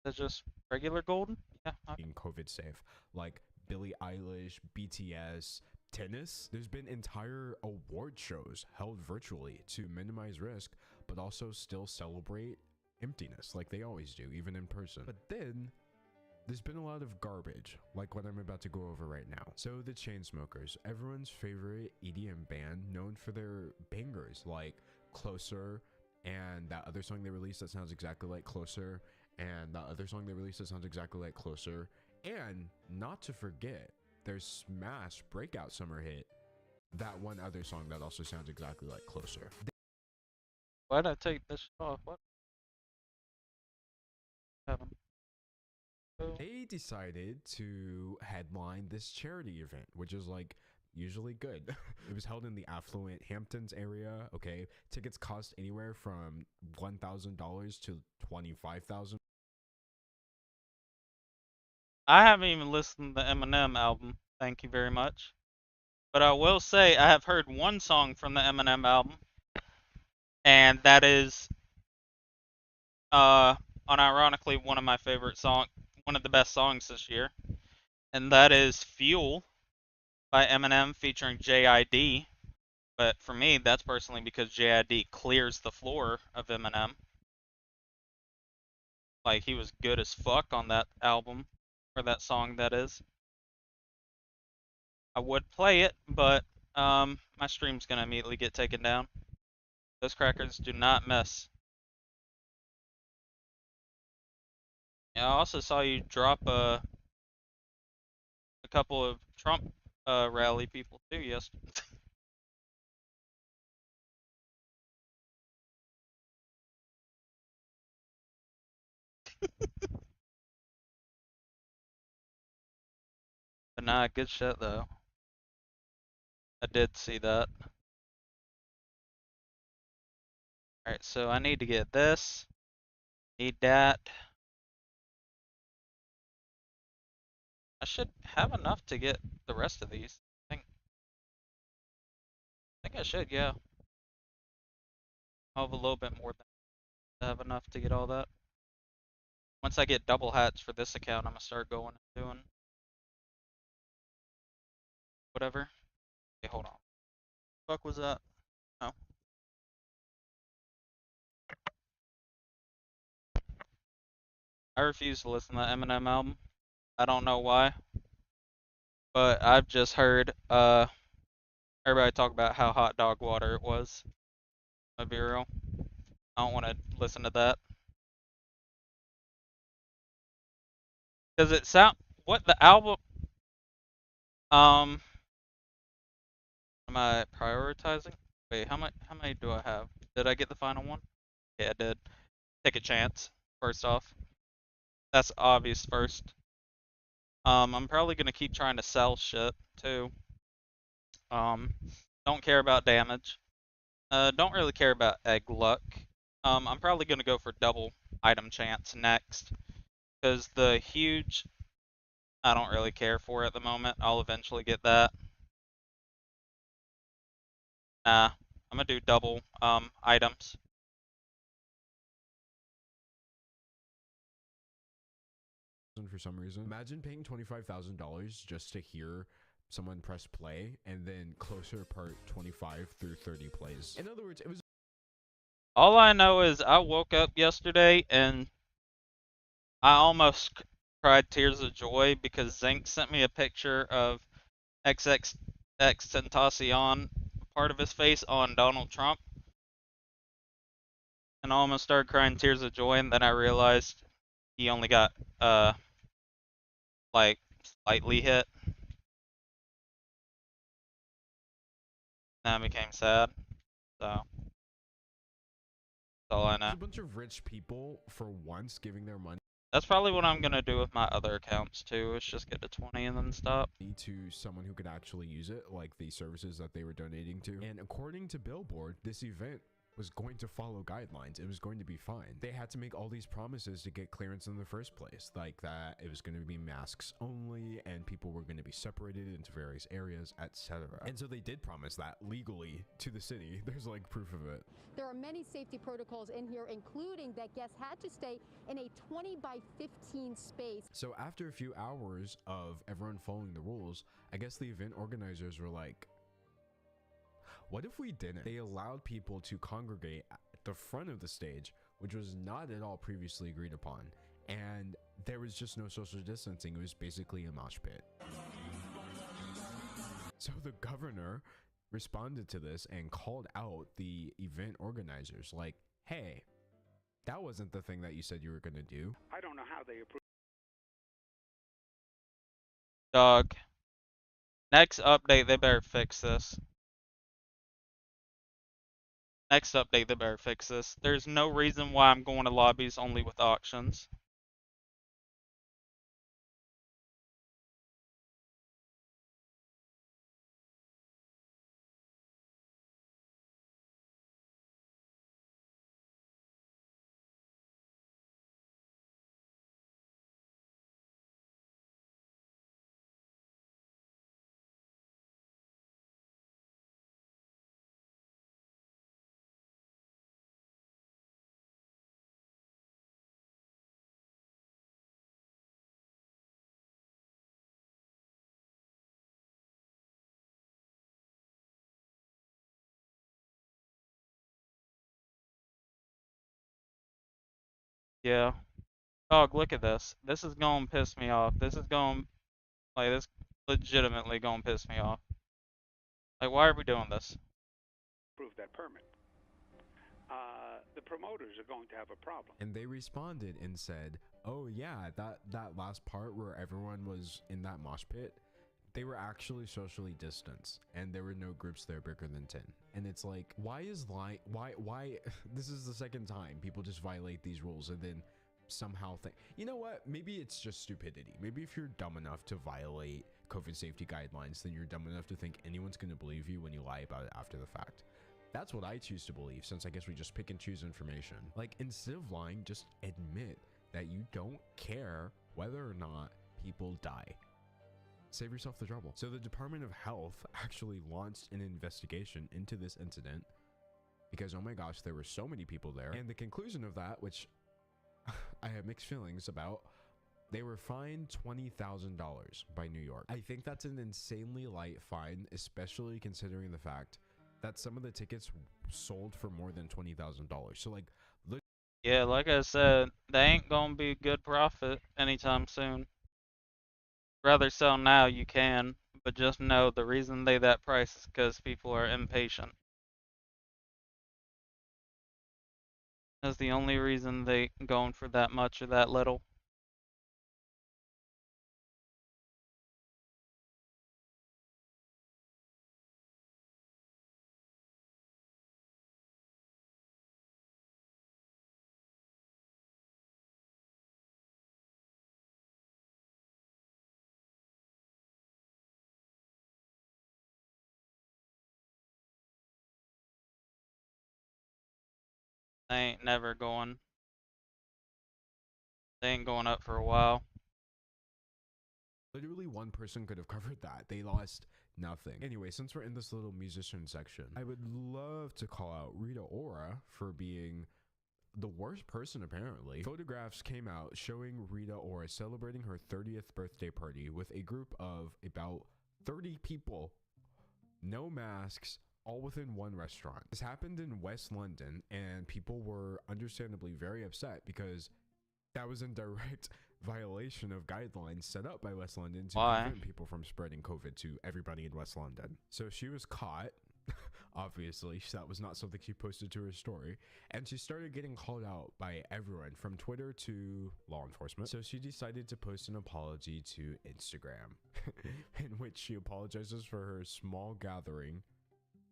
That's just regular golden? Yeah. Okay. Being COVID safe. Like Billie Eilish, BTS, tennis. There's been entire award shows held virtually to minimize risk, but also still celebrate emptiness like they always do, even in person. But then there's been a lot of garbage, like what I'm about to go over right now. So the Chainsmokers, everyone's favorite EDM band, known for their bangers like Closer, and that other song they released that sounds exactly like Closer, and that other song they released that sounds exactly like Closer, and not to forget their smash breakout summer hit, that one other song that also sounds exactly like Closer. Why'd I take this off? What happened? They decided to headline this charity event, which is like usually good. It was held in the affluent Hamptons area. Okay, tickets cost anywhere from $1,000 to $25,000. I haven't even listened to the Eminem album. Thank you very much. But I will say I have heard one song from the Eminem album, and that is, unironically, one of my favorite songs. One of the best songs this year, and that is Fuel by Eminem featuring J.I.D. But for me, that's personally because J.I.D. clears the floor of Eminem. Like, he was good as fuck on that album, or that song, that is. I would play it, but my stream's gonna immediately get taken down. Those crackers do not miss. Yeah, I also saw you drop a couple of Trump rally people too yesterday. But nah, good shit though. I did see that. Alright, so I need to get this. Need that. I should have enough to get the rest of these. I think I should, yeah. I'll have a little bit more than I have enough to get all that. Once I get double hats for this account, I'm gonna start going and doing whatever. Okay, hold on. What the fuck was that? Oh. I refuse to listen to the Eminem album. I don't know why, but I've just heard everybody talk about how hot dog water it was. I'll be real. I don't want to listen to that. Does it sound what the album? Am I prioritizing? Wait, how many do I have? Did I get the final one? Yeah, I did. Take a chance. First off, that's obvious first. I'm probably gonna keep trying to sell shit too. Don't care about damage. Don't really care about egg luck. I'm probably gonna go for double item chance next, because the huge, I don't really care for at the moment. I'll eventually get that. Nah, I'm gonna do double items. For some reason, imagine paying $25,000 just to hear someone press play and then Closer part 25 through 30 plays. In other words, it was. All I know is I woke up yesterday and I almost cried tears of joy because Zinc sent me a picture of XXX Tentacion, part of his face on Donald Trump. And I almost started crying tears of joy, and then I realized he only got, like, slightly hit. Then I became sad. So, that's all I know. There's a bunch of rich people, for once, giving their money That's probably what I'm gonna do with my other accounts too, is just get to 20 and then stop. to someone who could actually use it, like the services that they were donating to. And according to Billboard, this event was going to follow guidelines. It was going to be fine. They had to make all these promises to get clearance in the first place, like that it was going to be masks only and people were going to be separated into various areas, etc. And so they did promise that legally to the city. There's like proof of it. There are many safety protocols in here, including that guests had to stay in a 20 by 15 space. So after a few hours of everyone following the rules, I guess the event organizers were like, what if we didn't? They allowed people to congregate at the front of the stage, which was not at all previously agreed upon. And there was just no social distancing. It was basically a mosh pit. So the governor responded to this and called out the event organizers like, hey, that wasn't the thing that you said you were going to do. I don't know how they approve. Dog. Next update, they better fix this. Next update, they better fix this. There's no reason why I'm going to lobbies only with auctions. Yeah. Dog, look at this. This is gonna piss me off. This is going, like, this legitimately gonna piss me off. Like, why are we doing this? Approve that permit. The promoters are going to have a problem. And they responded and said, oh yeah, that last part where everyone was in that mosh pit, they were actually socially distanced and there were no groups there bigger than 10. And it's like, why this is the second time people just violate these rules and then somehow think, you know what, maybe it's just stupidity. Maybe if you're dumb enough to violate COVID safety guidelines, then you're dumb enough to think anyone's going to believe you when you lie about it after the fact. That's what I choose to believe, since I guess we just pick and choose information. Like, instead of lying, just admit that you don't care whether or not people die. Save yourself the trouble. So the Department of Health actually launched an investigation into this incident because, oh my gosh, there were so many people there. And the conclusion of that, which I have mixed feelings about, they were fined $20,000 by New York. I think that's an insanely light fine, especially considering the fact that some of the tickets sold for more than $20,000. So like, look. Yeah, like I said, they ain't gonna be good profit anytime soon. Rather sell now, you can, but just know the reason they that price is because people are impatient. That's the only reason they going for that much or that little. They ain't never going. They ain't going up for a while. Literally one person could have covered that. They lost nothing. Anyway, since we're in this little musician section, I would love to call out Rita Ora for being the worst person, apparently. Photographs came out showing Rita Ora celebrating her 30th birthday party with a group of about 30 people. No masks, all within one restaurant. This happened in West London, and people were understandably very upset because that was in direct violation of guidelines set up by West London to Why? prevent people from spreading COVID to everybody in West London. So she was caught. Obviously, that was not something she posted to her story, and she started getting called out by everyone from Twitter to law enforcement. So she decided to post an apology to Instagram, in which she apologizes for her small gathering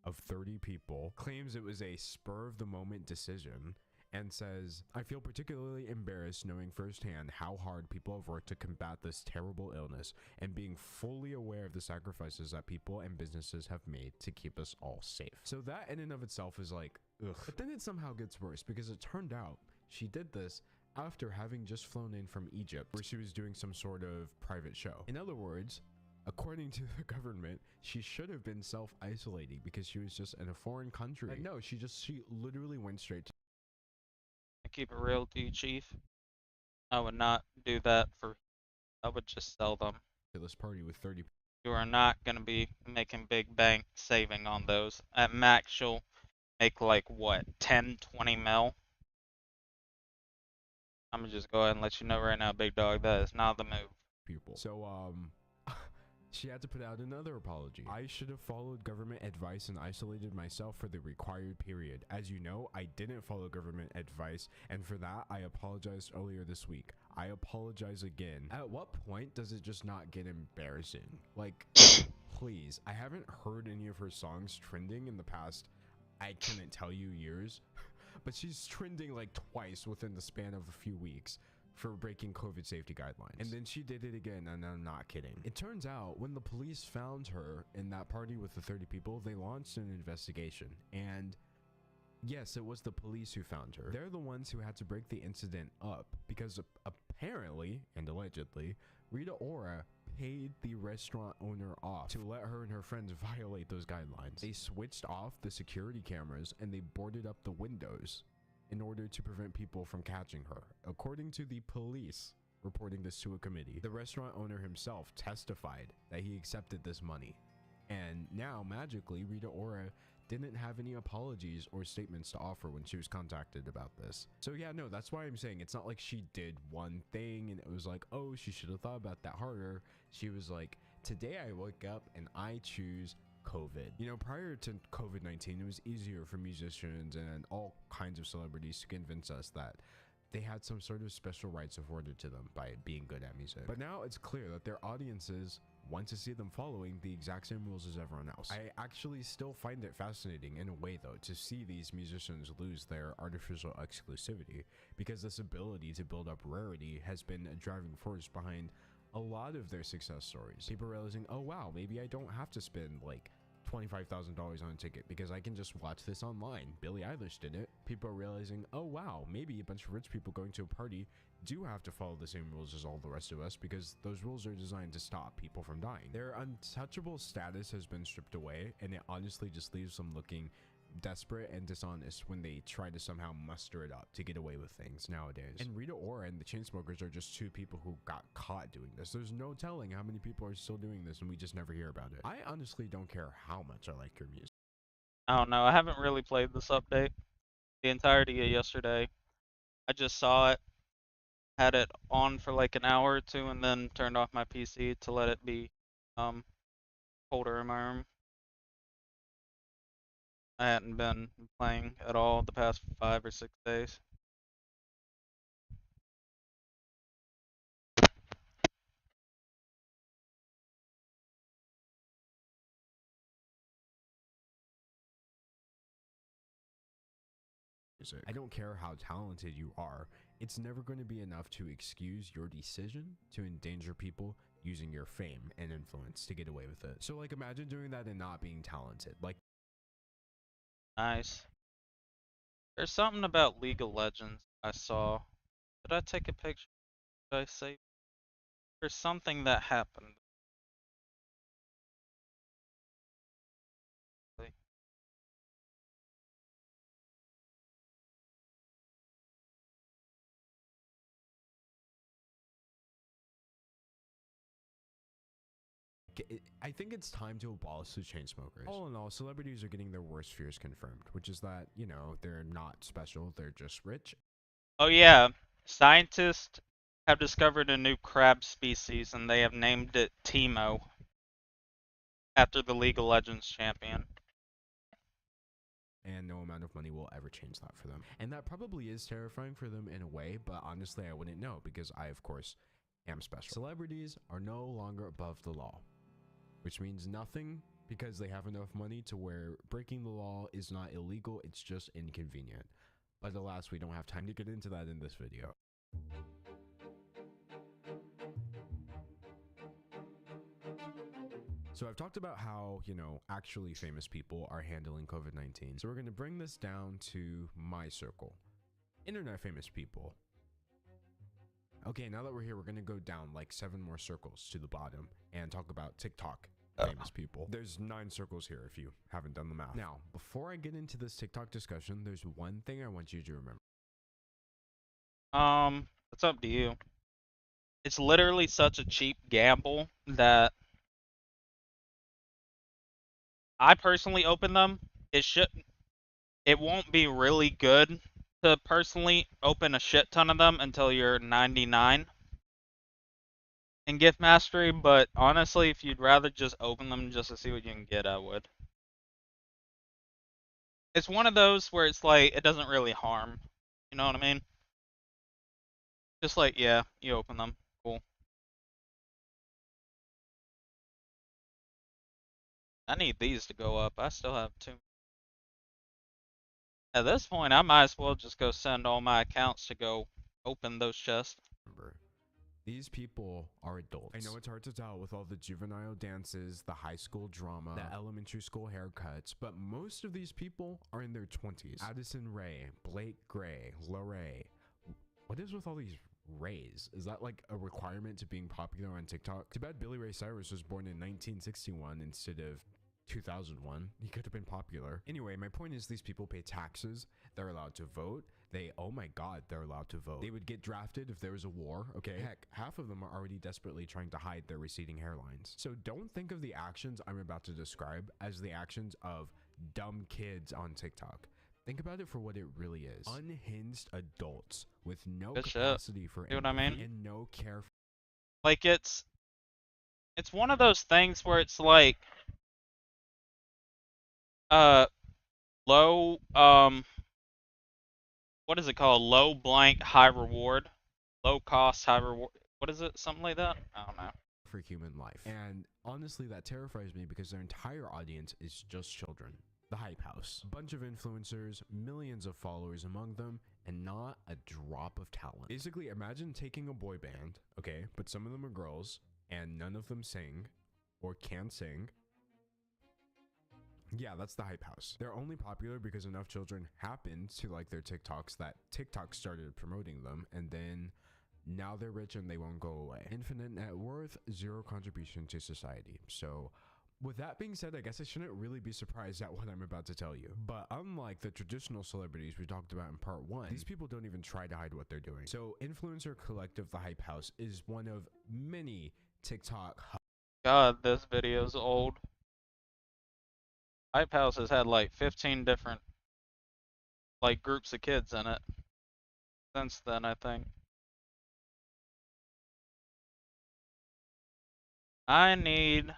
of 30 people, claims it was a spur-of-the-moment decision, and says, "I feel particularly embarrassed knowing firsthand how hard people have worked to combat this terrible illness and being fully aware of the sacrifices that people and businesses have made to keep us all safe." So that in and of itself is like, ugh. But then it somehow gets worse because it turned out she did this after having just flown in from Egypt, where she was doing some sort of private show. In other words, according to the government, she should have been self-isolating because she was just in a foreign country. But no, she literally went straight to I keep it real to you, Chief. I would not do that for. I would just sell them. this party with 30 You are not going to be making big bank saving on those. At max, you'll make like what, 10, 20 mil? I'm gonna just go ahead and let you know right now, big dog, that is not the move. people. So, she had to put out another apology. "I should have followed government advice and isolated myself for the required period. As you know, I didn't follow government advice, and for that, I apologized earlier this week. I apologize again." At what point does it just not get embarrassing? Like, please. I haven't heard any of her songs trending in the past, I couldn't tell you, years. But she's trending like twice within the span of a few weeks for breaking COVID safety guidelines. And then she did it again, and I'm not kidding. It turns out when the police found her in that party with the 30 people, they launched an investigation. And yes, it was the police who found her. They're the ones who had to break the incident up because apparently, and allegedly, Rita Ora paid the restaurant owner off to let her and her friends violate those guidelines. They switched off the security cameras and they boarded up the windows in order to prevent people from catching her, according to the police reporting this to a committee. The restaurant owner himself testified that he accepted this money. And now, magically, Rita Ora didn't have any apologies or statements to offer when she was contacted about this. So yeah, no, that's why I'm saying it's not like she did one thing and it was like, oh, she should have thought about that harder. She was like, today I woke up and I choose COVID. You know, prior to COVID-19, it was easier for musicians and all kinds of celebrities to convince us that they had some sort of special rights afforded to them by being good at music. But now it's clear that their audiences want to see them following the exact same rules as everyone else. I actually still find it fascinating in a way, though, to see these musicians lose their artificial exclusivity, because this ability to build up rarity has been a driving force behind a lot of their success stories. People realizing, oh wow, maybe I don't have to spend like $25,000 on a ticket because I can just watch this online. Billie Eilish did it. People are realizing, oh wow, maybe a bunch of rich people going to a party do have to follow the same rules as all the rest of us because those rules are designed to stop people from dying. Their untouchable status has been stripped away, and it honestly just leaves them looking desperate and dishonest when they try to somehow muster it up to get away with things nowadays. And Rita Ora and the Chainsmokers are just two people who got caught doing this. There's no telling how many people are still doing this and we just never hear about it. I honestly don't care how much I like your music. I don't know. I haven't really played this update the entirety of yesterday. I just saw it, had it on for like an hour or two, and then turned off my PC to let it be colder in my room. I hadn't been playing at all the past 5 or 6 days. I don't care how talented you are, it's never going to be enough to excuse your decision to endanger people using your fame and influence to get away with it. So like imagine doing that and not being talented. Like Nice. There's something about League of Legends I saw. Did I take a picture? Did I save? There's something that happened. I think it's time to abolish the Chainsmokers. All in all, celebrities are getting their worst fears confirmed, which is that, you know, they're not special, they're just rich. Oh yeah, scientists have discovered a new crab species and they have named it Teemo after the League of Legends champion. And no amount of money will ever change that for them. And that probably is terrifying for them in a way, but honestly, I wouldn't know because I, of course, am special. Celebrities are no longer above the law, which means nothing because they have enough money to where breaking the law is not illegal, it's just inconvenient. But alas, we don't have time to get into that in this video. So I've talked about how, actually famous people are handling COVID-19. So we're going to bring this down to my circle. Internet famous people. Okay, now that we're here, we're going to go down like 7 more circles to the bottom and talk about TikTok famous people. There's 9 circles here if you haven't done the math. Now, before I get into this TikTok discussion, there's one thing I want you to remember. It's up to you. It's literally such a cheap gamble that I personally open them. It won't be really good to personally open a shit ton of them until you're 99 in gift mastery, but honestly, if you'd rather just open them just to see what you can get, I would. It's one of those where it's like, it doesn't really harm. You know what I mean? Just like, yeah, you open them. Cool. I need these to go up. I still have 2. At this point, I might as well just go send all my accounts to go open those chests. These people are adults. I know it's hard to tell with all the juvenile dances, the high school drama, the elementary school haircuts, but most of these people are in their 20s. Addison Rae, Blake Gray, Lorraine. What is with all these Rays? Is that like a requirement to being popular on TikTok? Too bad Billy Ray Cyrus was born in 1961 instead of 2001. He could have been popular. Anyway, my point is these people pay taxes. They're allowed to vote. Oh my god, they're allowed to vote. They would get drafted if there was a war, okay? Heck, half of them are already desperately trying to hide their receding hairlines. So don't think of the actions I'm about to describe as the actions of dumb kids on TikTok. Think about it for what it really is. Unhinged adults with no capacity for See what I mean? And no care for. Like, it's one of those things where it's like, low, what is it called? Low blank, high reward. Low cost, high reward. What is it? Something like that? I don't know. For human life. And honestly, that terrifies me because their entire audience is just children. The Hype House. Bunch of influencers, millions of followers among them, and not a drop of talent. Basically, imagine taking a boy band, okay, but some of them are girls, and none of them sing, or can sing. Yeah, that's the Hype House. They're only popular because enough children happened to like their TikToks that TikTok started promoting them, and then now they're rich and they won't go away. Infinite net worth, zero contribution to society. So with that being said, I guess I shouldn't really be surprised at what I'm about to tell you. But unlike the traditional celebrities we talked about in part 1, these people don't even try to hide what they're doing. So Influencer Collective The Hype House is one of many TikTok. God, this video's old. Hype House has had like 15 different like groups of kids in it since then, I think. I need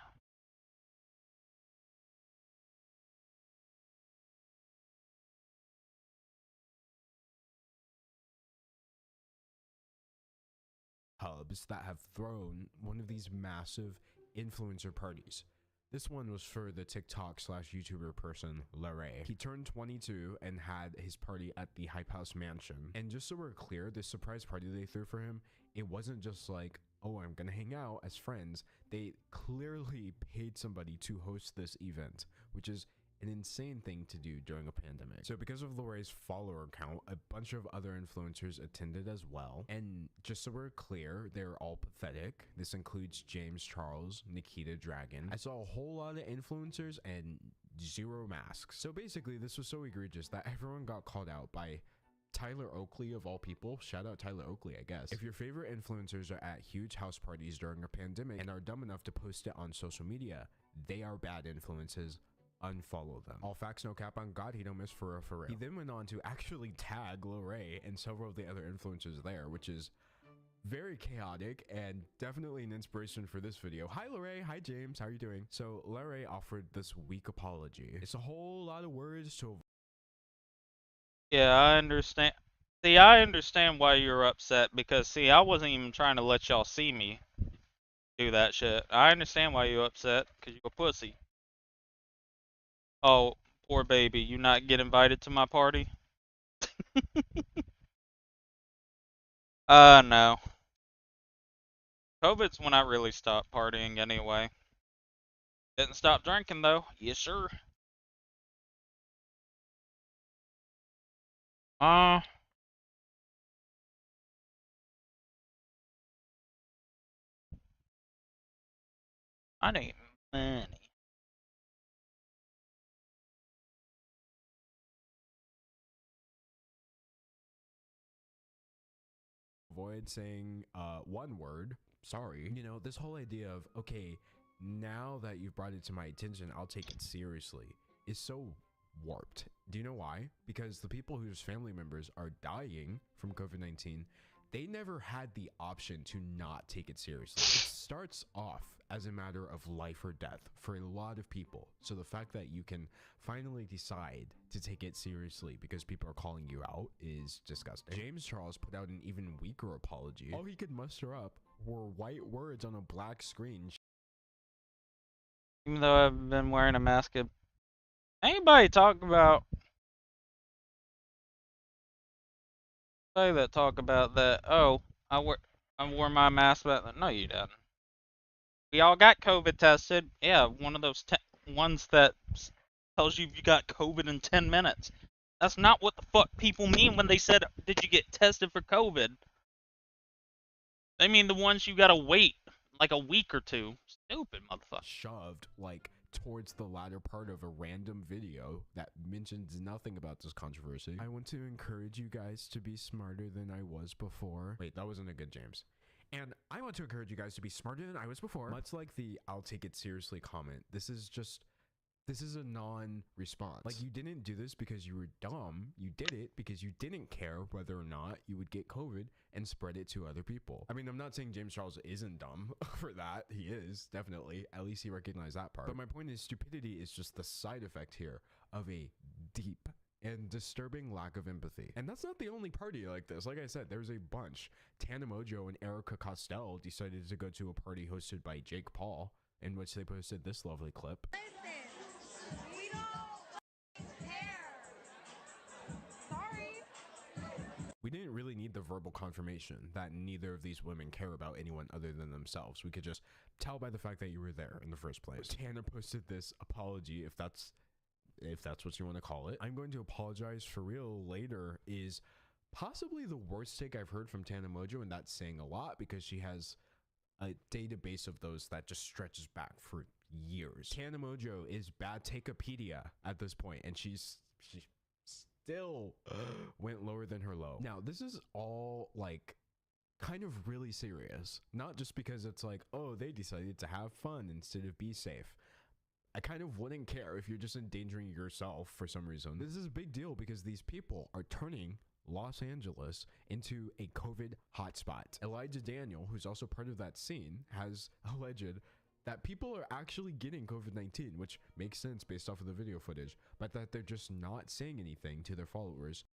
hubs that have thrown one of these massive influencer parties. This one was for the TikTok/YouTuber person, Lorraine. He turned 22 and had his party at the Hype House mansion. And just so we're clear, this surprise party they threw for him, it wasn't just like, oh, I'm gonna hang out as friends. They clearly paid somebody to host this event, which is an insane thing to do during a pandemic. So because of Lorraine's follower count, a bunch of other influencers attended as well. And just so we're clear, they're all pathetic. This includes James Charles, Nikita Dragon. I saw a whole lot of influencers and 0 masks. So basically, this was so egregious that everyone got called out by Tyler Oakley of all people. Shout out Tyler Oakley, I guess. If your favorite influencers are at huge house parties during a pandemic and are dumb enough to post it on social media, they are bad influences. Unfollow them. All facts, no cap on God, he don't miss for real. He then went on to actually tag Lorraine and several of the other influencers there, which is very chaotic and definitely an inspiration for this video. Hi Lorraine, hi James, how are you doing? So Lorraine offered this weak apology. It's a whole lot of words to Yeah, I understand. See, I understand why you're upset because, see, I wasn't even trying to let y'all see me do that shit. I understand why you're upset because you're a pussy. Oh, poor baby, you not get invited to my party? No. COVID's when I really stopped partying anyway. Didn't stop drinking though. Yes, sir. Uh, I need money. avoid saying one word, sorry. You know, this whole idea of, okay, now that you've brought it to my attention, I'll take it seriously, is so warped. Do you know why? Because the people whose family members are dying from COVID-19, they never had the option to not take it seriously. It starts off as a matter of life or death for a lot of people. So the fact that you can finally decide to take it seriously because people are calling you out is disgusting. James Charles put out an even weaker apology. All he could muster up were white words on a black screen. Even though I've been wearing a mask, anybody talk about that? Oh, I wore my mask, but no, you didn't. We all got COVID tested. Yeah, one of those ones that tells you got COVID in 10 minutes. That's not what the fuck people mean when they said, did you get tested for COVID? They mean the ones you gotta wait like a week or two. Stupid motherfucker. Shoved like towards the latter part of a random video that mentions nothing about this controversy. I want to encourage you guys to be smarter than I was before. Wait, that wasn't a good James. And I want to encourage you guys to be smarter than I was before. Much like the I'll take it seriously comment, this is a non-response. Like, you didn't do this because you were dumb. You did it because you didn't care whether or not you would get COVID and spread it to other people. I mean, I'm not saying James Charles isn't dumb for that. He is, definitely. At least he recognized that part. But my point is, stupidity is just the side effect here of a deep and disturbing lack of empathy. And that's not the only party like this. Like I said, there's a bunch. Tana Mongeau and Erica Costell decided to go to a party hosted by Jake Paul, in which they posted this lovely clip. We don't care. Sorry. We didn't really need the verbal confirmation that neither of these women care about anyone other than themselves. We could just tell by the fact that you were there in the first place. Tana posted this apology, if that's what you want to call it. I'm going to apologize for real later is possibly the worst take I've heard from Tana Mongeau, and that's saying a lot because she has a database of those that just stretches back for years. Tana Mongeau is bad takeopedia at this point, and she still went lower than her low. Now, this is all like kind of really serious, not just because it's like, oh, they decided to have fun instead of be safe. I kind of wouldn't care if you're just endangering yourself for some reason. This is a big deal because these people are turning Los Angeles into a COVID hotspot. Elijah Daniel, who's also part of that scene, has alleged that people are actually getting COVID-19, which makes sense based off of the video footage, but that they're just not saying anything to their followers,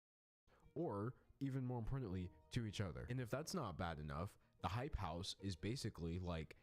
or even more importantly, to each other. And if that's not bad enough, the Hype House is basically like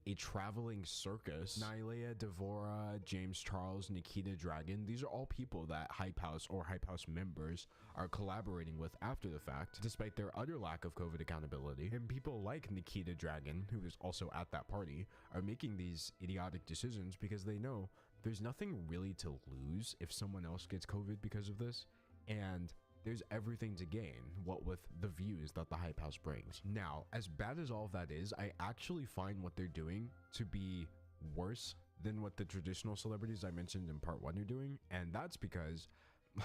a traveling circus. Nylea Devora, James Charles, Nikita Dragon, these are all people that Hype House or Hype House members are collaborating with after the fact, despite their utter lack of COVID accountability. And people like Nikita Dragon, who is also at that party, are making these idiotic decisions because they know there's nothing really to lose if someone else gets COVID because of this, and there's everything to gain, what with the views that the Hype House brings. Now, as bad as all of that is, I actually find what they're doing to be worse than what the traditional celebrities I mentioned in part 1 are doing, and that's because,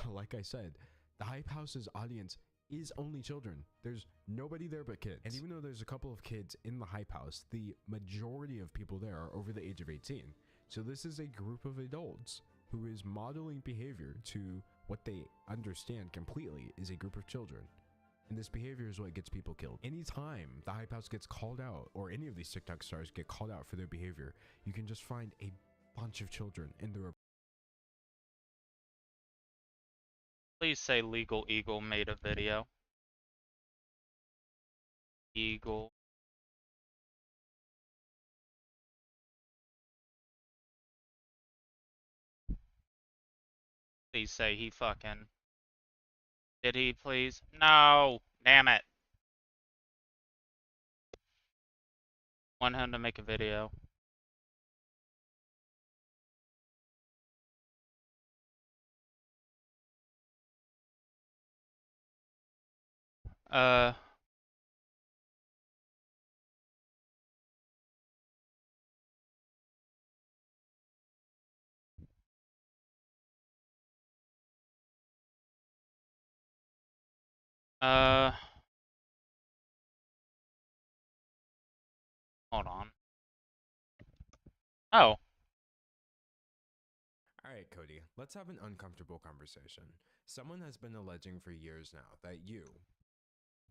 like I said, the Hype House's audience is only children. There's nobody there but kids. And even though there's a couple of kids in the Hype House, the majority of people there are over the age of 18. So this is a group of adults who is modeling behavior to what they understand completely is a group of children. And this behavior is what gets people killed. Anytime the Hype House gets called out, or any of these TikTok stars get called out for their behavior, you can just find a bunch of children in the Please say Legal Eagle made a video. Eagle. Please say he fucking... Did he please? No! Damn it. Want him to make a video. Hold on. Oh. Alright, Cody, let's have an uncomfortable conversation. Someone has been alleging for years now that you,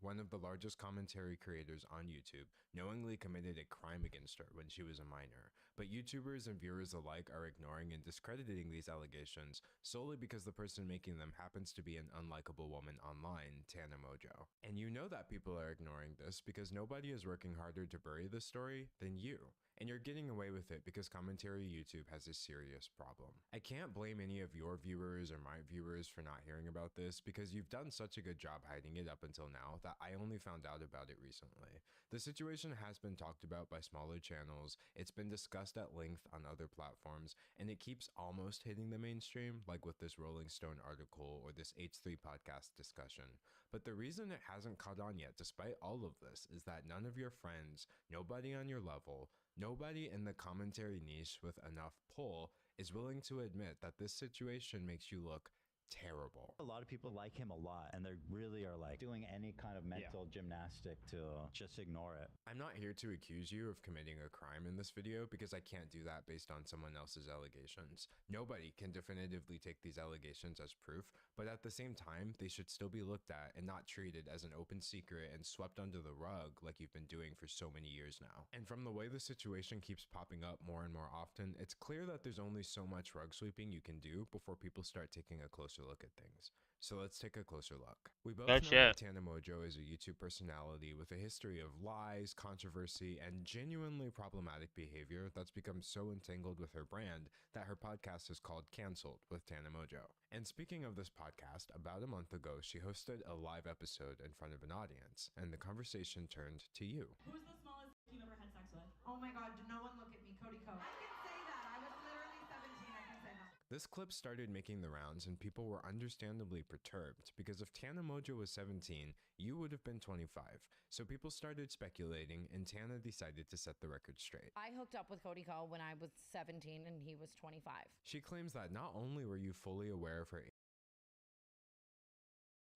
one of the largest commentary creators on YouTube, knowingly committed a crime against her when she was a minor. But YouTubers and viewers alike are ignoring and discrediting these allegations solely because the person making them happens to be an unlikable woman online, Tana Mojo. And you know that people are ignoring this because nobody is working harder to bury this story than you. And you're getting away with it because commentary YouTube has a serious problem. I can't blame any of your viewers or my viewers for not hearing about this because you've done such a good job hiding it up until now that I only found out about it recently. The situation has been talked about by smaller channels, it's been discussed at length on other platforms, and it keeps almost hitting the mainstream, like with this Rolling Stone article or this H3 podcast discussion. But the reason it hasn't caught on yet, despite all of this, is that none of your friends, nobody on your level, nobody in the commentary niche with enough pull is willing to admit that this situation makes you look terrible. A lot of people like him a lot, and they really are like doing any kind of mental gymnastic to just ignore it. I'm not here to accuse you of committing a crime in this video because I can't do that based on someone else's allegations. Nobody can definitively take these allegations as proof, but at the same time, they should still be looked at and not treated as an open secret and swept under the rug like you've been doing for so many years now. And from the way the situation keeps popping up more and more often, it's clear that there's only so much rug sweeping you can do before people start taking a closer look at things. So let's take a closer look. We both know that Tana Mojo is a YouTube personality with a history of lies, controversy, and genuinely problematic behavior that's become so entangled with her brand that her podcast is called Cancelled with Tana Mojo. And speaking of this podcast, about a month ago, she hosted a live episode in front of an audience, and the conversation turned to you. Who's the smallest you've ever had sex with? Oh my god, no one look at me, Cody Ko. I can say that. I was literally 17, I can say that. This clip started making the rounds and people were understandably perturbed because if Tana Mojo was 17, you would have been 25. So people started speculating and Tana decided to set the record straight. I hooked up with Cody Ko when I was 17 and he was 25. She claims that not only were you fully aware of her...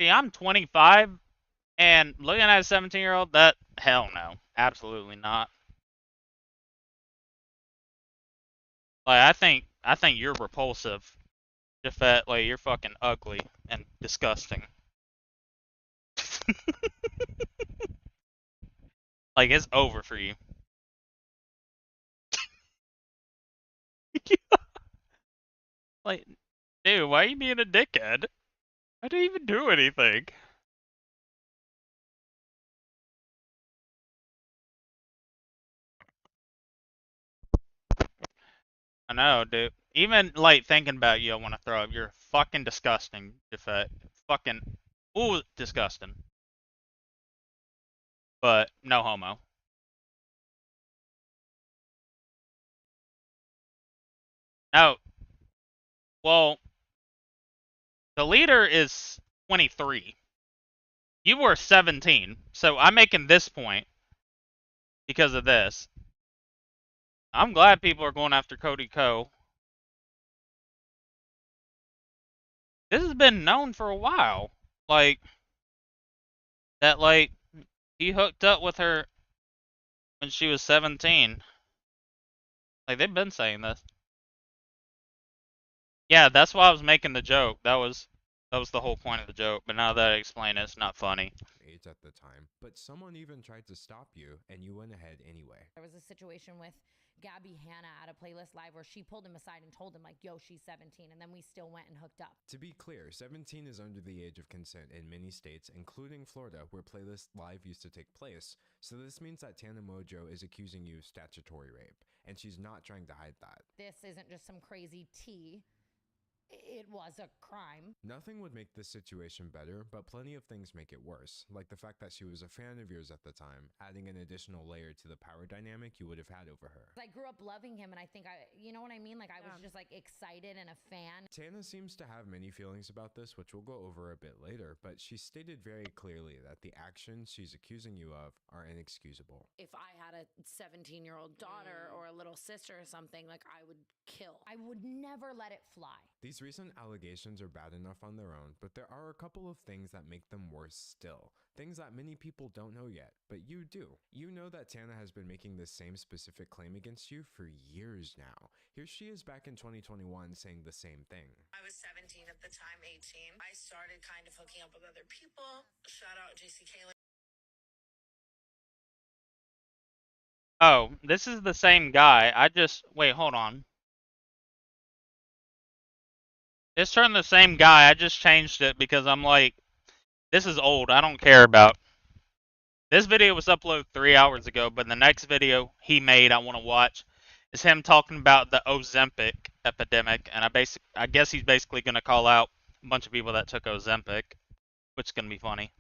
See, I'm 25 and looking at a 17-year-old, that, hell no. Absolutely not. Like, I think you're repulsive. Jafet, like, you're fucking ugly and disgusting. Like, it's over for you. Like, dude, why are you being a dickhead? I didn't even do anything. I know, dude. Even, like, thinking about you, I want to throw up. You're fucking disgusting, Jafet. Fucking, ooh, disgusting. But, no homo. No. Well, the leader is 23. You were 17. So I'm making this point because of this. I'm glad people are going after Cody Ko. This has been known for a while. Like, that, like, he hooked up with her when she was 17. Like, they've been saying this. Yeah, that's why I was making the joke. That was That was the whole point of the joke, but now that I explain it, it's not funny. Age at the time, but someone even tried to stop you, and you went ahead anyway. There was a situation with Gabby Hanna at a Playlist Live where she pulled him aside and told him, like, yo, she's 17, and then we still went and hooked up. To be clear, 17 is under the age of consent in many states, including Florida, where Playlist Live used to take place, so this means that Tana Mojo is accusing you of statutory rape, and she's not trying to hide that. This isn't just some crazy tea. It was a crime. Nothing would make this situation better, but plenty of things make it worse, like the fact that she was a fan of yours at the time, adding an additional layer to the power dynamic you would have had over her. I grew up loving him, and I think you know what I mean? Like, I was just, like, excited and a fan. Tana seems to have many feelings about this, which we'll go over a bit later, but she stated very clearly that the actions she's accusing you of are inexcusable. If I had a 17-year-old daughter or a little sister or something, like, I would kill. I would never let it fly. These recent allegations are bad enough on their own, but there are a couple of things that make them worse still. Things that many people don't know yet, but you do. You know that Tana has been making this same specific claim against you for years now. Here she is back in 2021 saying the same thing. I was 17 at the time, 18. I started kind of hooking up with other people. Shout out JC Kayla. Oh, this is the same guy. Wait, hold on. It's turned the same guy. I just changed it because I'm like, this is old. I don't care about. This video was uploaded 3 hours ago, but the next video he made I want to watch is him talking about the Ozempic epidemic, and I guess he's basically going to call out a bunch of people that took Ozempic, which is going to be funny.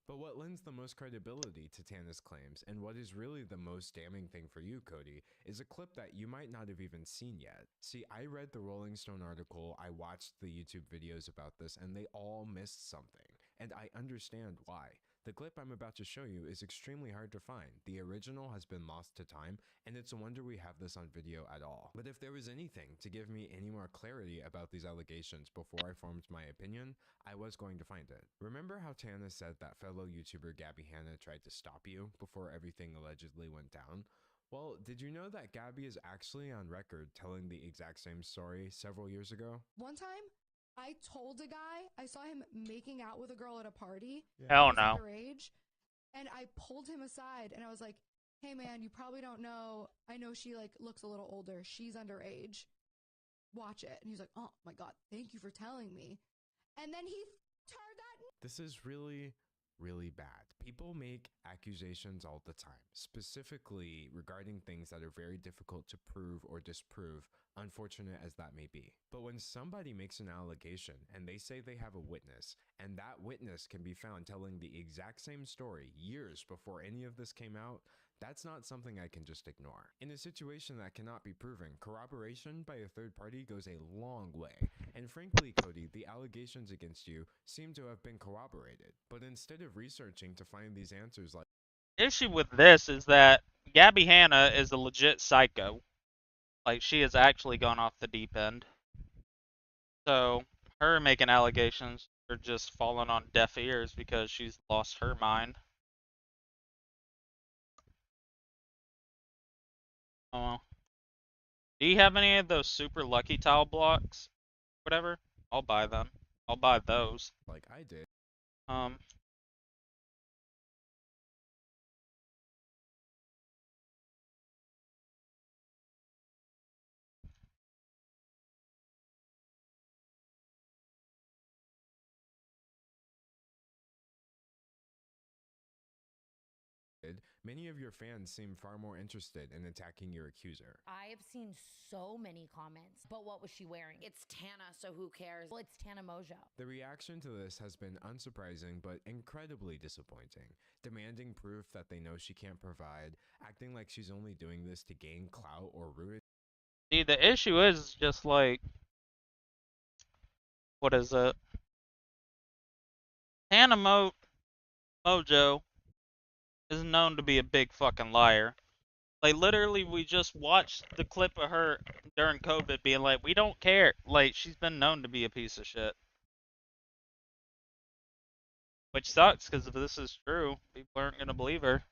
But what lends the most credibility to Tana's claims, and what is really the most damning thing for you, Cody, is a clip that you might not have even seen yet. See, I read the Rolling Stone article, I watched the YouTube videos about this, and they all missed something. And I understand why. The clip I'm about to show you is extremely hard to find. The original has been lost to time, and it's a wonder we have this on video at all. But if there was anything to give me any more clarity about these allegations before I formed my opinion, I was going to find it. Remember how Tana said that fellow YouTuber Gabby Hanna tried to stop you before everything allegedly went down? Well, did you know that Gabby is actually on record telling the exact same story several years ago? One time, I told a guy, I saw him making out with a girl at a party. Hell no. Underage, and I pulled him aside and I was like, hey man, you probably don't know. I know she like looks a little older. She's underage. Watch it. And he's like, oh my God, thank you for telling me. And then he turned that. This is really bad. People make accusations all the time, specifically regarding things that are very difficult to prove or disprove, unfortunate as that may be. But when somebody makes an allegation and they say they have a witness, and that witness can be found telling the exact same story years before any of this came out, that's not something I can just ignore. In a situation that cannot be proven, corroboration by a third party goes a long way. And frankly, Cody, the allegations against you seem to have been corroborated. But instead of researching to find these answers like... The issue with this is that Gabby Hanna is a legit psycho. Like, she has actually gone off the deep end. So, her making allegations are just falling on deaf ears because she's lost her mind. Oh. Do you have any of those super lucky tile blocks? Whatever. I'll buy them. I'll buy those. Like I did. Many of your fans seem far more interested in attacking your accuser. I have seen so many comments, but what was she wearing? It's Tana, so who cares? Well, it's Tana Mojo. The reaction to this has been unsurprising but incredibly disappointing, demanding proof that they know she can't provide, acting like she's only doing this to gain clout or ruin. See, the issue is just like, what is it? Tana Mojo is known to be a big fucking liar. Like, literally, we just watched the clip of her during COVID being like, we don't care. Like, she's been known to be a piece of shit. Which sucks, because if this is true, people aren't going to believe her.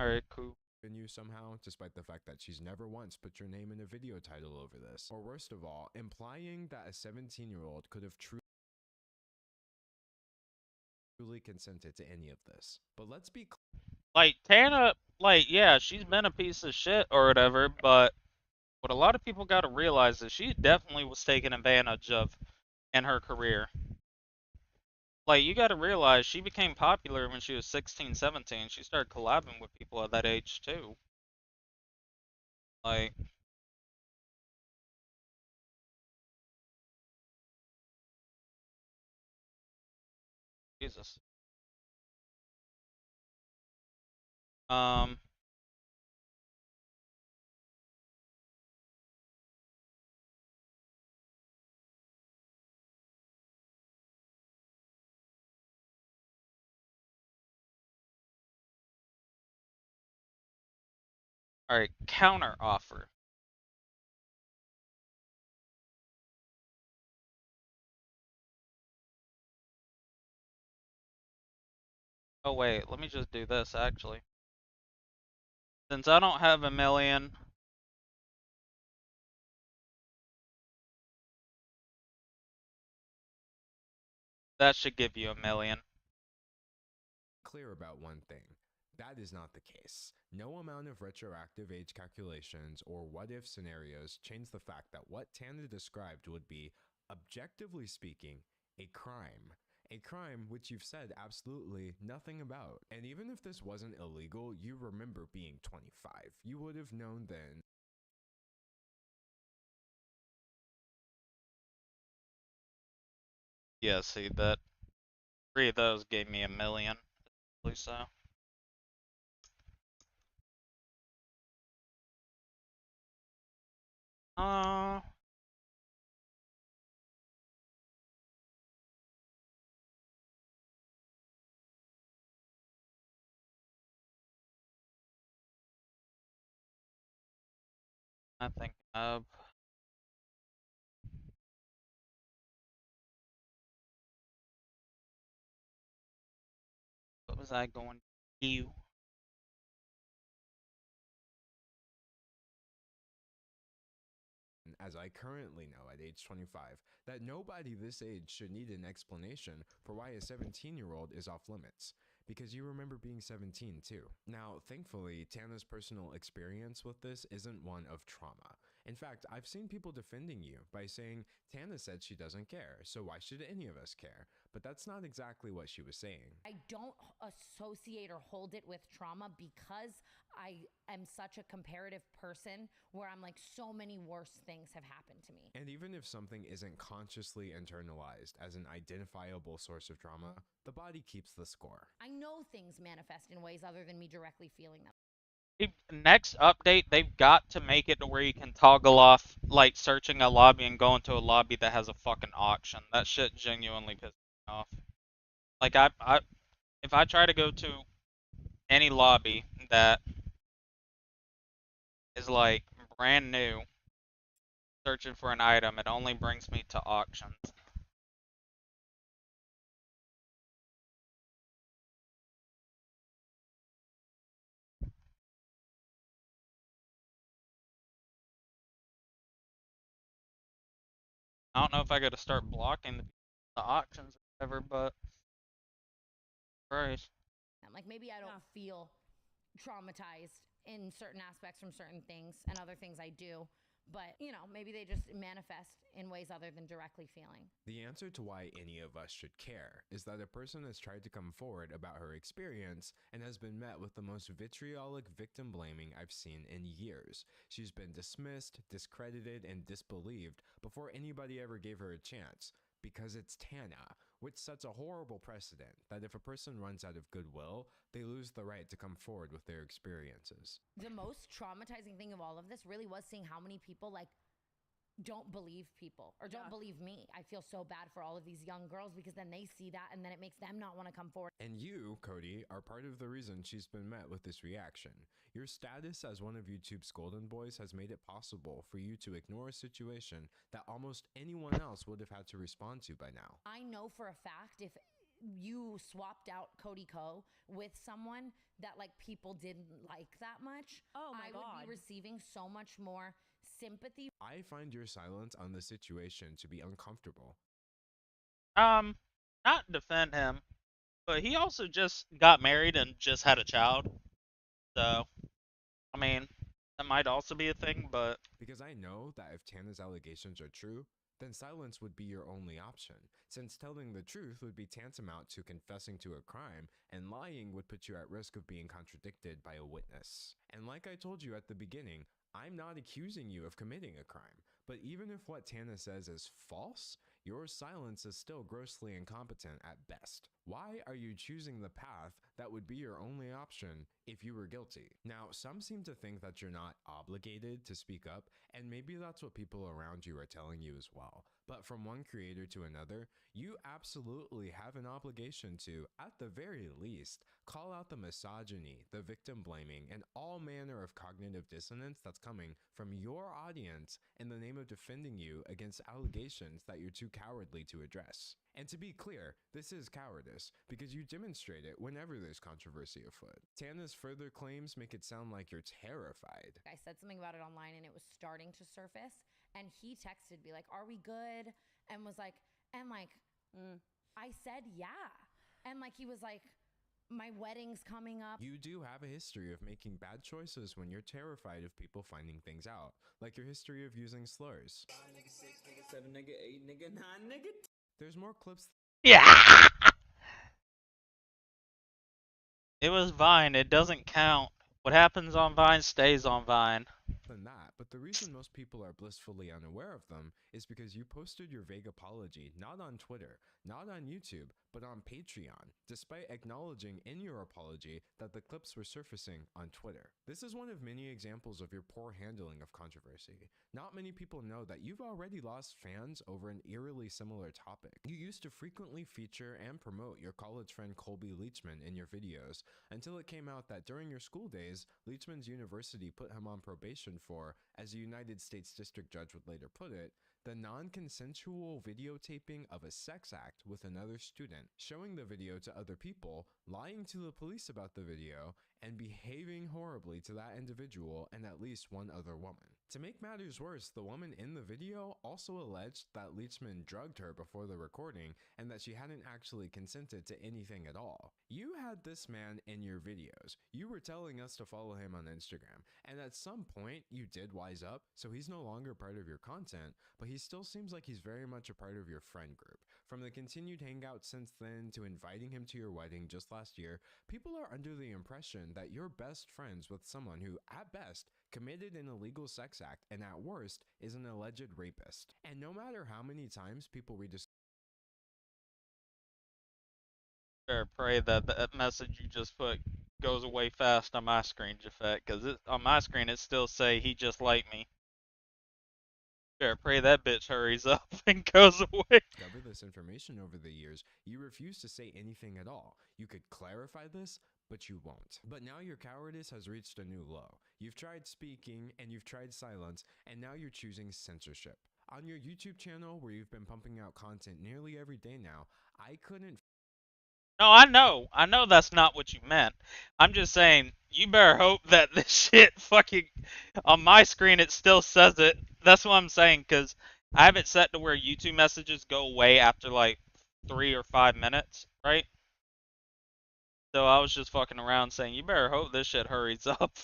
Alright, cool. in you somehow, despite the fact that she's never once put your name in a video title over this. Or worst of all, implying that a 17-year-old could have truly consented to any of this. But let's be Like, Tana, like, yeah, she's been a piece of shit or whatever, but what a lot of people got to realize is she definitely was taken advantage of in her career. Like, you got to realize she became popular when she was 16, 17. She started collabing with people at that age, too. Like, Jesus. Alright, counter offer. Oh wait, let me just do this actually. Since I don't have a million, that should give you a million. clear about one thing. That is not the case. No amount of retroactive age calculations or what-if scenarios change the fact that what Tana described would be, objectively speaking, a crime. A crime which you've said absolutely nothing about. And even if this wasn't illegal, you remember being 25. You would have known then. Yeah, see that 3 of those gave me a million. At least so. I think what was I going to do? As I currently know at age 25, that nobody this age should need an explanation for why a 17-year-old is off limits. Because you remember being 17 too. Now, thankfully, Tana's personal experience with this isn't one of trauma. In fact, I've seen people defending you by saying, Tana said she doesn't care, so why should any of us care? But that's not exactly what she was saying. I don't associate or hold it with trauma because I am such a comparative person where I'm like, so many worse things have happened to me. And even if something isn't consciously internalized as an identifiable source of trauma, the body keeps the score. I know things manifest in ways other than me directly feeling them. Next update, they've got to make it to where you can toggle off, like, searching a lobby and go into a lobby that has a fucking auction. That shit genuinely pisses me off. Like, if I try to go to any lobby that is, like, brand new, searching for an item, it only brings me to auctions. I don't know if I gotta start blocking the auctions or whatever, but Christ. I'm like, maybe I don't feel traumatized in certain aspects from certain things and other things I do. But, you know, maybe they just manifest in ways other than directly feeling. The answer to why any of us should care is that a person has tried to come forward about her experience and has been met with the most vitriolic victim blaming I've seen in years. She's been dismissed, discredited, and disbelieved before anybody ever gave her a chance. Because it's Tana, which sets a horrible precedent that if a person runs out of goodwill, they lose the right to come forward with their experiences. The most traumatizing thing of all of this really was seeing how many people, like, don't believe people or don't believe me. I feel so bad for all of these young girls because then they see that and then it makes them not want to come forward. And you, Cody, are part of the reason she's been met with this reaction. Your status as one of YouTube's golden boys has made it possible for you to ignore a situation that almost anyone else would have had to respond to by now. I know for a fact if you swapped out Cody Ko with someone that like people didn't like that much, Oh my I God. would be receiving so much more sympathy. I find your silence on the situation to be uncomfortable. Not defend him, but he also just got married and just had a child. So, I mean, that might also be a thing, but Because I know that if Tana's allegations are true, then silence would be your only option, since telling the truth would be tantamount to confessing to a crime, and lying would put you at risk of being contradicted by a witness. And like I told you at the beginning, I'm not accusing you of committing a crime, but even if what Tana says is false, your silence is still grossly incompetent at best. Why are you choosing the path that would be your only option if you were guilty? Now, some seem to think that you're not obligated to speak up, and maybe that's what people around you are telling you as well. But from one creator to another, you absolutely have an obligation to, at the very least, call out the misogyny, the victim blaming, and all manner of cognitive dissonance that's coming from your audience in the name of defending you against allegations that you're too cowardly to address. And to be clear, this is cowardice, because you demonstrate it whenever there's controversy afoot. Tana's further claims make it sound like you're terrified. I said something about it online and it was starting to surface, and he texted me like, "Are we good?" and was like, I said yeah, and like he was like, "My wedding's coming up." You do have a history of making bad choices when you're terrified of people finding things out, like your history of using slurs. 5, nigga, 6, nigga, 7, nigga, 8, nigga, 9, nigga. There's more clips. yeah. It was Vine. It doesn't count. What happens on Vine stays on Vine. Than that, but the reason most people are blissfully unaware of them is because you posted your vague apology not on Twitter, not on YouTube, but on Patreon, despite acknowledging in your apology that the clips were surfacing on Twitter. This is one of many examples of your poor handling of controversy. Not many people know that you've already lost fans over an eerily similar topic. You used to frequently feature and promote your college friend Colby Leachman in your videos, until it came out that during your school days, Leachman's university put him on probation for, as a United States District Judge would later put it, the non-consensual videotaping of a sex act with another student, showing the video to other people, lying to the police about the video, and behaving horribly to that individual and at least one other woman. To make matters worse, the woman in the video also alleged that Leachman drugged her before the recording and that she hadn't actually consented to anything at all. You had this man in your videos. You were telling us to follow him on Instagram, and at some point you did wise up, so he's no longer part of your content, but he still seems like he's very much a part of your friend group. From the continued hangout since then to inviting him to your wedding just last year, people are under the impression that you're best friends with someone who, at best, committed an illegal sex act and at worst is an alleged rapist. And no matter how many times people Better pray that that message you just put goes away fast on my screen, Jafet, because on my screen it still say he just liked me. Better pray that bitch hurries up and goes away. discover this information over the years, you refuse to say anything at all. You could clarify this, but you won't. But now your cowardice has reached a new low. You've tried speaking, and you've tried silence, and now you're choosing censorship. On your YouTube channel, where you've been pumping out content nearly every day now, I couldn't... No, I know that's not what you meant. I'm just saying, you better hope that this shit fucking, on my screen it still says it. That's what I'm saying, because I have it set to where YouTube messages go away after like 3 or 5 minutes, right? So I was just fucking around saying, you better hope this shit hurries up.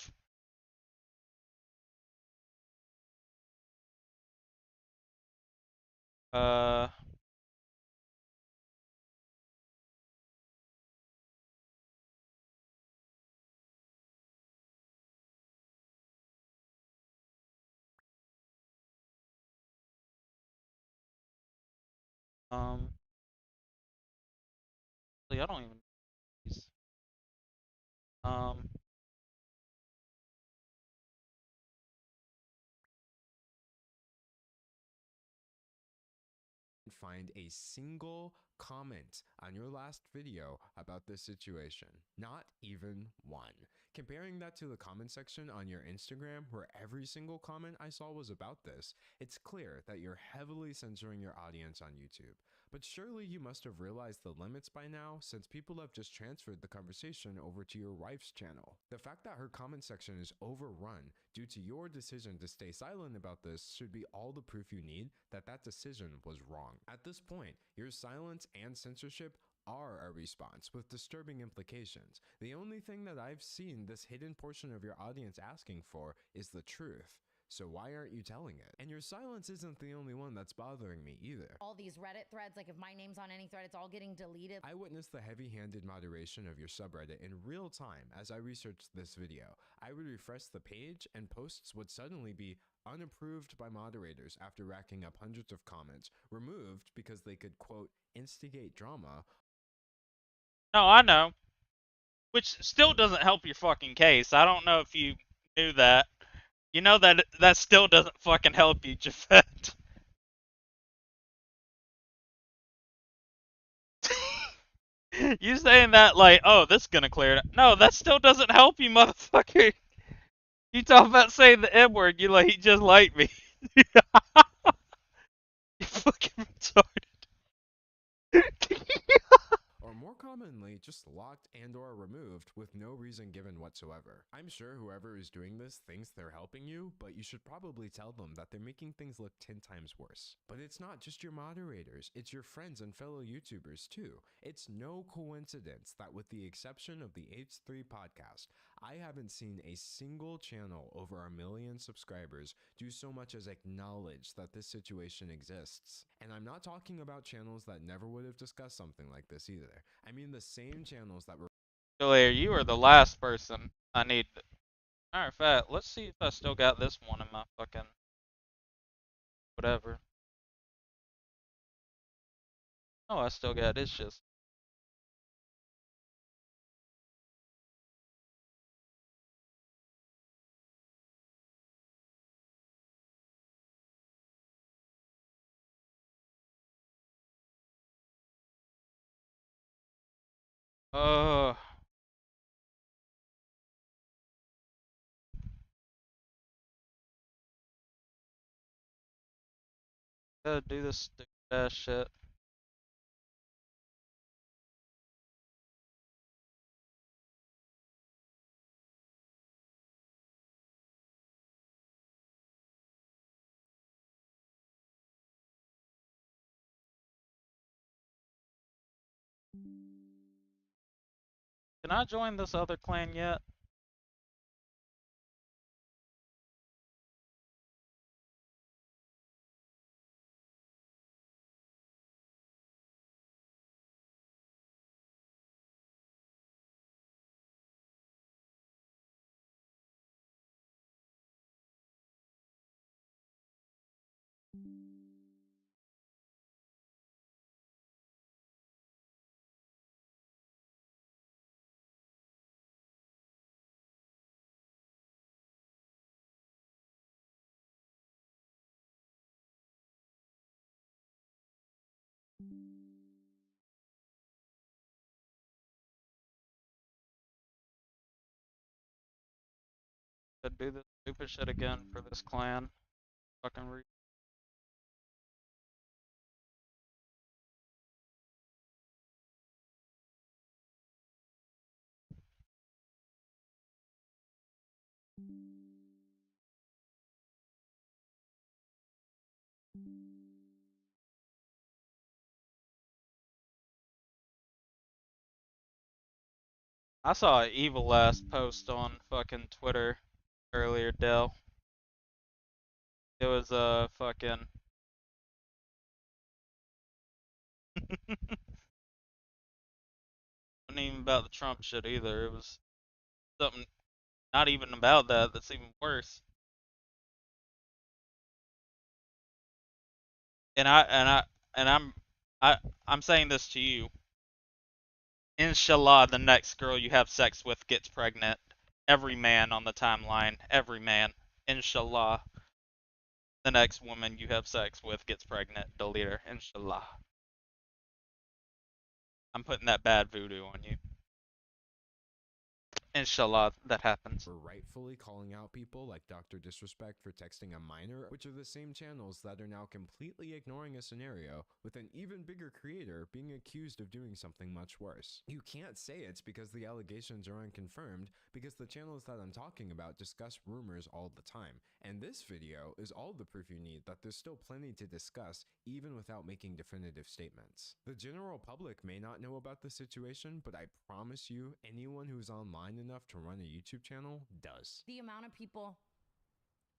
I don't even. Find a single comment on your last video about this situation. Not even one. Comparing that to the comment section on your Instagram, where every single comment I saw was about this, it's clear that you're heavily censoring your audience on YouTube. But surely you must have realized the limits by now, since people have just transferred the conversation over to your wife's channel. The fact that her comment section is overrun due to your decision to stay silent about this should be all the proof you need that that decision was wrong. At this point, your silence and censorship are a response with disturbing implications. The only thing that I've seen this hidden portion of your audience asking for is the truth. So why aren't you telling it? And your silence isn't the only one that's bothering me either. All these Reddit threads, like if my name's on any thread, it's all getting deleted. I witnessed the heavy-handed moderation of your subreddit in real time as I researched this video. I would refresh the page and posts would suddenly be unapproved by moderators after racking up hundreds of comments, removed because they could, quote, instigate drama. No, I know. Which still doesn't help your fucking case. I don't know if you knew that. You know that that still doesn't fucking help you, Jafet. You saying that like, oh, this is gonna clear it. No, that still doesn't help you, motherfucker. You talk about saying the M word, you like, he just liked me. You fucking retarded. Or more commonly, just locked and or removed with no reason given whatsoever. I'm sure whoever is doing this thinks they're helping you, but you should probably tell them that they're making things look 10 times worse. But it's not just your moderators, it's your friends and fellow YouTubers too. It's no coincidence that with the exception of the H3 podcast, I haven't seen a single channel over 1 million subscribers do so much as acknowledge that this situation exists. And I'm not talking about channels that never would have discussed something like this either. I mean the same channels that were— Julia, you are the last person I need. Matter of fact, let's see if I still got this one in my fucking whatever. Oh, I still got it. It's just gotta do this stupid ass shit. Can I join this other clan yet? To do this stupid shit again for this clan. Fucking I saw an evil ass post on fucking Twitter earlier, Dell. It was fucking wasn't even about the Trump shit either. It was something not even about that that's even worse. And I'm saying this to you. Inshallah, the next girl you have sex with gets pregnant. Every man on the timeline, every man. Inshallah, the next woman you have sex with gets pregnant. Delete her. Inshallah. I'm putting that bad voodoo on you. Inshallah, that happens. For rightfully calling out people like Dr. Disrespect for texting a minor, which are the same channels that are now completely ignoring a scenario with an even bigger creator being accused of doing something much worse. You can't say it's because the allegations are unconfirmed, because the channels that I'm talking about discuss rumors all the time, and this video is all the proof you need that there's still plenty to discuss even without making definitive statements. The general public may not know about the situation, but I promise you, anyone who's online enough to run a YouTube channel does. The amount of people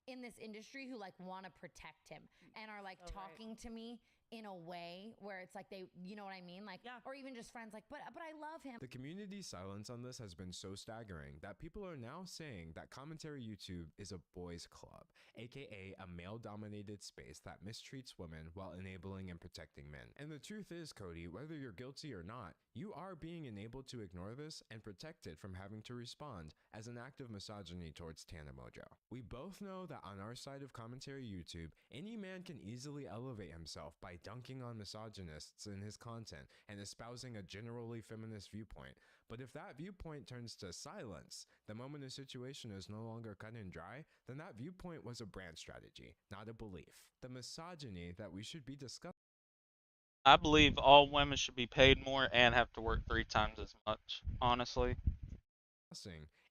in this industry who like want to protect him and are like talking to me in a way where it's like they, you know what I mean? Like, or even just friends like, but I love him. The community's silence on this has been so staggering that people are now saying that commentary YouTube is a boys club, aka a male-dominated space that mistreats women while enabling and protecting men. And the truth is, Cody, whether you're guilty or not, you are being enabled to ignore this and protected from having to respond as an act of misogyny towards Tana Mojo. We both know that on our side of commentary YouTube, any man can easily elevate himself by dunking on misogynists in his content and espousing a generally feminist viewpoint. But if that viewpoint turns to silence, the moment a situation is no longer cut and dry, then that viewpoint was a brand strategy, not a belief. The misogyny that we should be discussing I believe all women should be paid more and have to work 3 times as much, honestly.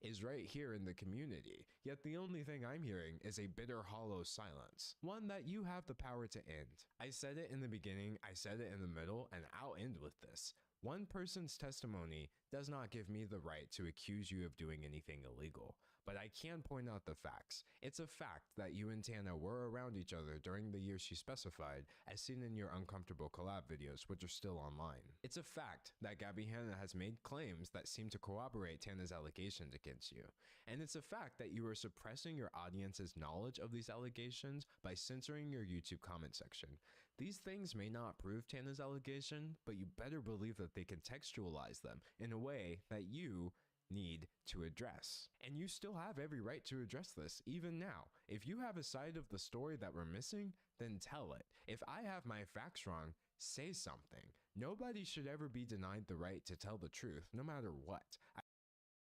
is right here in the community, yet the only thing I'm hearing is a bitter, hollow silence, one that you have the power to end. I said it in the beginning, I said it in the middle, and I'll end with this. One person's testimony does not give me the right to accuse you of doing anything illegal, but I can point out the facts. It's a fact that you and Tana were around each other during the years she specified, as seen in your uncomfortable collab videos, which are still online. It's a fact that Gabby Hanna has made claims that seem to corroborate Tana's allegations against you. And it's a fact that you are suppressing your audience's knowledge of these allegations by censoring your YouTube comment section. These things may not prove Tana's allegation, but you better believe that they contextualize them in a way that you need to address. And you still have every right to address this, even now. If you have a side of the story that we're missing, then tell it. If I have my facts wrong, say something. Nobody should ever be denied the right to tell the truth, no matter what.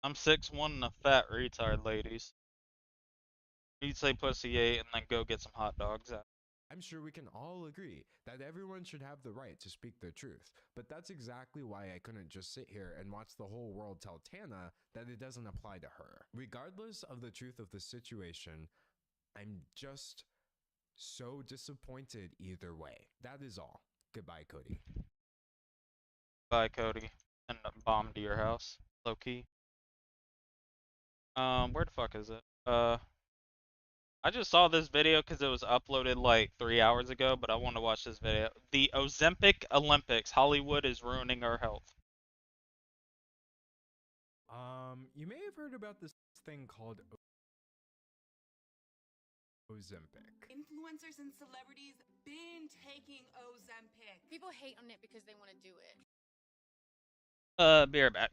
I'm 6'1" and a fat retard, ladies. You'd say pussy ate and then go get some hot dogs out. I'm sure we can all agree that everyone should have the right to speak their truth, but that's exactly why I couldn't just sit here and watch the whole world tell Tana that it doesn't apply to her. Regardless of the truth of the situation, I'm just so disappointed either way. That is all. Goodbye, Cody. Bye, Cody. And a bomb to your house. Low key. Where the fuck is it? I just saw this video because it was uploaded like 3 hours ago, but I want to watch this video. The Ozempic Olympics. Hollywood is ruining our health. You may have heard about this thing called Ozempic. Influencers and celebrities been taking Ozempic. People hate on it because they want to do it. Be right back.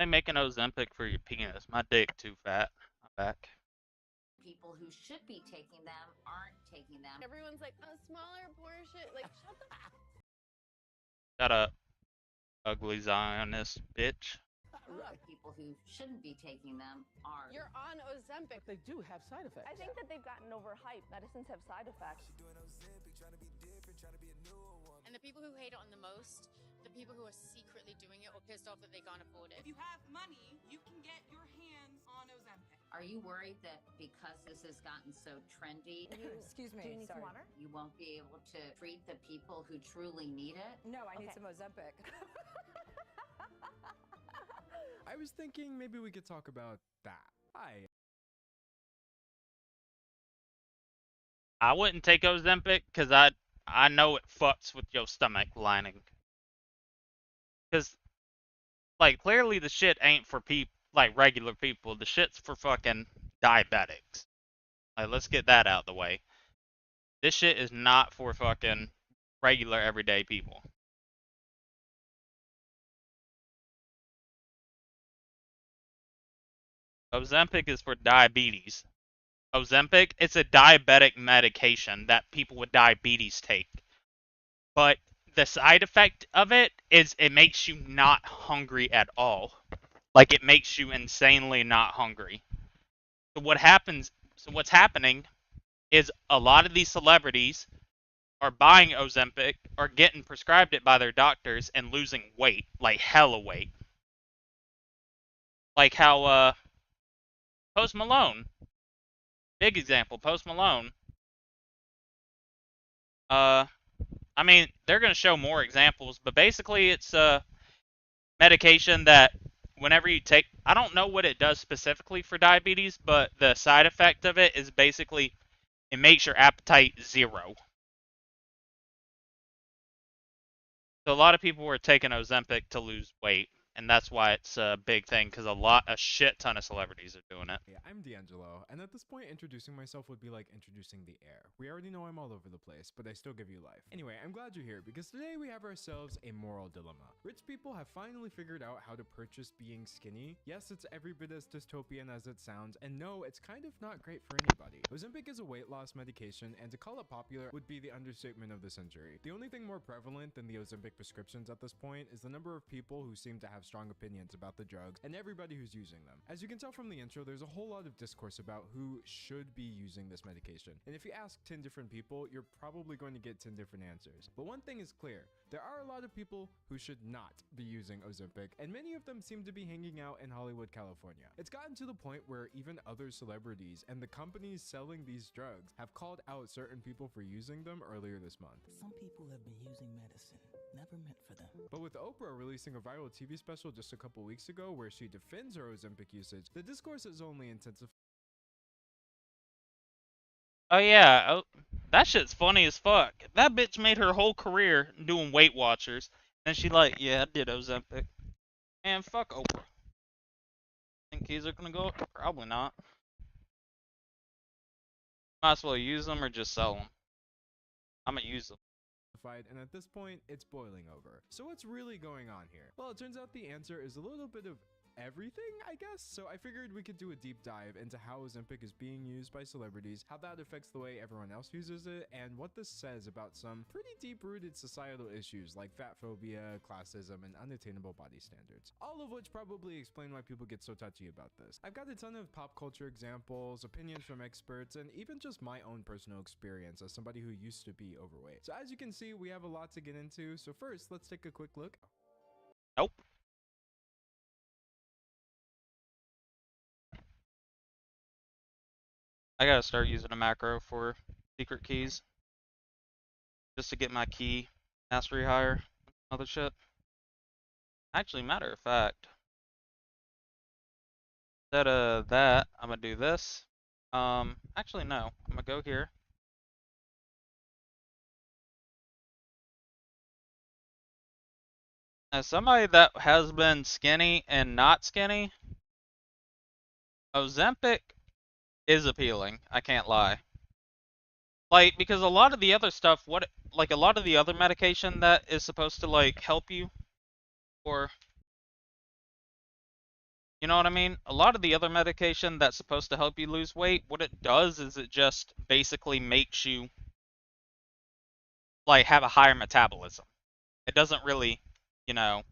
They make an Ozempic for your penis. My dick too fat. My back. People who should be taking them aren't taking them. Everyone's like, a smaller portion. Like, shut the Shut up, ugly Zionist bitch. People who shouldn't be taking them are. You're on Ozempic. They do have side effects. I think that they've gotten overhyped. Medicines have side effects. And the people who hate it on the most, the people who are secretly doing it or pissed off that they can't afford it. If you have money, you can get your hands on Ozempic. Are you worried that because this has gotten so trendy, Excuse me, do you need sorry. some water? You won't be able to treat the people who truly need it? No, I need some Ozempic. I was thinking maybe we could talk about that. I wouldn't take Ozempic because I know it fucks with your stomach lining. Because, like, clearly the shit ain't for people, like, regular people. The shit's for fucking diabetics. Like, let's get that out of the way. This shit is not for fucking regular everyday people. Ozempic is for diabetes. Ozempic, it's a diabetic medication that people with diabetes take. But the side effect of it is it makes you not hungry at all. Like, it makes you insanely not hungry. So what's happening is a lot of these celebrities are buying Ozempic or getting prescribed it by their doctors and losing weight, like hella weight. Like how Post Malone, big example, Post Malone. I mean, they're going to show more examples, but basically it's a medication that whenever you take, I don't know what it does specifically for diabetes, but the side effect of it is basically it makes your appetite zero. So a lot of people were taking Ozempic to lose weight. And that's why it's a big thing, because a shit ton of celebrities are doing it. Yeah, I'm D'Angelo, and at this point, introducing myself would be like introducing the air. We already know I'm all over the place, but I still give you life. Anyway, I'm glad you're here, because today we have ourselves a moral dilemma. Rich people have finally figured out how to purchase being skinny. Yes, it's every bit as dystopian as it sounds, and no, it's kind of not great for anybody. Ozempic is a weight loss medication, and to call it popular would be the understatement of the century. The only thing more prevalent than the Ozempic prescriptions at this point is the number of people who seem to have strong opinions about the drugs and everybody who's using them. As you can tell from the intro, there's a whole lot of discourse about who should be using this medication. And if you ask 10 different people, you're probably going to get 10 different answers. But one thing is clear, there are a lot of people who should not be using Ozempic, and many of them seem to be hanging out in Hollywood, California. It's gotten to the point where even other celebrities and the companies selling these drugs have called out certain people for using them earlier this month. Some people have been using medicine, never meant for them. But with Oprah releasing a viral TV special just a couple weeks ago where she defends her Ozempic usage, the discourse has only intensified. Oh yeah, that shit's funny as fuck. That bitch made her whole career doing Weight Watchers, and she like, yeah, I did Ozempic. And fuck Oprah. Think keys are gonna go up? Probably not. Might as well use them or just sell them. I'm gonna use them. And at this point, it's boiling over. So what's really going on here? Well, it turns out the answer is a little bit of everything, I guess. So I figured we could do a deep dive into how Ozempic is being used by celebrities, how that affects the way everyone else uses it, and what this says about some pretty deep-rooted societal issues like fat phobia, classism, and unattainable body standards. All of which probably explain why people get so touchy about this. I've got a ton of pop culture examples, opinions from experts, and even just my own personal experience as somebody who used to be overweight. So as you can see, we have a lot to get into. So first, let's take a quick look. Nope. I gotta start using a macro for secret keys. Just to get my key mastery higher. Other shit. Actually, matter of fact. Instead of that, I'm gonna do this. Actually no. I'm gonna go here. As somebody that has been skinny and not skinny, Ozempic is appealing, I can't lie. Like, because a lot of the other stuff, a lot of the other medication that is supposed to, like, help you, or You know what I mean? A lot of the other medication that's supposed to help you lose weight, what it does is it just basically makes you like have a higher metabolism. It doesn't really, you know,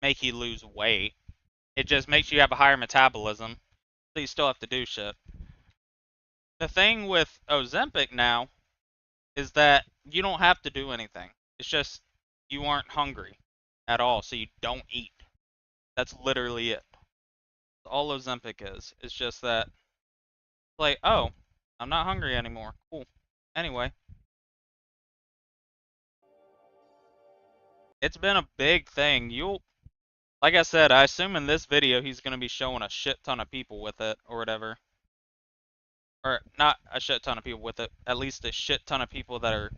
make you lose weight. It just makes you have a higher metabolism, so you still have to do shit. The thing with Ozempic now is that you don't have to do anything. It's just you aren't hungry at all, so you don't eat. That's literally it. All Ozempic is. It's just that, like, oh, I'm not hungry anymore. Cool. Anyway. It's been a big thing. Like I said, I assume in this video he's going to be showing a shit ton of people with it, or whatever. Or, not a shit ton of people with it, at least a shit ton of people that are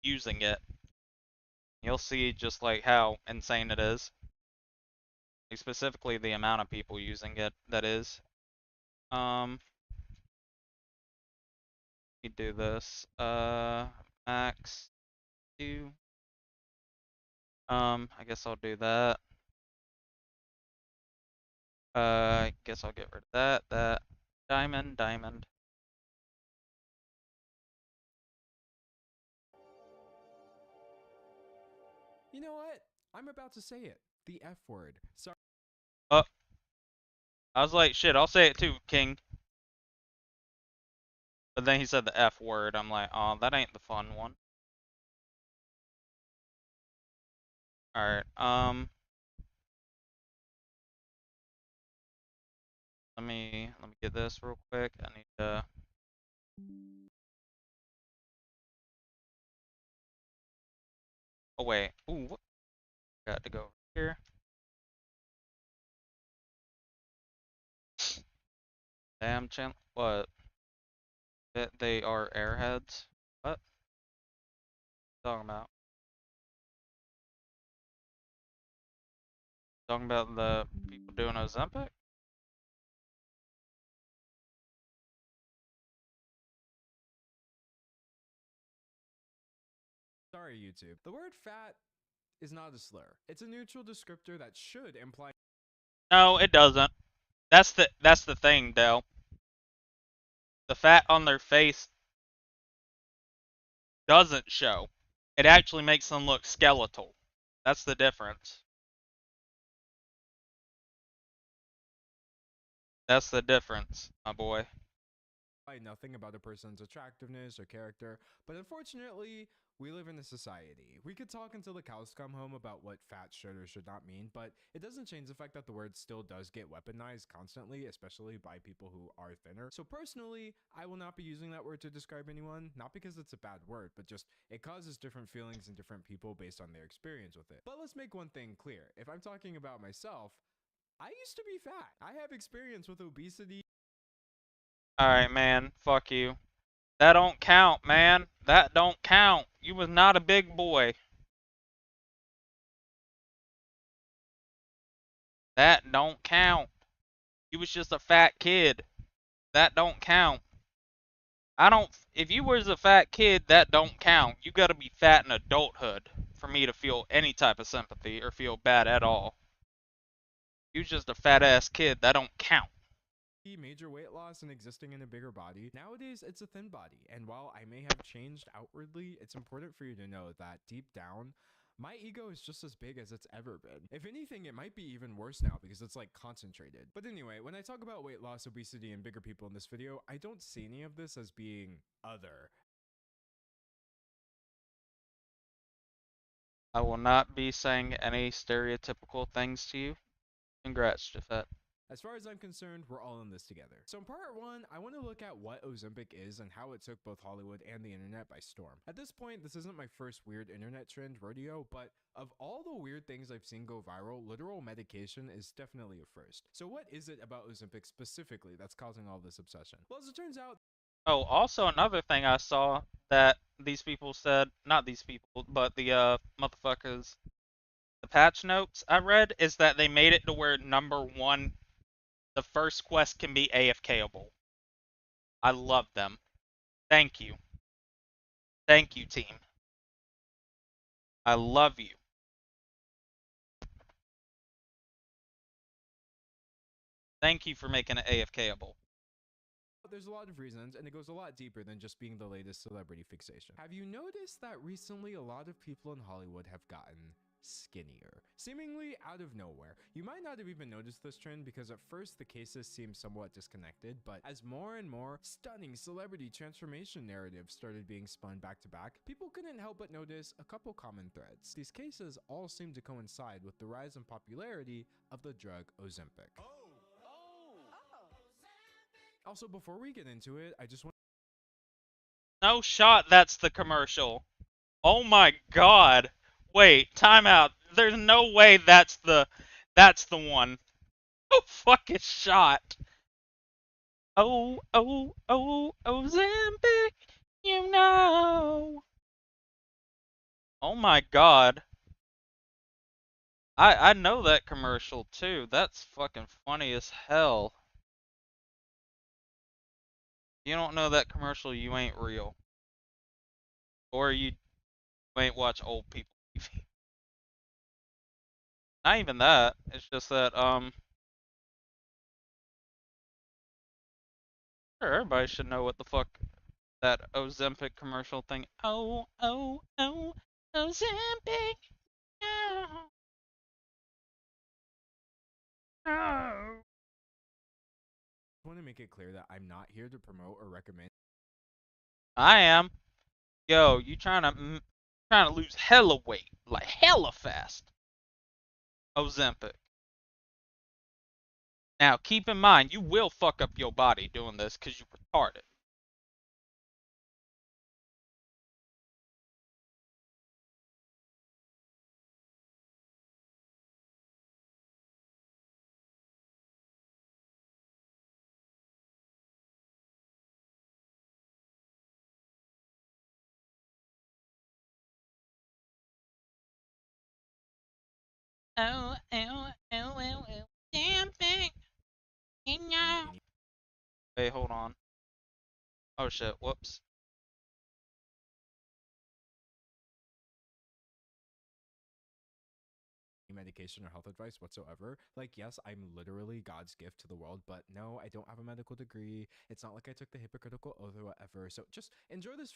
using it. You'll see just, like, how insane it is. Like, specifically the amount of people using it, that is. Let me do this. Max 2. I guess I'll do that. I guess I'll get rid of that. That. Diamond. You know what? I'm about to say it. The F word. Sorry. Oh. I was like, shit, I'll say it too, King. But then he said the F word. I'm like, oh, that ain't the fun one. Alright, let me get this real quick. I need to... Oh, wait. Ooh, what? Got to go here. Damn, what? That they are airheads? What? Talking about? Talking about the people doing Ozempic? Sorry, YouTube. The word fat is not a slur. It's a neutral descriptor that should imply... No, it doesn't. That's the thing, Dell. The fat on their face doesn't show. It actually makes them look skeletal. That's the difference. That's the difference, my boy. Nothing about a person's attractiveness or character, but unfortunately, we live in a society. We could talk until the cows come home about what fat should or should not mean, but it doesn't change the fact that the word still does get weaponized constantly, especially by people who are thinner. So personally, I will not be using that word to describe anyone, not because it's a bad word, but just it causes different feelings in different people based on their experience with it. But let's make one thing clear. If I'm talking about myself, I used to be fat. I have experience with obesity. Alright, man. Fuck you. That don't count, man. That don't count. You was not a big boy. That don't count. You was just a fat kid. That don't count. If you was a fat kid, that don't count. You gotta be fat in adulthood for me to feel any type of sympathy or feel bad at all. You just a fat ass kid, that don't count. Major weight loss and existing in a bigger body. Nowadays, it's a thin body, and while I may have changed outwardly, it's important for you to know that deep down, my ego is just as big as it's ever been. If anything, it might be even worse now because it's like concentrated. But anyway, when I talk about weight loss, obesity, and bigger people in this video, I don't see any of this as being other. I will not be saying any stereotypical things to you. Congrats, Jafet. As far as I'm concerned, we're all in this together. So in part 1, I want to look at what Ozempic is and how it took both Hollywood and the internet by storm. At this point, this isn't my first weird internet trend rodeo, but of all the weird things I've seen go viral, literal medication is definitely a first. So what is it about Ozempic specifically that's causing all this obsession? Well, as it turns out... Oh, also another thing I saw that these people said, not these people, but the motherfuckers, the patch notes I read, is that they made it to where number 1, the first quest can be AFKable. I love them. Thank you. Thank you, team. I love you. Thank you for making it AFKable. There's a lot of reasons, and it goes a lot deeper than just being the latest celebrity fixation. Have you noticed that recently a lot of people in Hollywood have gotten skinnier, seemingly out of nowhere? You might not have even noticed this trend because at first the cases seemed somewhat disconnected, but as more and more stunning celebrity transformation narratives started being spun back to back, people couldn't help but notice a couple common threads. These cases all seem to coincide with the rise in popularity of the drug Ozempic. Also, before we get into it, I just want No shot that's the commercial. Oh my god. Wait, time out. There's no way that's the one. Oh fucking shot. Oh, Ozempic, you know. Oh my god. I know that commercial too. That's fucking funny as hell. You don't know that commercial, you ain't real. Or you ain't watch old people TV. Not even that. It's just that, sure, everybody should know what the fuck that Ozempic commercial thing. Oh, Ozempic. No. No. I want to make it clear that I'm not here to promote or recommend. I am. Yo, you trying to lose hella weight, like hella fast. Ozempic. Now, keep in mind, you will fuck up your body doing this because you're retarded. Oh, Ozempic. Wait, hold on. Oh shit, whoops. Medication or health advice whatsoever. Like, yes, I'm literally God's gift to the world, but no, I don't have a medical degree. It's not like I took the hypocritical oath or whatever. So just enjoy this.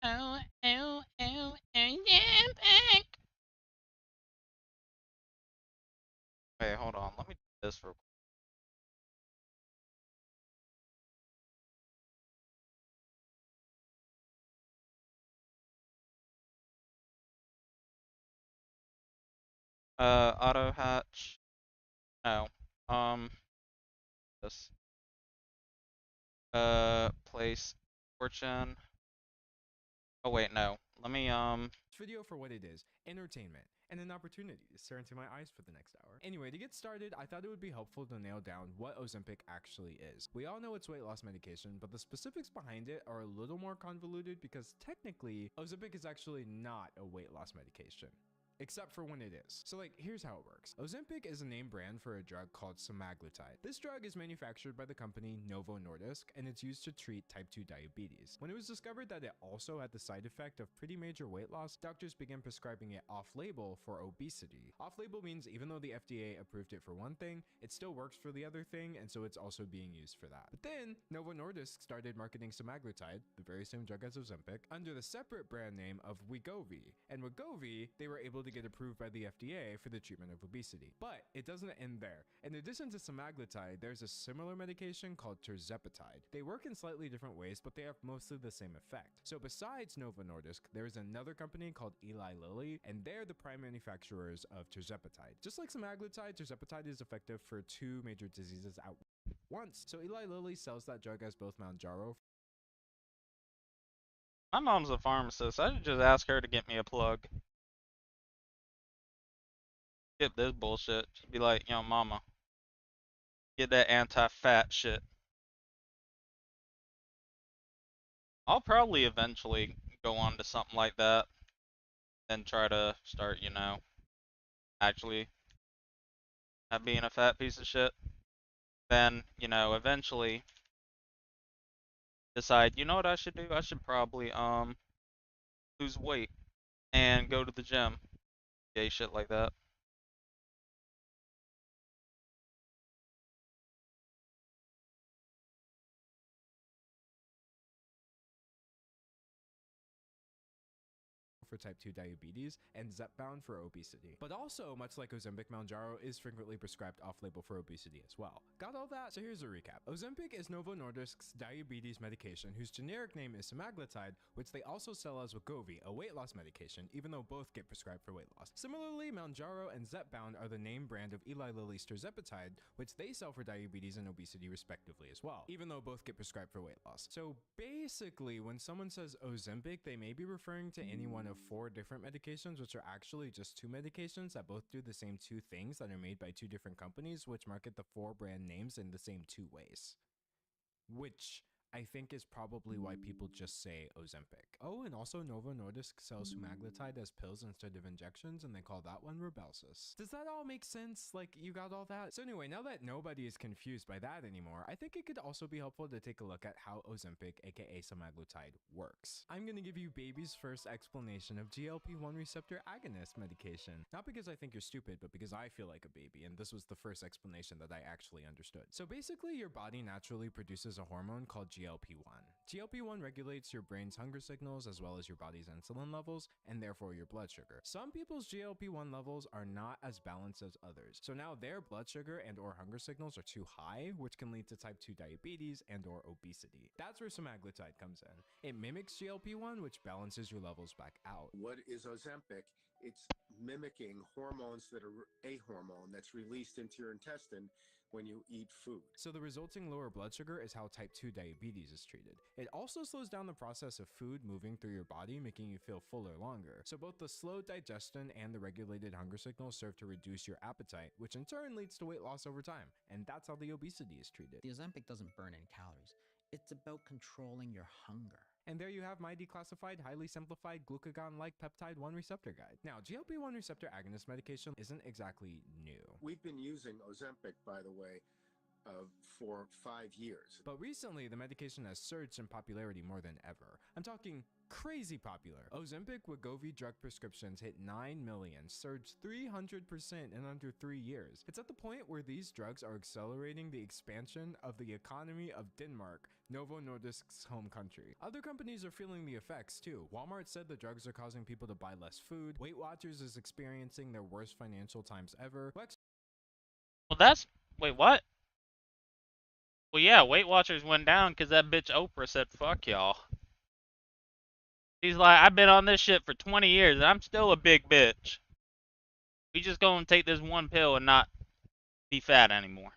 Oh, Ozempic. Wait, hold on. Let me do this real quick. Auto hatch. No. This. Place fortune. Oh wait, no. Let me video for what it is, entertainment, and an opportunity to stare into my eyes for the next hour. Anyway, to get started, I thought it would be helpful to nail down what Ozempic actually is. We all know it's weight loss medication, but the specifics behind it are a little more convoluted because technically, Ozempic is actually not a weight loss medication. Except for when it is. So like, here's how it works. Ozempic is a name brand for a drug called semaglutide. This drug is manufactured by the company Novo Nordisk, and it's used to treat type 2 diabetes. When it was discovered that it also had the side effect of pretty major weight loss, doctors began prescribing it off-label for obesity. Off-label means even though the FDA approved it for one thing, it still works for the other thing, and so it's also being used for that. But then, Novo Nordisk started marketing semaglutide, the very same drug as Ozempic, under the separate brand name of Wegovy. And Wegovy, they were able to get approved by the FDA for the treatment of obesity. But it doesn't end there. In addition to semaglutide, there's a similar medication called tirzepatide. They work in slightly different ways, but they have mostly the same effect. So besides Novo Nordisk, there is another company called Eli Lilly, and they're the prime manufacturers of tirzepatide. Just like semaglutide, tirzepatide is effective for 2 major diseases at once. So Eli Lilly sells that drug as both Mounjaro. My mom's a pharmacist. I should just ask her to get me a plug. Skip this bullshit. She'd be like, yo, mama, get that anti-fat shit. I'll probably eventually go on to something like that and try to start, you know, actually not being a fat piece of shit. Then, you know, eventually decide, you know what I should do? I should probably, lose weight and go to the gym. Gay shit like that. for type 2 diabetes, and Zepbound for obesity. But also, much like Ozempic, Mounjaro is frequently prescribed off-label for obesity as well. Got all that? So here's a recap. Ozempic is Novo Nordisk's diabetes medication whose generic name is semaglutide, which they also sell as Wegovy, a weight loss medication, even though both get prescribed for weight loss. Similarly, Mounjaro and Zepbound are the name brand of Eli Lilly's tirzepatide, which they sell for diabetes and obesity respectively as well, even though both get prescribed for weight loss. So basically, when someone says Ozempic, they may be referring to any one of 4 different medications, which are actually just 2 medications that both do the same 2 things that are made by 2 different companies, which market the 4 brand names in the same 2 ways. Which I think is probably why people just say Ozempic. Oh, and also Novo Nordisk sells semaglutide as pills instead of injections, and they call that one Rybelsus. Does that all make sense? Like, you got all that? So anyway, now that nobody is confused by that anymore, I think it could also be helpful to take a look at how Ozempic, aka semaglutide, works. I'm gonna give you baby's first explanation of GLP-1 receptor agonist medication. Not because I think you're stupid, but because I feel like a baby, and this was the first explanation that I actually understood. So basically, your body naturally produces a hormone called GLP-1. GLP-1 regulates your brain's hunger signals as well as your body's insulin levels and therefore your blood sugar. Some people's GLP-1 levels are not as balanced as others, so now their blood sugar and or hunger signals are too high, which can lead to type 2 diabetes and or obesity. That's where semaglutide comes in. It mimics GLP-1, which balances your levels back out. What is Ozempic? It's mimicking hormones that are a hormone that's released into your intestine when you eat food. So the resulting lower blood sugar is how type 2 diabetes is treated. It also slows down the process of food moving through your body, making you feel fuller longer. So both the slow digestion and the regulated hunger signals serve to reduce your appetite, which in turn leads to weight loss over time. And that's how the obesity is treated. The Ozempic doesn't burn any calories. It's about controlling your hunger. And there you have my declassified, highly simplified glucagon-like peptide 1 receptor guide. Now, GLP-1 receptor agonist medication isn't exactly new. We've been using Ozempic, by the way, for 5 years. But recently, the medication has surged in popularity more than ever. I'm talking crazy popular. Ozempic Wegovy drug prescriptions hit 9 million, surged 300% in under 3 years. It's at the point where these drugs are accelerating the expansion of the economy of Denmark, Novo Nordisk's home country. Other companies are feeling the effects too. Walmart said the drugs are causing people to buy less food. Weight Watchers is experiencing their worst financial times ever. Well, that's... Wait, what? Well, yeah, Weight Watchers went down because that bitch Oprah said, fuck y'all. She's like, I've been on this shit for 20 years, and I'm still a big bitch. We just gonna take this one pill and not be fat anymore.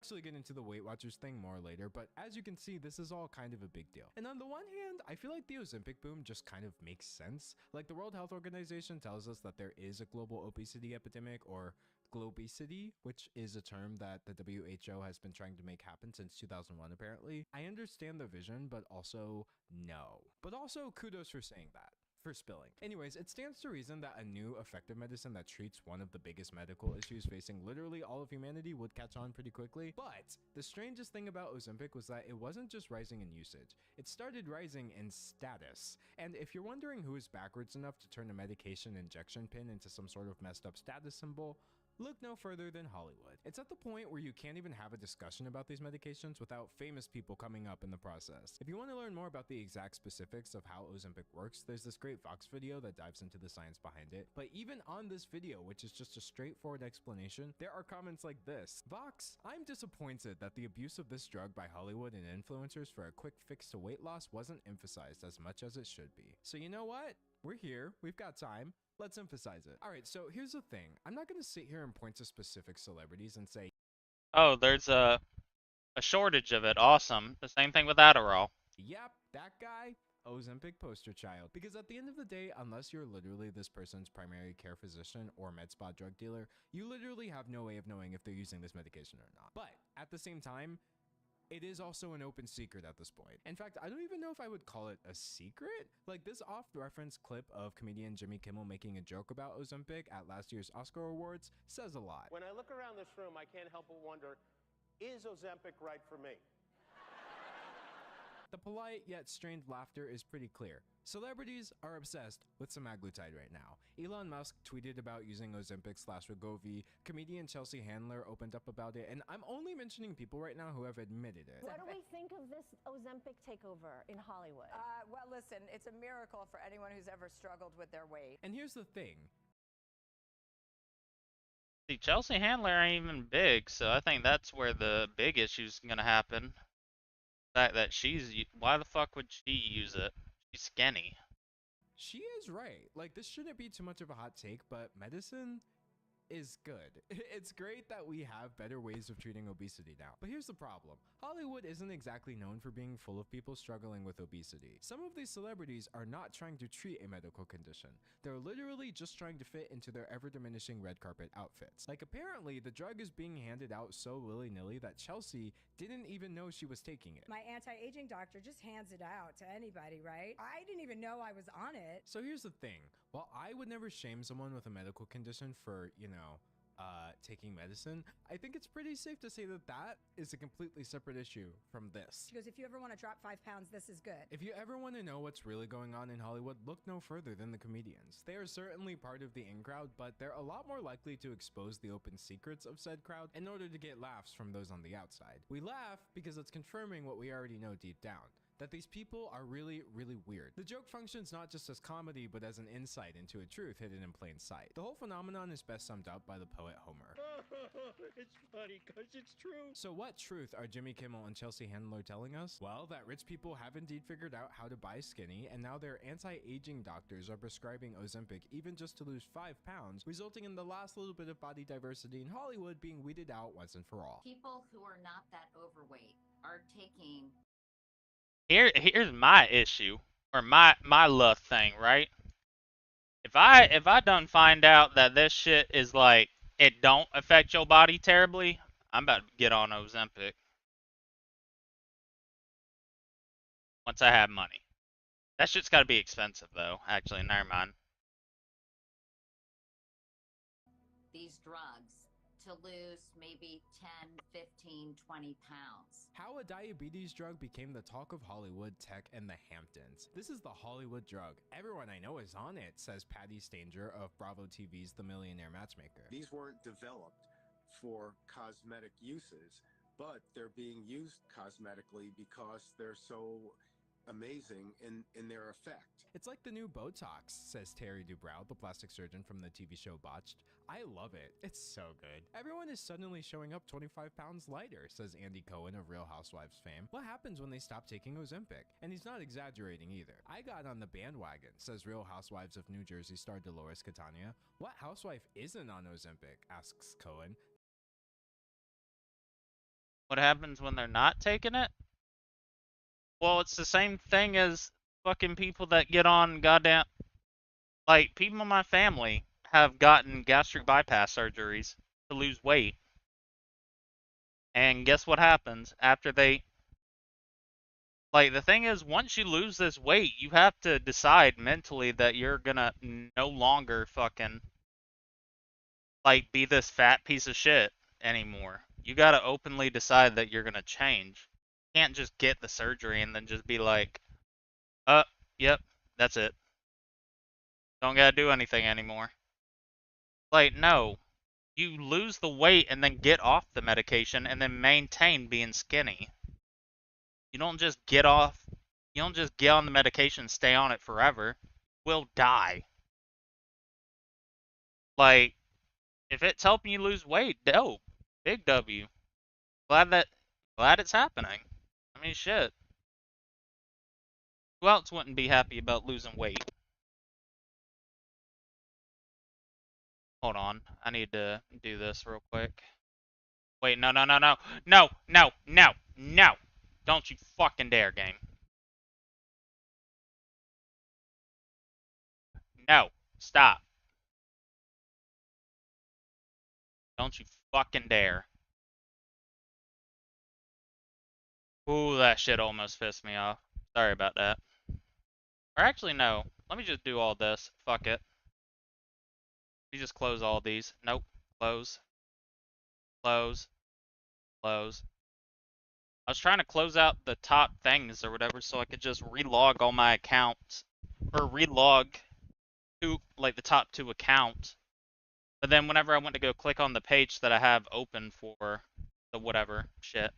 Actually get into the Weight Watchers thing more later, but as you can see, this is all kind of a big deal. And on the one hand, I feel like the Ozempic boom just kind of makes sense. Like, the World Health Organization tells us that there is a global obesity epidemic, or globesity, which is a term that the WHO has been trying to make happen since 2001 apparently. I understand the vision, but also no. But also kudos for saying that. For spilling. Anyways, it stands to reason that a new effective medicine that treats one of the biggest medical issues facing literally all of humanity would catch on pretty quickly. But the strangest thing about Ozempic was that it wasn't just rising in usage. It started rising in status. And if you're wondering who is backwards enough to turn a medication injection pin into some sort of messed up status symbol, look no further than Hollywood. It's at the point where you can't even have a discussion about these medications without famous people coming up in the process. If you want to learn more about the exact specifics of how Ozempic works, there's this great Vox video that dives into the science behind it. But even on this video, which is just a straightforward explanation, there are comments like this. Vox, I'm disappointed that the abuse of this drug by Hollywood and influencers for a quick fix to weight loss wasn't emphasized as much as it should be. So you know what? We're here. We've got time. Let's emphasize it. Alright, so here's the thing. I'm not going to sit here and point to specific celebrities and say, oh, there's a shortage of it. Awesome. The same thing with Adderall. yep, that guy, Ozempic poster child. Because at the end of the day, unless you're literally this person's primary care physician or med spa drug dealer, you literally have no way of knowing if they're using this medication or not. But at the same time, it is also an open secret at this point. In fact, I don't even know if I would call it a secret. Like, this off-reference clip of comedian Jimmy Kimmel making a joke about Ozempic at last year's Oscar Awards says a lot. When I look around this room, I can't help but wonder, is Ozempic right for me? The polite yet strained laughter is pretty clear. Celebrities are obsessed with semaglutide right now. Elon Musk tweeted about using Ozempic/Wegovy. Comedian Chelsea Handler opened up about it, and I'm only mentioning people right now who have admitted it. What do we think of this Ozempic takeover in Hollywood? Well, listen, it's a miracle for anyone who's ever struggled with their weight. And here's the thing. See, Chelsea Handler ain't even big, so I think that's where the big issue's gonna happen. The fact that why the fuck would she use it? She's skinny. She is right. Like, this shouldn't be too much of a hot take, but medicine is good. It's great that we have better ways of treating obesity now. But here's the problem. Hollywood isn't exactly known for being full of people struggling with obesity. Some of these celebrities are not trying to treat a medical condition. They're literally just trying to fit into their ever-diminishing red carpet outfits. Like, apparently, the drug is being handed out so willy-nilly that Chelsea didn't even know she was taking it. My anti-aging doctor just hands it out to anybody, right? I didn't even know I was on it. So here's the thing. While I would never shame someone with a medical condition for, taking medicine, I think it's pretty safe to say that that is a completely separate issue from this. She goes, if you ever want to drop 5 pounds, this is good. If you ever want to know what's really going on in Hollywood, look no further than the comedians. They are certainly part of the in-crowd, but they're a lot more likely to expose the open secrets of said crowd in order to get laughs from those on the outside. We laugh because it's confirming what we already know deep down. That these people are really, really weird. The joke functions not just as comedy, but as an insight into a truth hidden in plain sight. The whole phenomenon is best summed up by the poet Homer. It's funny because it's true. So what truth are Jimmy Kimmel and Chelsea Handler telling us? Well, that rich people have indeed figured out how to buy skinny, and now their anti-aging doctors are prescribing Ozempic even just to lose 5 pounds, resulting in the last little bit of body diversity in Hollywood being weeded out once and for all. People who are not that overweight are taking... Here's my issue, or my love thing, right? If I done find out that this shit is like, it don't affect your body terribly, I'm about to get on Ozempic. Once I have money. That shit's gotta be expensive though, actually, never mind. These drugs to lose maybe 10, 15, 20 pounds. How a diabetes drug became the talk of Hollywood, tech, and the Hamptons. This is the Hollywood drug. Everyone I know is on it, says Patty Stanger of Bravo TV's The Millionaire Matchmaker. These weren't developed for cosmetic uses, but they're being used cosmetically because they're so amazing in their effect. It's like the new Botox, says Terry Dubrow, the plastic surgeon from the TV show Botched. I love it. It's so good. Everyone is suddenly showing up 25 pounds lighter, says Andy Cohen of Real Housewives fame. What happens when they stop taking Ozempic? And he's not exaggerating either. I got on the bandwagon, says Real Housewives of New Jersey star Dolores Catania. What housewife isn't on Ozempic? Asks Cohen. What happens when they're not taking it? Well, it's the same thing as fucking people that get on goddamn... Like, people in my family have gotten gastric bypass surgeries to lose weight. And guess what happens after they... Like, the thing is, once you lose this weight, you have to decide mentally that you're gonna no longer fucking, like, be this fat piece of shit anymore. You gotta openly decide that you're gonna change. You can't just get the surgery and then just be like, yep, that's it. Don't gotta do anything anymore. Like, no. You lose the weight and then get off the medication and then maintain being skinny. You don't just get off, you don't just get on the medication and stay on it forever. You'll die. Like, if it's helping you lose weight, dope. Big W. Glad it's happening. I mean, shit. Who else wouldn't be happy about losing weight? Hold on. I need to do this real quick. Wait, no. No. Don't you fucking dare, game. No. Stop. Don't you fucking dare. Ooh, that shit almost pissed me off. Sorry about that. Or actually, no. Let me just do all this. Fuck it. We just close all these. Nope. Close. Close. Close. I was trying to close out the top things or whatever so I could just relog all my accounts or relog to like the top 2 accounts. But then whenever I went to go click on the page that I have open for the whatever shit,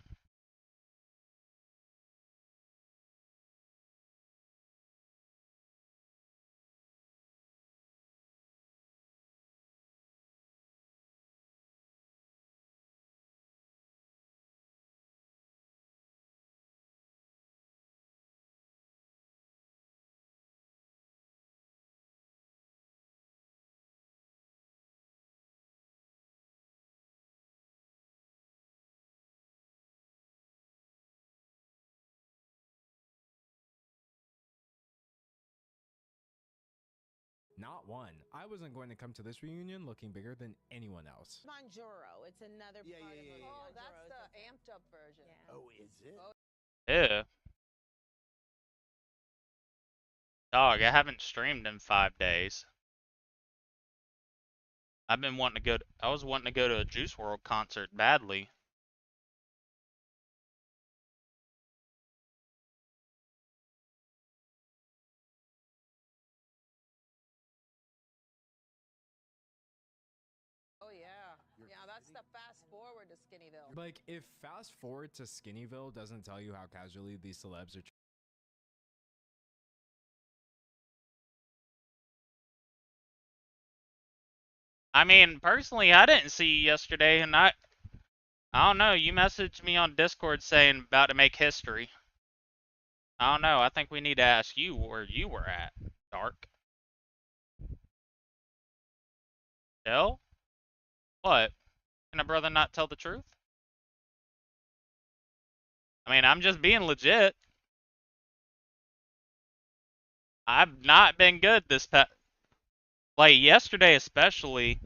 Not one. I wasn't going to come to this reunion looking bigger than anyone else. Manjuro. It's another part of Manjuro. Oh, that's the amped up version. Yeah. Oh, is it? ew. Dog, I haven't streamed in 5 days. I've been wanting to go. I was wanting to go to a Juice World concert badly. Oh yeah, yeah. That's the fast forward to Skinnyville. Like, if fast forward to Skinnyville doesn't tell you how casually these celebs are. I mean, personally, I didn't see you yesterday, and I don't know. You messaged me on Discord saying about to make history. I don't know. I think we need to ask you where you were at, Dark. Still? What? Can a brother not tell the truth? I mean, I'm just being legit. I've not been good this past. Like, yesterday especially,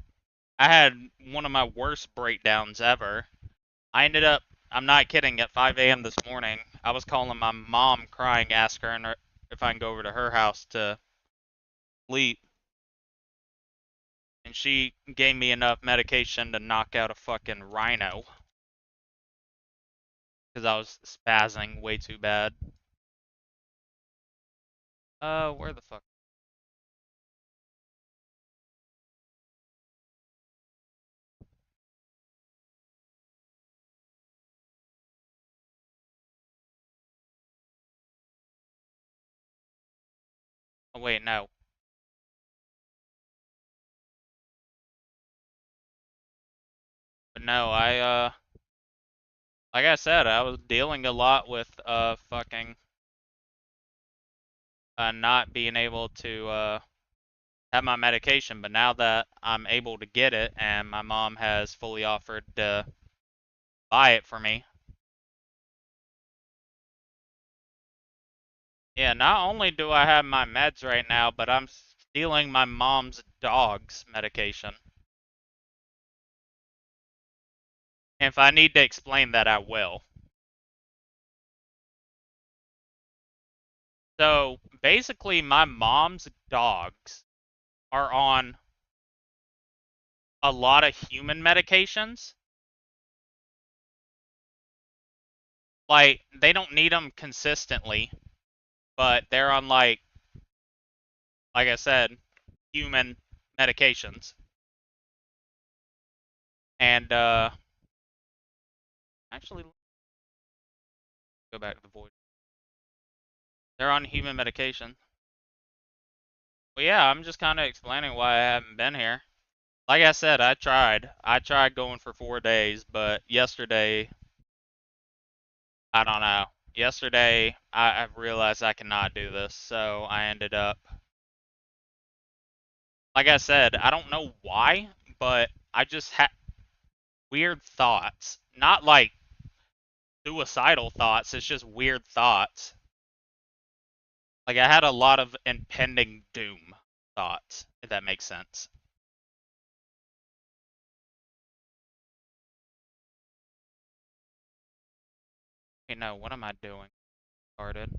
I had one of my worst breakdowns ever. I ended up, I'm not kidding, at 5 a.m. this morning, I was calling my mom crying, ask her if I can go over to her house to sleep. And she gave me enough medication to knock out a fucking rhino. Because I was spazzing way too bad. Where the fuck? Oh, wait, no. But no, like I said, I was dealing a lot with, fucking, not being able to, have my medication, but now that I'm able to get it and my mom has fully offered to buy it for me. Yeah, not only do I have my meds right now, but I'm stealing my mom's dog's medication. If I need to explain that, I will. So, basically, my mom's dogs are on a lot of human medications. Like, they don't need them consistently, but they're on, like I said, human medications. And, actually, go back to the void. They're on human medication. Well, yeah, I'm just kind of explaining why I haven't been here. Like I said, I tried. I tried going for 4 days, but yesterday, I don't know. Yesterday, I realized I cannot do this, so I ended up, like I said, I don't know why, but I just had weird thoughts. Not like suicidal thoughts, it's just weird thoughts. Like, I had a lot of impending doom thoughts, if that makes sense. Okay, no, what am I doing? Started.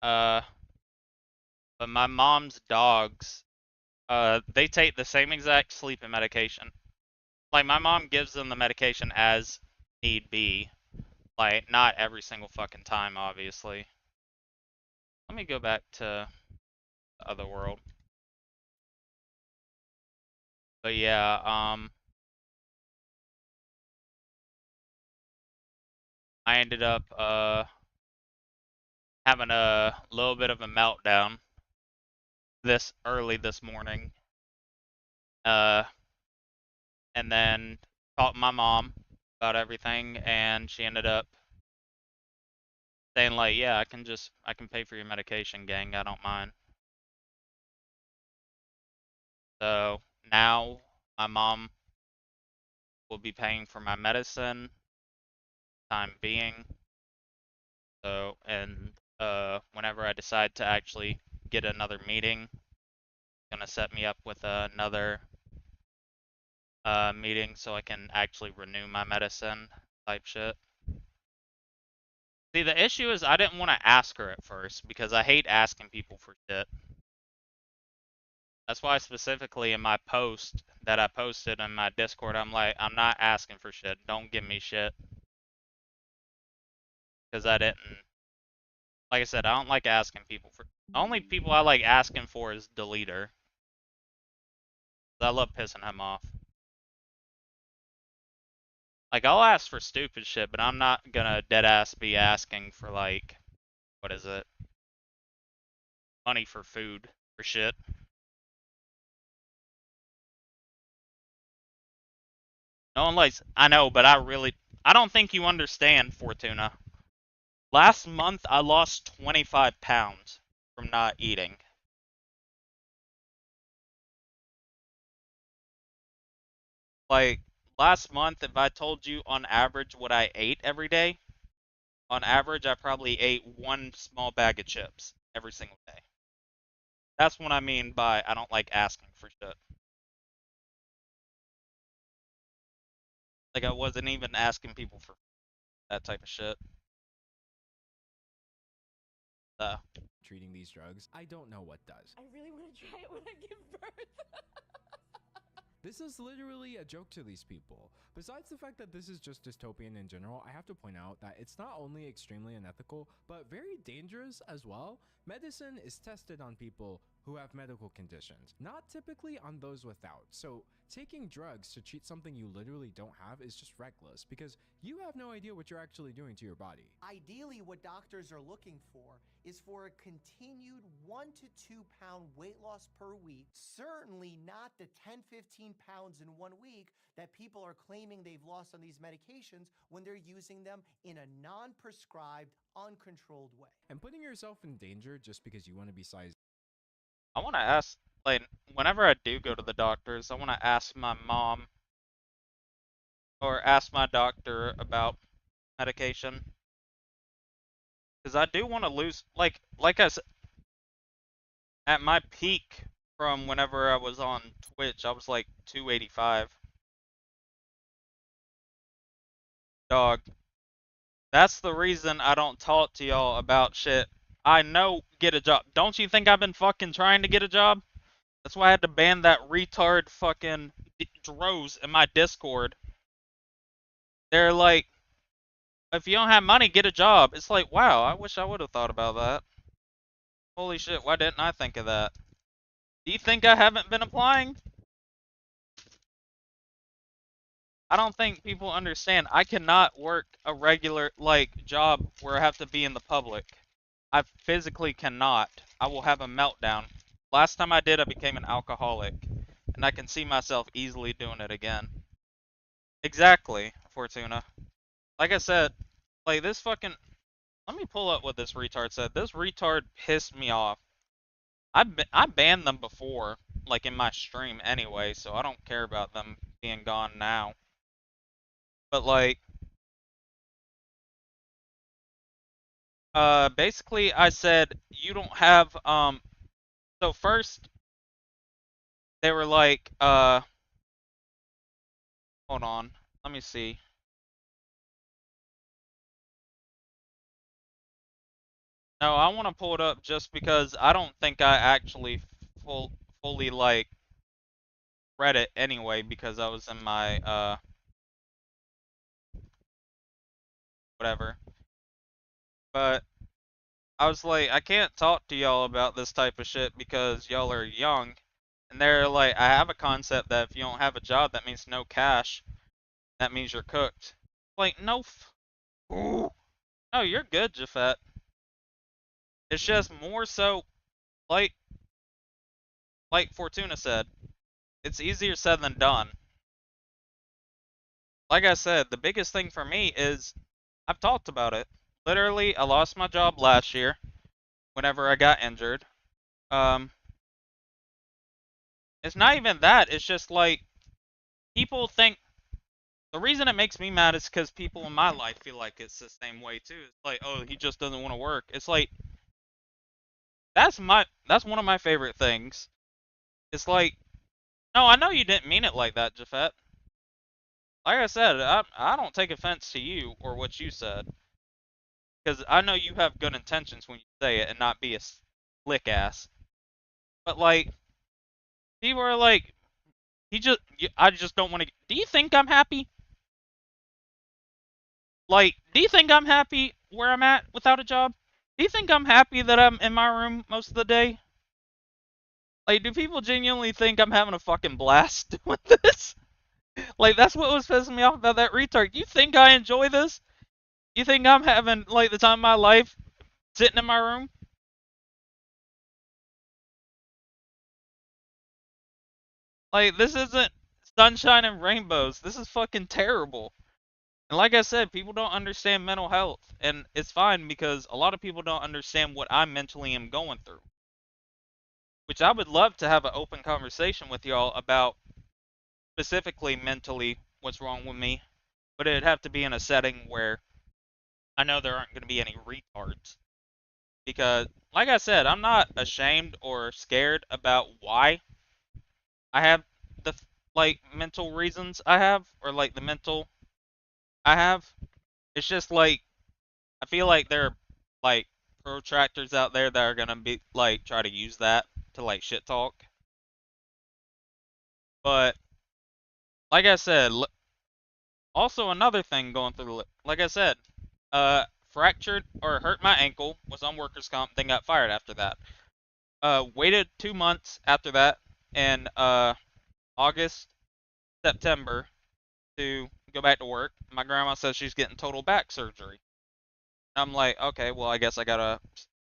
But my mom's dogs, they take the same exact sleeping medication. Like, my mom gives them the medication as need be. Like, not every single fucking time, obviously. Let me go back to the other world. But yeah, I ended up having a little bit of a meltdown this early this morning. And then talked to my mom about everything, and she ended up saying like, yeah, I can pay for your medication, gang, I don't mind. So now my mom will be paying for my medicine time being. So, and whenever I decide to actually get another meeting, gonna set me up with another meeting so I can actually renew my medicine type shit. See, the issue is I didn't want to ask her at first because I hate asking people for shit. That's why specifically in my post that I posted in my Discord, I'm like, I'm not asking for shit. Don't give me shit. Because I didn't, like I said, I don't like asking people for, the only people I like asking for is Deleter. I love pissing him off. Like, I'll ask for stupid shit, but I'm not gonna deadass be asking for, like, what is it? Money for food for shit. No one likes, I know, but I don't think you understand, Fortuna. Last month, I lost 25 pounds from not eating. Like, last month, if I told you on average what I ate every day, on average, I probably ate one small bag of chips every single day. That's what I mean by I don't like asking for shit. Like, I wasn't even asking people for that type of shit. Treating these drugs, I don't know what does. I really want to try it when I give birth. This is literally a joke to these people. Besides the fact that this is just dystopian in general, I have to point out that it's not only extremely unethical, but very dangerous as well. Medicine is tested on people who have medical conditions, not typically on those without. So taking drugs to treat something you literally don't have is just reckless because you have no idea what you're actually doing to your body. Ideally, what doctors are looking for is for a continued 1 to 2 pound weight loss per week, certainly not the 10-15 pounds in 1 week that people are claiming they've lost on these medications when they're using them in a non-prescribed, uncontrolled way. And putting yourself in danger just because you want to be sized. I want to ask, like, whenever I do go to the doctors, I want to ask my mom or ask my doctor about medication. Because I do want to lose, like I said, at my peak from whenever I was on Twitch, I was like 285. Dog. That's the reason I don't talk to y'all about shit. I know, get a job. Don't you think I've been fucking trying to get a job? That's why I had to ban that retard fucking Droz in my Discord. They're like, if you don't have money, get a job. It's like, wow, I wish I would have thought about that. Holy shit, why didn't I think of that? Do you think I haven't been applying? I don't think people understand. I cannot work a regular, like, job where I have to be in the public. I physically cannot. I will have a meltdown. Last time I did, I became an alcoholic. And I can see myself easily doing it again. Exactly, Fortuna. Like I said, like, this fucking... Let me pull up what this retard said. This retard pissed me off. I banned them before, like, in my stream anyway, so I don't care about them being gone now. But, like... basically, I said, you don't have, so first, they were like, hold on, let me see. No, I want to pull it up just because I don't think I actually fully, like, read it anyway because I was in my, whatever. But, I was like, I can't talk to y'all about this type of shit because y'all are young. And they're like, I have a concept that if you don't have a job, that means no cash. That means you're cooked. Like, no. Ooh. No, you're good, Jafet. It's just more so, like Fortuna said, it's easier said than done. Like I said, the biggest thing for me is, I've talked about it. Literally, I lost my job last year, whenever I got injured. It's not even that, it's just like, people think, the reason it makes me mad is because people in my life feel like it's the same way too. It's like, oh, he just doesn't want to work. It's like, that's one of my favorite things. It's like, no, I know you didn't mean it like that, Jafet. Like I said, I don't take offense to you or what you said. Because I know you have good intentions when you say it and not be a slick ass. But like, people are like, I just don't want to. Do you think I'm happy? Like, do you think I'm happy where I'm at without a job? Do you think I'm happy that I'm in my room most of the day? Like, do people genuinely think I'm having a fucking blast with this? Like, that's what was pissing me off about that retard. You think I enjoy this? You think I'm having, like, the time of my life sitting in my room? Like, this isn't sunshine and rainbows. This is fucking terrible. And like I said, people don't understand mental health. And it's fine because a lot of people don't understand what I mentally am going through. Which I would love to have an open conversation with y'all about specifically mentally what's wrong with me. But it'd have to be in a setting where I know there aren't going to be any retards. Because, like I said, I'm not ashamed or scared about why I have the, like, mental reasons I have. Or, like, the mental I have. It's just, like, I feel like there are, like, protractors out there that are going to be, like, try to use that to, like, shit talk. But, like I said, also another thing going through, like I said, fractured or hurt my ankle, was on workers' comp, then got fired after that. Waited 2 months after that, in August, September, to go back to work. My grandma says she's getting total back surgery. I'm like, okay, well, I guess I gotta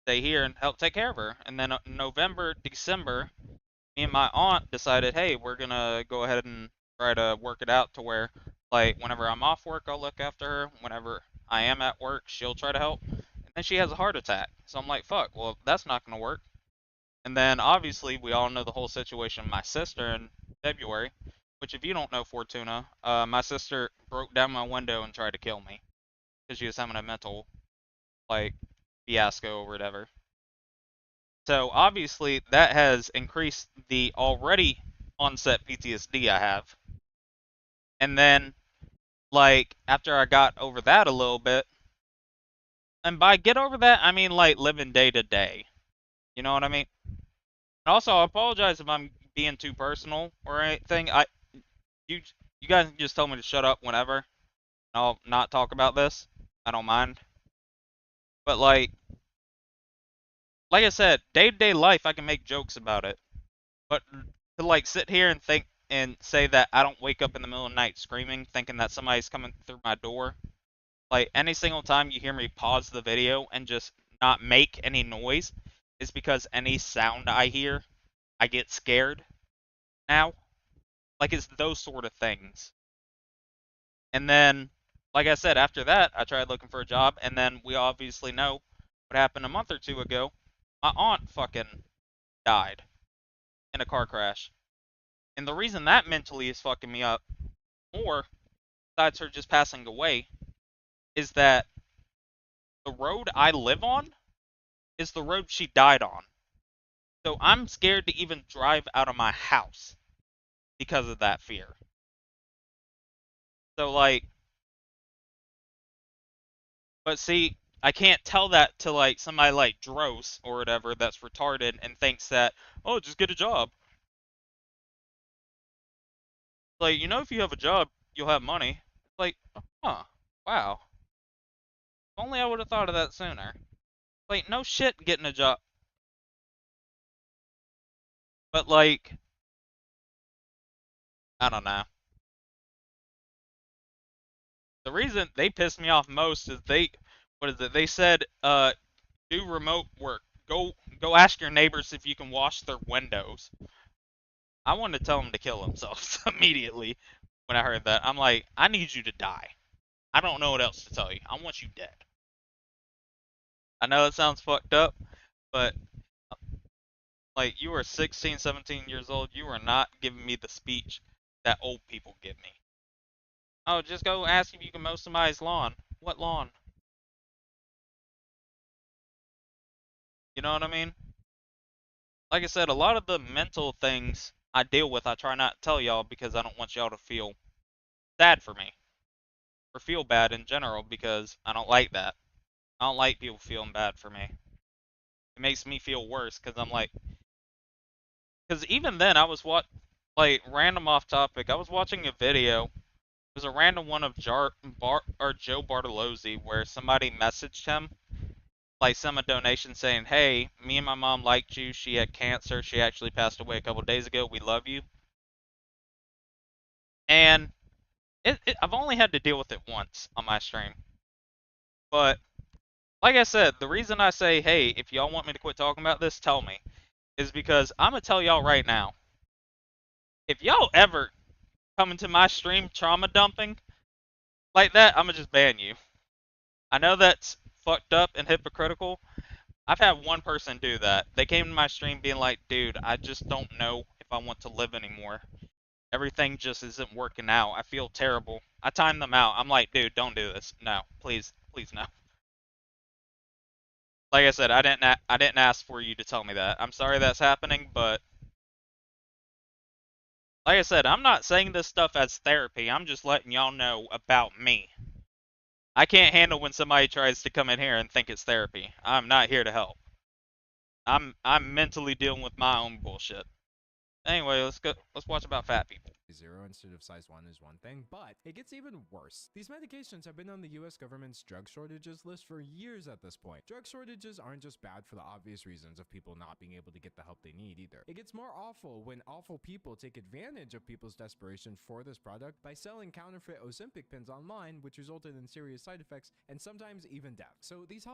stay here and help take care of her. And then November, December, me and my aunt decided, hey, we're gonna go ahead and try to work it out to where, like, whenever I'm off work, I'll look after her. Whenever I am at work, she'll try to help. And then she has a heart attack. So I'm like, fuck, well, that's not gonna work. And then, obviously, we all know the whole situation with my sister in February. Which, if you don't know Fortuna, my sister broke down my window and tried to kill me. Because she was having a mental, like, fiasco or whatever. So, obviously, that has increased the already onset PTSD I have. And then, like, after I got over that a little bit, and by get over that, I mean, like, living day to day. You know what I mean? And also, I apologize if I'm being too personal or anything. You guys can just tell me to shut up whenever. I'll not talk about this. I don't mind. But, like I said, day-to-day life, I can make jokes about it. But to, like, sit here and think and say that I don't wake up in the middle of the night screaming, thinking that somebody's coming through my door. Like, any single time you hear me pause the video and just not make any noise, is because any sound I hear, I get scared now. Like, it's those sort of things. And then, like I said, after that, I tried looking for a job, and then we obviously know what happened a month or two ago. My aunt fucking died in a car crash. And the reason that mentally is fucking me up more, besides her just passing away, is that the road I live on is the road she died on. So I'm scared to even drive out of my house because of that fear. So, like, but see, I can't tell that to, like, somebody like Dros or whatever that's retarded and thinks that, oh, just get a job. Like, you know, if you have a job, you'll have money. Like, huh, wow. If only I would have thought of that sooner. Like, no shit getting a job. But, like, I don't know. The reason they pissed me off most is they said, do remote work. Go ask your neighbors if you can wash their windows. I wanted to tell them to kill themselves immediately when I heard that. I'm like, I need you to die. I don't know what else to tell you. I want you dead. I know that sounds fucked up, but like, you are 16, 17 years old. You are not giving me the speech that old people give me. Oh, just go ask if you can mow somebody's lawn. What lawn? You know what I mean? Like I said, a lot of the mental things I deal with, I try not to tell y'all because I don't want y'all to feel sad for me. Or feel bad in general because I don't like that. I don't like people feeling bad for me. It makes me feel worse because I'm like... Because even then, I was like, random off topic, I was watching a video. It was a random one of Joe Bartolozzi where somebody messaged him, like, sent a donation saying, hey, me and my mom liked you, she had cancer, she actually passed away a couple days ago, we love you. And I've only had to deal with it once on my stream. But, like I said, the reason I say, hey, if y'all want me to quit talking about this, tell me, is because I'm going to tell y'all right now, if y'all ever come into my stream trauma dumping like that, I'm going to just ban you. I know that's fucked up and hypocritical. I've had one person do that. They came to my stream being like, dude, I just don't know if I want to live anymore. Everything just isn't working out. I feel terrible. I timed them out. I'm like, dude, don't do this. No, please, please no. Like I said, I didn't ask for you to tell me that. I'm sorry that's happening, but like I said, I'm not saying this stuff as therapy. I'm just letting y'all know about me. I can't handle when somebody tries to come in here and think it's therapy. I'm not here to help. I'm mentally dealing with my own bullshit. Anyway, let's watch about fat people. 0 instead of size 1 is one thing, but it gets even worse. These medications have been on the US government's drug shortages list for years at this point. Drug shortages aren't just bad for the obvious reasons of people not being able to get the help they need either. It gets more awful when awful people take advantage of people's desperation for this product by selling counterfeit Ozempic pins online, which resulted in serious side effects and sometimes even death. So these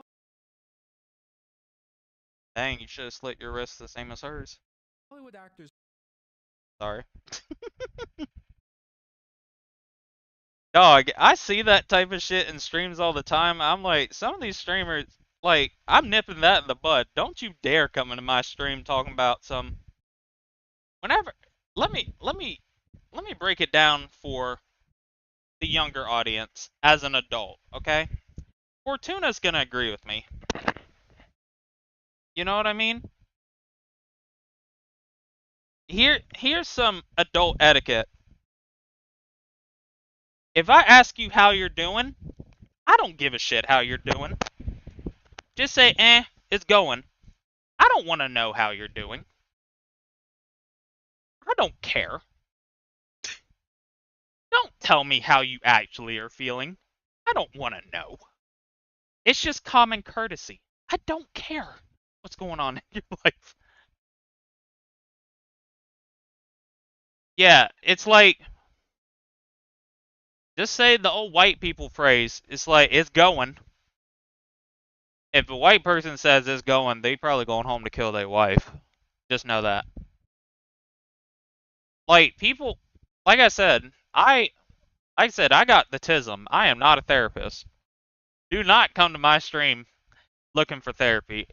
Dang, you should have slit your wrists the same as hers. Hollywood actors... Sorry. Dog, I see that type of shit in streams all the time. I'm like, some of these streamers, like, I'm nipping that in the bud. Don't you dare come into my stream talking about some... Whenever... Let me break it down for the younger audience as an adult, okay? Fortuna's gonna agree with me. You know what I mean? Here's some adult etiquette. If I ask you how you're doing, I don't give a shit how you're doing. Just say, it's going. I don't want to know how you're doing. I don't care. Don't tell me how you actually are feeling. I don't want to know. It's just common courtesy. I don't care what's going on in your life. Yeah, it's like, just say the old white people phrase. It's like, it's going. If a white person says it's going, they probably going home to kill their wife. Just know that. Like, people, like I said, I got the tism. I am not a therapist. Do not come to my stream looking for therapy.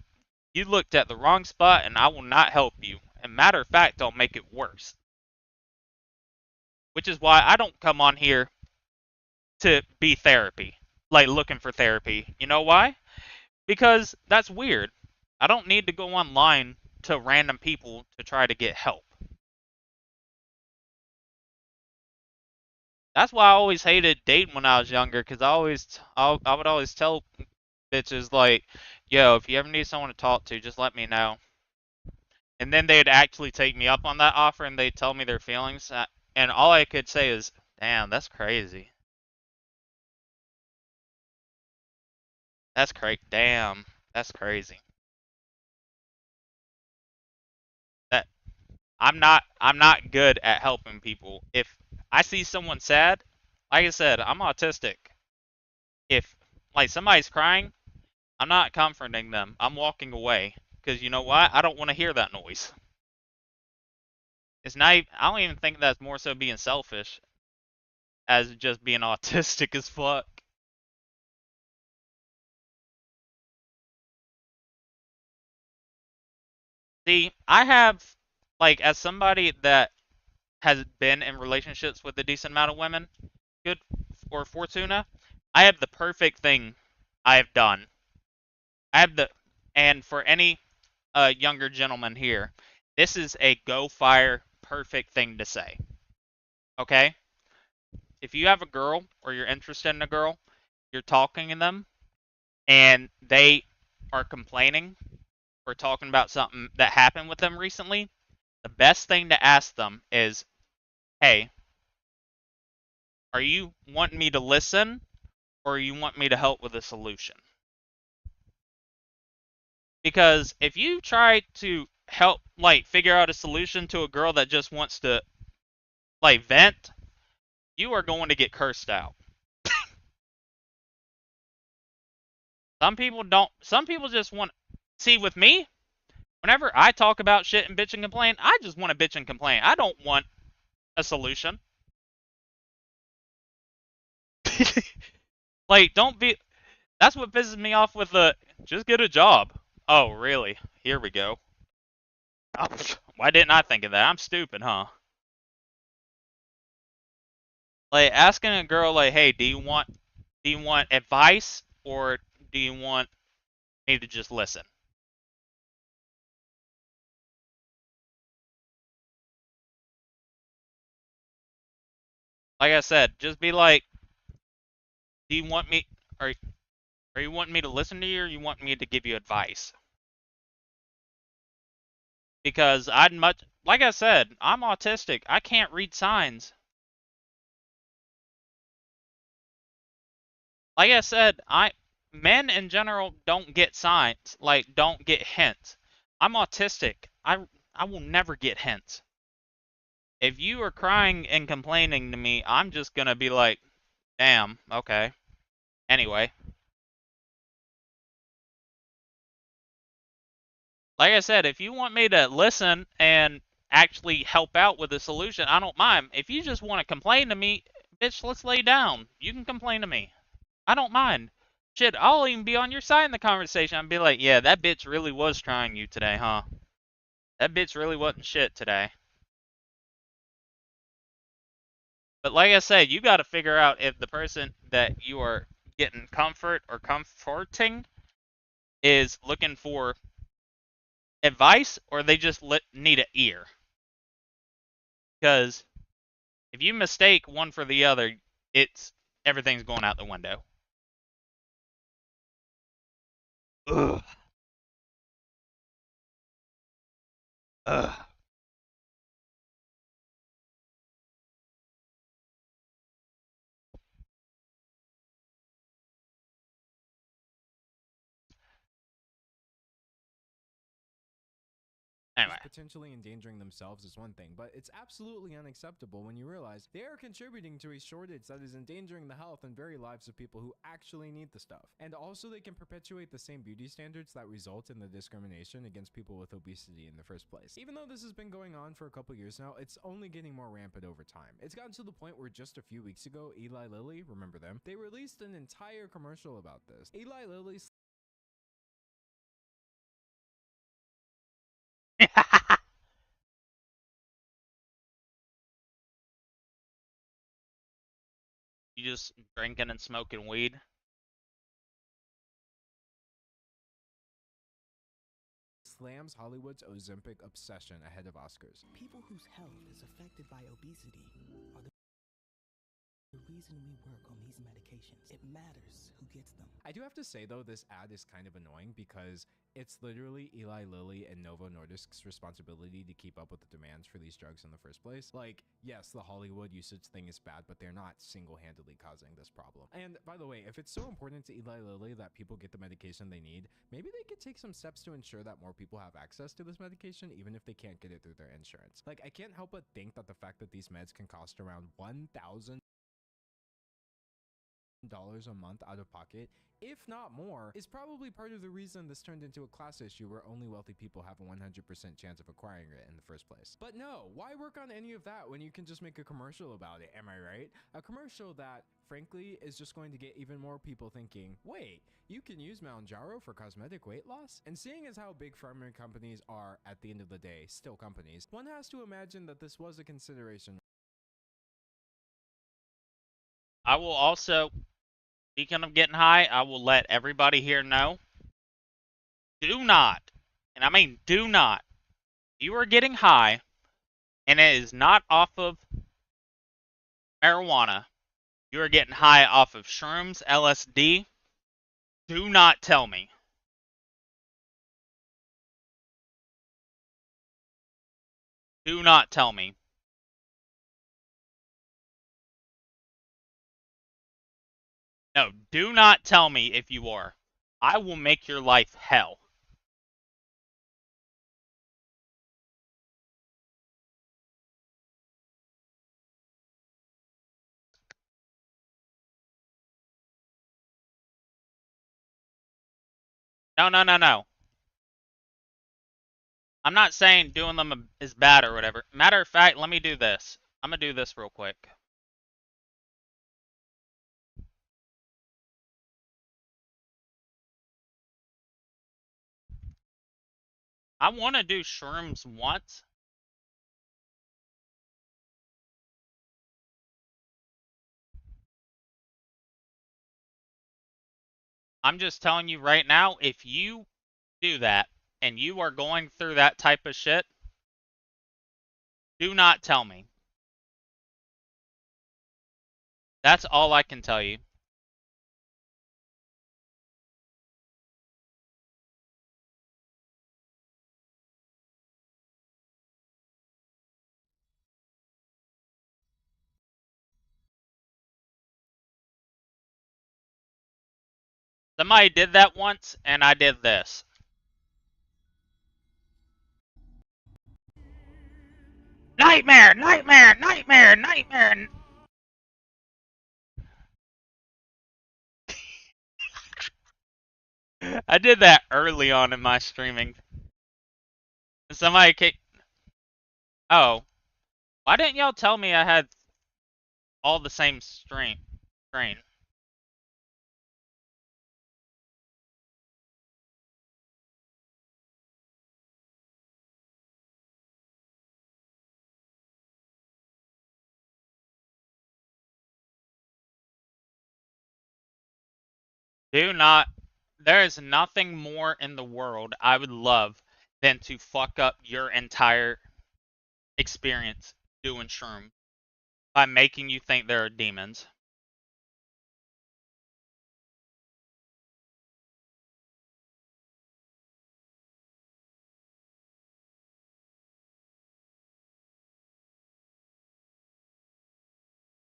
You looked at the wrong spot and I will not help you. And matter of fact, I'll make it worse. Which is why I don't come on here to be therapy. Like, looking for therapy. You know why? Because that's weird. I don't need to go online to random people to try to get help. That's why I always hated dating when I was younger, because I would always tell bitches, like, yo, if you ever need someone to talk to, just let me know. And then they'd actually take me up on that offer and they'd tell me their feelings. And all I could say is, damn, that's crazy. That's crazy. Damn, That's crazy. That I'm not good at helping people. If I see someone sad, like I said, I'm autistic. If like somebody's crying, I'm not comforting them. I'm walking away because you know what? I don't want to hear that noise. It's not. I don't even think that's more so being selfish as just being autistic as fuck. See, I have, like, as somebody that has been in relationships with a decent amount of women, good or Fortuna, I have the perfect thing I have done. I have the, and for any younger gentleman here, this is a go fire perfect thing to say. Okay? If you have a girl or you're interested in a girl, you're talking to them, and they are complaining or talking about something that happened with them recently, the best thing to ask them is, hey, are you wanting me to listen or you want me to help with a solution? Because if you try to help, like, figure out a solution to a girl that just wants to, like, vent, you are going to get cursed out. Some people don't, some people just want, see, with me, whenever I talk about shit and bitch and complain, I just want to bitch and complain. I don't want a solution. Like, don't be, that's what pisses me off with the, just get a job. Oh, really? Here we go. Oh, why didn't I think of that? I'm stupid, huh? Like, asking a girl, like, hey, do you want advice or do you want me to just listen? Like I said, just be like, do you want me, are you wanting me to listen to you or you want me to give you advice? Because I'd much, like I said, I'm autistic. I can't read signs. Like I said, men in general don't get signs, like don't get hints. I'm autistic. I will never get hints. If you are crying and complaining to me, I'm just gonna be like, damn, okay. Anyway. Like I said, if you want me to listen and actually help out with a solution, I don't mind. If you just want to complain to me, bitch, let's lay down. You can complain to me. I don't mind. Shit, I'll even be on your side in the conversation. I'll be like, yeah, that bitch really was trying you today, huh? That bitch really wasn't shit today. But like I said, you got to figure out if the person that you are getting comfort or comforting is looking for advice or they just need an ear. Because if you mistake one for the other, everything's going out the window. Ugh. Ugh. Anyway. Potentially endangering themselves is one thing, but it's absolutely unacceptable when you realize they are contributing to a shortage that is endangering the health and very lives of people who actually need the stuff. And also they can perpetuate the same beauty standards that result in the discrimination against people with obesity in the first place. Even though this has been going on for a couple years now, it's only getting more rampant over time. It's gotten to the point where just a few weeks ago, Eli Lilly, remember them? They released an entire commercial about this. Eli Lilly You just drinking and smoking weed? slams Hollywood's Ozempic obsession ahead of Oscars. People whose health is affected by obesity are the The reason we work on these medications, it matters who gets them. I do have to say though, this ad is kind of annoying because it's literally Eli Lilly and Novo Nordisk's responsibility to keep up with the demands for these drugs in the first place. Like, yes, the Hollywood usage thing is bad, but they're not single-handedly causing this problem. And by the way, if it's so important to Eli Lilly that people get the medication they need, maybe they could take some steps to ensure that more people have access to this medication, even if they can't get it through their insurance. Like, I can't help but think that the fact that these meds can cost around $1,000 a month out of pocket, if not more, is probably part of the reason this turned into a class issue where only wealthy people have a 100% chance of acquiring it in the first place. But no, why work on any of that when you can just make a commercial about it, am I right? A commercial that, frankly, is just going to get even more people thinking, wait, you can use Mounjaro for cosmetic weight loss? And seeing as how big pharma companies are, at the end of the day, still companies, one has to imagine that this was a consideration. I will also, speaking of getting high, I will let everybody here know, do not, and I mean do not, you are getting high, and it is not off of marijuana, you are getting high off of shrooms, LSD, do not tell me. Do not tell me. No, do not tell me if you are. I will make your life hell. No, no, no, no. I'm not saying doing them is bad or whatever. Matter of fact, let me do this. I'm going to do this real quick. I want to do shrooms once. I'm just telling you right now, if you do that and you are going through that type of shit, do not tell me. That's all I can tell you. Somebody did that once, and I did this. Nightmare! Nightmare! Nightmare! Nightmare! I did that early on in my streaming. Somebody kicked... Oh. Why didn't y'all tell me I had all the same strain? Do not... There is nothing more in the world I would love than to fuck up your entire experience doing shroom by making you think there are demons.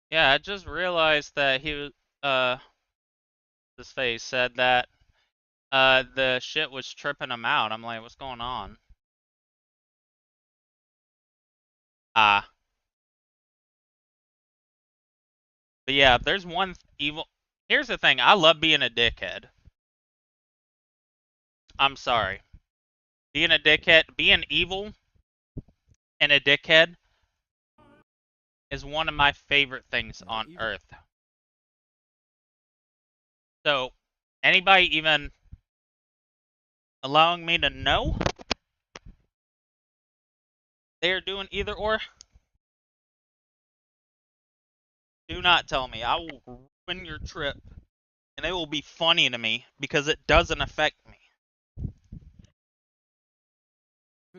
Yeah, I just realized that he was, his face said that, the shit was tripping him out. I'm like, what's going on? Ah. But yeah, if there's one evil... Here's the thing, I love being a dickhead. I'm sorry. Being a dickhead, being evil and a dickhead is one of my favorite things on earth. So, anybody even allowing me to know they're doing either or, do not tell me. I will ruin your trip, and it will be funny to me because it doesn't affect me.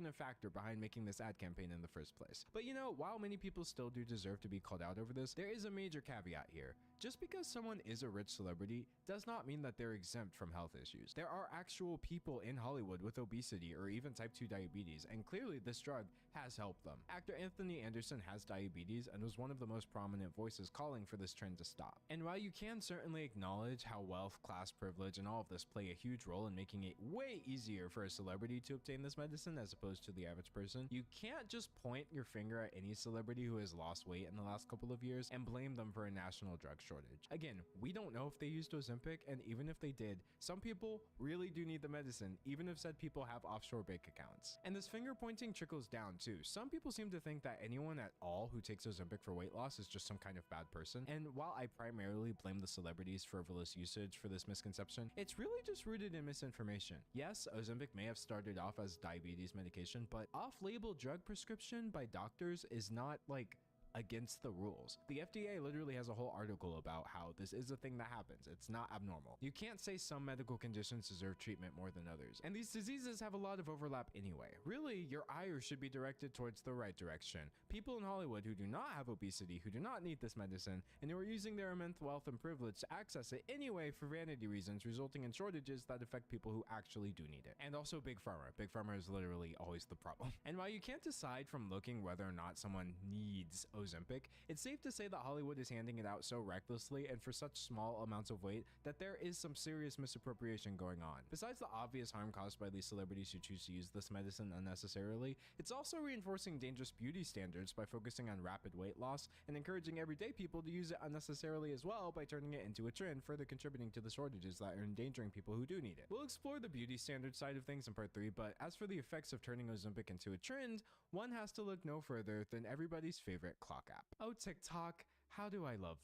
a factor behind making this ad campaign in the first place. But you know, while many people still do deserve to be called out over this, there is a major caveat here. Just because someone is a rich celebrity does not mean that they're exempt from health issues. There are actual people in Hollywood with obesity or even type 2 diabetes, and clearly this drug has helped them. Actor Anthony Anderson has diabetes and was one of the most prominent voices calling for this trend to stop. And while you can certainly acknowledge how wealth, class, privilege, and all of this play a huge role in making it way easier for a celebrity to obtain this medicine as opposed to the average person, you can't just point your finger at any celebrity who has lost weight in the last couple of years and blame them for a national drug shortage. Again, we don't know if they used Ozempic, and even if they did, some people really do need the medicine, even if said people have offshore bank accounts. And this finger pointing trickles down too. Some people seem to think that anyone at all who takes Ozempic for weight loss is just some kind of bad person, and while I primarily blame the celebrities' frivolous usage for this misconception, it's really just rooted in misinformation. Yes, Ozempic may have started off as diabetes medication, but off-label drug prescription by doctors is not like against the rules. The FDA literally has a whole article about how this is a thing that happens. It's not abnormal. You can't say some medical conditions deserve treatment more than others. And these diseases have a lot of overlap anyway. Really, your ire should be directed towards the right direction. People in Hollywood who do not have obesity, who do not need this medicine, and who are using their immense wealth and privilege to access it anyway for vanity reasons, resulting in shortages that affect people who actually do need it. And also Big Pharma. Big Pharma is literally always the problem. And while you can't decide from looking whether or not someone needs Ozempic, it's safe to say that Hollywood is handing it out so recklessly and for such small amounts of weight that there is some serious misappropriation going on. Besides the obvious harm caused by these celebrities who choose to use this medicine unnecessarily, it's also reinforcing dangerous beauty standards by focusing on rapid weight loss and encouraging everyday people to use it unnecessarily as well by turning it into a trend, further contributing to the shortages that are endangering people who do need it. We'll explore the beauty standard side of things in part 3, but as for the effects of turning Ozempic into a trend, one has to look no further than everybody's favorite clock app. Oh, TikTok, how do I love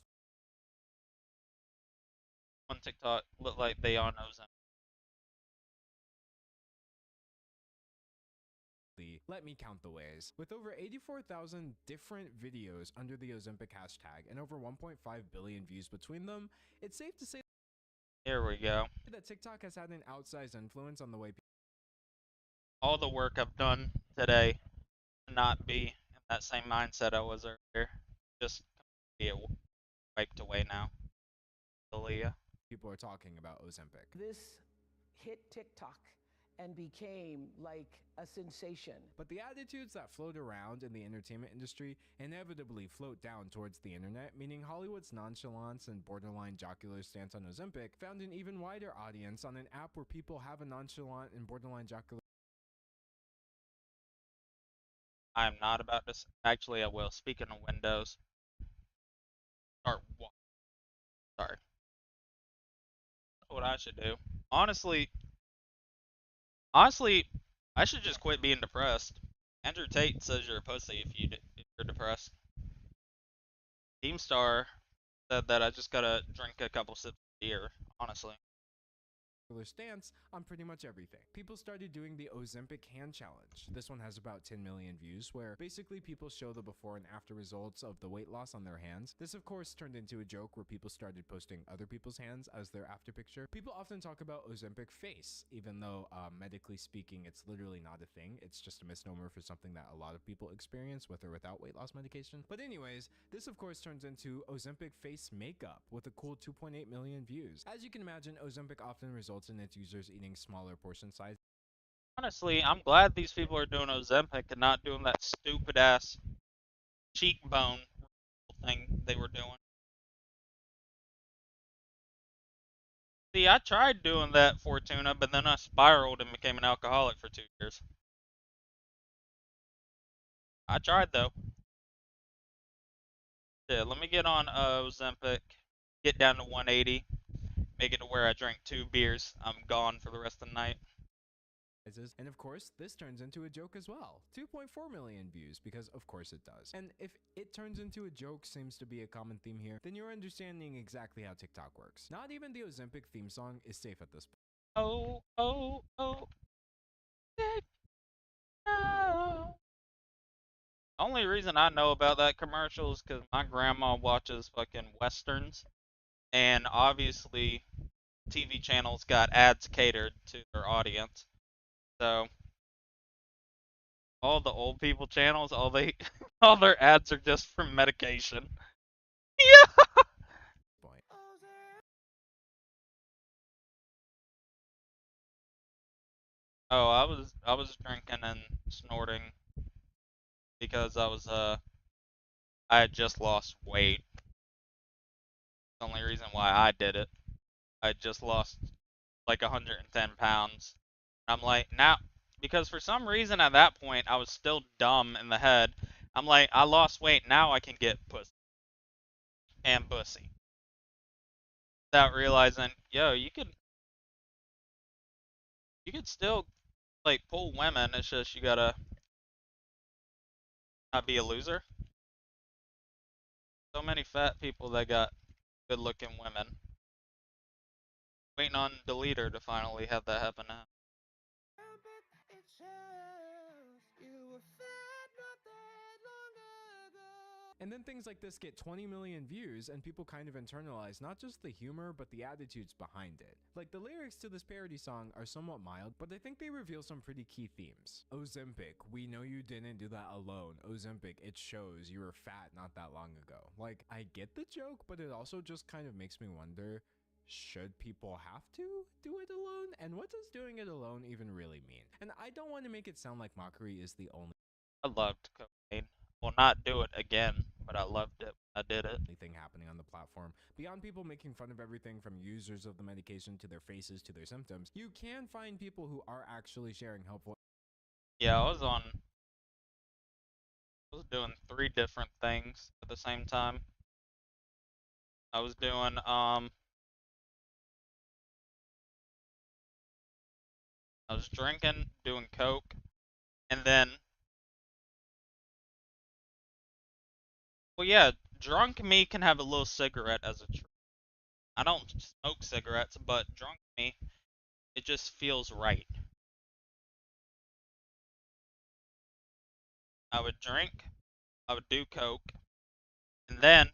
On TikTok, look like they all know Ozempic. Let me count the ways. With over 84,000 different videos under the Ozempic hashtag and over 1.5 billion views between them, it's safe to say Here we go. that TikTok has had an outsized influence on the way All the work I've done today to not be in that same mindset I was earlier. Just be wiped away now. Aaliyah. people are talking about Ozempic. This hit TikTok and became like a sensation. But the attitudes that float around in the entertainment industry inevitably float down towards the internet, meaning Hollywood's nonchalance and borderline jocular stance on Ozempic found an even wider audience on an app where people have a nonchalant and borderline jocular. I'm not about to. Actually, I will. Speaking of Windows. Or what? Sorry. What I should do. Honestly, I should just quit being depressed. Andrew Tate says you're a pussy if you're depressed. Keemstar said that I just gotta drink a couple sips of beer, honestly. Stance on pretty much everything. People started doing the Ozempic hand challenge. This one has about 10 million views, where basically people show the before and after results of the weight loss on their hands. This of course turned into a joke where people started posting other people's hands as their after picture. People often talk about Ozempic face, even though medically speaking it's literally not a thing. It's just a misnomer for something that a lot of people experience with or without weight loss medication. But anyways, this of course turns into Ozempic face makeup with a cool 2.8 million views. As you can imagine, Ozempic often results in its users eating smaller portion size. Honestly, I'm glad these people are doing Ozempic and not doing that stupid ass cheekbone thing they were doing. See, I tried doing that, Fortuna, but then I spiraled and became an alcoholic for 2 years. I tried though. Yeah, let me get on Ozempic, get down to 180. Make it to where I drink 2 beers. I'm gone for the rest of the night. And of course, this turns into a joke as well. 2.4 million views, because of course it does. And if it turns into a joke seems to be a common theme here, then you're understanding exactly how TikTok works. Not even the Ozempic theme song is safe at this point. Oh, oh, oh. No. The only reason I know about that commercial is because my grandma watches fucking westerns. And obviously, TV channels got ads catered to their audience. So, all the old people channels, all their ads are just for medication. Yeah. Oh, I was drinking and snorting because I had just lost weight. The only reason why I did it. I just lost like 110 pounds. I'm like, now, because for some reason at that point I was still dumb in the head. I'm like, I lost weight, now I can get pussy. And bussy. Without realizing, yo, you could still like pull women, it's just you gotta not be a loser. So many fat people that got good looking women. Waiting on Deleter to finally have that happen now. And then things like this get 20 million views and people kind of internalize not just the humor but the attitudes behind it. Like the lyrics to this parody song are somewhat mild, but I think they reveal some pretty key themes. Ozempic, we know you didn't do that alone. Ozempic, it shows you were fat not that long ago. Like, I get the joke, but it also just kind of makes me wonder, should people have to do it alone? And what does doing it alone even really mean? And I don't want to make it sound like mockery is the only I loved cocaine. Will not do it again, but I loved it. I did it. Thing happening on the platform. Beyond people making fun of everything from users of the medication to their faces to their symptoms, you can find people who are actually sharing helpful. Yeah, I was doing 3 different things at the same time. I was doing I was drinking, doing coke, and then well, yeah, drunk me can have a little cigarette as a treat. I don't smoke cigarettes, but drunk me, it just feels right. I would drink, I would do coke, and then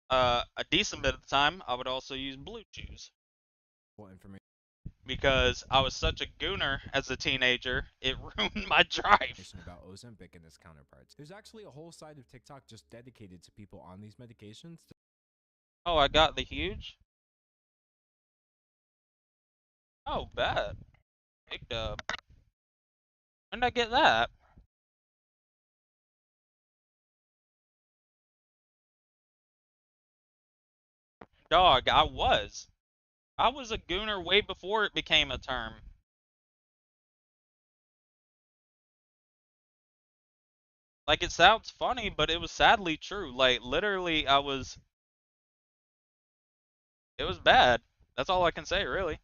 a decent bit of the time, I would also use blue chews. Information. Because I was such a gooner as a teenager, it ruined my drive. About Ozempic and its counterparts. There's actually a whole side of TikTok just dedicated to people on these medications. Oh, I got the huge? Oh, bad. Big dub. When did I get that? Dog, I was a gooner way before it became a term. Like, it sounds funny, but it was sadly true. Like, literally, it was bad. That's all I can say, really.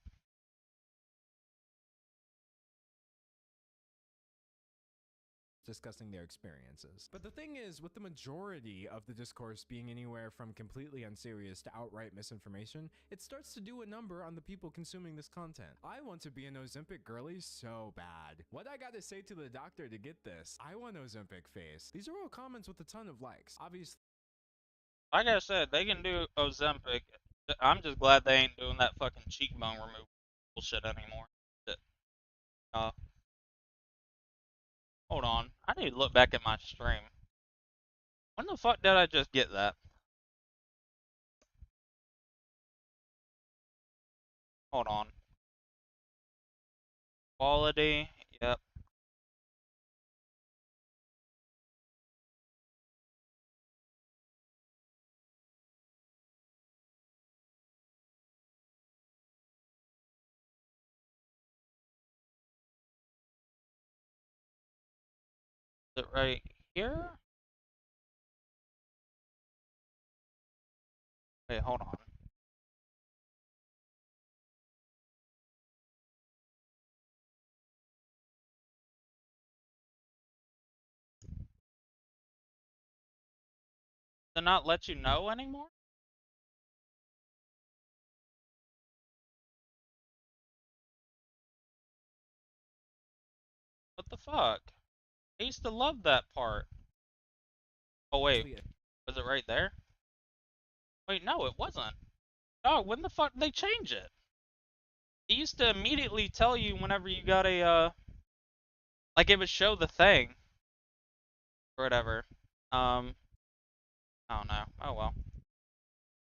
Discussing their experiences. But the thing is, with the majority of the discourse being anywhere from completely unserious to outright misinformation, it starts to do a number on the people consuming this content. I want to be an Ozempic girly so bad. What I gotta say to the doctor to get this? I want Ozempic face. These are all comments with a ton of likes. Obviously, like I said, they can do Ozempic. I'm just glad they ain't doing that fucking cheekbone removal bullshit anymore. Hold on. I need to look back at my stream. When the fuck did I just get that? Hold on. Quality. Yep. Is it right here? Wait, hold on. Does it not let you know anymore? What the fuck? I used to love that part. Oh wait, was it right there? Wait, no, it wasn't. Dog, when the fuck did they change it? It used to immediately tell you whenever you got a, Like, it would show the thing. Or whatever. I don't know. Oh well.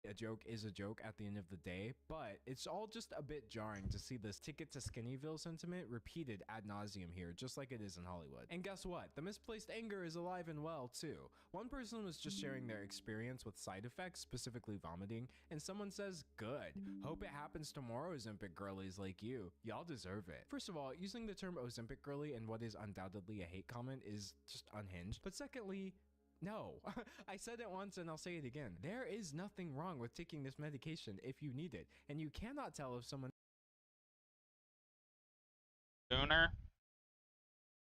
A joke is a joke at the end of the day, but it's all just a bit jarring to see this ticket to Skinnyville sentiment repeated ad nauseum here, just like it is in Hollywood. And guess what? The misplaced anger is alive and well, too. One person was just sharing their experience with side effects, specifically vomiting, and someone says, "Good. Hope it happens to more Ozempic girlies like you. Y'all deserve it." First of all, using the term Ozempic girly in what is undoubtedly a hate comment is just unhinged. But secondly, no, I said it once and I'll say it again. There is nothing wrong with taking this medication if you need it, and you cannot tell if someone Sooner.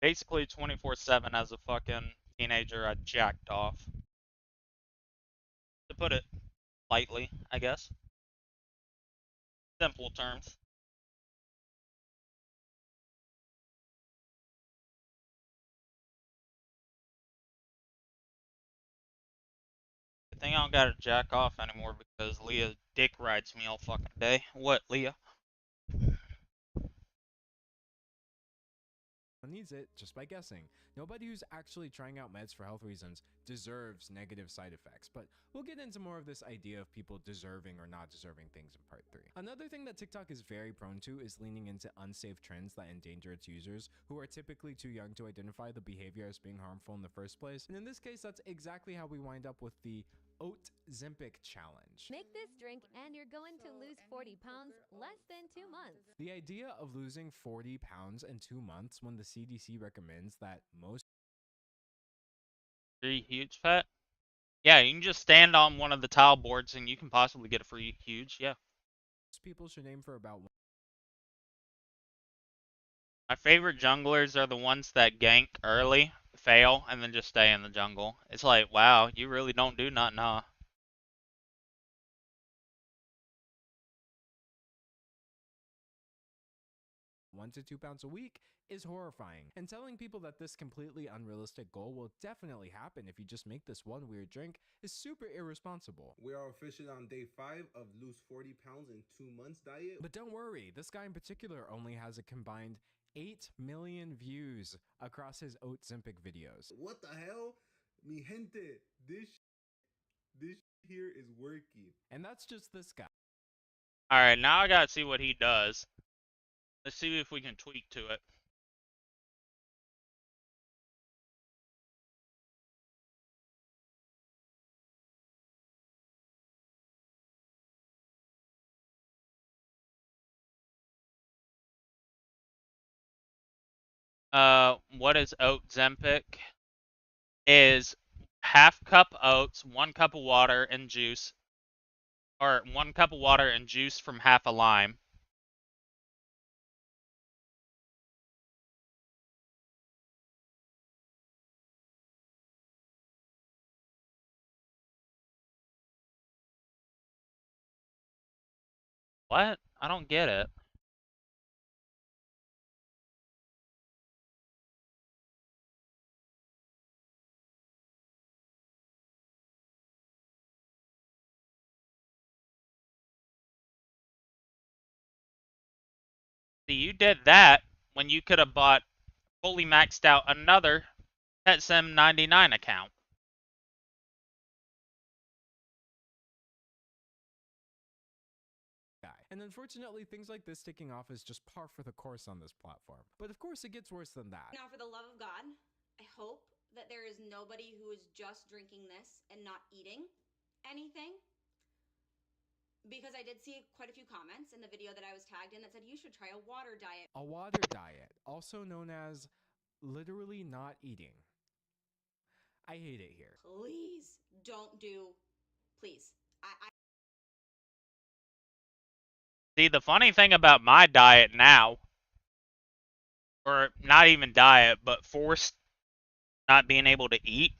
Basically 24/7 as a fucking teenager, I jacked off. To put it lightly, I guess. Simple terms. I think I don't gotta jack off anymore because Leah dick rides me all fucking day. What, Leah? needs it just by guessing. Nobody who's actually trying out meds for health reasons deserves negative side effects, but we'll get into more of this idea of people deserving or not deserving things in part 3. Another thing that TikTok is very prone to is leaning into unsafe trends that endanger its users, who are typically too young to identify the behavior as being harmful in the first place. And in this case, that's exactly how we wind up with the Ozempic challenge. Make this drink and you're going to lose 40 pounds less than 2 months. The idea of losing 40 pounds in 2 months when the CDC recommends that most free huge fat? Yeah, you can just stand on one of the tile boards and you can possibly get a free huge, yeah. people should aim for about My favorite junglers are the ones that gank early, fail, and then just stay in the jungle. It's like, wow, you really don't do nothing, huh? $1 to 2 pounds a week is horrifying, and telling people that this completely unrealistic goal will definitely happen if you just make this one weird drink is super irresponsible. We are officially on day 5 of lose 40 pounds in 2 months diet. But don't worry, this guy in particular only has a combined 8 million views across his Ozempic videos. What the hell? Mi gente, this here is working. And that's just this guy. Alright, now I gotta see what he does. Let's see if we can tweak to it. What is Ozempic? Is half cup oats, 1 cup of water and juice, or 1 cup of water and juice from half a lime. What? I don't get it. See, you did that when you could have bought fully maxed out another PetSim 99 account. And unfortunately, things like this taking off is just par for the course on this platform. But of course, it gets worse than that. Now, for the love of God, I hope that there is nobody who is just drinking this and not eating anything. Because I did see quite a few comments in the video that I was tagged in that said you should try a water diet. A water diet, also known as literally not eating. I hate it here. Please don't do, please. See, the funny thing about my diet now, or not even diet, but forced not being able to eat,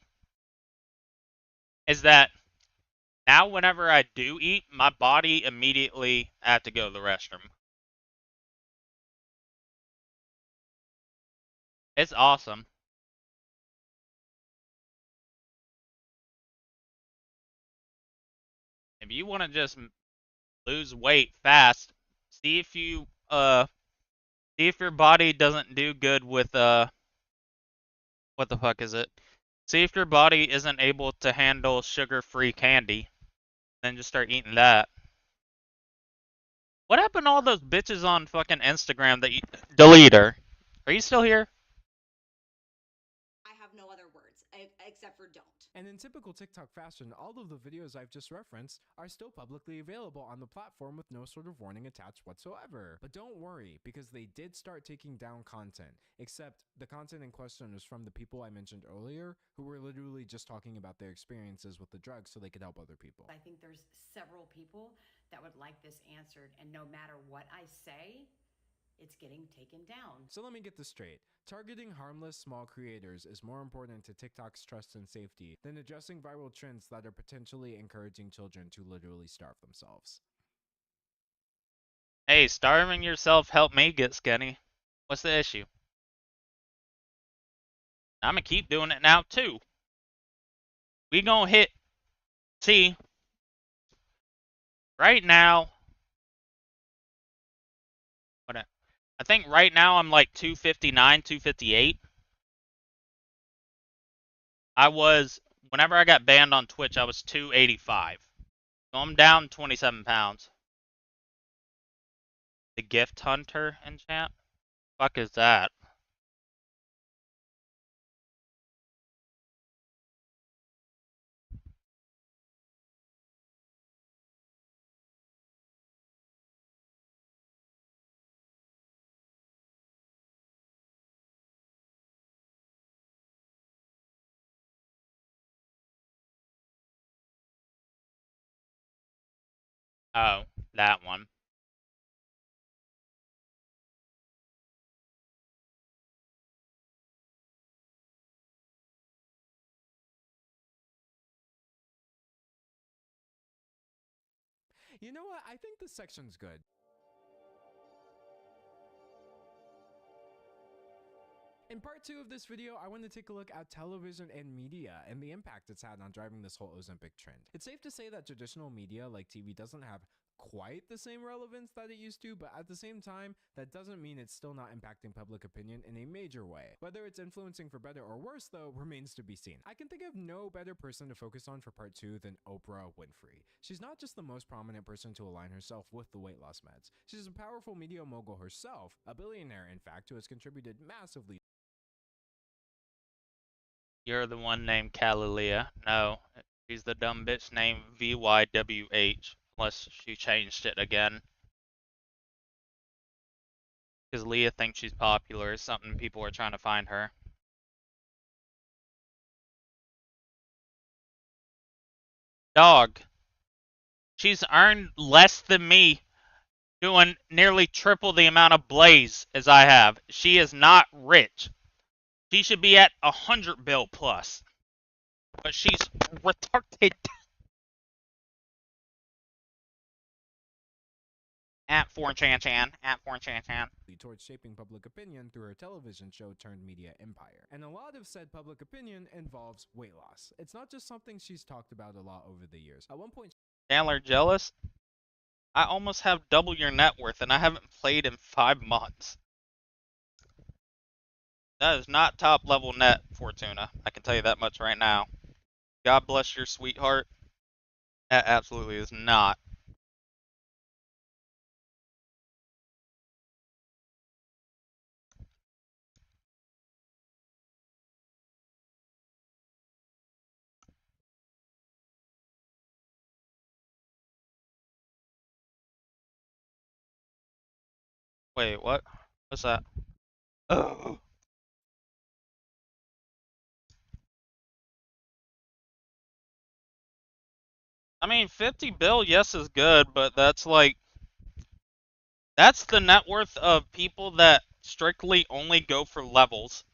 is that now whenever I do eat, my body immediately has to go to the restroom. It's awesome. If you want to just lose weight fast, see if you see if your body doesn't do good with What the fuck is it? See if your body isn't able to handle sugar-free candy. Then just start eating that. What happened to all those bitches on fucking Instagram that you... Delete her. Are you still here? I have no other words except for don't. And in typical TikTok fashion, all of the videos I've just referenced are still publicly available on the platform with no sort of warning attached whatsoever. But don't worry, because they did start taking down content, except the content in question was from the people I mentioned earlier, who were literally just talking about their experiences with the drugs so they could help other people. I think there's several people that would like this answered, and no matter what I say, it's getting taken down. So let me get this straight. Targeting harmless small creators is more important to TikTok's trust and safety than addressing viral trends that are potentially encouraging children to literally starve themselves. Hey, starving yourself helped me get skinny. What's the issue? I'm gonna keep doing it now too. We gonna hit... See, right now... I think right now I'm like 259, 258. I was, whenever I got banned on Twitch, I was 285. So I'm down 27 pounds. The Gift Hunter enchant? Fuck is that? Oh, that one. You know what? I think this section's good. In part 2 of this video, I want to take a look at television and media and the impact it's had on driving this whole Ozempic trend. It's safe to say that traditional media like TV doesn't have quite the same relevance that it used to, but at the same time, that doesn't mean it's still not impacting public opinion in a major way. Whether it's influencing for better or worse, though, remains to be seen. I can think of no better person to focus on for part 2 than Oprah Winfrey. She's not just the most prominent person to align herself with the weight loss meds. She's a powerful media mogul herself, a billionaire in fact, who has contributed massively. You're the one named Kalalea. No, she's the dumb bitch named VYWH. Unless she changed it again. Because Leah thinks she's popular. It's something people are trying to find her. Dog. She's earned less than me doing nearly triple the amount of Blaze as I have. She is not rich. She should be at 100 bill plus. But she's retarded. At 4chan, at 4chan. Towards shaping public opinion through her television show turned media empire. And a lot of said public opinion involves weight loss. It's not just something she's talked about a lot over the years. At one point, Chandler, jealous? I almost have double your net worth and I haven't played in 5 months. That is not top level net, Fortuna. I can tell you that much right now. God bless your sweetheart. That absolutely is not. Wait, what? What's that? Oh. I mean, 50 bill, yes, is good, but that's like... That's the net worth of people that strictly only go for levels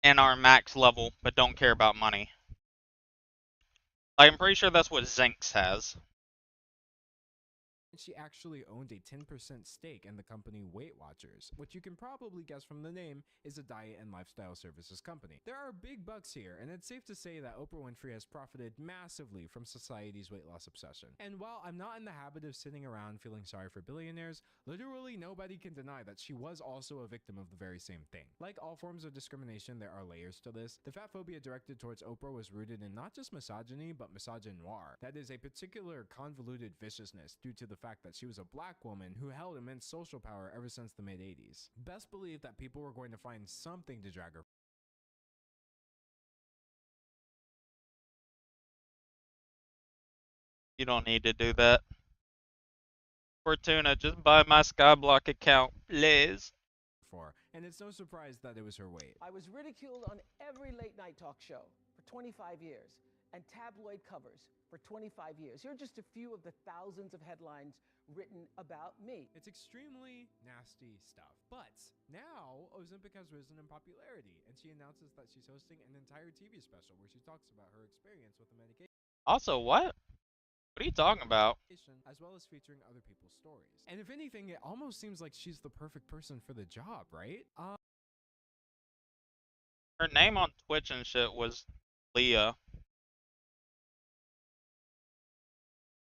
and are max level, but don't care about money. I'm pretty sure that's what Zinx has. She actually owned a 10% stake in the company Weight Watchers, which you can probably guess from the name is a diet and lifestyle services company. There are big bucks here, and it's safe to say that Oprah Winfrey has profited massively from society's weight loss obsession. And while I'm not in the habit of sitting around feeling sorry for billionaires, literally nobody can deny that she was also a victim of the very same thing. Like all forms of discrimination, there are layers to this. The fat phobia directed towards Oprah was rooted in not just misogyny, but misogynoir. That is a particular convoluted viciousness due to the fact that she was a black woman who held immense social power ever since the mid-80s. Best believe that people were going to find something to drag her. You don't need to do that. Fortuna, just buy my Skyblock account, please. And it's no surprise that it was her weight. I was ridiculed on every late night talk show for 25 years and tabloid covers for 25 years. Here are just a few of the thousands of headlines written about me. It's extremely nasty stuff. But now Ozempic has risen in popularity, and she announces that she's hosting an entire TV special where she talks about her experience with the medication. Also, what? What are you talking about? As well as featuring other people's stories. And if anything, it almost seems like she's the perfect person for the job, right? Her name on Twitch and shit was Leah.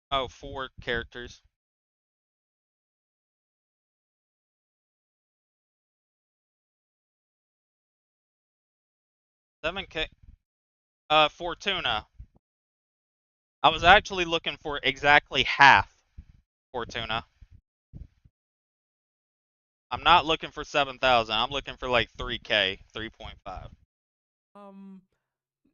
Oh, 4 characters. $7K. Fortuna. I was actually looking for exactly half Fortuna. I'm not looking for 7,000. I'm looking for like 3K, 3.5.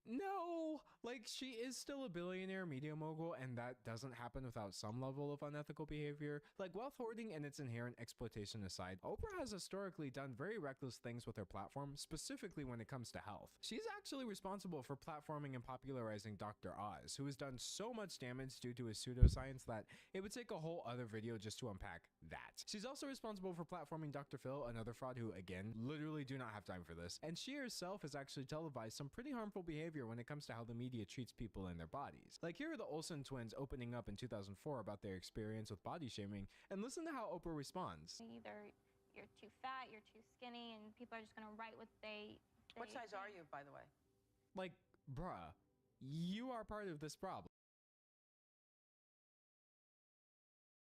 No, like she is still a billionaire media mogul, and that doesn't happen without some level of unethical behavior. Like wealth hoarding and its inherent exploitation aside, Oprah has historically done very reckless things with her platform, specifically when it comes to health. She's actually responsible for platforming and popularizing Dr. Oz, who has done so much damage due to his pseudoscience that it would take a whole other video just to unpack that. She's also responsible for platforming Dr. Phil, another fraud who, again, literally do not have time for this. And she herself has actually televised some pretty harmful behavior when it comes to how the media treats people and their bodies. Like here are the Olsen twins opening up in 2004 about their experience with body shaming, and listen to how Oprah responds. Either you're too fat, you're too skinny, and people are just gonna write what they What size are you, by the way? Like, bruh, you are part of this problem.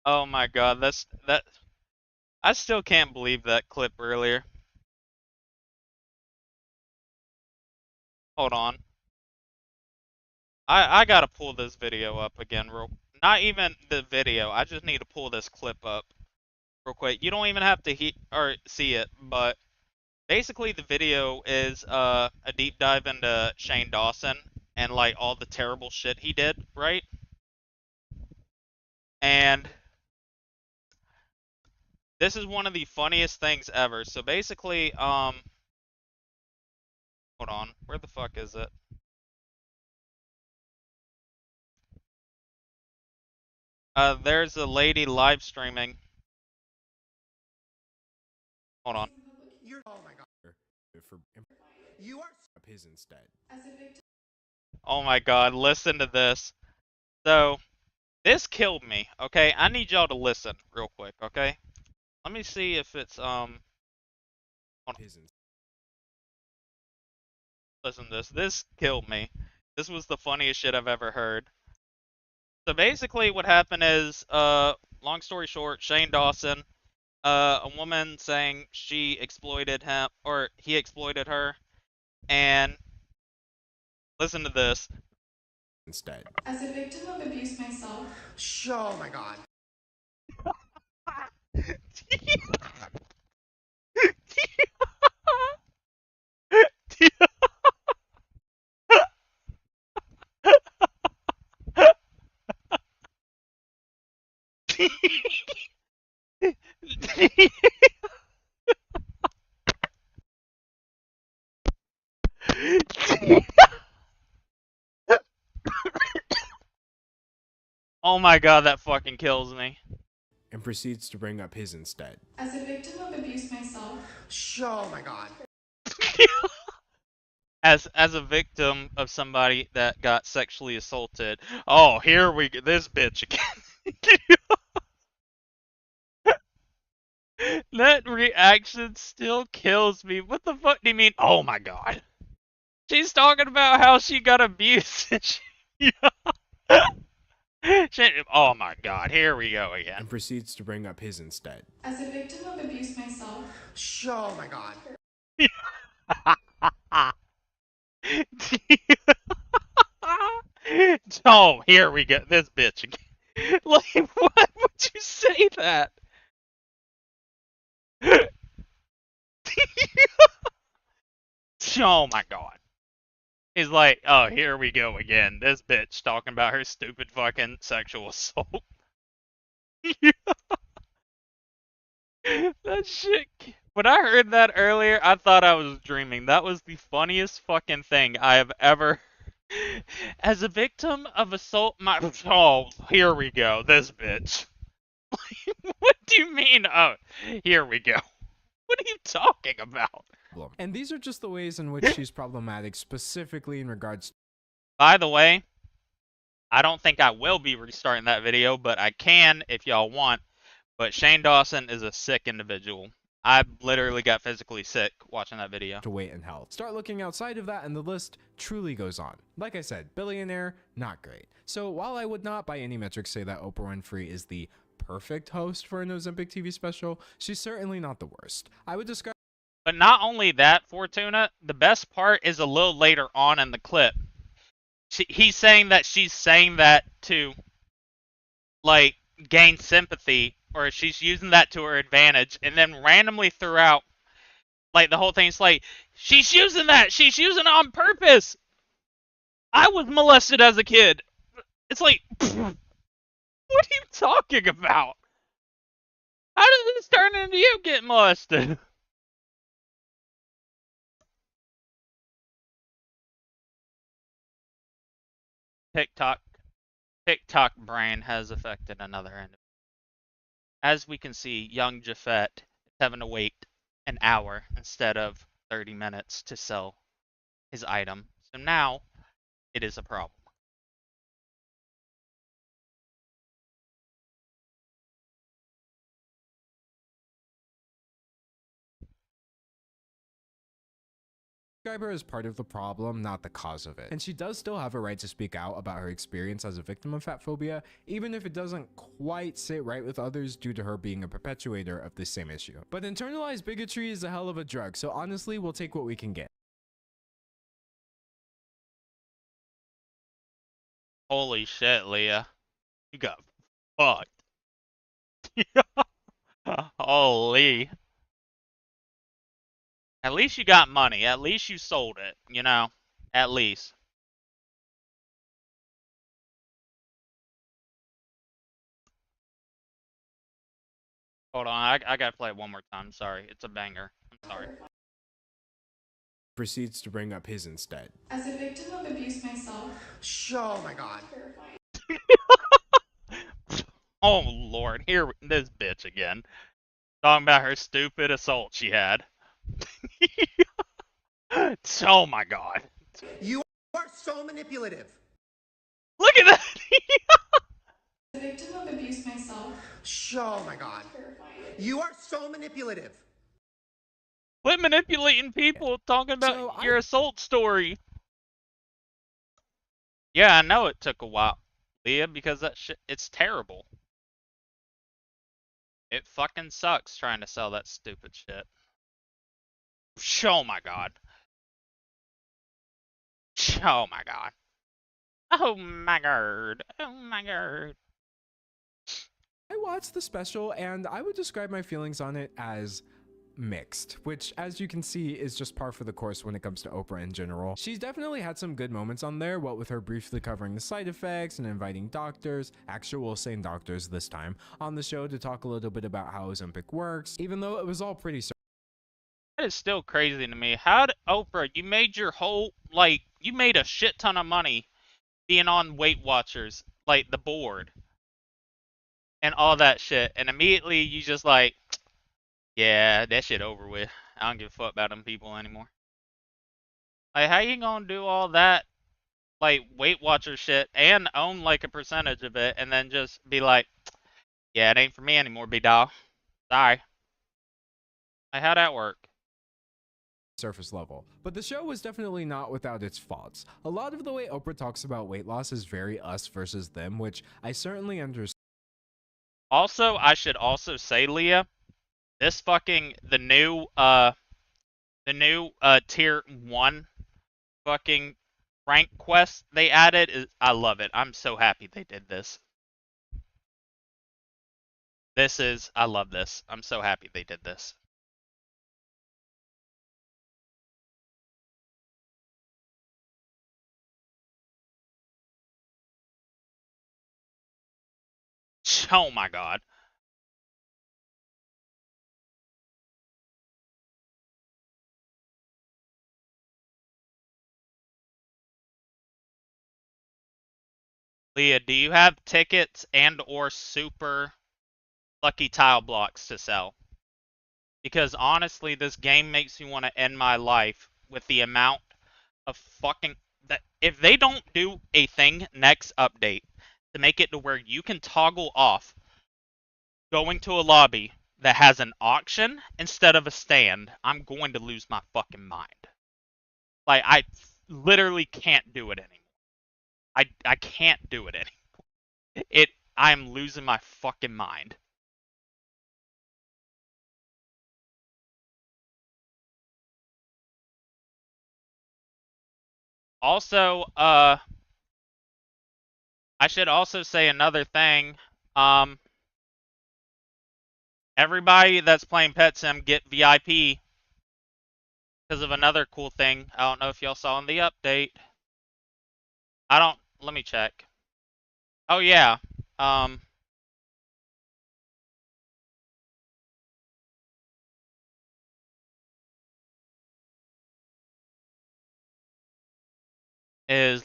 Oh my god, that I still can't believe that clip earlier. Hold on. I gotta pull this video up again not even the video, I just need to pull this clip up real quick. You don't even have to see it, but basically the video is a deep dive into Shane Dawson and like all the terrible shit he did, right? And this is one of the funniest things ever. So basically, hold on, where the fuck is it? There's a lady live streaming. Hold on. Oh my god. You are his instead. Oh my god, listen to this. So, this killed me, okay? I need y'all to listen real quick, okay? Let me see if it's, Listen to this. This killed me. This was the funniest shit I've ever heard. So basically what happened is, long story short, Shane Dawson, a woman saying she exploited him, or he exploited her, and listen to this. Instead. As a victim of abuse myself. Oh my god. Oh my god, that fucking kills me. And proceeds to bring up his instead. As a victim of abuse myself. Oh my god. As a victim of somebody that got sexually assaulted. Oh, here we go. This bitch again. That reaction still kills me. What the fuck do you mean? Oh my god. She's talking about how she got abused. Oh my god, here we go again. And proceeds to bring up his instead. As a victim of abuse myself. Oh my god. Oh, here we go. This bitch again. Like, why would you say that? Oh my god. He's like, oh, here we go again. This bitch talking about her stupid fucking sexual assault. That shit. When I heard that earlier, I thought I was dreaming. That was the funniest fucking thing I have ever. As a victim of assault, oh, here we go. This bitch. What do you mean? Oh, here we go. What are you talking about? And these are just the ways in which she's problematic, specifically in regards. By the way, I don't think I will be restarting that video, but I can if y'all want. But Shane Dawson is a sick individual. I literally got physically sick watching that video. To weight and health. Start looking outside of that and the list truly goes on. Like I said, billionaire, not great. So while I would not by any metrics say that Oprah Winfrey is the perfect host for an Ozempic TV special, she's certainly not the worst. I would describe. But not only that, Fortuna, the best part is a little later on in the clip. He's saying that she's saying that to, like, gain sympathy, or she's using that to her advantage, and then randomly throughout, like, the whole thing's like, she's using it on purpose! I was molested as a kid! It's like, what are you talking about? How did this turn into you getting molested? TikTok brain has affected another end. As we can see, young Japhet is having to wait an hour instead of 30 minutes to sell his item. So now, it is a problem. Her as part of the problem, not the cause of it. And she does still have a right to speak out about her experience as a victim of fat phobia, even if it doesn't quite sit right with others due to her being a perpetuator of the same issue. But internalized bigotry is a hell of a drug, so honestly, we'll take what we can get. Holy shit, Leah. You got fucked. Holy. At least you got money. At least you sold it, you know? At least. Hold on, I gotta play it one more time. Sorry, it's a banger. I'm sorry. Proceeds to bring up his instead. As a victim of abuse myself. Oh my god. Oh lord, here this bitch again. Talking about her stupid assault she had. Oh my god. You are so manipulative. Look at that. As a victim of abuse myself. Oh my god. You are so manipulative. Quit manipulating people talking about your assault story. Yeah, I know it took a while, Leah, because that shit, it's terrible. It fucking sucks trying to sell that stupid shit. Oh my god. Oh my god. Oh my god. Oh my god. I watched the special and I would describe my feelings on it as mixed, which as you can see is just par for the course when it comes to Oprah in general. She's definitely had some good moments on there, what with her briefly covering the side effects and inviting doctors, actual sane doctors this time, on the show to talk a little bit about how Ozempic works, even though it was all pretty. That is still crazy to me. How did Oprah, you made your whole, like, you made a shit ton of money being on Weight Watchers, like the board and all that shit, and immediately you just like, yeah, that shit over with. I don't give a fuck about them people anymore. Like, how you gonna do all that, like, Weight Watcher shit and own, like, a percentage of it and then just be like, yeah, it ain't for me anymore, B-Dog. Sorry. How'd that work? Surface level. But the show was definitely not without its faults. A lot of the way Oprah talks about weight loss is very us versus them, which I certainly understand. Also, I should also say, Leah, this fucking the new tier 1 fucking rank quest they added is, I love it. I'm so happy they did this. I love this. I'm so happy they did this. Oh my god. Leah, do you have tickets and or super lucky tile blocks to sell? Because honestly, this game makes me want to end my life with the amount of fucking that if they don't do a thing next update to make it to where you can toggle off going to a lobby that has an auction instead of a stand, I'm going to lose my fucking mind. Like, I literally can't do it anymore. I can't do it anymore. I'm losing my fucking mind. Also, I should also say another thing. Everybody that's playing Pet Sim get VIP because of another cool thing. I don't know if y'all saw in the update. Let me check. Oh yeah.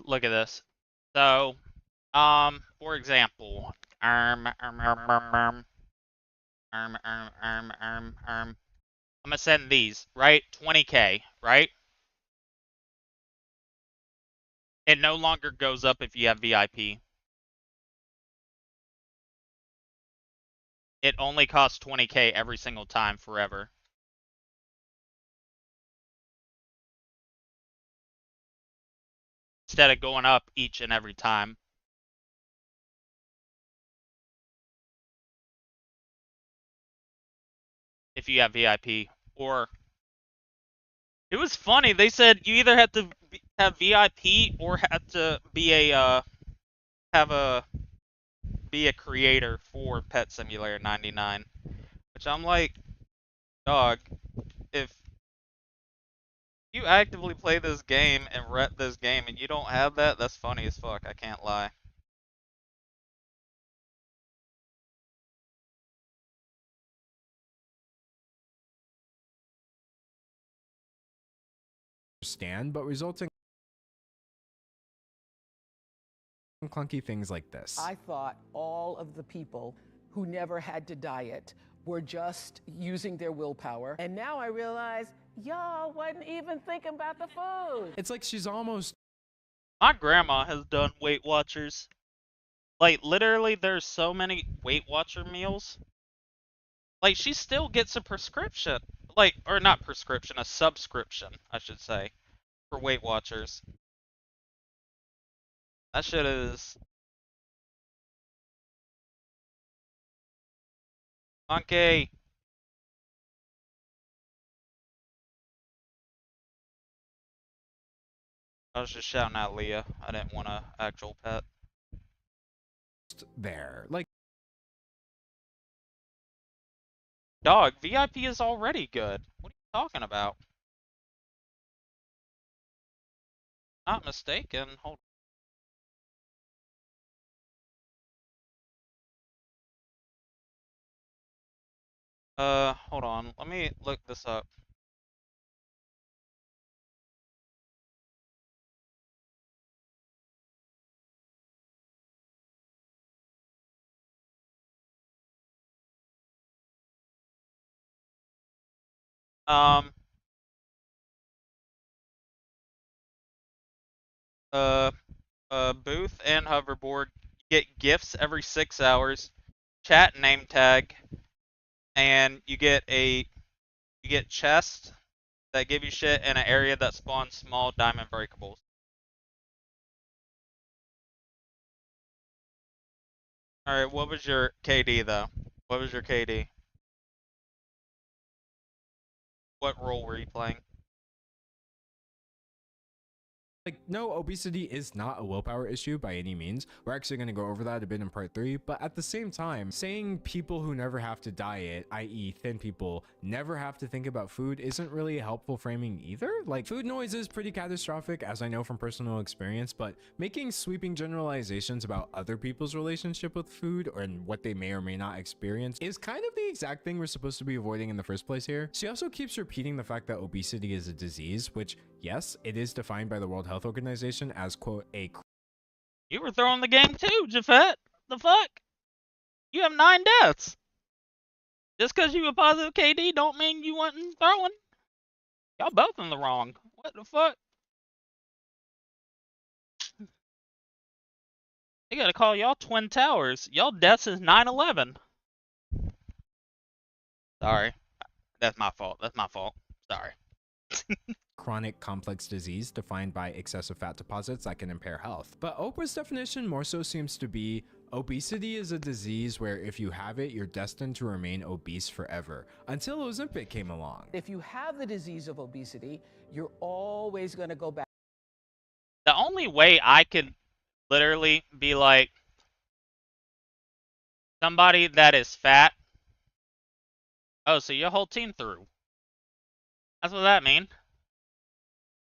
Look at this. So, for example, I'm gonna send these, right? 20K, right? It no longer goes up if you have VIP. It only costs 20K every single time forever. Instead of going up each and every time. If you have VIP. Or it was funny, they said you either had to have VIP or had to be a be a creator for Pet Simulator 99. Which I'm like, dog, if you actively play this game and rep this game and you don't have that, that's funny as fuck, I can't lie. But resulting in clunky things like this. I thought all of the people who never had to diet were just using their willpower. And now I realize y'all wasn't even thinking about the food. It's like she's almost... My grandma has done Weight Watchers. Like, literally, there's so many Weight Watcher meals. Like, she still gets a prescription. Like, or not prescription, a subscription, I should say, for Weight Watchers. That shit is... Monkey! I was just shouting out Leah. I didn't want an actual pet. There. Like... Dog, VIP is already good. What are you talking about? Not mistaken. Hold on. Let me look this up. Booth and hoverboard get gifts every 6 hours, chat name tag, and you get You get chests that give you shit in an area that spawns small diamond breakables. Alright, what was your KD though? What was your KD? What role were you playing? Like, no, obesity is not a willpower issue by any means. We're actually going to go over that a bit in part 3, but at the same time, saying people who never have to diet, i.e. thin people, never have to think about food isn't really a helpful framing either. Like, food noise is pretty catastrophic, as I know from personal experience, but making sweeping generalizations about other people's relationship with food and what they may or may not experience is kind of the exact thing we're supposed to be avoiding in the first place here. She also keeps repeating the fact that obesity is a disease, which, yes, it is defined by the World Health Organization as, quote, a... You were throwing the game too, Jafet. The fuck? You have 9 deaths. Just because you a positive KD don't mean you wasn't throwing. Y'all both in the wrong. What the fuck? They gotta call y'all Twin Towers. Y'all deaths is 9/11. Sorry. That's my fault. That's my fault. Sorry. Chronic complex disease defined by excessive fat deposits that can impair health. But Oprah's definition more so seems to be obesity is a disease where if you have it, you're destined to remain obese forever, until Ozempic came along. If you have the disease of obesity, you're always going to go back. The only way I could literally be like somebody that is fat. Oh, so your whole team threw. That's what that mean.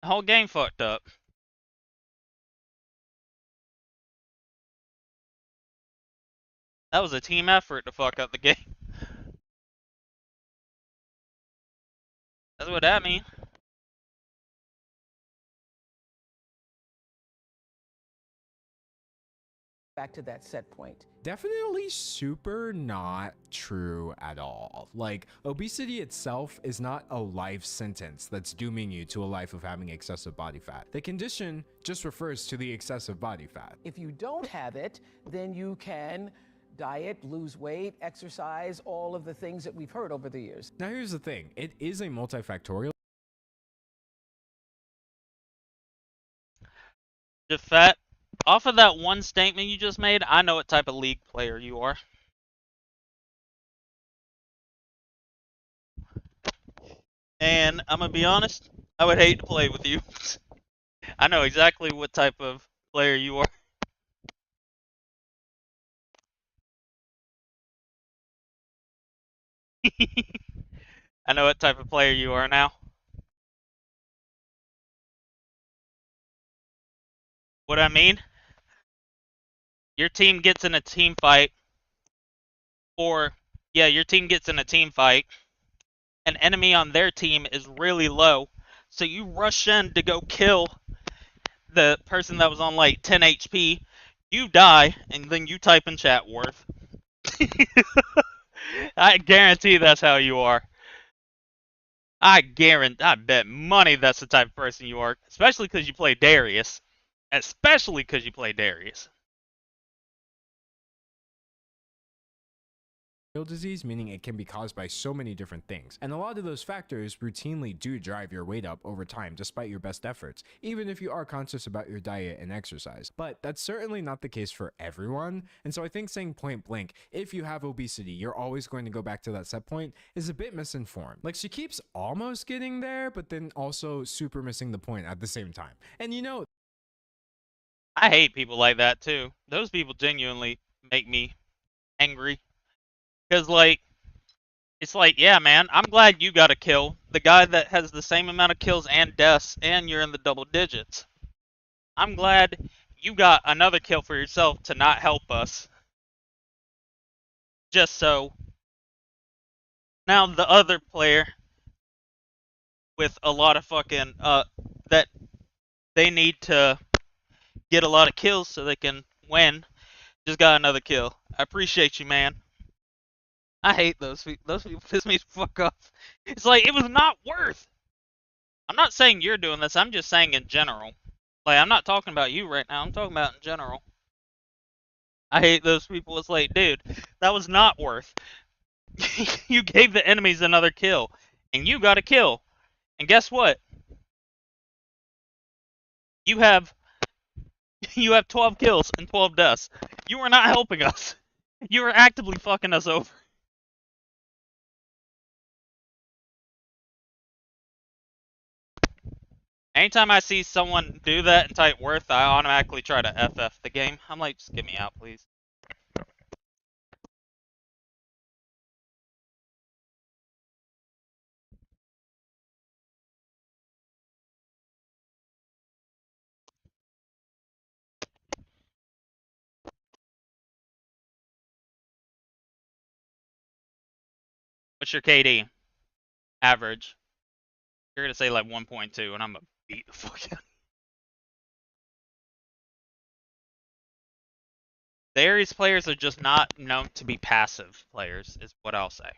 The whole game fucked up. That was a team effort to fuck up the game. That's what that mean. Back to that set point. Definitely super not true at all. Like, obesity itself is not a life sentence that's dooming you to a life of having excessive body fat. The condition just refers to the excessive body fat. If you don't have it, then you can diet, lose weight, exercise, all of the things that we've heard over the years. Now here's the thing, it is a multifactorial. Jafet, off of that one statement you just made, I know what type of league player you are. And I'm gonna be honest, I would hate to play with you. I know exactly what type of player you are. I know what type of player you are now. What I mean? Your team gets in a team fight, or, yeah, your team gets in a team fight, an enemy on their team is really low, so you rush in to go kill the person that was on like 10 HP, you die, and then you type in chat worth. I guarantee that's how you are. I bet money that's the type of person you are, especially because you play Darius. Especially because you play Darius. Disease, meaning it can be caused by so many different things, and a lot of those factors routinely do drive your weight up over time despite your best efforts, even if you are conscious about your diet and exercise. But that's certainly not the case for everyone, and so I think saying point blank, if you have obesity, you're always going to go back to that set point is a bit misinformed. Like, she keeps almost getting there, but then also super missing the point at the same time. And you know, I hate people like that too. Those people genuinely make me angry. Because, like, it's like, yeah, man, I'm glad you got a kill. The guy that has the same amount of kills and deaths, and you're in the double digits. I'm glad you got another kill for yourself to not help us. Just so. Now the other player with a lot of fucking, that they need to get a lot of kills so they can win, just got another kill. I appreciate you, man. I hate those people. Those people piss me the fuck off. It's like, it was not worth. I'm not saying you're doing this. I'm just saying in general. Like, I'm not talking about you right now. I'm talking about in general. I hate those people. It's like, dude, that was not worth. You gave the enemies another kill. and you got a kill. And guess what? You have 12 kills and 12 deaths. You are not helping us. You are actively fucking us over. Anytime I see someone do that and type worth, I automatically try to FF the game. I'm like, just get me out, please. What's your KD? Average. You're gonna say like 1.2, and I'm gonna beat the fuck out. The Ares players are just not known to be passive players, is what I'll say.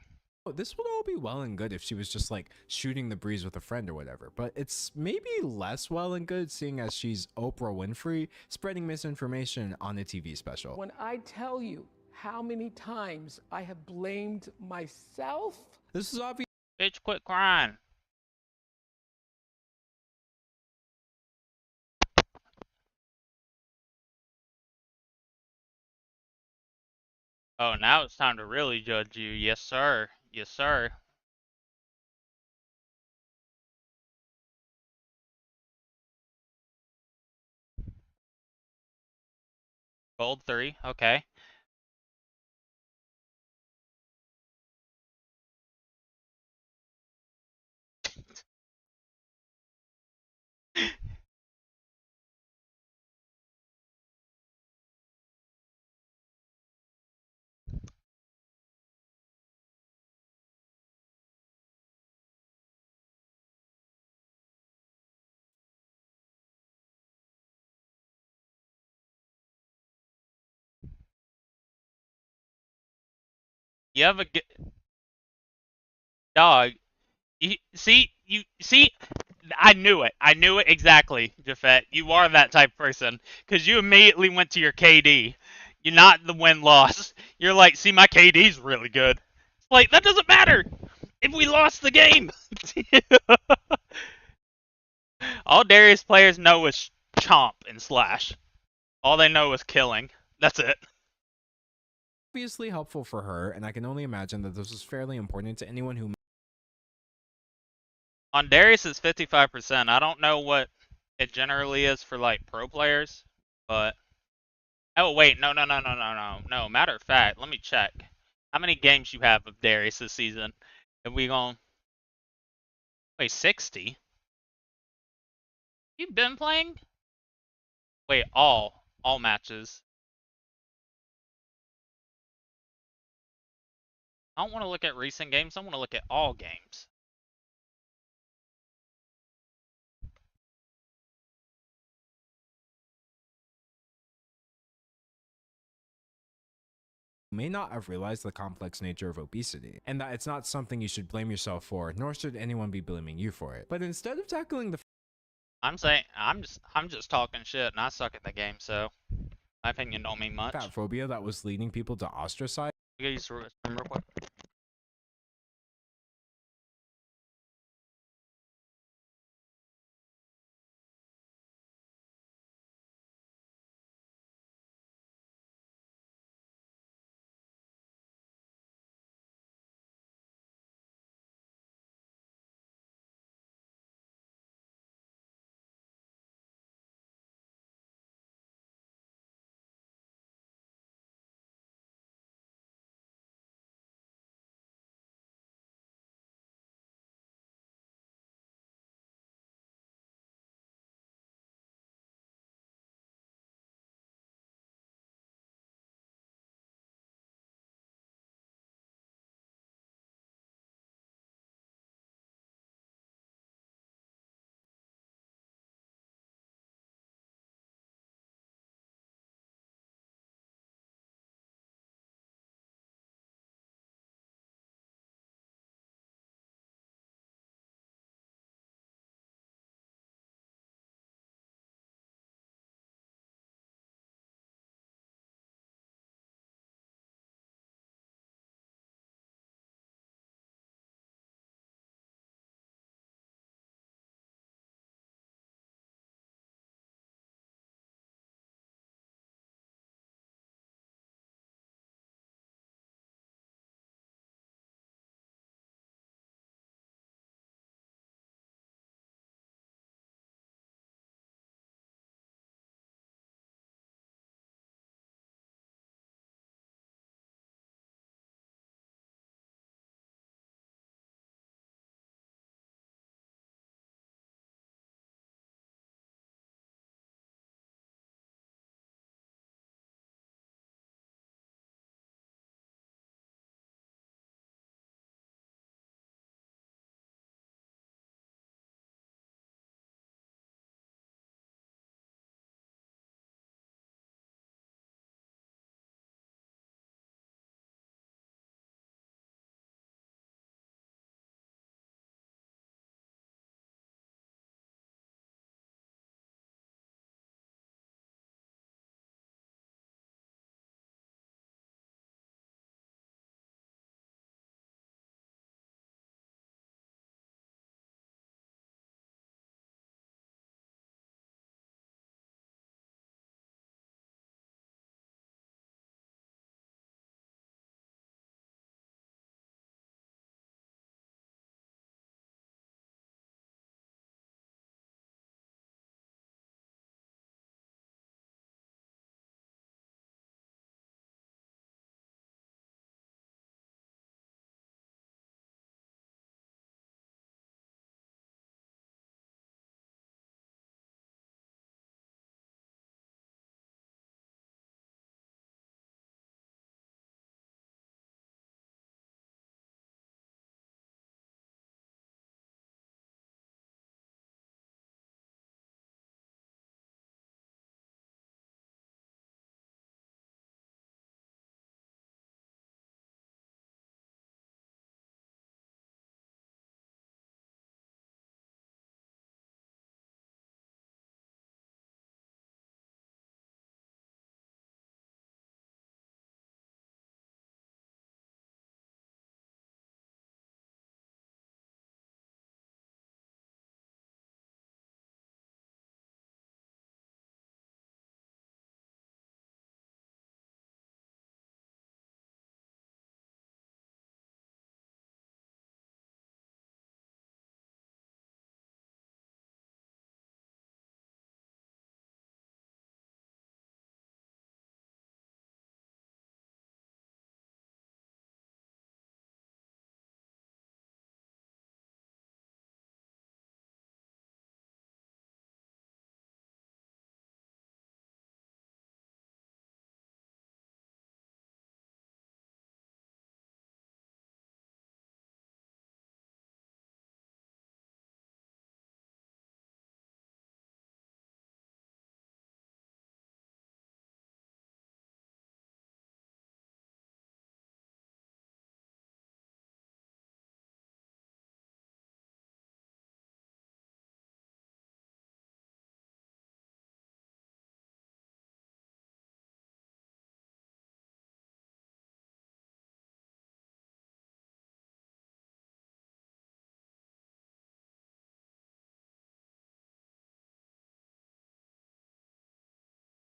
This would all be well and good if she was just like shooting the breeze with a friend or whatever, but it's maybe less well and good seeing as she's Oprah Winfrey spreading misinformation on a TV special. When I tell you how many times I have blamed myself, this is obvious. Bitch, quit crying. Oh, now it's time to really judge you. Yes, sir. Yes, sir. Gold 3, okay. You have a good dog. You see, I knew it. I knew it exactly, Jafet. You are that type of person because you immediately went to your KD. You're not the win-loss. You're like, see, my KD's really good. It's like, that doesn't matter if we lost the game. All Darius players know is chomp and slash. All they know is killing. That's it. Obviously helpful for her, and I can only imagine that this was fairly important to anyone who... On Darius, it's 55%. I don't know what it generally is for, like, pro players, but... Oh, wait, no. No, matter of fact, let me check. How many games you have of Darius this season? Are we going... Wait, 60? You've been playing? Wait, all matches. I don't want to look at recent games. I want to look at all games. May not have realized the complex nature of obesity, and that it's not something you should blame yourself for, nor should anyone be blaming you for it. But instead of tackling the... I'm saying, I'm just talking shit, and I suck at the game, so my opinion don't mean much. fat phobia that was leading people to ostracize... Real quick.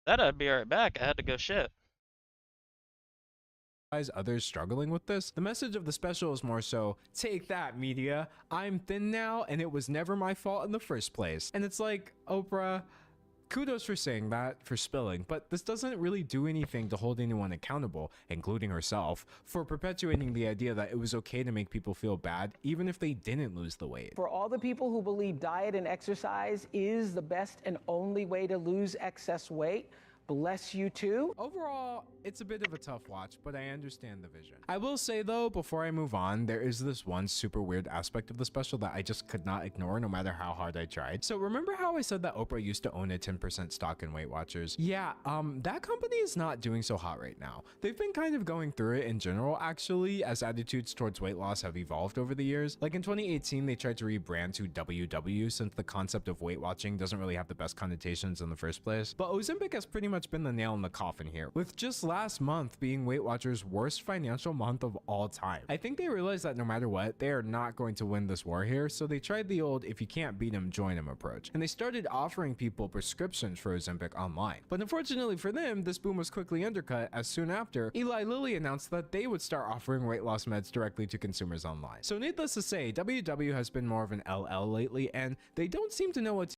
I'd be right back. I had to go shit. Others struggling with this. The message of the special is more so, take that media, I'm thin now and it was never my fault in the first place. And it's like, Oprah, kudos for saying that, for spilling, but this doesn't really do anything to hold anyone accountable, including herself, for perpetuating the idea that it was okay to make people feel bad even if they didn't lose the weight. For all the people who believe diet and exercise is the best and only way to lose excess weight, bless you too. Overall, it's a bit of a tough watch, but I understand the vision. I will say though, before I move on, there is this one super weird aspect of the special that I just could not ignore no matter how hard I tried. So remember how I said that Oprah used to own a 10% stock in Weight Watchers? Yeah, that company is not doing so hot right now. They've been kind of going through it in general actually, as attitudes towards weight loss have evolved over the years. Like in 2018, they tried to rebrand to WW since the concept of weight watching doesn't really have the best connotations in the first place. But Ozempic has pretty much been the nail in the coffin here, with just last month being Weight Watchers' worst financial month of all time. I think they realized that no matter what, they are not going to win this war here, so they tried the old if you can't beat them, join them approach, and they started offering people prescriptions for Ozempic online. But unfortunately for them, this boom was quickly undercut as soon after Eli Lilly announced that they would start offering weight loss meds directly to consumers online. So needless to say, WW has been more of an LL lately, and they don't seem to know what to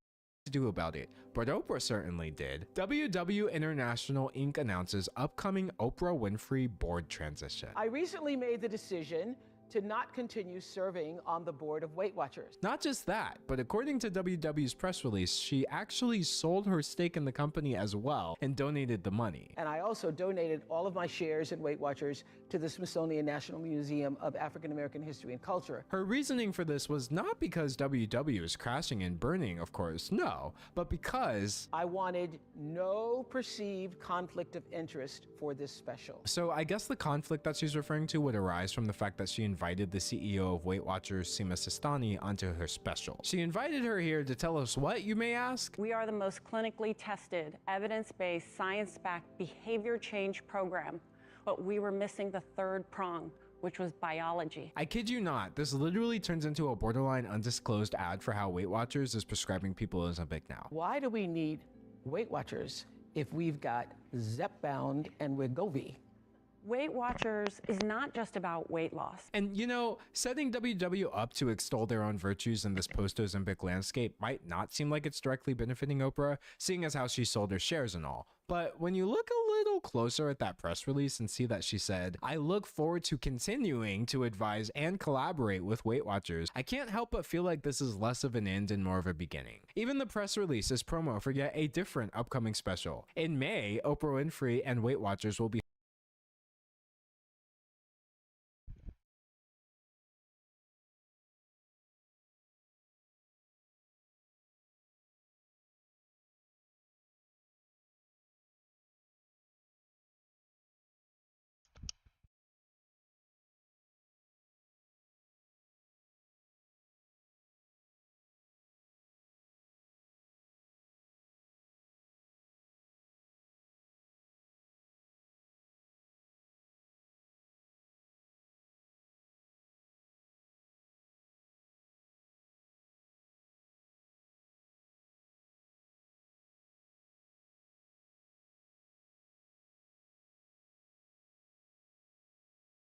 do about it, but Oprah certainly did. WW International Inc. announces upcoming Oprah Winfrey board transition. I recently made the decision to not continue serving on the board of Weight Watchers. Not just that, but according to WW's press release, she actually sold her stake in the company as well and donated the money. And I also donated all of my shares in Weight Watchers to the Smithsonian National Museum of African American History and Culture. Her reasoning for this was not because WW is crashing and burning, of course, no, but because I wanted no perceived conflict of interest for this special. So I guess the conflict that she's referring to would arise from the fact that she invited the CEO of Weight Watchers, Sima Sistani, onto her special. She invited her here to tell us what, you may ask? We are the most clinically tested, evidence-based, science-backed behavior change program, but we were missing the third prong, which was biology. I kid you not, this literally turns into a borderline undisclosed ad for how Weight Watchers is prescribing people Ozempic now. Why do we need Weight Watchers if we've got Zepbound and Wegovy? Weight Watchers is not just about weight loss. And you know, setting WW up to extol their own virtues in this post-Ozempic landscape might not seem like it's directly benefiting Oprah, seeing as how she sold her shares and all. But when you look a little closer at that press release and see that she said, I look forward to continuing to advise and collaborate with Weight Watchers, I can't help but feel like this is less of an end and more of a beginning. Even the press release is promo for yet a different upcoming special. In May, Oprah Winfrey and Weight Watchers will be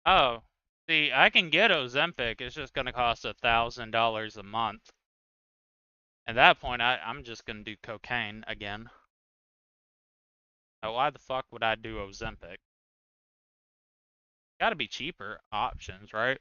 Oh, see, I can get Ozempic. It's just gonna cost $1,000 a month. At that point, I'm just gonna do cocaine again. Now, why the fuck would I do Ozempic? Gotta be cheaper options, right?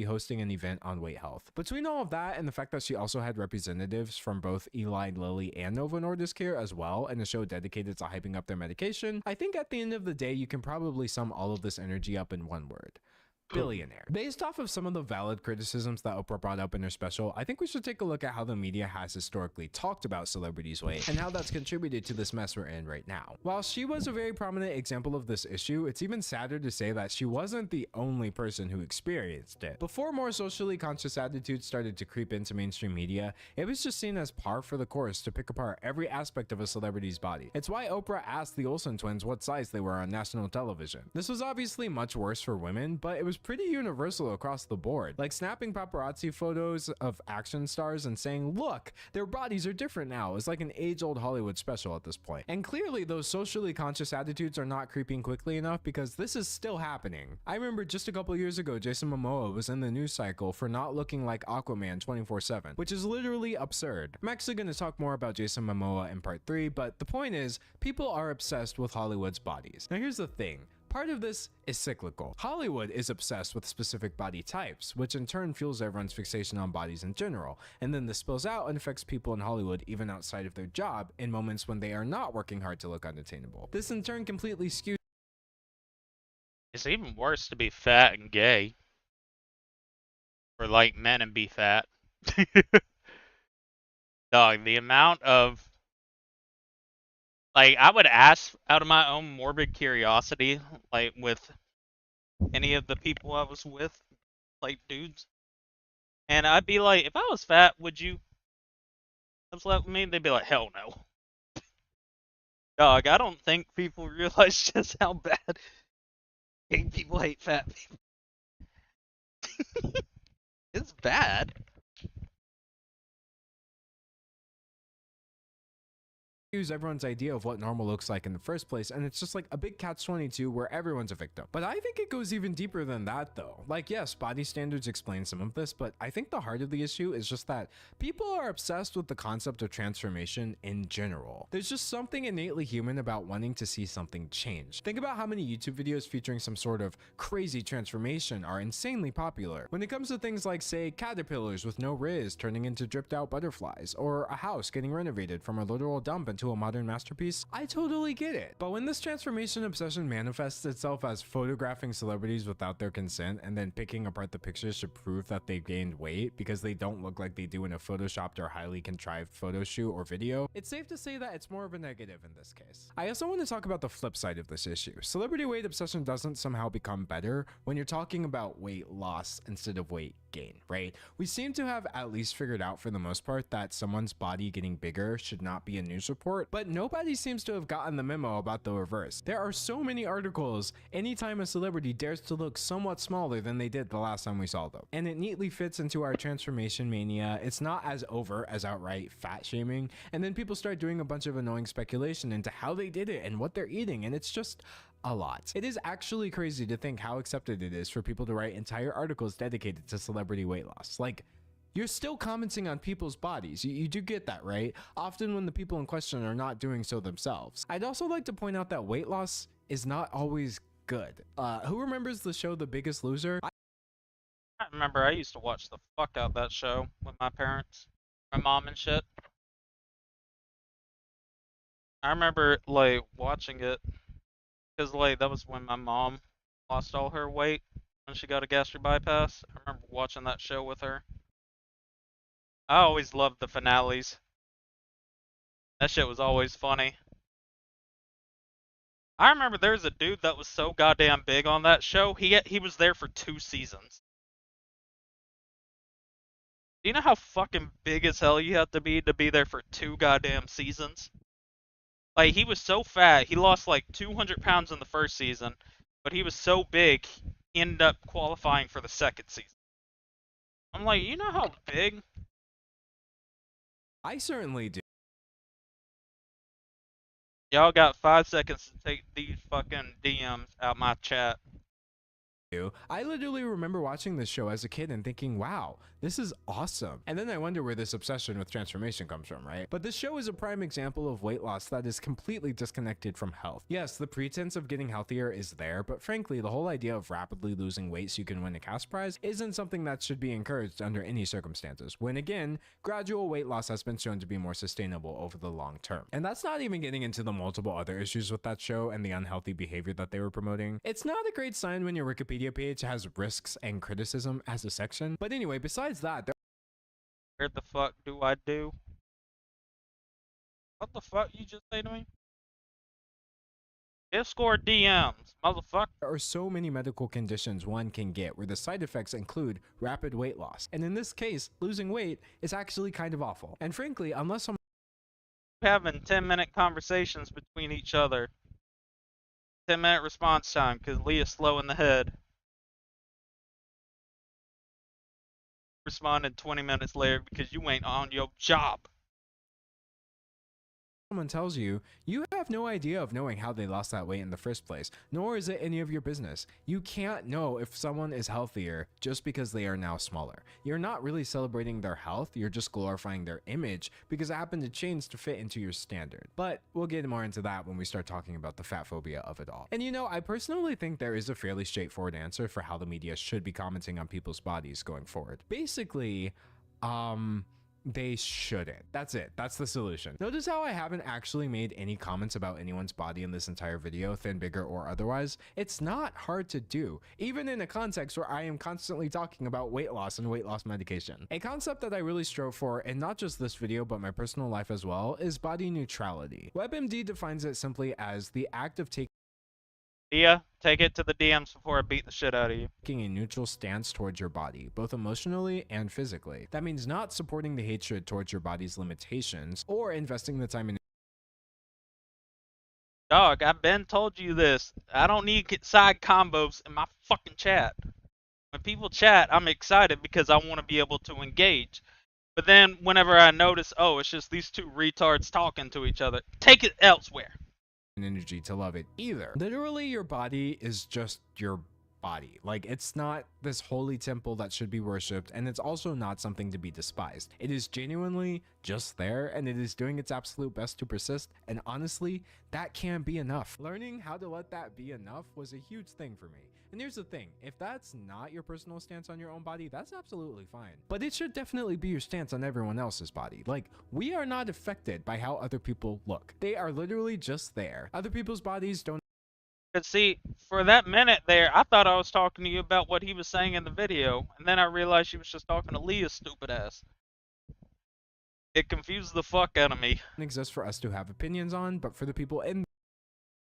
hosting an event on weight health. Between all of that and the fact that she also had representatives from both Eli Lilly and Novo Nordisk here as well, and a show dedicated to hyping up their medication, I think at the end of the day you can probably sum all of this energy up in one word: billionaire. Based off of some of the valid criticisms that Oprah brought up in her special, I think we should take a look at how the media has historically talked about celebrities' weight and how that's contributed to this mess we're in right now. While she was a very prominent example of this issue, it's even sadder to say that she wasn't the only person who experienced it. Before more socially conscious attitudes started to creep into mainstream media, it was just seen as par for the course to pick apart every aspect of a celebrity's body. It's why Oprah asked the Olsen twins what size they were on national television. This was obviously much worse for women, but it was pretty universal across the board, like snapping paparazzi photos of action stars and saying, look, their bodies are different now, is like an age-old Hollywood special at this point. And clearly those socially conscious attitudes are not creeping quickly enough, because this is still happening. I remember just a couple years ago, Jason Momoa was in the news cycle for not looking like Aquaman 24/7, which is literally absurd. I'm actually going to talk more about Jason Momoa in part 3, but the point is, people are obsessed with Hollywood's bodies. Now here's the thing. Part of this is cyclical. Hollywood is obsessed with specific body types, which in turn fuels everyone's fixation on bodies in general, and then this spills out and affects people in Hollywood even outside of their job in moments when they are not working hard to look unattainable. This in turn completely skews. It's even worse to be fat and gay. Or like men and be fat. Dog, the amount of... Like, I would ask out of my own morbid curiosity, like, with any of the people I was with, like, dudes. And I'd be like, if I was fat, would you have slept with me? They'd be like, hell no. Dog, I don't think people realize just how bad gay people hate fat people. It's bad. Everyone's idea of what normal looks like in the first place, and it's just like a big catch-22 where everyone's a victim. But I think it goes even deeper than that though. Like, yes, body standards explain some of this, but I think the heart of the issue is just that people are obsessed with the concept of transformation in general. There's just something innately human about wanting to see something change. Think about how many YouTube videos featuring some sort of crazy transformation are insanely popular. When it comes to things like, say, caterpillars with no riz turning into dripped out butterflies, or a house getting renovated from a literal dump into a modern masterpiece, I totally get it. But when this transformation obsession manifests itself as photographing celebrities without their consent and then picking apart the pictures to prove that they gained weight because they don't look like they do in a photoshopped or highly contrived photo shoot or video, it's safe to say that it's more of a negative in this case. I also want to talk about the flip side of this issue. Celebrity weight obsession doesn't somehow become better when you're talking about weight loss instead of weight gain, right? We seem to have at least figured out for the most part that someone's body getting bigger should not be a news report, but nobody seems to have gotten the memo about the reverse. There are so many articles anytime a celebrity dares to look somewhat smaller than they did the last time we saw them. And it neatly fits into our transformation mania. It's not as overt as outright fat shaming, and then people start doing a bunch of annoying speculation into how they did it and what they're eating, and it's just a lot. It is actually crazy to think how accepted it is for people to write entire articles dedicated to celebrity weight loss. Like, you're still commenting on people's bodies. You do get that, right? Often when the people in question are not doing so themselves. I'd also like to point out that weight loss is not always good. Who remembers the show The Biggest Loser? I remember I used to watch the fuck out of that show with my parents, my mom and shit. I remember, like, watching it. Because, like, that was when my mom lost all her weight when she got a gastric bypass. I remember watching that show with her. I always loved the finales. That shit was always funny. I remember there was a dude that was so goddamn big on that show, he was there for 2 seasons. Do you know how fucking big as hell you have to be there for 2 goddamn seasons? Like, he was so fat, he lost like 200 pounds in the first season, but he was so big, he ended up qualifying for the second season. I'm like, you know how big? I certainly do. Y'all got 5 seconds to take these fucking DMs out my chat. I literally remember watching this show as a kid and thinking, wow, this is awesome. And then I wonder where this obsession with transformation comes from, right? But this show is a prime example of weight loss that is completely disconnected from health. Yes, the pretense of getting healthier is there, but frankly, the whole idea of rapidly losing weight so you can win a cash prize isn't something that should be encouraged under any circumstances, when again, gradual weight loss has been shown to be more sustainable over the long term. And that's not even getting into the multiple other issues with that show and the unhealthy behavior that they were promoting. It's not a great sign when your Wikipedia page has risks and criticism as a section. But anyway, besides that, Where the fuck do I do? What the fuck you just say to me? Discord DMs, motherfucker. There are so many medical conditions one can get where the side effects include rapid weight loss. And in this case, losing weight is actually kind of awful. And frankly, unless I'm having 10-minute conversations between each other, 10-minute response time because Leah's slow in the head. responding 20 minutes later because you ain't on your job. Someone tells you, you have no idea of knowing how they lost that weight in the first place, nor is it any of your business. You can't know if someone is healthier just because they are now smaller. You're not really celebrating their health, you're just glorifying their image because it happened to change to fit into your standard. But we'll get more into that when we start talking about the fat phobia of it all. And you know, I personally think there is a fairly straightforward answer for how the media should be commenting on people's bodies going forward. Basically, they shouldn't. That's it. That's the solution. Notice how I haven't actually made any comments about anyone's body in this entire video, thin, bigger, or otherwise. It's not hard to do, even in a context where I am constantly talking about weight loss and weight loss medication. A concept that I really strove for, and not just this video, but my personal life as well, is body neutrality. WebMD defines it simply as the act of taking Dia, take it to the DMs before I beat the shit out of you. Taking a neutral stance towards your body, both emotionally and physically. That means not supporting the hatred towards your body's limitations or investing the time in. Dog, I've been told you this. I don't need side combos in my fucking chat. When people chat, I'm excited because I want to be able to engage. But then whenever I notice, oh, it's just these two retards talking to each other, take it elsewhere. Energy to love it either. Literally, your body is just your body. Like, it's not this holy temple that should be worshipped, and it's also not something to be despised. It is genuinely just there, and it is doing its absolute best to persist, and honestly, that can be enough. Learning how to let that be enough was a huge thing for me. And here's the thing, if that's not your personal stance on your own body, that's absolutely fine. But it should definitely be your stance on everyone else's body. Like, we are not affected by how other people look. They are literally just there. Other people's bodies don't. But see, for that minute there, I thought I was talking to you about what he was saying in the video, and then I realized she was just talking to Leah's stupid ass. It confused the fuck out of me. Exist for us to have opinions on, but for the people in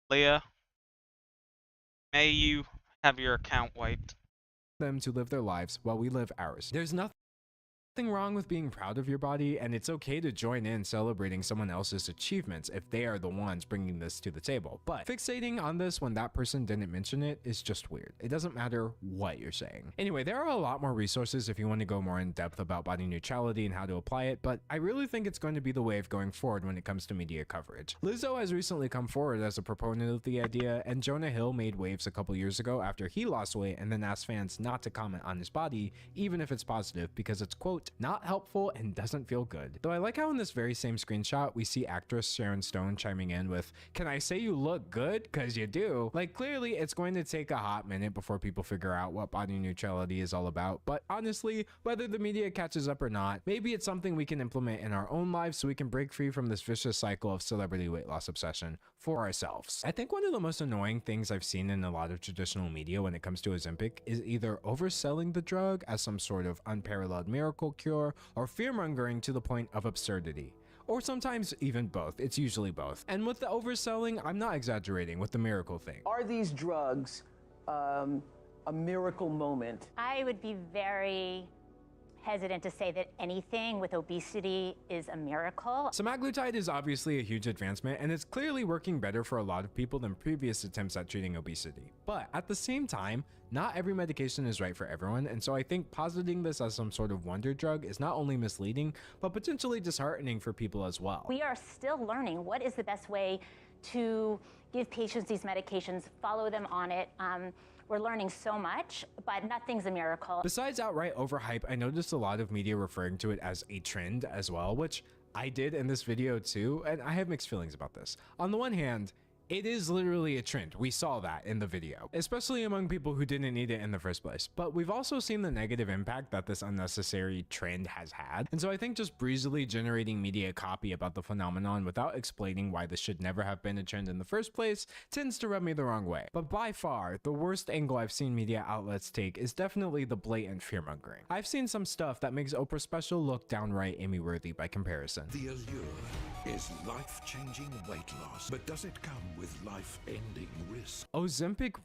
Leah, may you have your account wiped. Them to live their lives while we live ours. There's nothing wrong with being proud of your body, and it's okay to join in celebrating someone else's achievements if they are the ones bringing this to the table. But fixating on this when that person didn't mention it is just weird. It doesn't matter what you're saying. Anyway, there are a lot more resources if you want to go more in depth about body neutrality and how to apply it, but I really think it's going to be the wave going forward when it comes to media coverage. Lizzo has recently come forward as a proponent of the idea, and Jonah Hill made waves a couple years ago after he lost weight and then asked fans not to comment on his body, even if it's positive, because it's, quote, not helpful and doesn't feel good. Though I like how in this very same screenshot we see actress Sharon Stone chiming in with, "Can I say you look good? Cause you do." Like, clearly it's going to take a hot minute before people figure out what body neutrality is all about, but honestly, whether the media catches up or not, maybe it's something we can implement in our own lives so we can break free from this vicious cycle of celebrity weight loss obsession for ourselves. I think one of the most annoying things I've seen in a lot of traditional media when it comes to Ozempic is either overselling the drug as some sort of unparalleled miracle cure or fear-mongering to the point of absurdity. Or sometimes even both. It's usually both. And with the overselling, I'm not exaggerating with the miracle thing. Are these drugs a miracle moment? I would be very hesitant to say that anything with obesity is a miracle. Semaglutide is obviously a huge advancement, and it's clearly working better for a lot of people than previous attempts at treating obesity. But at the same time, not every medication is right for everyone, and so I think positing this as some sort of wonder drug is not only misleading, but potentially disheartening for people as well. We are still learning what is the best way to give patients these medications, follow them on it. We're learning so much, but nothing's a miracle. Besides outright overhype, I noticed a lot of media referring to it as a trend as well, which I did in this video too, and I have mixed feelings about this. On the one hand, it is literally a trend. We saw that in the video, especially among people who didn't need it in the first place. But we've also seen the negative impact that this unnecessary trend has had. And so I think just breezily generating media copy about the phenomenon without explaining why this should never have been a trend in the first place tends to rub me the wrong way. But by far, the worst angle I've seen media outlets take is definitely the blatant fear-mongering. I've seen some stuff that makes Oprah Special look downright Emmy-worthy by comparison. The allure is life-changing weight loss, but does it come with life-ending risk? Ozempic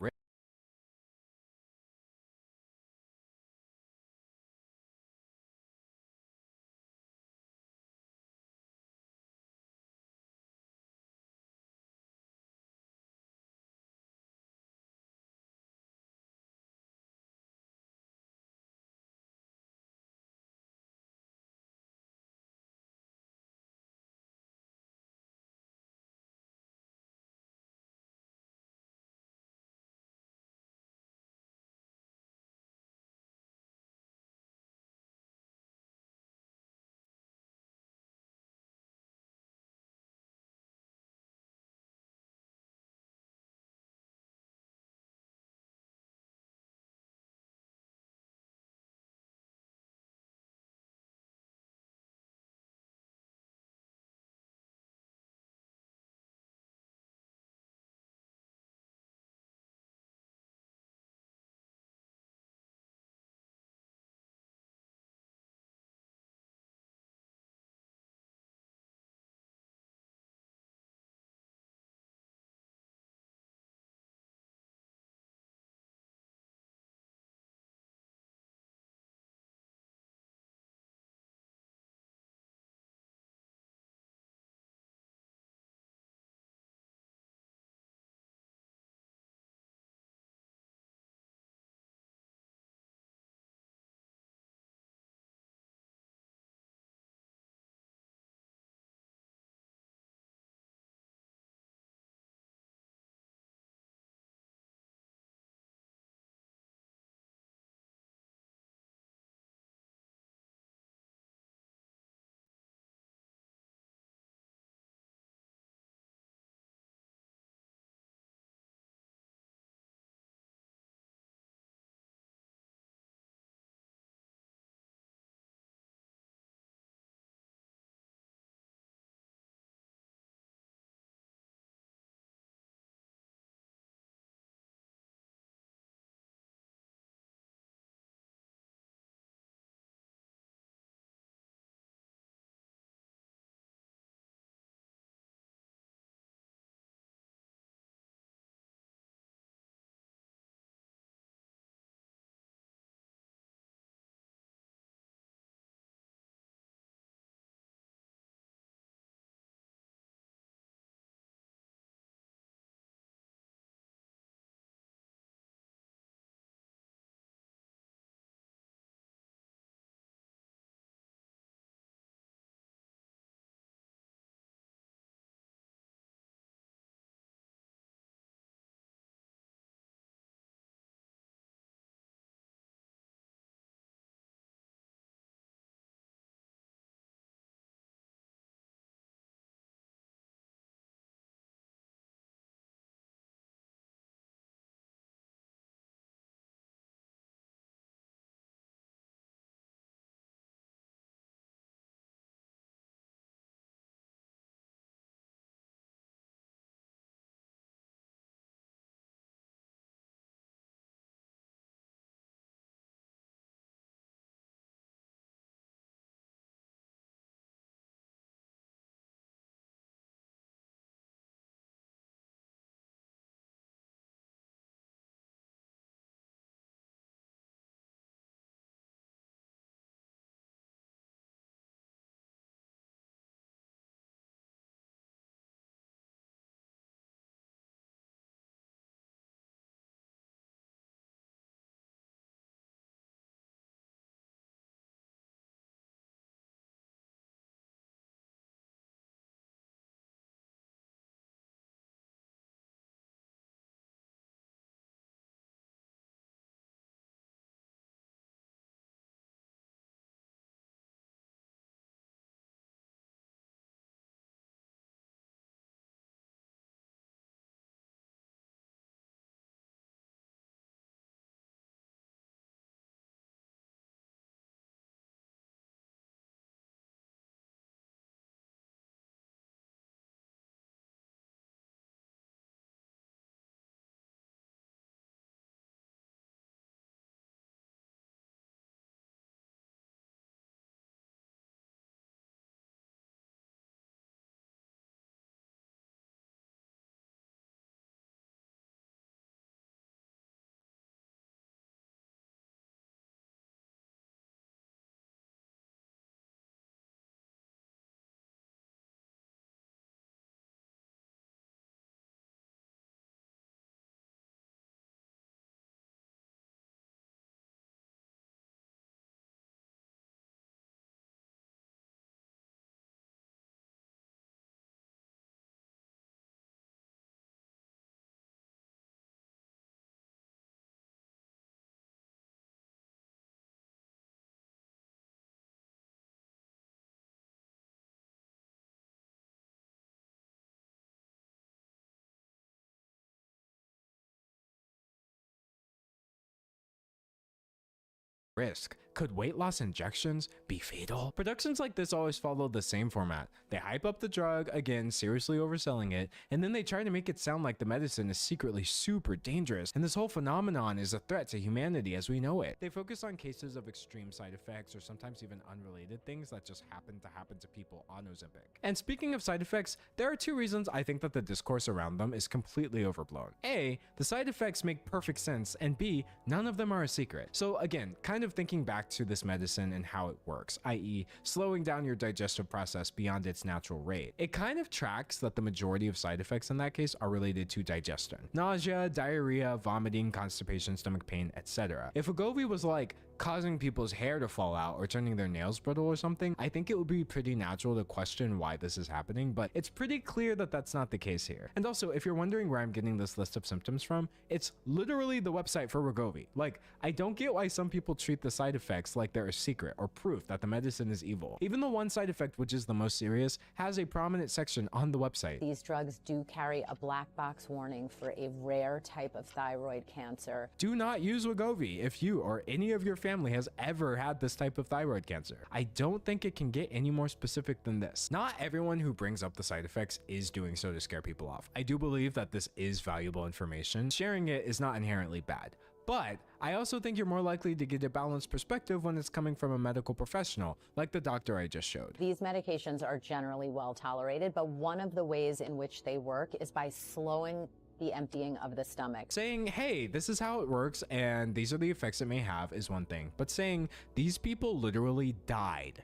risk. Could weight loss injections be fatal? Productions like this always follow the same format. They hype up the drug, again, seriously overselling it, and then they try to make it sound like the medicine is secretly super dangerous, and this whole phenomenon is a threat to humanity as we know it. They focus on cases of extreme side effects or sometimes even unrelated things that just happen to people on Ozempic. And speaking of side effects, there are two reasons I think that the discourse around them is completely overblown. A, the side effects make perfect sense, and B, none of them are a secret. So again, kind of thinking back to this medicine and how it works, i.e. slowing down your digestive process beyond its natural rate. It kind of tracks that the majority of side effects in that case are related to digestion. Nausea, diarrhea, vomiting, constipation, stomach pain, etc. If Wegovy was like causing people's hair to fall out or turning their nails brittle or something, I think it would be pretty natural to question why this is happening, but it's pretty clear that that's not the case here. And also, if you're wondering where I'm getting this list of symptoms from, it's literally the website for Wegovy. Like, I don't get why some people treat the side effects like they're a secret or proof that the medicine is evil. Even the one side effect, which is the most serious, has a prominent section on the website. These drugs do carry a black box warning for a rare type of thyroid cancer. Do not use Wegovy if you or any of your family has ever had this type of thyroid cancer. I don't think it can get any more specific than this. Not everyone who brings up the side effects is doing so to scare people off. I do believe that this is valuable information. Sharing it is not inherently bad. But I also think you're more likely to get a balanced perspective when it's coming from a medical professional, like the doctor I just showed. These medications are generally well tolerated, but one of the ways in which they work is by slowing the emptying of the stomach. Saying, hey, this is how it works and these are the effects it may have is one thing, but saying these people literally died.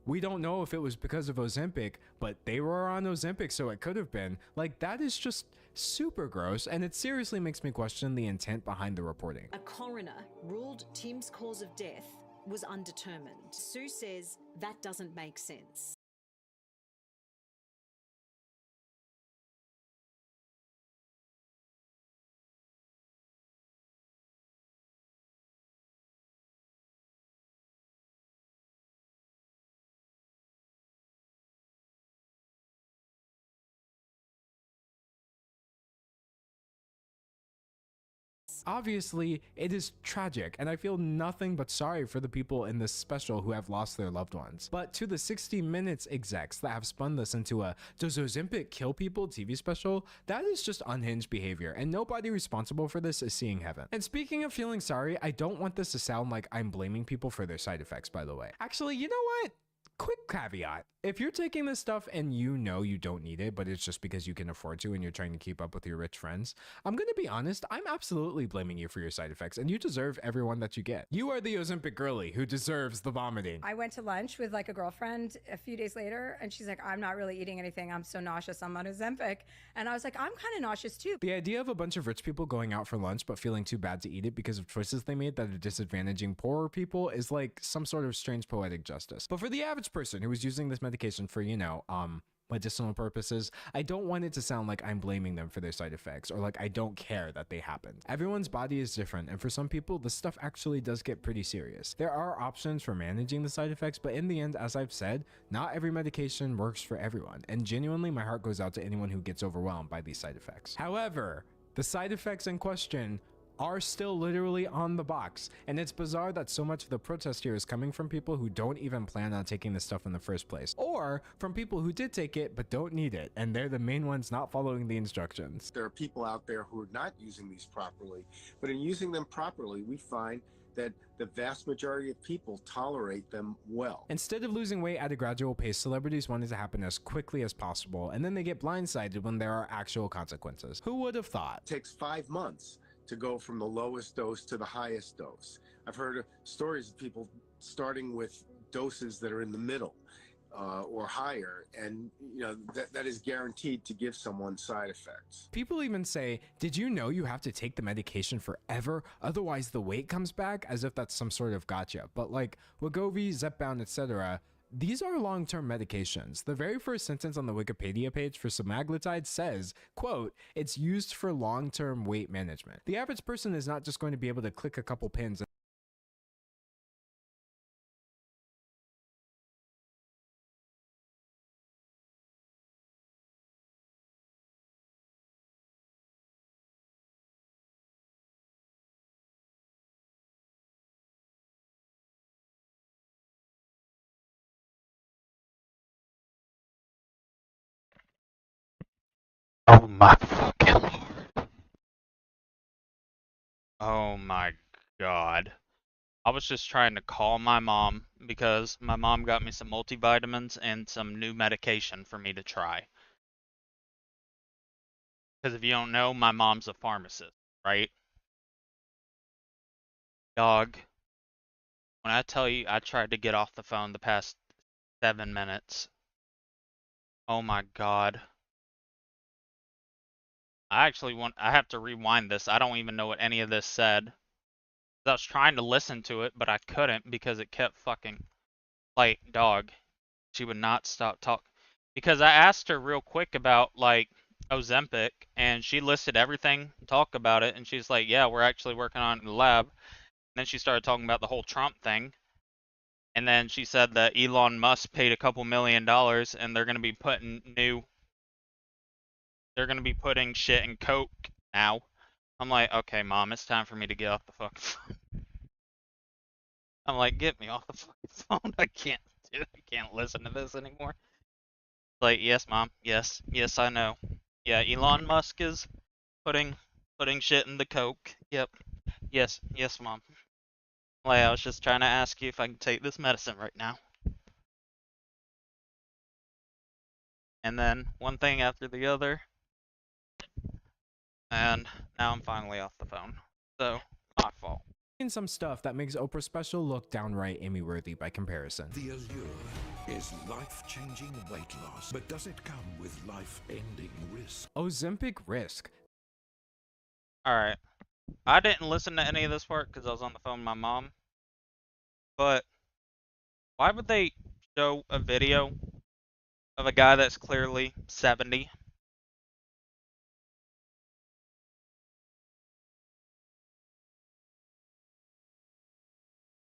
We don't know if it was because of Ozempic, but they were on Ozempic, so it could have been. Like, that is just super gross, and it seriously makes me question the intent behind the reporting. A coroner ruled Tim's cause of death was undetermined. Sue says that doesn't make sense. Obviously, it is tragic, and I feel nothing but sorry for the people in this special who have lost their loved ones. But to the 60 Minutes execs that have spun this into a "Does Ozempic kill people?" TV special, that is just unhinged behavior, and nobody responsible for this is seeing heaven. And speaking of feeling sorry, I don't want this to sound like I'm blaming people for their side effects, by the way. Actually, you know what? Quick caveat. If you're taking this stuff and you know you don't need it, but it's just because you can afford to and you're trying to keep up with your rich friends, I'm going to be honest, I'm absolutely blaming you for your side effects, and you deserve every one that you get. You are the Ozempic girly who deserves the vomiting. I went to lunch with like a girlfriend a few days later, and she's like, I'm not really eating anything. I'm so nauseous. I'm on Ozempic. And I was like, I'm kind of nauseous too. The idea of a bunch of rich people going out for lunch but feeling too bad to eat it because of choices they made that are disadvantaging poorer people is like some sort of strange poetic justice. But for the average person who is using this medication for, you know, medicinal purposes, I don't want it to sound like I'm blaming them for their side effects or like I don't care that they happened. Everyone's body is different, and for some people, this stuff actually does get pretty serious. There are options for managing the side effects, but in the end, as I've said, not every medication works for everyone, and genuinely my heart goes out to anyone who gets overwhelmed by these side effects. However, the side effects in question are still literally on the box, and it's bizarre that so much of the protest here is coming from people who don't even plan on taking this stuff in the first place, or from people who did take it but don't need it, and they're the main ones not following the instructions. There are people out there who are not using these properly, but in using them properly, we find that the vast majority of people tolerate them well. Instead of losing weight at a gradual pace, celebrities want it to happen as quickly as possible, and then they get blindsided when there are actual consequences. Who would have thought? It takes 5 months to go from the lowest dose to the highest dose. I've heard of stories of people starting with doses that are in the middle or higher, and you know that is guaranteed to give someone side effects. People even say, did you know you have to take the medication forever, otherwise the weight comes back, as if that's some sort of gotcha. But like Wegovy, Zepbound, etc., these are long-term medications. The very first sentence on the Wikipedia page for semaglutide says, quote, it's used for long-term weight management. The average person is not just going to be able to click a couple pins my fucking lord. Oh my god. I was just trying to call my mom because my mom got me some multivitamins and some new medication for me to try. Because if you don't know, my mom's a pharmacist, right? Dog, when I tell you I tried to get off the phone the past 7 minutes. Oh my god. I have to rewind this. I don't even know what any of this said. I was trying to listen to it, but I couldn't because it kept fucking, like, dog. She would not stop talking. Because I asked her real quick about, like, Ozempic, and she listed everything, talk about it, and she's like, yeah, we're actually working on it in the lab. And then she started talking about the whole Trump thing. And then she said that Elon Musk paid a couple $1 million, and they're going to be putting shit in Coke now. I'm like, okay, Mom, it's time for me to get off the fucking phone. I'm like, get me off the fucking phone. I can't listen to this anymore. Like, yes, Mom. Yes, I know. Yeah, Elon Musk is putting shit in the Coke. Yep. Yes, Mom. Like, I was just trying to ask you if I can take this medicine right now. And then one thing after the other. And now I'm finally off the phone. So, my fault. Some stuff that makes Oprah Special look downright Emmy-worthy by comparison. The allure is life-changing weight loss, but does it come with life-ending risk? Ozempic risk. Alright. I didn't listen to any of this part because I was on the phone with my mom. But why would they show a video of a guy that's clearly 70?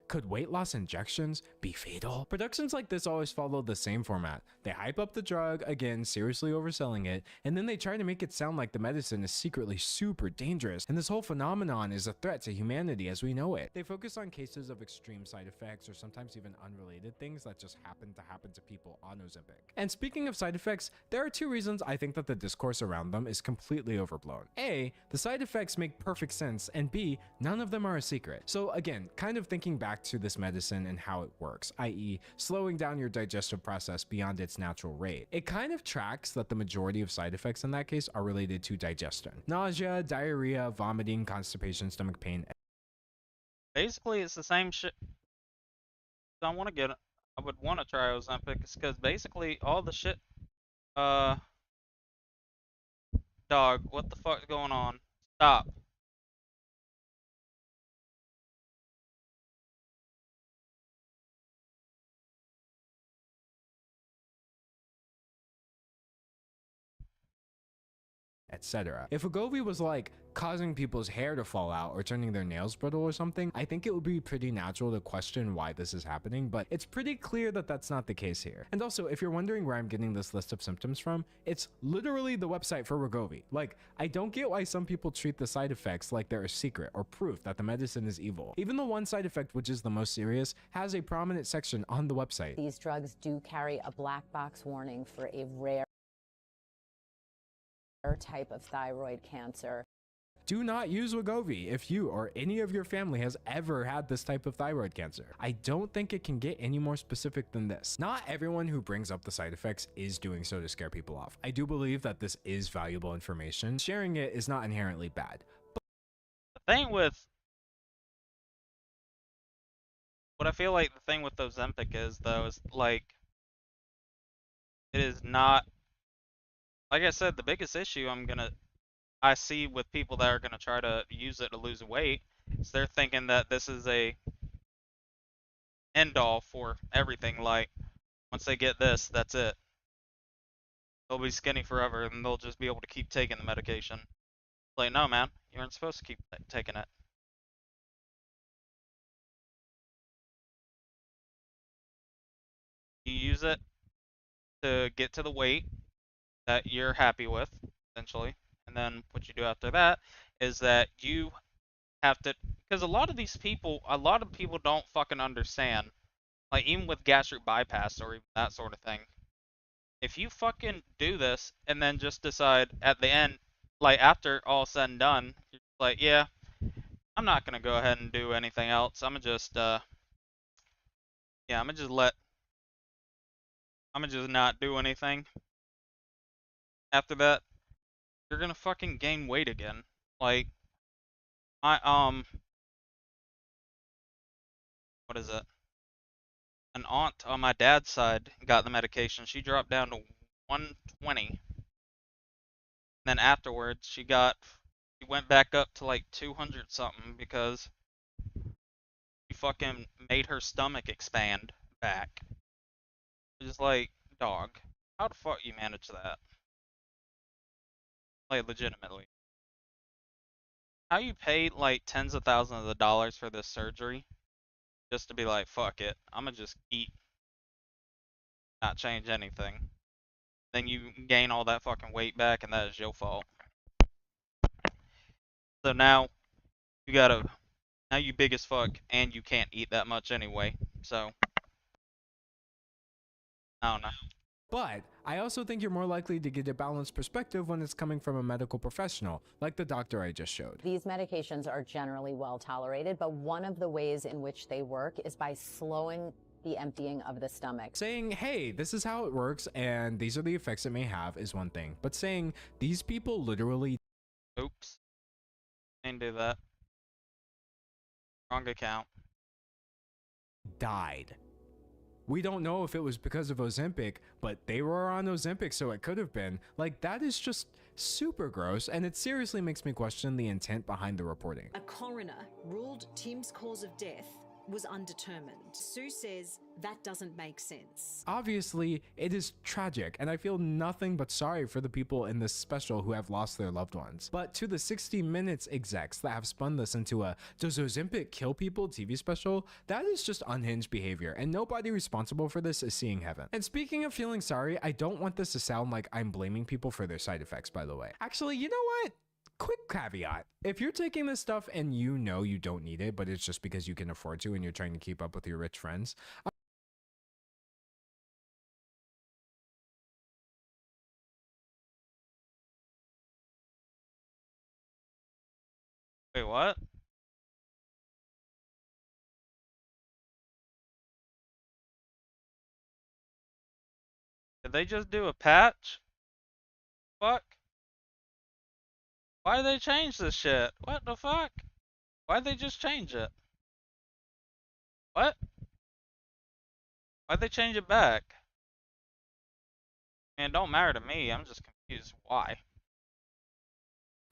Could weight loss injections be fatal? Productions like this always follow the same format. They hype up the drug, again, seriously overselling it, and then they try to make it sound like the medicine is secretly super dangerous, and this whole phenomenon is a threat to humanity as we know it. They focus on cases of extreme side effects or sometimes even unrelated things that just happen to people on Ozempic. And speaking of side effects, there are two reasons I think that the discourse around them is completely overblown. A, the side effects make perfect sense, and B, none of them are a secret. So again, kind of thinking back to this medicine and how it works, i.e. slowing down your digestive process beyond its natural rate. It kind of tracks that the majority of side effects in that case are related to digestion. Nausea, diarrhea, vomiting, constipation, stomach pain. Basically, it's the same shit. I would want to try Ozempic because basically all the shit, dog, what the fuck's going on? Stop. Etc. If Wegovy was like causing people's hair to fall out or turning their nails brittle or something, I think it would be pretty natural to question why this is happening, but it's pretty clear that that's not the case here. And also, if you're wondering where I'm getting this list of symptoms from, it's literally the website for Wegovy. Like, I don't get why some people treat the side effects like they're a secret or proof that the medicine is evil. Even the one side effect, which is the most serious, has a prominent section on the website. These drugs do carry a black box warning for a rare type of thyroid cancer. Do not use Wegovy if you or any of your family has ever had this type of thyroid cancer. I don't think it can get any more specific than this. Not everyone who brings up the side effects is doing so to scare people off. I do believe that this is valuable information. Sharing it is not inherently bad. The thing with what I feel like the thing with Ozempic is, though, is like it is not. Like I said, the biggest issue I see with people that are gonna try to use it to lose weight is they're thinking that this is a end all for everything. Like, once they get this, that's it. They'll be skinny forever and they'll just be able to keep taking the medication. Like, no, man, you aren't supposed to keep taking it. You use it to get to the weight that you're happy with, essentially. And then what you do after that is that you have to, because a lot of people don't fucking understand, like even with gastric bypass or even that sort of thing, if you fucking do this and then just decide at the end, like after all said and done, you're like, yeah, I'm not gonna go ahead and do anything else. I'm gonna just yeah, I'm gonna just not do anything. After that, you're gonna fucking gain weight again. Like, what is it? An aunt on my dad's side got the medication. She dropped down to 120. Then afterwards, she went back up to like 200 something because she fucking made her stomach expand back. Just like, dog, how the fuck you manage that? Like, legitimately. How you paid like tens of thousands of dollars for this surgery just to be like, fuck it, I'ma just eat, not change anything. Then you gain all that fucking weight back and that is your fault. So now now you big as fuck and you can't eat that much anyway. So I don't know. But I also think you're more likely to get a balanced perspective when it's coming from a medical professional, like the doctor I just showed. These medications are generally well tolerated, but one of the ways in which they work is by slowing the emptying of the stomach. Saying, hey, this is how it works and these are the effects it may have is one thing, but saying these people literally— Oops. Didn't do that. Wrong account. died. We don't know if it was because of Ozempic, but they were on Ozempic, so it could have been. Like, that is just super gross, and it seriously makes me question the intent behind the reporting. A coroner ruled Tim's cause of death was undetermined. Sue says that doesn't make sense. Obviously, it is tragic, and I feel nothing but sorry for the people in this special who have lost their loved ones. But to the 60 Minutes execs that have spun this into a "Does Ozempic kill people?" TV special, that is just unhinged behavior, and nobody responsible for this is seeing heaven. And speaking of feeling sorry, I don't want this to sound like I'm blaming people for their side effects, by the way. Actually, you know what? Quick caveat. If you're taking this stuff and you know you don't need it, but it's just because you can afford to and you're trying to keep up with your rich friends, Wait, what? Did they just do a patch? Fuck. Why did they change this shit? What the fuck? Why'd they just change it? What? Why'd they change it back? Man, it don't matter to me. I'm just confused. Why?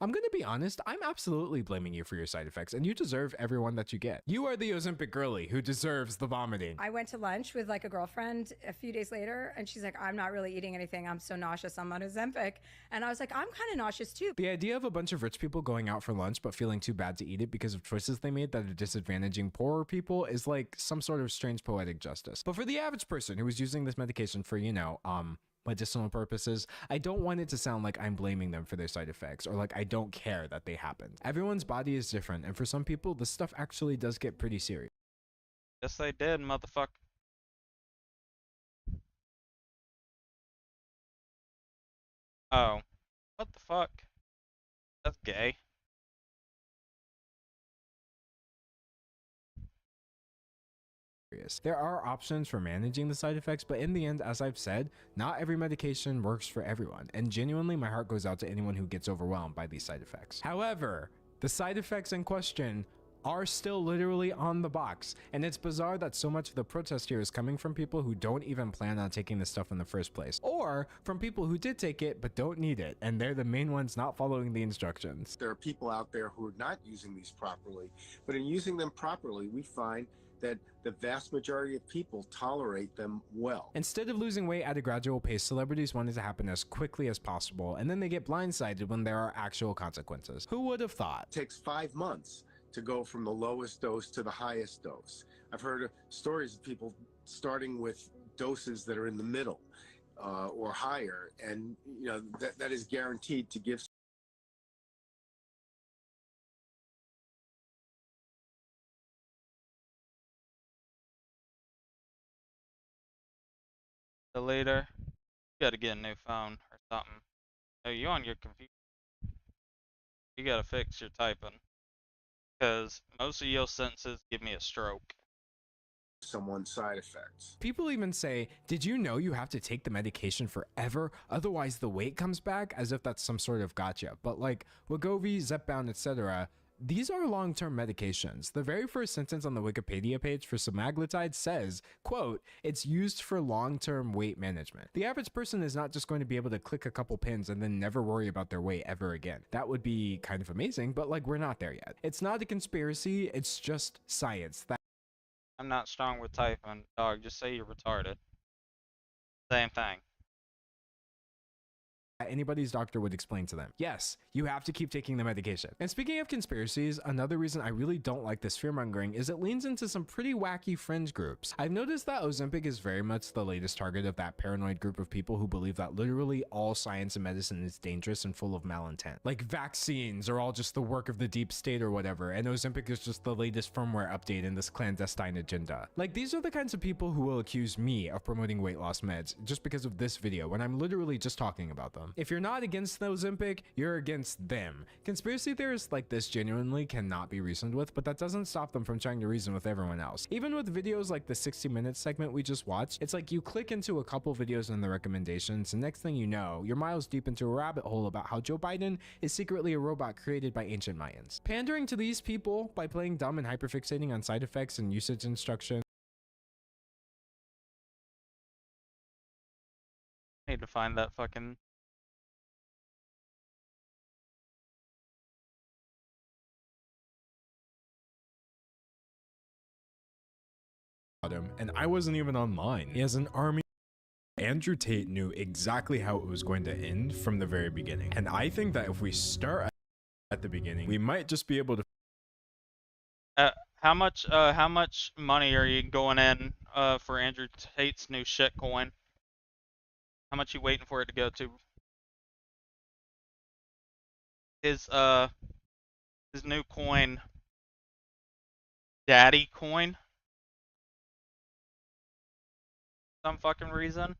I'm gonna be honest, I'm absolutely blaming you for your side effects, and you deserve everyone that you get. You are the Ozempic girly who deserves the vomiting. I went to lunch with like a girlfriend a few days later, and she's like, I'm not really eating anything. I'm so nauseous. I'm on Ozempic. And I was like, I'm kind of nauseous too. The idea of a bunch of rich people going out for lunch but feeling too bad to eat it because of choices they made that are disadvantaging poorer people is like some sort of strange poetic justice. But for the average person who is using this medication for, you know, medicinal purposes, I don't want it to sound like I'm blaming them for their side effects or like I don't care that they happened. Everyone's body is different, and for some people, this stuff actually does get pretty serious. Yes, they did, motherfucker. Oh. What the fuck? That's gay. There are options for managing the side effects, but in the end, as I've said, not every medication works for everyone, and genuinely my heart goes out to anyone who gets overwhelmed by these side effects. However, the side effects in question are still literally on the box, and it's bizarre that so much of the protest here is coming from people who don't even plan on taking this stuff in the first place, or from people who did take it but don't need it, and they're the main ones not following the instructions. There are people out there who are not using these properly, but in using them properly, we find that the vast majority of people tolerate them well. Instead of losing weight at a gradual pace, celebrities want it to happen as quickly as possible, and then they get blindsided when there are actual consequences. Who would have thought? It takes 5 months to go from the lowest dose to the highest dose. I've heard of stories of people starting with doses that are in the middle or higher, and you know that is guaranteed to give The leader. You gotta get a new phone or something. Oh, you on your computer? You gotta fix your typing. Because most of your sentences give me a stroke. Someone's side effects. People even say, did you know you have to take the medication forever? Otherwise the weight comes back, as if that's some sort of gotcha. But like Wegovy, Zepbound, etc., these are long-term medications. The very first sentence on the Wikipedia page for semaglutide says, quote, it's used for long-term weight management. The average person is not just going to be able to click a couple pins and then never worry about their weight ever again. That would be kind of amazing, but like we're not there yet. It's not a conspiracy, it's just science. I'm not strong with typing. Dog, just say you're retarded. Same thing. Anybody's doctor would explain to them. Yes, you have to keep taking the medication. And speaking of conspiracies, another reason I really don't like this fear-mongering is it leans into some pretty wacky fringe groups. I've noticed that Ozempic is very much the latest target of that paranoid group of people who believe that literally all science and medicine is dangerous and full of malintent. Like vaccines are all just the work of the deep state or whatever, and Ozempic is just the latest firmware update in this clandestine agenda. Like, these are the kinds of people who will accuse me of promoting weight loss meds just because of this video when I'm literally just talking about them. If you're not against the Ozempic, you're against them. Conspiracy theorists like this genuinely cannot be reasoned with, but that doesn't stop them from trying to reason with everyone else. Even with videos like the 60 Minutes segment we just watched, it's like you click into a couple videos in the recommendations, and next thing you know, you're miles deep into a rabbit hole about how Joe Biden is secretly a robot created by ancient Mayans. Pandering to these people by playing dumb and hyperfixating on side effects and usage instructions. Need to find that fucking... And I wasn't even online. He has an army. Andrew Tate knew exactly how it was going to end from the very beginning. And I think that if we start at the beginning, we might just be able to... how much money are you going in for Andrew Tate's new shit coin? How much you waiting for it to go to? His new coin, Daddy coin? Some fucking reason.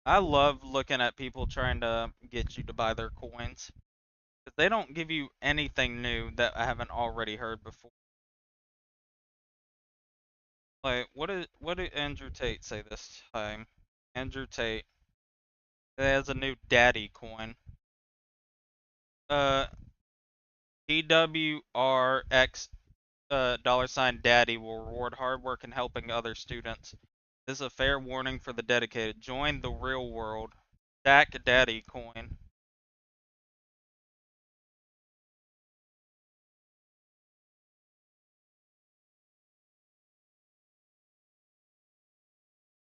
I love looking at people trying to get you to buy their coins. Because they don't give you anything new that I haven't already heard before. Like, what did Andrew Tate say this time? Andrew Tate has a new Daddy coin. DWRX $Daddy will reward hard work and helping other students. This is a fair warning for the dedicated. Join the real world. Stack Daddy coin.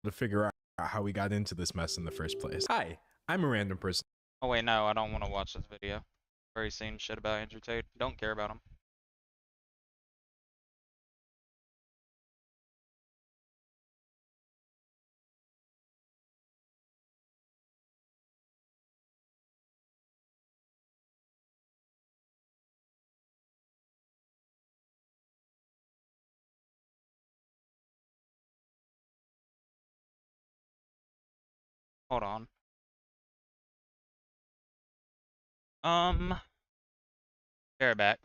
To figure out how we got into this mess in the first place. Hi, I'm a random person. Oh wait, no, I don't want to watch this video. Already seen shit about Andrew Tate. Don't care about him. Hold on. Bear back.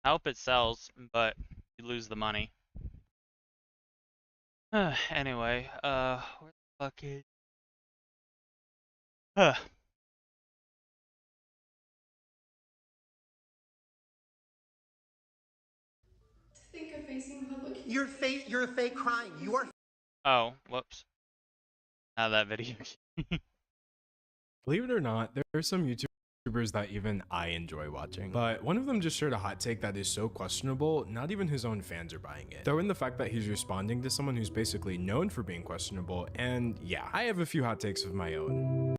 I hope it sells, but you lose the money. Anyway, where the fuck is... Think of facing public. You're fake crying. You are. Oh, whoops. Not that video. Believe it or not, there are some YouTubers that even I enjoy watching. But one of them just shared a hot take that is so questionable, not even his own fans are buying it. Throw in the fact that he's responding to someone who's basically known for being questionable, and yeah, I have a few hot takes of my own.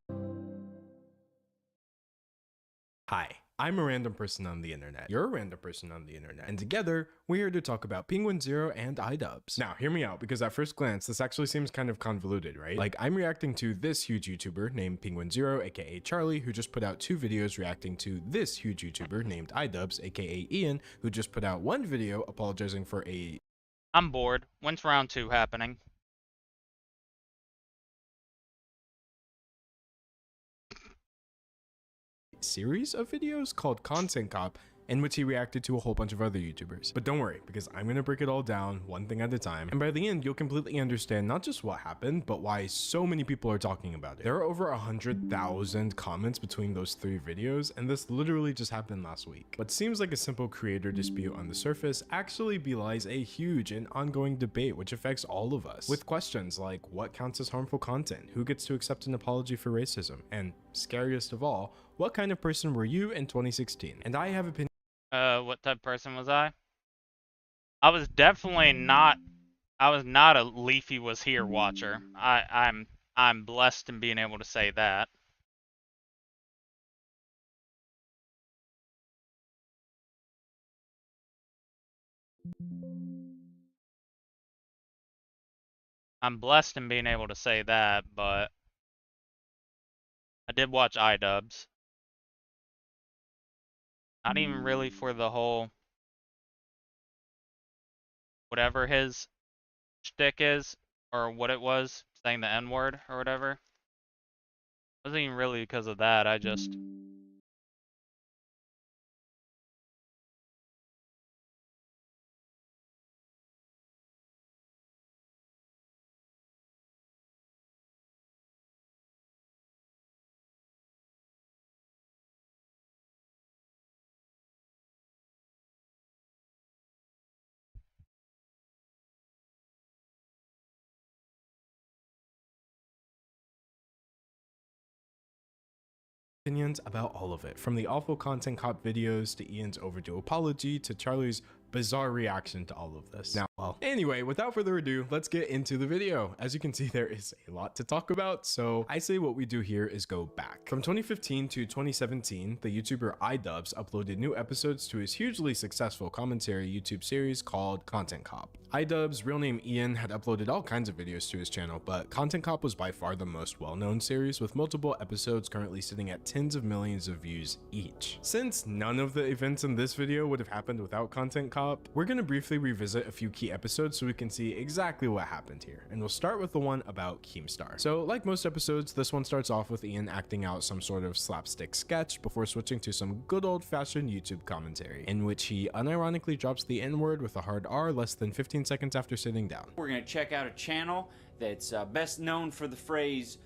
Hi, I'm a random person on the internet. You're a random person on the internet. And together, we're here to talk about Penguin Zero and iDubbbz. Now, hear me out, because at first glance, this actually seems kind of convoluted, right? Like, I'm reacting to this huge YouTuber named Penguin Zero, aka Charlie, who just put out 2 videos reacting to this huge YouTuber named iDubbbz, aka Ian, who just put out 1 video apologizing for a... I'm bored. When's round 2 happening? series of videos called Content Cop, in which he reacted to a whole bunch of other YouTubers. But don't worry, because I'm gonna break it all down one thing at a time, and by the end you'll completely understand not just what happened, but why so many people are talking about it. There are over 100,000 comments between those 3 videos, and this literally just happened last week. What seems like a simple creator dispute on the surface actually belies a huge and ongoing debate which affects all of us, with questions like what counts as harmful content, who gets to accept an apology for racism, and scariest of all, what kind of person were you in 2016? And I have opinions. What type of person was I? I was definitely not. I was not a Leafy was here watcher. I'm blessed in being able to say that. I'm blessed in being able to say that, but I did watch iDubbbz. Not even really for the whole whatever his shtick is, or what it was, saying the N-word or whatever. It wasn't even really because of that, I just... opinions about all of it, from the awful Content Cop videos to Ian's overdue apology to Charlie's bizarre reaction to all of this. Now, well, anyway, without further ado, let's get into the video. As you can see, there is a lot to talk about, so I say what we do here is go back. From 2015 to 2017, the YouTuber iDubbbz uploaded new episodes to his hugely successful commentary YouTube series called Content Cop. iDubbbz, real name Ian, had uploaded all kinds of videos to his channel, but Content Cop was by far the most well-known series, with multiple episodes currently sitting at tens of millions of views each. Since none of the events in this video would have happened without Content Cop, we're going to briefly revisit a few key episodes so we can see exactly what happened here, and we'll start with the one about Keemstar. So like most episodes, this one starts off with Ian acting out some sort of slapstick sketch before switching to some good old-fashioned YouTube commentary, in which he unironically drops the N-word with a hard R less than 15 seconds after sitting down. We're going to check out a channel that's best known for the phrase.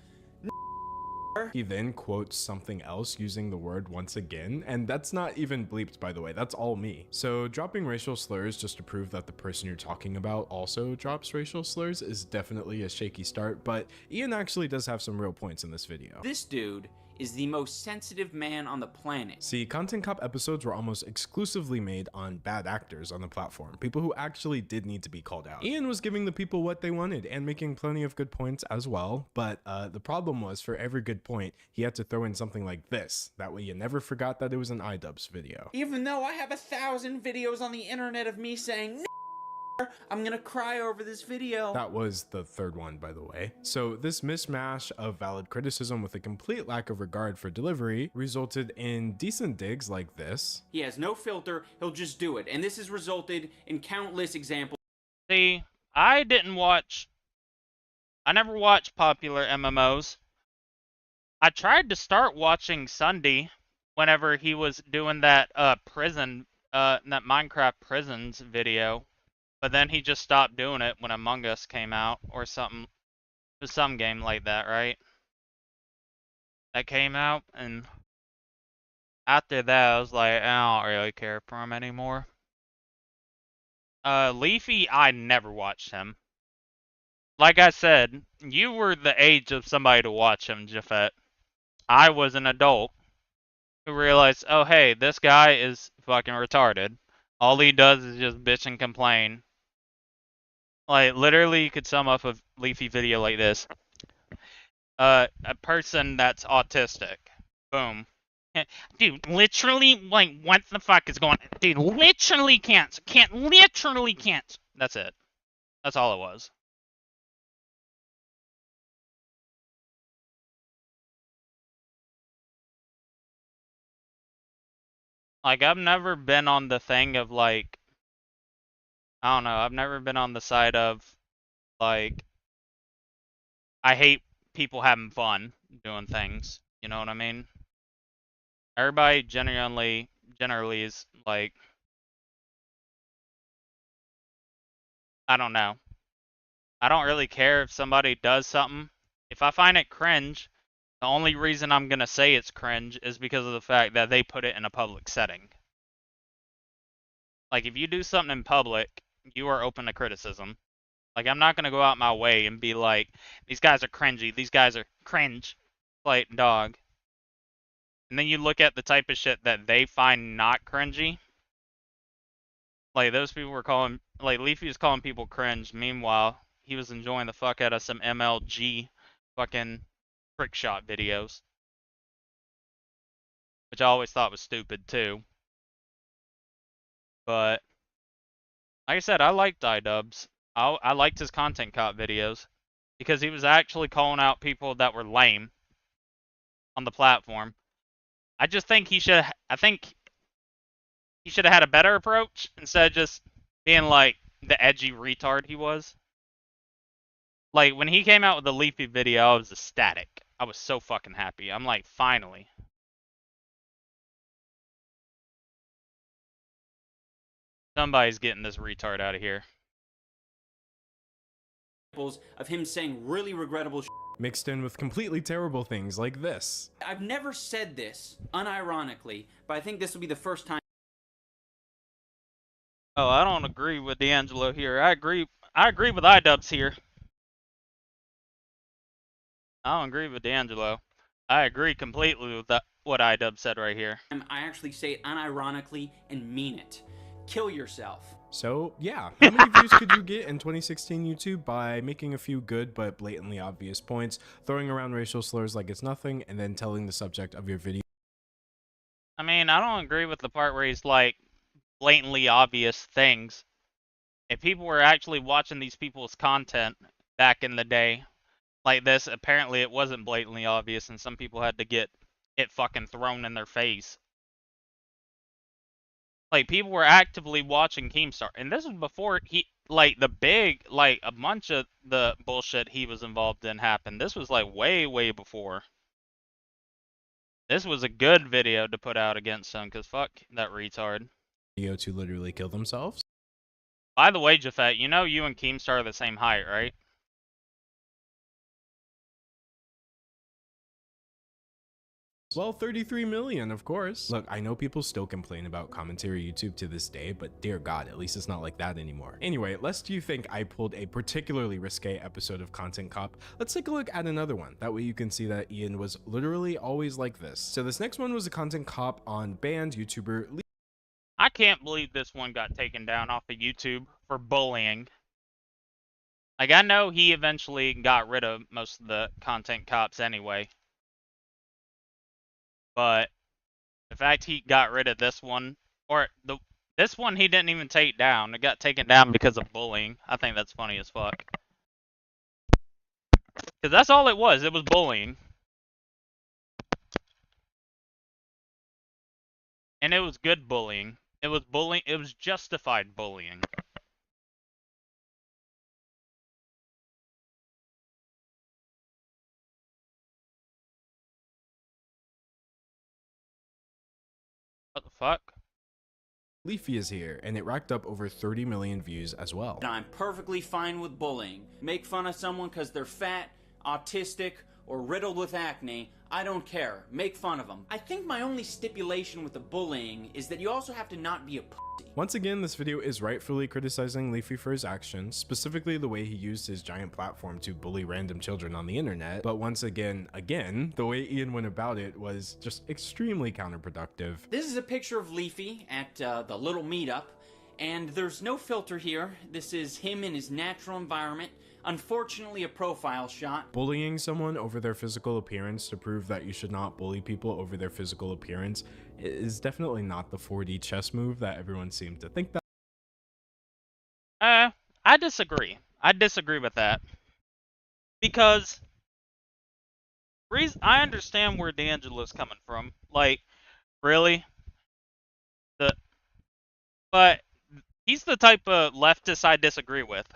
He then quotes something else using the word once again, and that's not even bleeped, by the way, that's all me. So dropping racial slurs just to prove that the person you're talking about also drops racial slurs is definitely a shaky start, but Ian actually does have some real points in this video. This dude is the most sensitive man on the planet. See, Content Cop episodes were almost exclusively made on bad actors on the platform, people who actually did need to be called out. Ian was giving the people what they wanted and making plenty of good points as well, but the problem was for every good point, he had to throw in something like this. That way you never forgot that it was an iDubbbz video. Even though I have 1,000 videos on the internet of me saying I'm gonna cry over this video. That was the third one, by the way. So this mismatch of valid criticism with a complete lack of regard for delivery resulted in decent digs like this. He has no filter, he'll just do it. And this has resulted in countless examples. See, I never watched popular MMOs. I tried to start watching Sunday whenever he was doing that prison that Minecraft Prisons video, but then he just stopped doing it when Among Us came out or something. It was some game like that, right? That came out, and after that, I was like, I don't really care for him anymore. Leafy, I never watched him. Like I said, you were the age of somebody to watch him, Jafet. I was an adult who realized, oh hey, this guy is fucking retarded. All he does is just bitch and complain. Like, literally, you could sum up a Leafy video like this. A person that's autistic. Boom. Dude, literally, like, what the fuck is going on? Dude, literally can't. Literally can't. That's it. That's all it was. Like, I've never been on the thing of, like, I don't know, I've never been on the side of, like, I hate people having fun doing things. You know what I mean? Everybody generally is, like, I don't know. I don't really care if somebody does something. If I find it cringe, the only reason I'm gonna say it's cringe is because of the fact that they put it in a public setting. Like, if you do something in public, you are open to criticism. Like, I'm not gonna go out my way and be like, these guys are cringy, these guys are cringe. Like, dog. And then you look at the type of shit that they find not cringy. Like, those people were calling, like, Leafy was calling people cringe. Meanwhile, he was enjoying the fuck out of some MLG fucking trick shot videos. Which I always thought was stupid, too. But, like I said, I liked iDubbbz. I liked his Content Cop videos. Because he was actually calling out people that were lame on the platform. I just think he should have had a better approach instead of just being like the edgy retard he was. Like, when he came out with the Leafy video, I was ecstatic. I was so fucking happy. I'm like, finally. Somebody's getting this retard out of here. Of him saying really regrettable Mixed in with completely terrible things like this. I've never said this, unironically, but I think this will be the first time. Oh, I don't agree with D'Angelo here. I agree with iDubbbz here. I don't agree with D'Angelo. I agree completely with what iDubbbz said right here. I actually say it unironically and mean it. Kill yourself. So, yeah, how many views could you get in 2016 YouTube by making a few good but blatantly obvious points, throwing around racial slurs like it's nothing, and then telling the subject of your video? I mean, I don't agree with the part where he's like, blatantly obvious things. If people were actually watching these people's content back in the day like this, apparently it wasn't blatantly obvious and some people had to get it fucking thrown in their face. Like, people were actively watching Keemstar, and this was before he, like, the big, like, a bunch of the bullshit he was involved in happened. This was, like, way, way before. This was a good video to put out against him, because fuck that retard. To literally kill themselves? By the way, Jafet, you know you and Keemstar are the same height, right? Well, 33 million, of course. Look, I know people still complain about commentary YouTube to this day, but dear God, at least it's not like that anymore. Anyway, lest you think I pulled a particularly risque episode of Content Cop, let's take a look at another one. That way you can see that Ian was literally always like this. So this next one was a Content Cop on banned YouTuber. I can't believe this one got taken down off of YouTube for bullying. Like, I know he eventually got rid of most of the Content Cops anyway. But the fact he got rid of this one, or this one he didn't even take down. It got taken down because of bullying. I think that's funny as fuck. Because that's all it was. It was bullying. And it was good bullying. It was bullying. It was justified bullying. What the fuck? Leafy is here, and it racked up over 30 million views as well. I'm perfectly fine with bullying. Make fun of someone because they're fat, autistic, or riddled with acne. I don't care. Make fun of them. I think my only stipulation with the bullying is that you also have to not be a pussy. Once again, this video is rightfully criticizing Leafy for his actions, specifically the way he used his giant platform to bully random children on the internet. But once again, the way Ian went about it was just extremely counterproductive. This is a picture of Leafy at the little meetup, and there's no filter here. This is him in his natural environment. Unfortunately, a profile shot. Bullying someone over their physical appearance to prove that you should not bully people over their physical appearance is definitely not the 4D chess move that everyone seemed to think that. I disagree. I disagree with that. Because I understand where D'Angelo's coming from. Like, really? But he's the type of leftist I disagree with.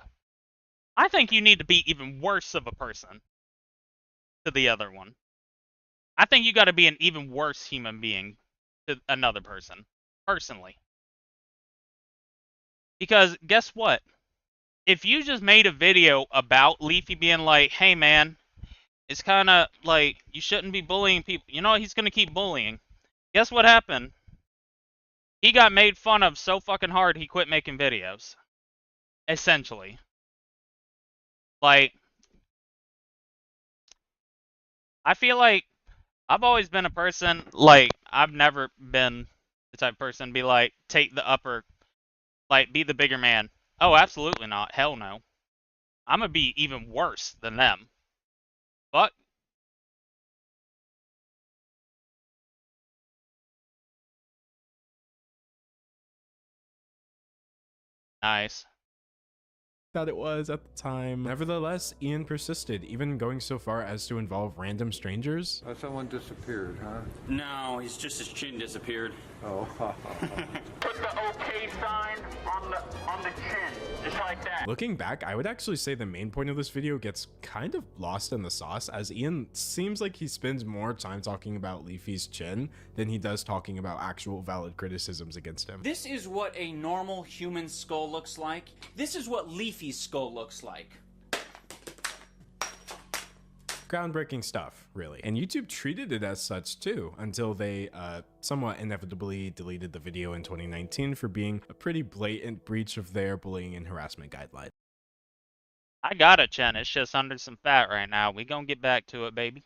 I think you need to be even worse of a person to the other one. I think you got to be an even worse human being to another person, personally. Because guess what? If you just made a video about Leafy being like, hey man, it's kind of like you shouldn't be bullying people. You know, he's going to keep bullying. Guess what happened? He got made fun of so fucking hard he quit making videos. Essentially. Like, I feel like I've always been a person, like, I've never been the type of person to be like, take the upper, like, be the bigger man. Oh, absolutely not. Hell no. I'm gonna be even worse than them. But nice. That it was at the time. Nevertheless, Ian persisted, even going so far as to involve random strangers. Someone disappeared, huh? No, it's just his chin disappeared. Oh, Put the OK sign on the chin, just like that. Looking back, I would actually say the main point of this video gets kind of lost in the sauce, as Ian seems like he spends more time talking about Leafy's chin than he does talking about actual valid criticisms against him. This is what a normal human skull looks like. This is what Leafy's skull looks like. Groundbreaking stuff, really. And YouTube treated it as such too, until they somewhat inevitably deleted the video in 2019 for being a pretty blatant breach of their bullying and harassment guidelines. I got a chin, it's just under some fat right now. We gonna get back to it, baby.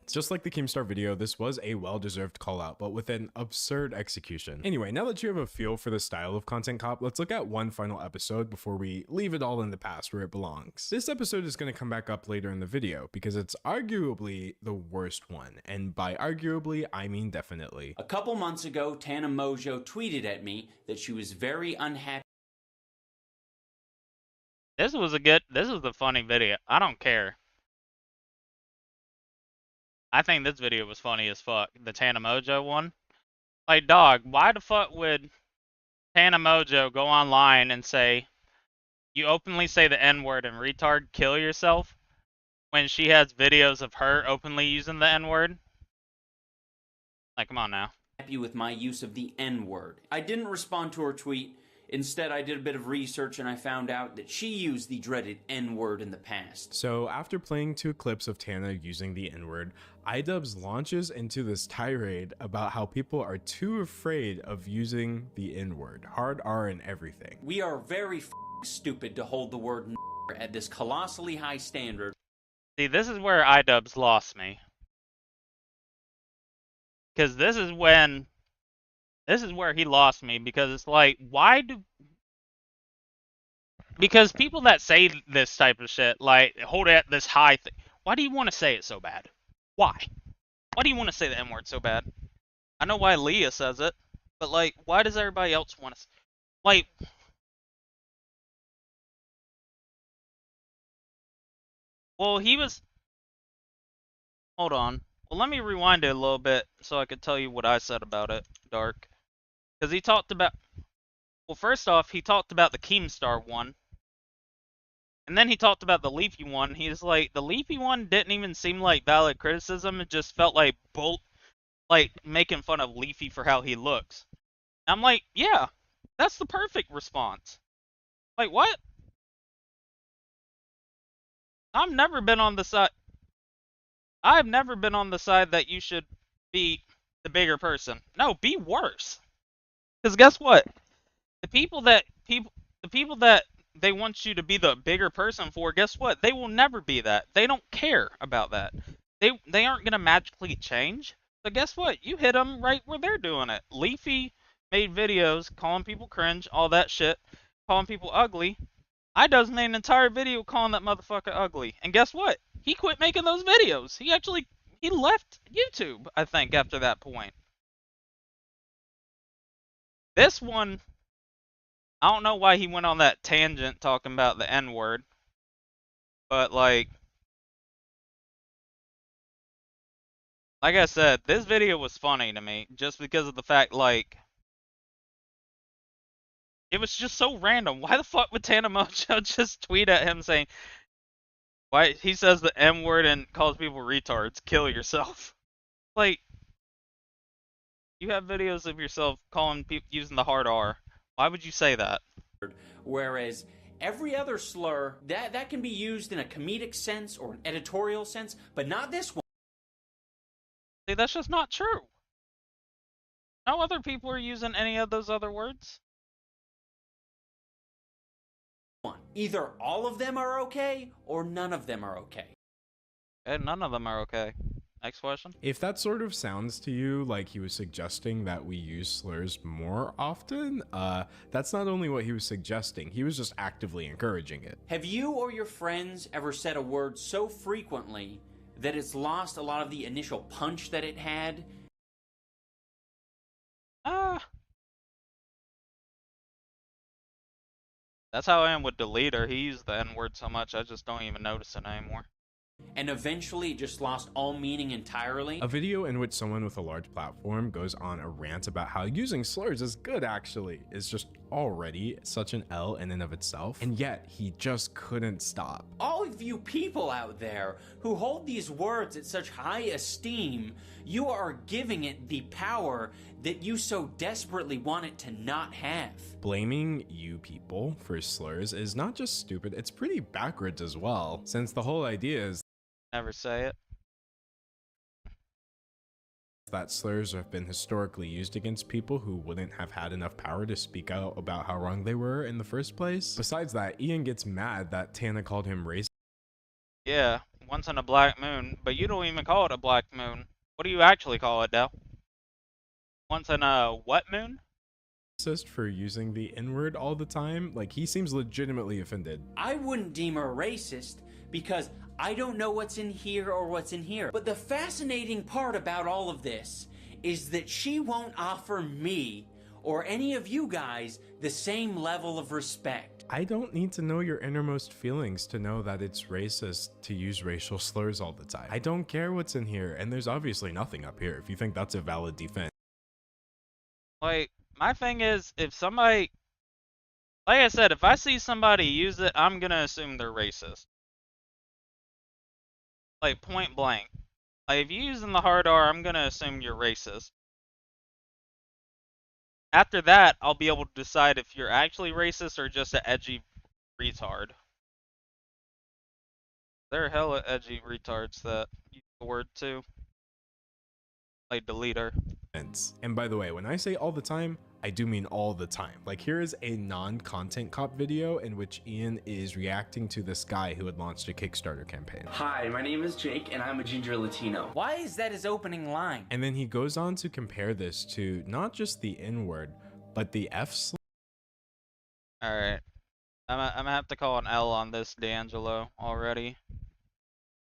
Just like the Keemstar video, this was a well-deserved call-out, but with an absurd execution. Anyway, now that you have a feel for the style of Content Cop, let's look at one final episode before we leave it all in the past where it belongs. This episode is going to come back up later in the video, because it's arguably the worst one, and by arguably, I mean definitely. A couple months ago, Tana Mojo tweeted at me that she was very unhappy. This was a funny video. I don't care. I think this video was funny as fuck. The Tana Mojo one. Like, dog, why the fuck would Tana Mojo go online and say, you openly say the N-word and retard, kill yourself, when she has videos of her openly using the N-word? Like, come on now. Happy with my use of the N-word. I didn't respond to her tweet. Instead, I did a bit of research and I found out that she used the dreaded N-word in the past. So after playing 2 clips of Tana using the N-word, iDubbbz launches into this tirade about how people are too afraid of using the N-word, hard R and everything. We are very stupid to hold the word at this colossally high standard. See, this is where iDubbbz lost me. Because this is where he lost me, because it's like, because people that say this type of shit, like, hold it at this high thing, why do you want to say it so bad? Why? Why do you want to say the N-word so bad? I know why Leah says it, but, like, why does everybody else want to, like, well, hold on. Well, let me rewind it a little bit so I could tell you what I said about it, Dark. Because he talked about, well, first off, he talked about the Keemstar one. And then he talked about the Leafy one. He's like, the Leafy one didn't even seem like valid criticism. It just felt like making fun of Leafy for how he looks. I'm like, yeah, that's the perfect response. Like, what? I've never been on the side that you should be the bigger person. No, be worse. Because guess what? The people that they want you to be the bigger person for, guess what? They will never be that. They don't care about that. They aren't gonna magically change. So guess what? You hit them right where they're doing it. Leafy made videos calling people cringe, all that shit, calling people ugly. I just made an entire video calling that motherfucker ugly. And guess what? He quit making those videos. He left YouTube, I think, after that point. This one, I don't know why he went on that tangent talking about the N-word. But like I said, this video was funny to me just because of the fact, like, it was just so random. Why the fuck would Tana Mongeau just tweet at him saying, why he says the M-word and calls people retards, kill yourself? Like, you have videos of yourself calling people using the hard R. Why would you say that? Whereas every other slur, that can be used in a comedic sense or an editorial sense, but not this one. See, that's just not true. No other people are using any of those other words. Either all of them are okay, or none of them are okay. And none of them are okay. Next question. If that sort of sounds to you like he was suggesting that we use slurs more often, that's not only what he was suggesting, he was just actively encouraging it. Have you or your friends ever said a word so frequently that it's lost a lot of the initial punch that it had? That's how I am with Deleter. He used the N-word so much, I just don't even notice it anymore. And eventually it just lost all meaning entirely? A video in which someone with a large platform goes on a rant about how using slurs is good actually is just already such an L in and of itself, and yet he just couldn't stop. All of you people out there who hold these words at such high esteem, you are giving it the power that you so desperately want it to not have. Blaming you people for slurs is not just stupid, it's pretty backwards as well, since the whole idea is never say it. That slurs have been historically used against people who wouldn't have had enough power to speak out about how wrong they were in the first place. Besides that, Ian gets mad that Tana called him racist. Yeah, once in a black moon, but you don't even call it a black moon. What do you actually call it, Dell? Once in a what moon? For using the N-word all the time. Like, he seems legitimately offended. I wouldn't deem her racist because I don't know what's in here or what's in here. But the fascinating part about all of this is that she won't offer me or any of you guys the same level of respect. I don't need to know your innermost feelings to know that it's racist to use racial slurs all the time. I don't care what's in here, and there's obviously nothing up here if you think that's a valid defense. Like, my thing is, if somebody, like I said, if I see somebody use it, I'm gonna assume they're racist. Like, point blank. Like, if you're using the hard R, I'm gonna assume you're racist. After that, I'll be able to decide if you're actually racist or just an edgy retard. There are hella edgy retards that use the word too. Like Deleter. And by the way, when I say all the time, I do mean all the time. Like, here is a non-content cop video in which Ian is reacting to this guy who had launched a Kickstarter campaign. Hi, my name is Jake and I'm a ginger Latino. Why is that his opening line? And then he goes on to compare this to not just the N-word, but the F-slur. Alright. I'm gonna have to call an L on this D'Angelo already.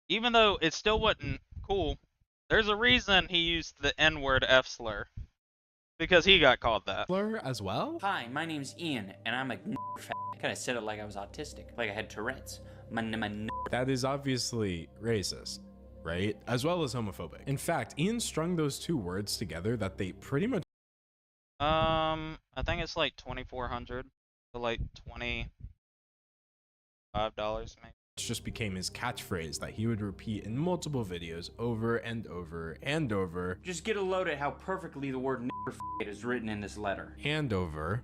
Even though it still wasn't cool, there's a reason he used the N-word F-slur. Because he got called that. Slur as well? Hi, my name's Ian, and I'm a I kinda said it like I was autistic, like I had Tourette's. That is obviously racist, right? As well as homophobic. In fact, Ian strung those two words together that they pretty much... I think it's like 2,400. So like 20... $5 maybe. Just became his catchphrase that he would repeat in multiple videos over and over and over. Just get a load at how perfectly the word nigger is written in this letter. And over.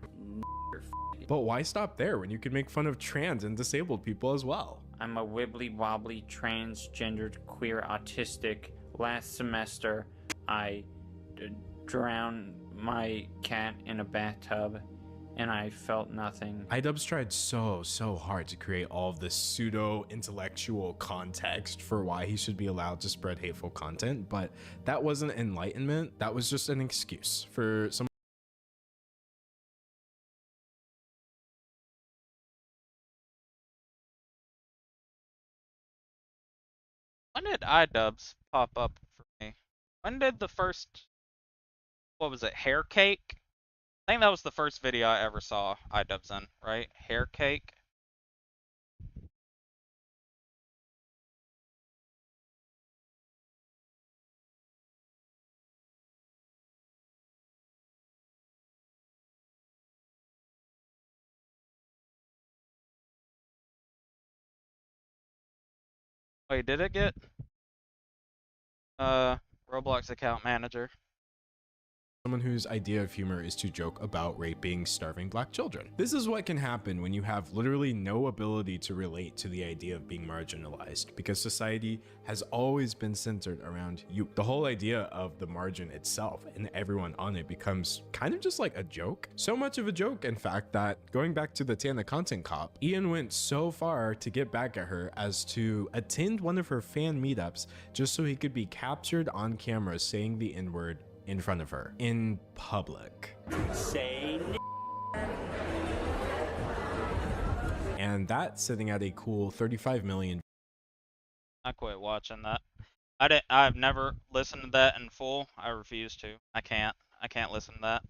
But why stop there when you could make fun of trans and disabled people as well? I'm a wibbly wobbly transgendered queer autistic. Last semester I drowned my cat in a bathtub and I felt nothing. iDubbbz tried so hard to create all of this pseudo-intellectual context for why he should be allowed to spread hateful content, but that wasn't enlightenment. That was just an excuse for some. When did iDubbbz pop up for me? When did the first, what was it, Hair Cake? I think that was the first video I ever saw iDubbbz in, right? Hair Cake. Wait, did it get Roblox account manager? Someone whose idea of humor is to joke about raping starving black children. This is what can happen when you have literally no ability to relate to the idea of being marginalized, because society has always been centered around you. The whole idea of the margin itself and everyone on it becomes kind of just like a joke. So much of a joke, in fact, that going back to the Tana Content Cop, Ian went so far to get back at her as to attend one of her fan meetups just so he could be captured on camera saying the N-word in front of her in public. Say and that's sitting at a cool 35 million. I quit watching that. I've never listened to that in full. I refuse to. I can't listen to that.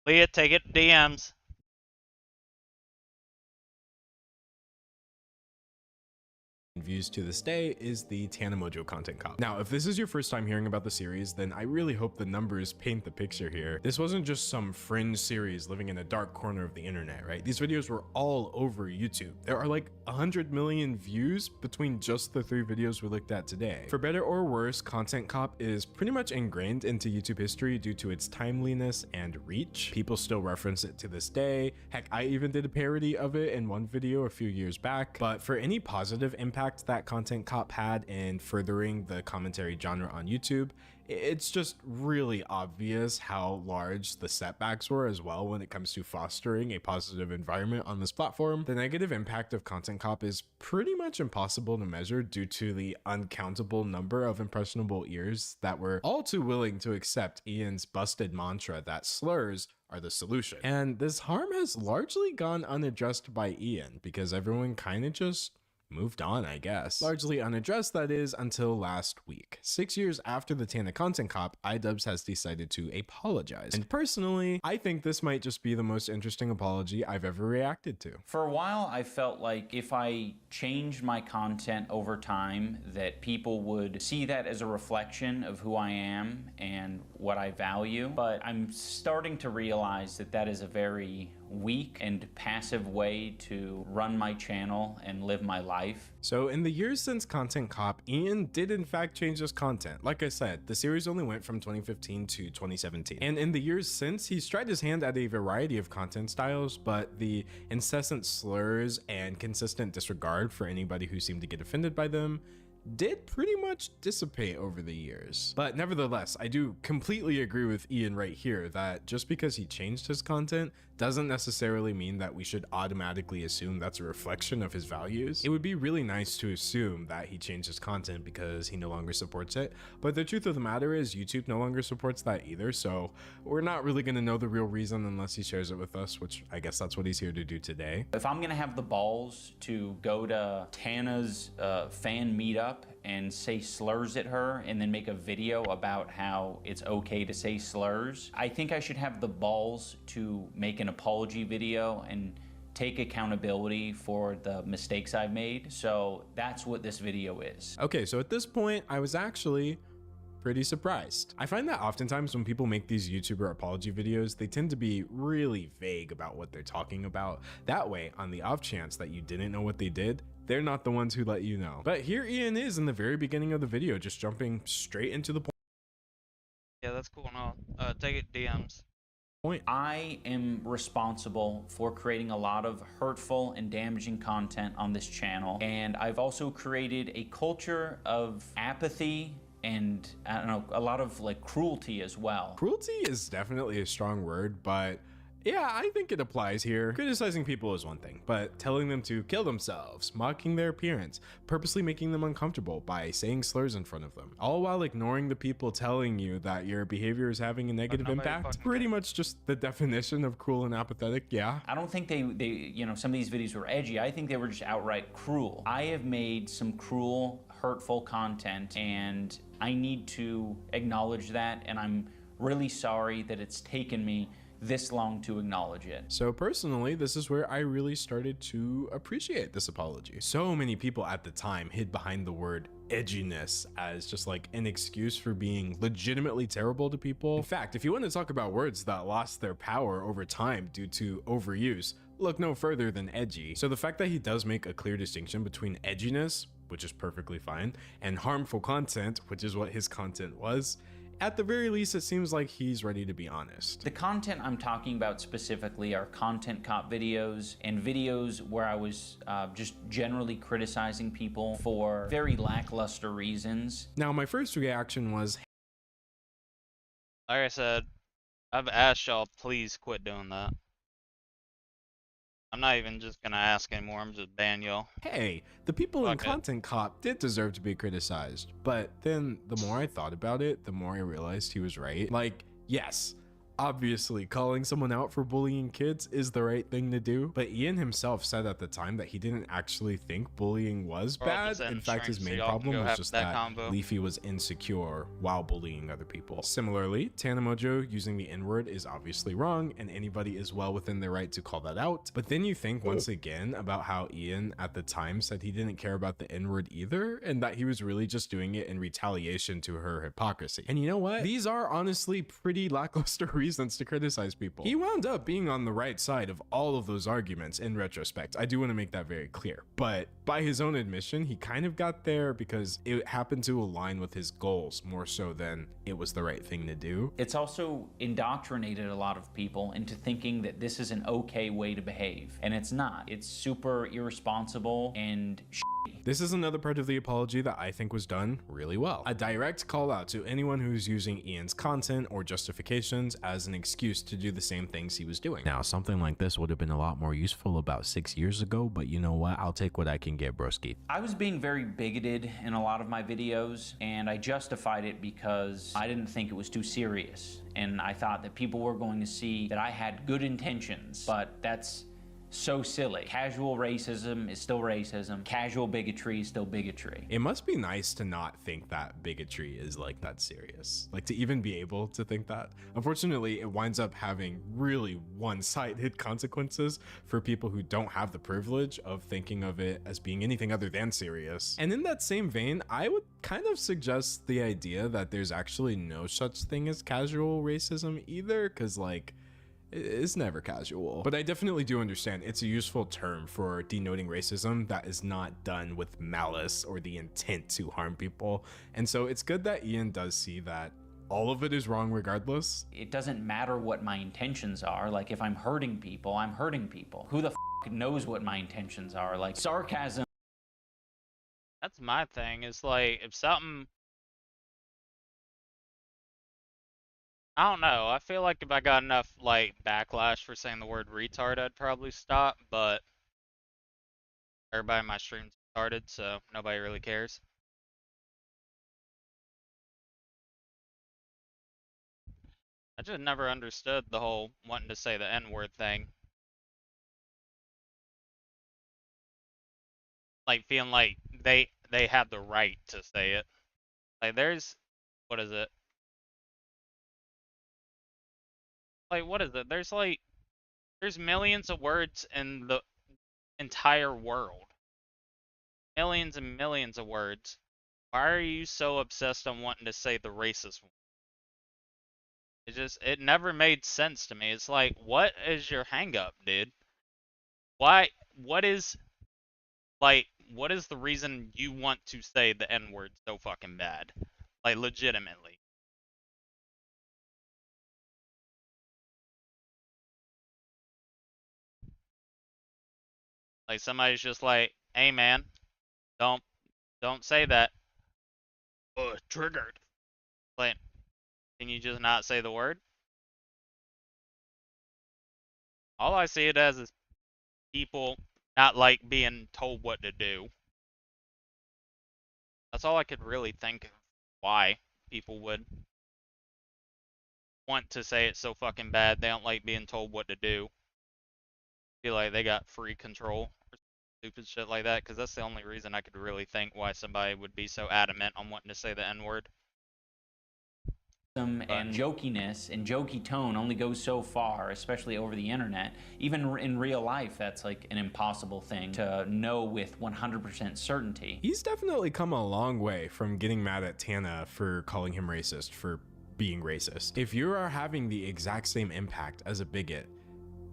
Leah, take it to DMs. Views to this day is the Tana Mongeau Content Cop. Now, if this is your first time hearing about the series, then I really hope the numbers paint the picture here. This wasn't just some fringe series living in a dark corner of the internet, right? These videos were all over YouTube. There are like 100 million views between just the 3 videos we looked at today. For better or worse, Content Cop is pretty much ingrained into YouTube history due to its timeliness and reach. People still reference it to this day. Heck, I even did a parody of it in one video a few years back. But for any positive impact that Content Cop had in furthering the commentary genre on YouTube, it's just really obvious how large the setbacks were as well when it comes to fostering a positive environment on this platform. The negative impact of Content Cop is pretty much impossible to measure due to the uncountable number of impressionable ears that were all too willing to accept Ian's busted mantra that slurs are the solution. And this harm has largely gone unaddressed by Ian because everyone kind of just moved on, I guess. Largely unaddressed, that is, until last week. 6 years after the Tana Content Cop, iDubbbz has decided to apologize. And personally, I think this might just be the most interesting apology I've ever reacted to. For a while, I felt like if I changed my content over time, that people would see that as a reflection of who I am and what I value. But I'm starting to realize that that is a very weak and passive way to run my channel and live my life. So in the years since Content Cop, Ian did in fact change his content. Like I said, the series only went from 2015 to 2017. And in the years since, he's tried his hand at a variety of content styles, but the incessant slurs and consistent disregard for anybody who seemed to get offended by them did pretty much dissipate over the years. But nevertheless, I do completely agree with Ian right here that just because he changed his content doesn't necessarily mean that we should automatically assume that's a reflection of his values. It would be really nice to assume that he changed his content because he no longer supports it, but the truth of the matter is YouTube no longer supports that either, so we're not really going to know the real reason unless he shares it with us, which I guess that's what he's here to do today. If I'm going to have the balls to go to Tana's fan meetup and say slurs at her and then make a video about how it's okay to say slurs, I think I should have the balls to make an apology video and take accountability for the mistakes I've made. So that's what this video is. Okay, so at this point, I was actually pretty surprised. I find that oftentimes when people make these YouTuber apology videos, they tend to be really vague about what they're talking about. That way, on the off chance that you didn't know what they did, they're not the ones who let you know. But here Ian is in the very beginning of the video, just jumping straight into the point. Yeah, that's cool. No, take it DMs. I am responsible for creating a lot of hurtful and damaging content on this channel, and I've also created a culture of apathy and, I don't know, a lot of like cruelty as well. Cruelty is definitely a strong word, but yeah, I think it applies here. Criticizing people is one thing, but telling them to kill themselves, mocking their appearance, purposely making them uncomfortable by saying slurs in front of them, all while ignoring the people telling you that your behavior is having a negative impact, pretty much just the definition of cruel and apathetic, yeah. I don't think they, you know, some of these videos were edgy. I think they were just outright cruel. I have made some cruel, hurtful content, and I need to acknowledge that, and I'm really sorry that it's taken me this long to acknowledge it. So personally, this is where I really started to appreciate this apology. So many people at the time hid behind the word edginess as just like an excuse for being legitimately terrible to people. In fact, if you want to talk about words that lost their power over time due to overuse, look no further than edgy. So the fact that he does make a clear distinction between edginess, which is perfectly fine, and harmful content, which is what his content was, at the very least, it seems like he's ready to be honest. The content I'm talking about specifically are content cop videos and videos where I was just generally criticizing people for very lackluster reasons. Now, my first reaction was, like I said, I've asked y'all, please quit doing that. I'm not even just gonna ask anymore, I'm just ban y'all. Hey, the people in Content Cop did deserve to be criticized. But then the more I thought about it, the more I realized he was right. Like, yes, obviously calling someone out for bullying kids is the right thing to do, but Ian himself said at the time that he didn't actually think bullying was bad. In fact, his main problem was just that Leafy was insecure while bullying other people. Similarly, Tanamojo using the N-word is obviously wrong, and anybody is well within their right to call that out. But then you think once again about how Ian at the time said he didn't care about the N-word either, and that he was really just doing it in retaliation to her hypocrisy. And you know what? These are honestly pretty lackluster reasons to criticize people. He wound up being on the right side of all of those arguments in retrospect. I do want to make that very clear. But by his own admission, he kind of got there because it happened to align with his goals more so than it was the right thing to do. It's also indoctrinated a lot of people into thinking that this is an okay way to behave, and it's not. It's super irresponsible and shitty. This is another part of the apology that I think was done really well. A direct call out to anyone who's using Ian's content or justifications as an excuse to do the same things he was doing. Now, something like this would have been a lot more useful about 6 years ago, but you know what? I'll take what I can get, broski. I was being very bigoted in a lot of my videos, and I justified it because I didn't think it was too serious. And I thought that people were going to see that I had good intentions, but that's so silly. Casual racism is still racism. Casual bigotry is still bigotry. It must be nice to not think that bigotry is like that serious. Like to even be able to think that. Unfortunately, it winds up having really one-sided consequences for people who don't have the privilege of thinking of it as being anything other than serious. And in that same vein, I would kind of suggest the idea that there's actually no such thing as casual racism either, because like, it's never casual. But I definitely do understand it's a useful term for denoting racism that is not done with malice or the intent to harm people. And so it's good that Ian does see that all of it is wrong regardless. It doesn't matter what my intentions are. Like if I'm hurting people, I'm hurting people. Who the f knows what my intentions are? Like sarcasm. That's my thing, is like if something, I don't know. I feel like if I got enough like backlash for saying the word retard, I'd probably stop. But everybody in my stream's retarded, so nobody really cares. I just never understood the whole wanting to say the N-word thing. Like feeling like they have the right to say it. Like there's, what is it? Like, what is it? There's millions of words in the entire world. Millions and millions of words. Why are you so obsessed on wanting to say the racist one? It never made sense to me. It's like, what is your hang up, dude? Why, what is the reason you want to say the N-word so fucking bad? Like, legitimately. Like, somebody's just like, hey man, don't say that. Triggered. Like, can you just not say the word? All I see it as is people not like being told what to do. That's all I could really think of why people would want to say it so fucking bad. They don't like being told what to do. Feel like they got free control or stupid shit like that, because that's the only reason I could really think why somebody would be so adamant on wanting to say the N-word. And jokiness and jokey tone only goes so far, especially over the internet. Even in real life, that's like an impossible thing to know with 100% certainty. He's definitely come a long way from getting mad at Tana for calling him racist for being racist. If you are having the exact same impact as a bigot,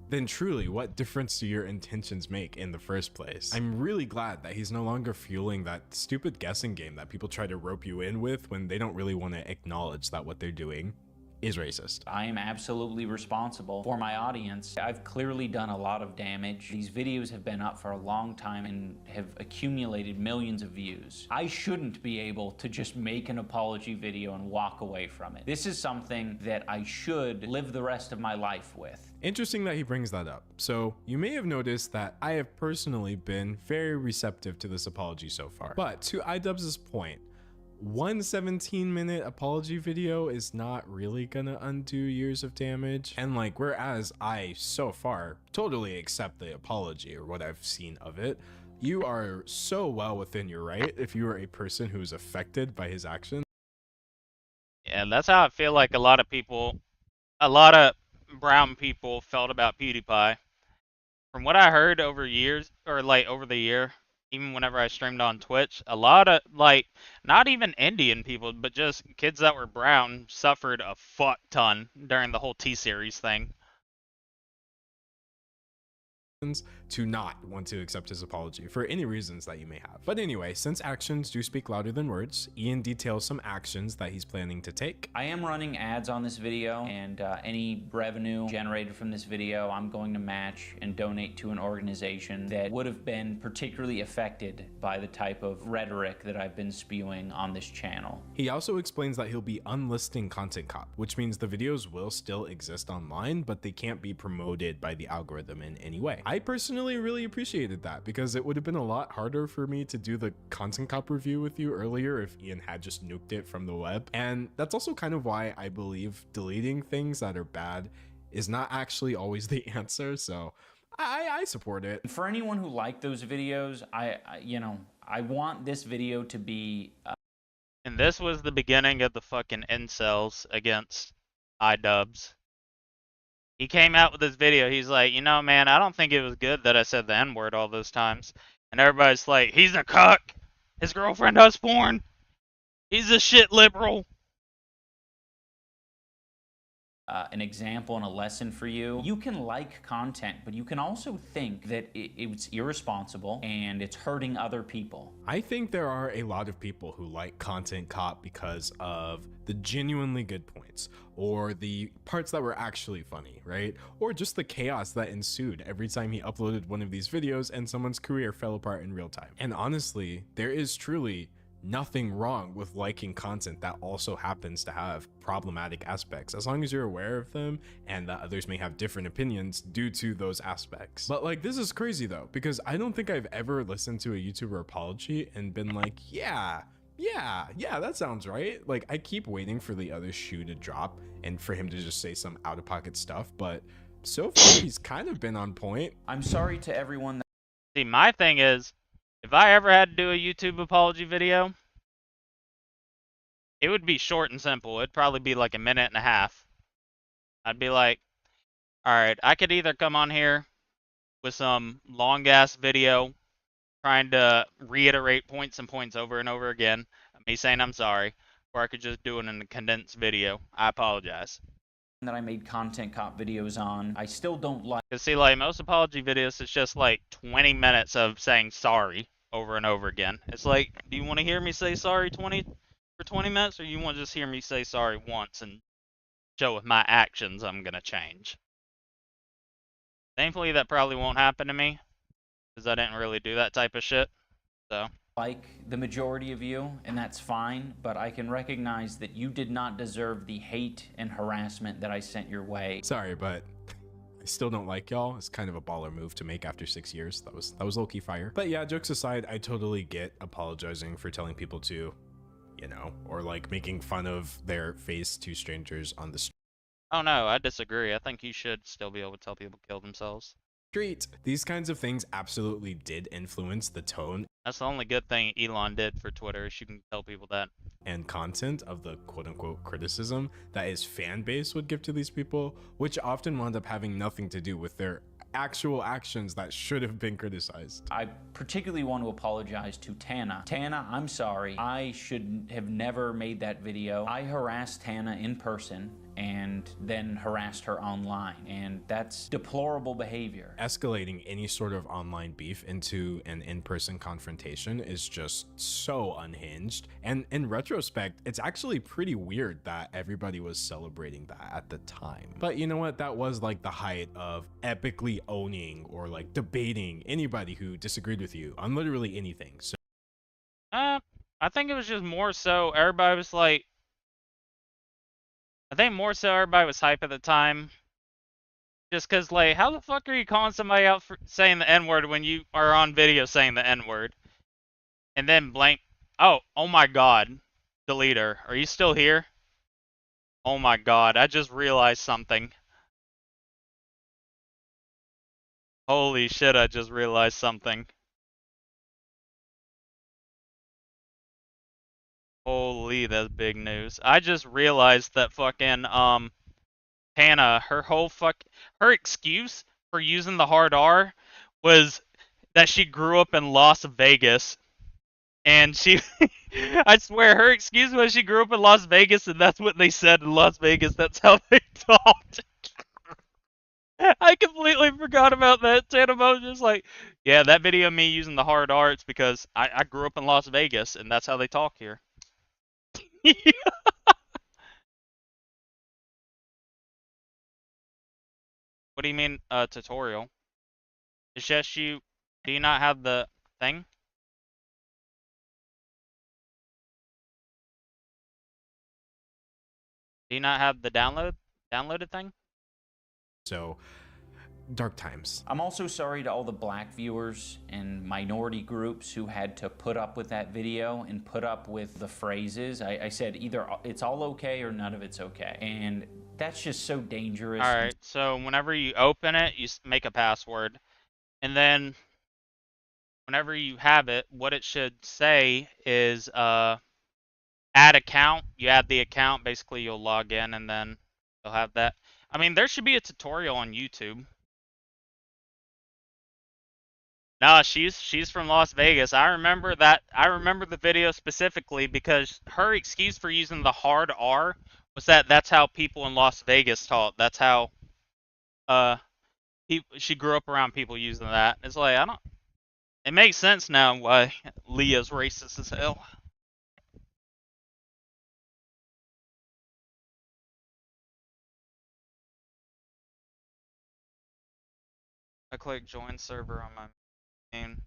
then truly, what difference do your intentions make in the first place? I'm really glad that he's no longer fueling that stupid guessing game that people try to rope you in with when they don't really want to acknowledge that what they're doing is racist. I am absolutely responsible for my audience. I've clearly done a lot of damage. These videos have been up for a long time and have accumulated millions of views. I shouldn't be able to just make an apology video and walk away from it. This is something that I should live the rest of my life with. Interesting that he brings that up. So you may have noticed that I have personally been very receptive to this apology so far. But to iDubbbz's point, one 17-minute apology video is not really gonna undo years of damage. And like, whereas I so far totally accept the apology or what I've seen of it, you are so well within your right if you are a person who is affected by his actions. Yeah, that's how I feel like a lot of brown people felt about PewDiePie. From what I heard over years, or like over the year, even whenever I streamed on Twitch, a lot of, like, not even Indian people, but just kids that were brown suffered a fuck ton during the whole T-Series thing. To not want to accept his apology for any reasons that you may have. But anyway, since actions do speak louder than words, Ian details some actions that he's planning to take. I am running ads on this video, and any revenue generated from this video I'm going to match and donate to an organization that would have been particularly affected by the type of rhetoric that I've been spewing on this channel. He also explains that he'll be unlisting Content Cop, which means the videos will still exist online, but they can't be promoted by the algorithm in any way. I personally really appreciated that, because it would have been a lot harder for me to do the Content Cop review with you earlier if Ian had just nuked it from the web. And that's also kind of why I believe deleting things that are bad is not actually always the answer, so I support it. For anyone who liked those videos, I want this video to be And this was the beginning of the fucking incels against iDubbbz. He came out with this video. He's like, you know, man, I don't think it was good that I said the N-word all those times. And everybody's like, he's a cuck. His girlfriend does porn. He's a shit liberal. An example and a lesson for you. You can like content, but you can also think that it's irresponsible and it's hurting other people. I think there are a lot of people who like Content Cop because of the genuinely good points, or the parts that were actually funny, right? Or just the chaos that ensued every time he uploaded one of these videos and someone's career fell apart in real time. And honestly, there is truly nothing wrong with liking content that also happens to have problematic aspects, as long as you're aware of them and that others may have different opinions due to those aspects. But like, this is crazy though, because I don't think I've ever listened to a YouTuber apology and been like, yeah, that sounds right. Like, I keep waiting for the other shoe to drop and for him to just say some out-of-pocket stuff, but so far he's kind of been on point. I'm sorry to everyone that— See, my thing is, if I ever had to do a YouTube apology video, it would be short and simple. It'd probably be like a minute and a half. I'd be like, alright, I could either come on here with some long-ass video trying to reiterate points and points over and over again Me saying I'm sorry, or I could just do it in a condensed video. I apologize. That I made content cop videos on. I still don't like. Cause see, like most apology videos, it's just like 20 minutes of saying sorry over and over again. It's like, do you want to hear me say sorry for 20 minutes, or you want to just hear me say sorry once and show with my actions I'm gonna change? Thankfully, that probably won't happen to me, because I didn't really do that type of shit. So. Like the majority of you, and that's fine, but I can recognize that you did not deserve the hate and harassment that I sent your way. Sorry, but I still don't like y'all. It's kind of a baller move to make after 6 years. That was low-key fire. But yeah, jokes aside, I totally get apologizing for telling people to, you know, or like making fun of their face to strangers on the street. Oh no, I disagree. I think you should still be able to tell people to kill themselves. These kinds of things absolutely did influence the tone. That's the only good thing Elon did for Twitter, is you can tell people that. And content of the quote-unquote criticism that his fan base would give to these people, which often wound up having nothing to do with their actual actions that should have been criticized. I particularly want to apologize to Tana. Tana, I'm sorry. I should have never made that video. I harassed Tana in person and then harassed her online, and that's deplorable behavior. Escalating any sort of online beef into an in-person confrontation is just so unhinged, and in retrospect, it's actually pretty weird that everybody was celebrating that at the time. But you know what, that was like the height of epically owning or like debating anybody who disagreed with you on literally anything. So I think it was just more so everybody was like, I think more so everybody was hype at the time. Just cause like, how the fuck are you calling somebody out for saying the N-word when you are on video saying the N-word? And then blank, oh my god, deleter, are you still here? Oh my god, I just realized something. Holy shit, I just realized something. Holy, that's big news. I just realized that fucking, Hannah, her excuse for using the hard R was that she grew up in Las Vegas. And she, I swear, her excuse was she grew up in Las Vegas and that's what they said in Las Vegas. That's how they talked. I completely forgot about that. Tana was just like, yeah, that video of me using the hard R, it's because I grew up in Las Vegas and that's how they talk here. What do you mean, tutorial? It's just you, do you not have the thing? Do you not have the downloaded thing? So, dark times. I'm also sorry to all the black viewers and minority groups who had to put up with that video and put up with the phrases. I said either it's all okay or none of it's okay. And that's just so dangerous. Alright, so whenever you open it, you make a password. And then whenever you have it, what it should say is add account. You add the account, basically you'll log in and then you'll have that. I mean, there should be a tutorial on YouTube. No, she's from Las Vegas. I remember that. I remember the video specifically because her excuse for using the hard R was that that's how people in Las Vegas talk. That's how she grew up around people using that. It's like, it makes sense now why Leah's racist as hell. I click join server on my main.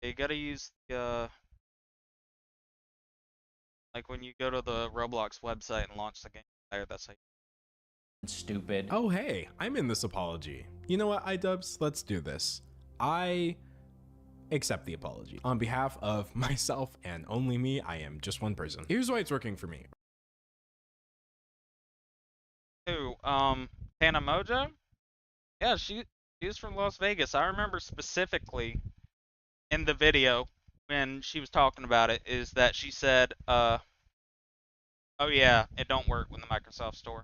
You gotta use the, like when you go to the Roblox website and launch the game there, that's how you... Stupid. Oh hey, I'm in this apology. You know what, iDubbbz, let's do this. I accept the apology. On behalf of myself and only me, I am just one person. Here's why it's working for me. Who, Tana Mojo? Yeah, she's from Las Vegas. I remember specifically in the video when she was talking about it is that she said, oh yeah, it don't work with the Microsoft Store.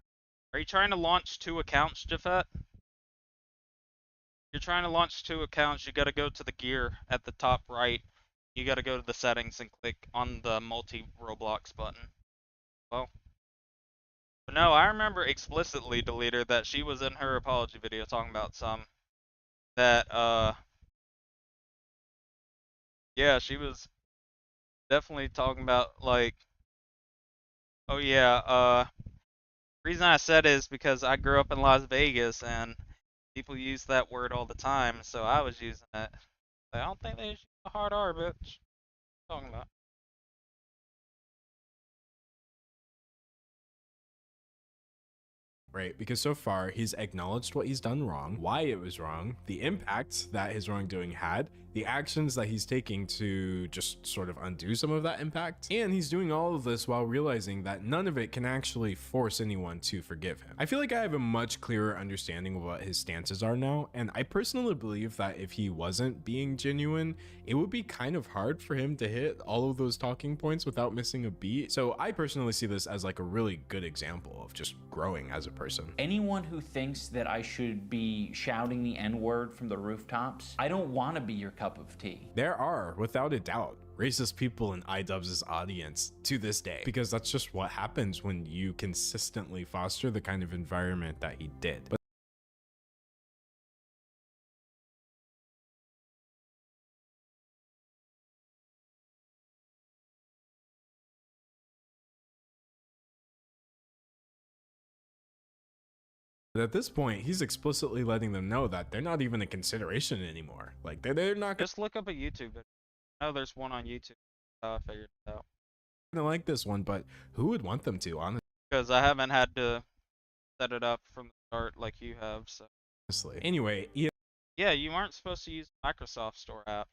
Are you trying to launch 2 accounts, Jafet? You're trying to launch 2 accounts, you gotta go to the gear at the top right. You gotta go to the settings and click on the multi-Roblox button. Well. But no, I remember explicitly, Deleter, that she was in her apology video talking about that, yeah, she was definitely talking about, like, oh yeah, reason I said is because I grew up in Las Vegas and people use that word all the time, so I was using it. I don't think they use a hard R, bitch. What you talking about? Right, because so far he's acknowledged what he's done wrong, why it was wrong, the impact that his wrongdoing had, the actions that he's taking to just sort of undo some of that impact, and he's doing all of this while realizing that none of it can actually force anyone to forgive him. I feel like I have a much clearer understanding of what his stances are now, and I personally believe that if he wasn't being genuine, it would be kind of hard for him to hit all of those talking points without missing a beat. So I personally see this as like a really good example of just growing as a person. Anyone who thinks that I should be shouting the N-word from the rooftops, I don't want to be your cup of tea. There are, without a doubt, racist people in iDubbbz's audience to this day, because that's just what happens when you consistently foster the kind of environment that he did. But at this point, he's explicitly letting them know that they're not even a consideration anymore. Like, they're not Just look up a YouTube video. Oh, there's one on YouTube. I figured it out. gonna like this one, but who would want them to, honestly? Because I haven't had to set it up from the start like you have, so. Anyway, Yeah, you aren't supposed to use Microsoft Store app.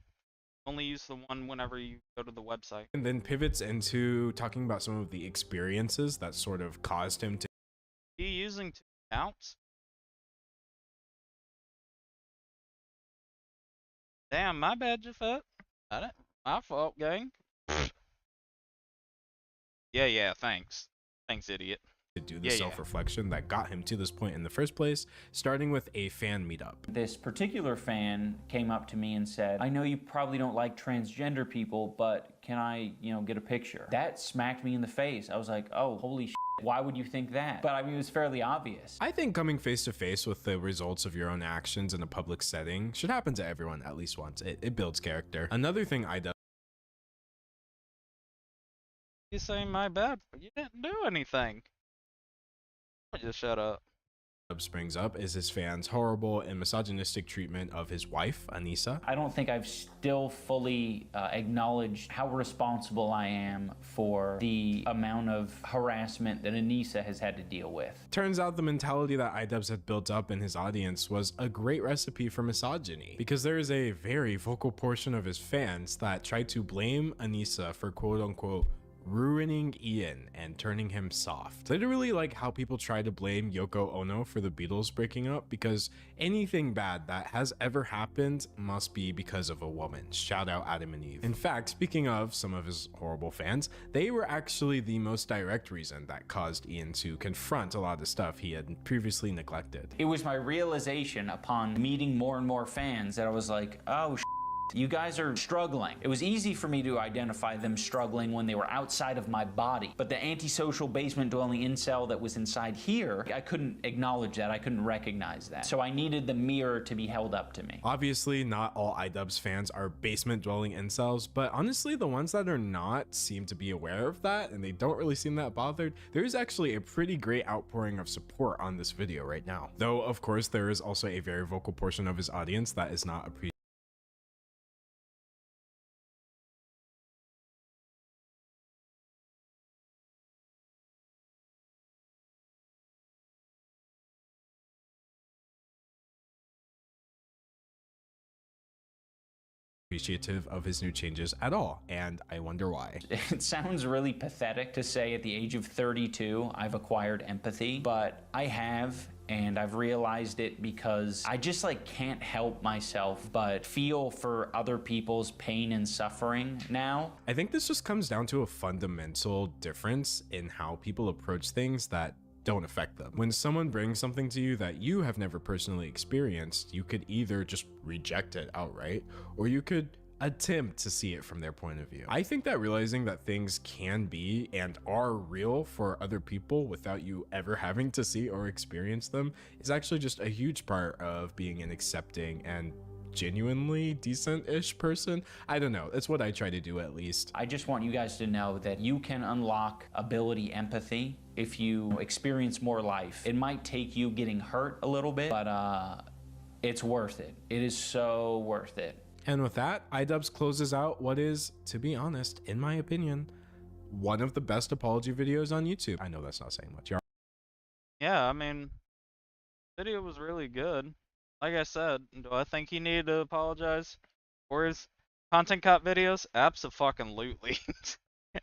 Only use the one whenever you go to the website. and then pivots into talking about some of the experiences that sort of caused him to. Are you using 2 accounts? Damn, my bad, Jafet. Got it. My fault, gang. Yeah, thanks. Thanks, idiot. To do the self-reflection that got him to this point in the first place, starting with a fan meetup. This particular fan came up to me and said, I know you probably don't like transgender people, but can I, get a picture? That smacked me in the face. I was like, oh, holy shit. Why would you think that? But I mean, it was fairly obvious. I think coming face to face with the results of your own actions in a public setting should happen to everyone at least once. It builds character. Another thing iDubbbz. You saying my bad, but you didn't do anything. Just shut up. Brings up is his fans' horrible and misogynistic treatment of his wife, Anissa. I don't think I've still fully acknowledged how responsible I am for the amount of harassment that Anissa has had to deal with. Turns out the mentality that iDubbbz had built up in his audience was a great recipe for misogyny, because there is a very vocal portion of his fans that tried to blame Anissa for quote-unquote ruining Ian and turning him soft. Literally like how people try to blame Yoko Ono for the Beatles breaking up, because anything bad that has ever happened must be because of a woman. Shout out Adam and Eve. In fact, speaking of some of his horrible fans, they were actually the most direct reason that caused Ian to confront a lot of stuff he had previously neglected. It was my realization upon meeting more and more fans that I was like, oh, you guys are struggling. It was easy for me to identify them struggling when they were outside of my body, but the antisocial basement dwelling incel that was inside here, I couldn't acknowledge that. I couldn't recognize that. So I needed the mirror to be held up to me. Obviously, not all iDubbbz fans are basement dwelling incels, but honestly, the ones that are not seem to be aware of that, and they don't really seem that bothered. There is actually a pretty great outpouring of support on this video right now. Though, of course, there is also a very vocal portion of his audience that is not appreciative. Appreciative of his new changes at all, and I wonder why. It sounds really pathetic to say at the age of 32 I've acquired empathy, but I have, and I've realized it because I just can't help myself but feel for other people's pain and suffering now. I think this just comes down to a fundamental difference in how people approach things that don't affect them. When someone brings something to you that you have never personally experienced, you could either just reject it outright, or you could attempt to see it from their point of view. I think that realizing that things can be and are real for other people without you ever having to see or experience them is actually just a huge part of being an accepting and genuinely decent-ish person. I don't know, it's what I try to do at least. I just want you guys to know that you can unlock ability empathy if you experience more life. It might take you getting hurt a little bit, but it's worth it. It is so worth it. And with that, iDubbbz closes out what is, to be honest, in my opinion, one of the best apology videos on YouTube. I know that's not saying much. Yeah, I mean, video was really good. Like I said, do I think he needed to apologize for his content cop videos? Abso-fucking-lutely.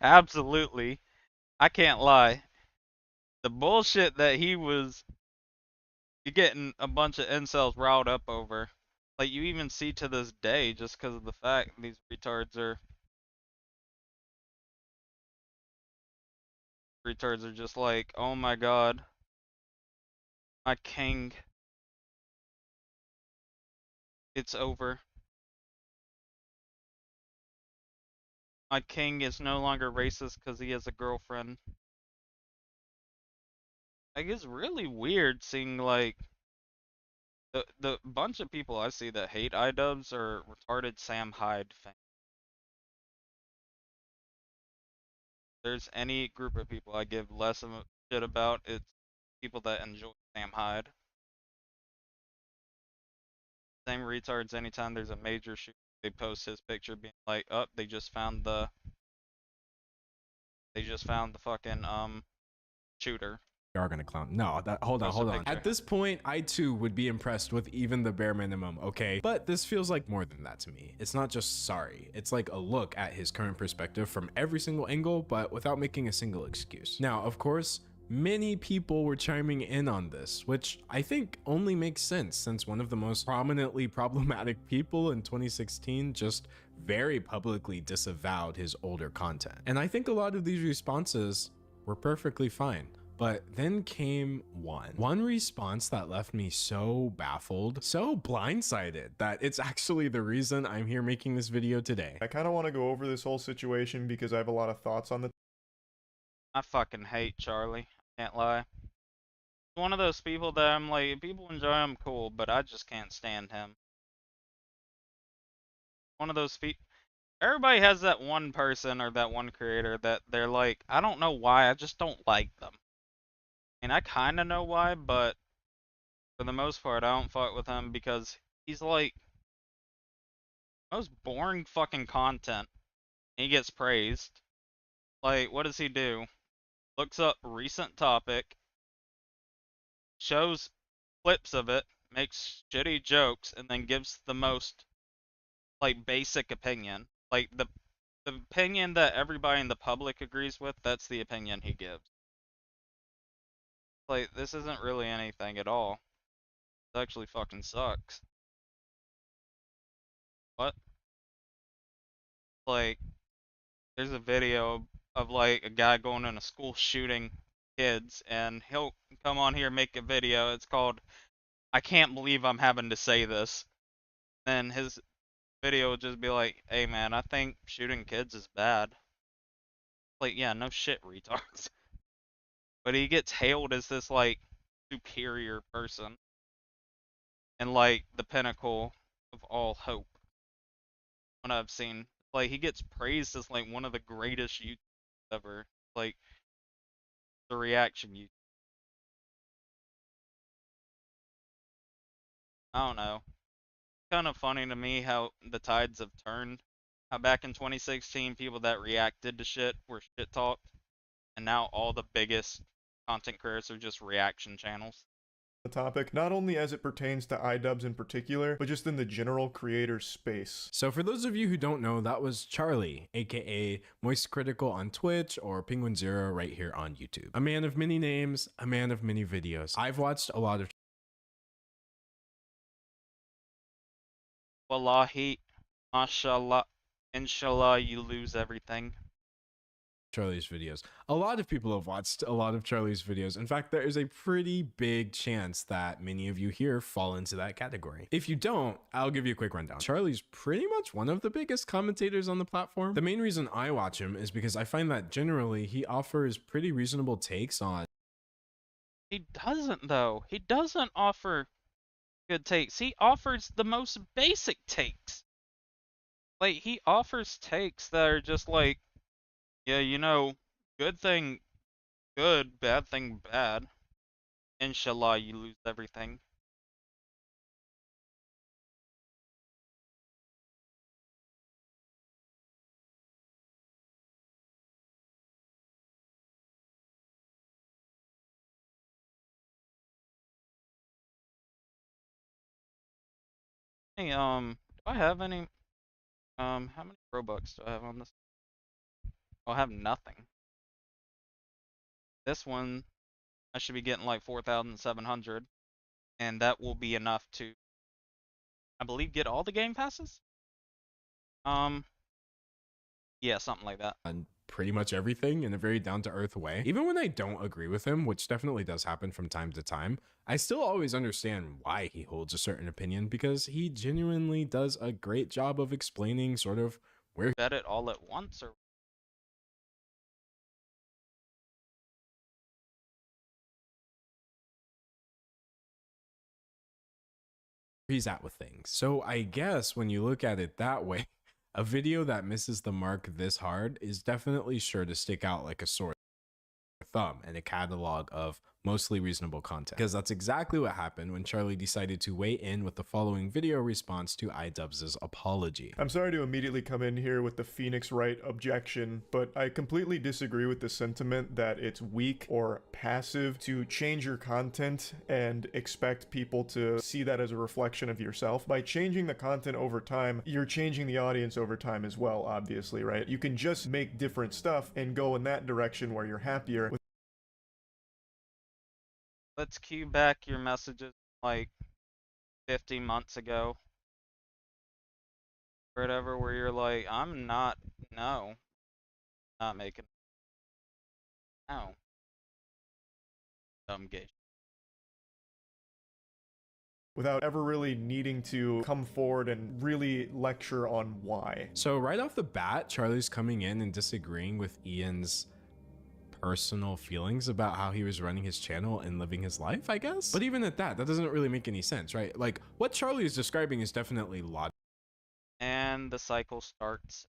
Absolutely. I can't lie. The bullshit that he was getting a bunch of incels riled up over, like you even see to this day, just because of the fact these retards are just like, oh my god, my king, it's over. My king is no longer racist because he has a girlfriend. Like, it's really weird seeing, like, the bunch of people I see that hate iDubbbz are retarded Sam Hyde fans. There's any group of people I give less of a shit about, it's people that enjoy Sam Hyde. Same retards, anytime there's a major shoot, they post his picture being like, oh, they just found the fucking shooter. You are gonna clown. No, hold on. At this point, I too would be impressed with even the bare minimum, okay? But this feels like more than that to me. It's not just sorry. It's like a look at his current perspective from every single angle, but without making a single excuse. Now, of course, many people were chiming in on this, which I think only makes sense since one of the most prominently problematic people in 2016 just very publicly disavowed his older content. And I think a lot of these responses were perfectly fine. But then came one response that left me so baffled, so blindsided, that it's actually the reason I'm here making this video today. I kind of want to go over this whole situation because I have a lot of thoughts on the I fucking hate Charlie, can't lie. One of those people that I'm like, people enjoy him, cool, but I just can't stand him. One of those people. Everybody has that one person or that one creator that they're like, I don't know why, I just don't like them. And I kind of know why, but for the most part, I don't fuck with him because he's like most boring fucking content. He gets praised. Like, what does he do? Looks up recent topic, shows clips of it, makes shitty jokes, and then gives the most like basic opinion. Like the opinion that everybody in the public agrees with, that's the opinion he gives. Like, this isn't really anything at all. It actually fucking sucks. What? Like, there's a video of like a guy going in a school shooting kids, and he'll come on here and make a video. It's called, I can't believe I'm having to say this. Then his video will just be like, hey man, I think shooting kids is bad. Like, yeah, no shit, retards. But he gets hailed as this, like, superior person. And, like, the pinnacle of all hope. What I've seen. Like, he gets praised as, like, one of the greatest YouTubers ever. Like, the reaction YouTube. I don't know. It's kind of funny to me how the tides have turned. How back in 2016, people that reacted to shit were shit talked. And now all the biggest content creators are just reaction channels. The topic, not only as it pertains to iDubbbz in particular, but just in the general creator space. So for those of you who don't know, that was Charlie, aka Moist Critical on Twitch or Penguin Zero right here on YouTube. A man of many names, a man of many videos. I've watched a lot of Wallahi, mashallah, inshallah you lose everything. Charlie's videos. A lot of people have watched a lot of Charlie's videos. In fact, there is a pretty big chance that many of you here fall into that category. If you don't, I'll give you a quick rundown. Charlie's pretty much one of the biggest commentators on the platform. The main reason I watch him is because I find that generally he offers pretty reasonable takes on. He doesn't though. He doesn't offer good takes. He offers the most basic takes. Like, he offers takes that are just like, yeah, you know, good thing good, bad thing bad. Inshallah, you lose everything. Hey, do I have any, how many Robux do I have on this? I have nothing. This one, I should be getting like 4,700, and that will be enough to, I believe, get all the game passes? Yeah, something like that. On pretty much everything in a very down-to-earth way. Even when I don't agree with him, which definitely does happen from time to time, I still always understand why he holds a certain opinion, because he genuinely does a great job of explaining sort of where Bet it all at once, or he's at with things. So I guess when you look at it that way, a video that misses the mark this hard is definitely sure to stick out like a sore thumb in a catalog of mostly reasonable content, because that's exactly what happened when Charlie decided to weigh in with the following video response to iDubbbz's apology. I'm sorry to immediately come in here with the Phoenix Wright objection, but I completely disagree with the sentiment that it's weak or passive to change your content and expect people to see that as a reflection of yourself. By changing the content over time, you're changing the audience over time as well, obviously, right? You can just make different stuff and go in that direction where you're happier. let's cue back your messages like 50 months ago. Or whatever, where you're like, I'm not, no. Not making, no. Dumb gay. Without ever really needing to come forward and really lecture on why. So right off the bat, Charlie's coming in and disagreeing with Ian's personal feelings about how he was running his channel and living his life, I guess. But even at that doesn't really make any sense, right? Like, what Charlie is describing is definitely logical. And the cycle starts.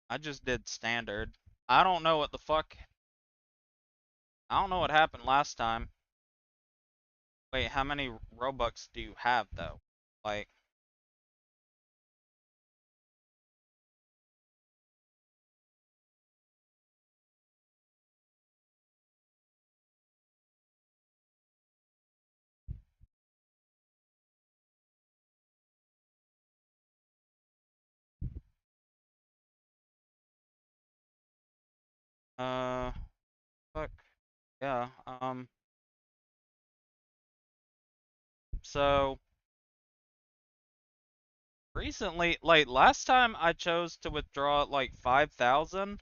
I just did standard. I don't know what the fuck. I don't know what happened last time. Wait, how many Robux do you have though? Like, fuck. Yeah, so recently, like last time I chose to withdraw like 5,000.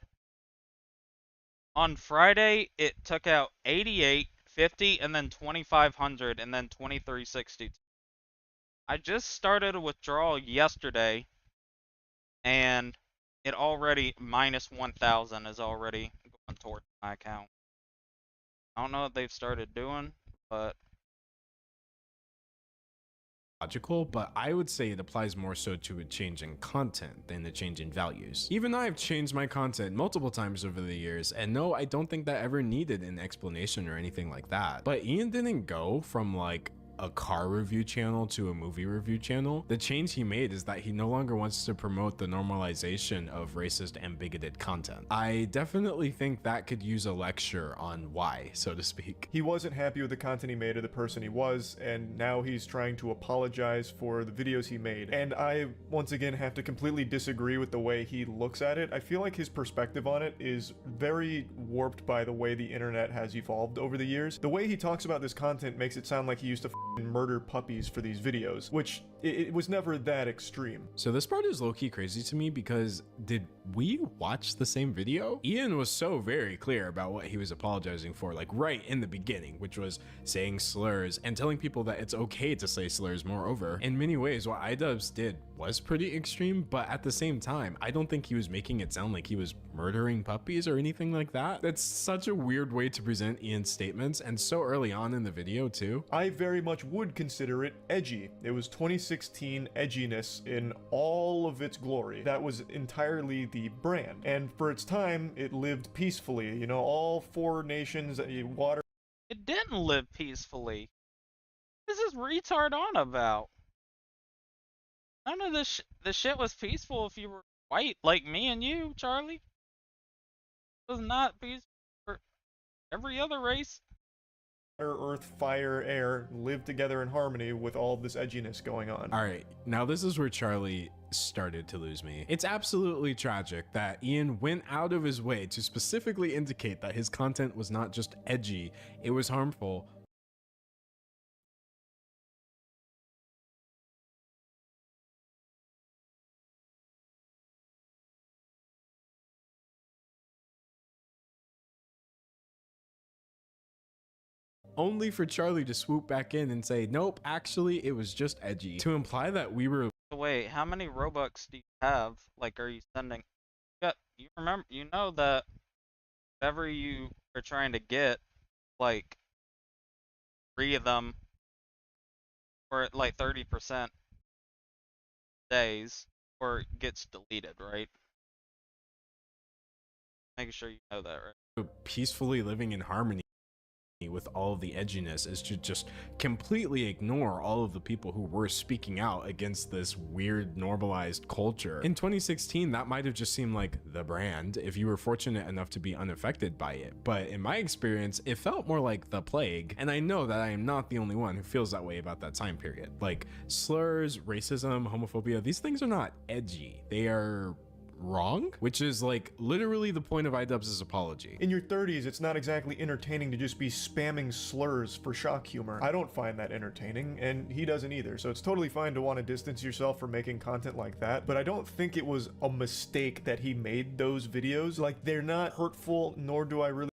On Friday, it took out 88, 50, and then 2,500, and then 2,360. I just started a withdrawal yesterday, and it already minus 1,000 is already going towards my account. I don't know what they've started doing, but Logical, but I would say it applies more so to a change in content than a change in values. Even I've changed my content multiple times over the years, and no, I don't think that ever needed an explanation or anything like that. But Ian didn't go from like a car review channel to a movie review channel. The change he made is that he no longer wants to promote the normalization of racist and bigoted content. I definitely think that could use a lecture on why, so to speak. He wasn't happy with the content he made or the person he was, and now he's trying to apologize for the videos he made. And I, once again, have to completely disagree with the way he looks at it. I feel like his perspective on it is very warped by the way the internet has evolved over the years. The way he talks about this content makes it sound like he used to murder puppies for these videos, which it was never that extreme. So this part is low-key crazy to me because did we watch the same video? Ian was so very clear about what he was apologizing for, like right in the beginning, which was saying slurs and telling people that it's okay to say slurs. Moreover, in many ways, what iDubbbz did was pretty extreme, but at the same time, I don't think he was making it sound like he was murdering puppies or anything like that. That's such a weird way to present Ian's statements, and so early on in the video too. I very much would consider it edgy. It was 2016 edginess in all of its glory. That was entirely the brand. And for its time, it lived peacefully. You know, all 4 nations, water. It didn't live peacefully. What is this retard on about? None of this shit was peaceful if you were white, like me and you, Charlie. It was not peaceful for every other race. Earth, fire, air live together in harmony with all this edginess going on. All right, now this is where Charlie started to lose me. It's absolutely tragic that Ian went out of his way to specifically indicate that his content was not just edgy, it was harmful. Only for Charlie to swoop back in and say, nope, actually, it was just edgy. To imply that we were... Wait, how many Robux do you have? Like, are you sending... You remember, you know that whatever you are trying to get, like, 3 of them for like 30% days, or it gets deleted, right? Making sure you know that, right? Peacefully living in harmony with all of the edginess is to just completely ignore all of the people who were speaking out against this weird normalized culture. In 2016, that might have just seemed like the brand if you were fortunate enough to be unaffected by it, but in my experience, it felt more like the plague, and I know that I am not the only one who feels that way about that time period. Like, slurs, racism, homophobia, these things are not edgy, they are wrong, which is like literally the point of iDubbbz's apology. In your 30s, it's not exactly entertaining to just be spamming slurs for shock humor. I don't find that entertaining, and he doesn't either, so it's totally fine to want to distance yourself from making content like that, but I don't think it was a mistake that he made those videos. Like, they're not hurtful, nor do I really...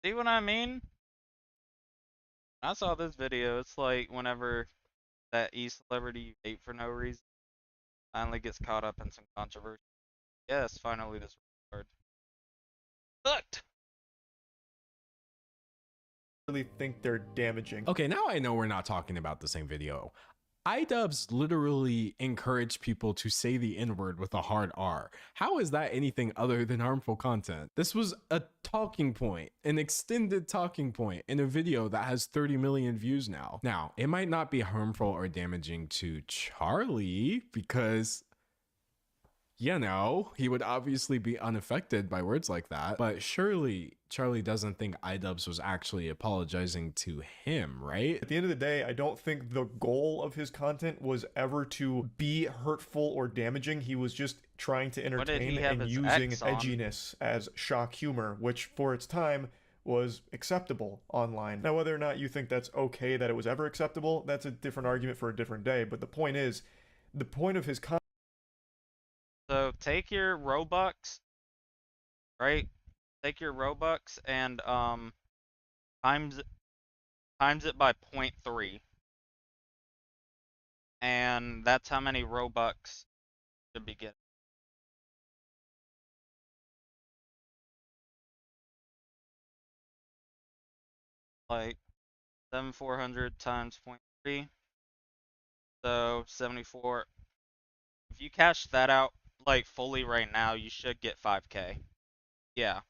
See what I mean? When I saw this video, it's like whenever that E-celebrity you hate for no reason finally gets caught up in some controversy. Yes, finally this retard sucked. I really think they're damaging. Okay, now I know we're not talking about the same video. iDubbbz literally encouraged people to say the N-word with a hard R. How is that anything other than harmful content? This was a talking point, an extended talking point in a video that has 30 million views now. Now, it might not be harmful or damaging to Charlie because, you know, he would obviously be unaffected by words like that, but surely Charlie doesn't think iDubbbz was actually apologizing to him, right? At the end of the day, I don't think the goal of his content was ever to be hurtful or damaging. He was just trying to entertain and using edginess as shock humor, which for its time was acceptable online. Now, whether or not you think that's okay that it was ever acceptable, that's a different argument for a different day, but the point is, the point of his content... So take your Robux, right? Take your Robux and times it by 0.3. And that's how many Robux you should be getting. Like 7,400 times 0.3. So 74. If you cash that out like fully right now, you should get 5K. Yeah.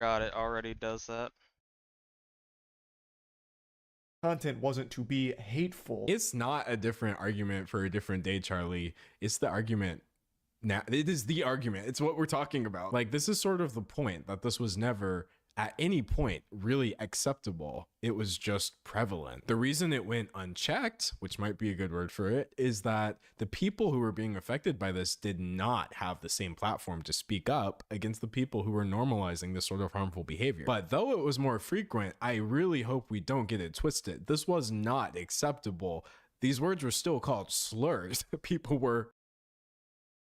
God, it already does that. content wasn't to be hateful. It's not a different argument for a different day, Charlie. It's the argument. Now, it is the argument. It's what we're talking about. Like, this is sort of the point, that this was never at any point really acceptable. It was just prevalent. The reason it went unchecked, which might be a good word for it, is that the people who were being affected by this did not have the same platform to speak up against the people who were normalizing this sort of harmful behavior. But though it was more frequent, I really hope we don't get it twisted. This was not acceptable. These words were still called slurs. People were...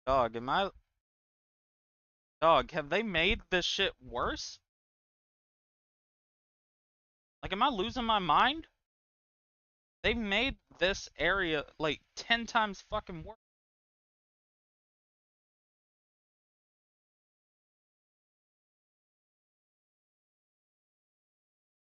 Dog, have they made this shit worse? Like, am I losing my mind? They've made this area like 10 times fucking worse.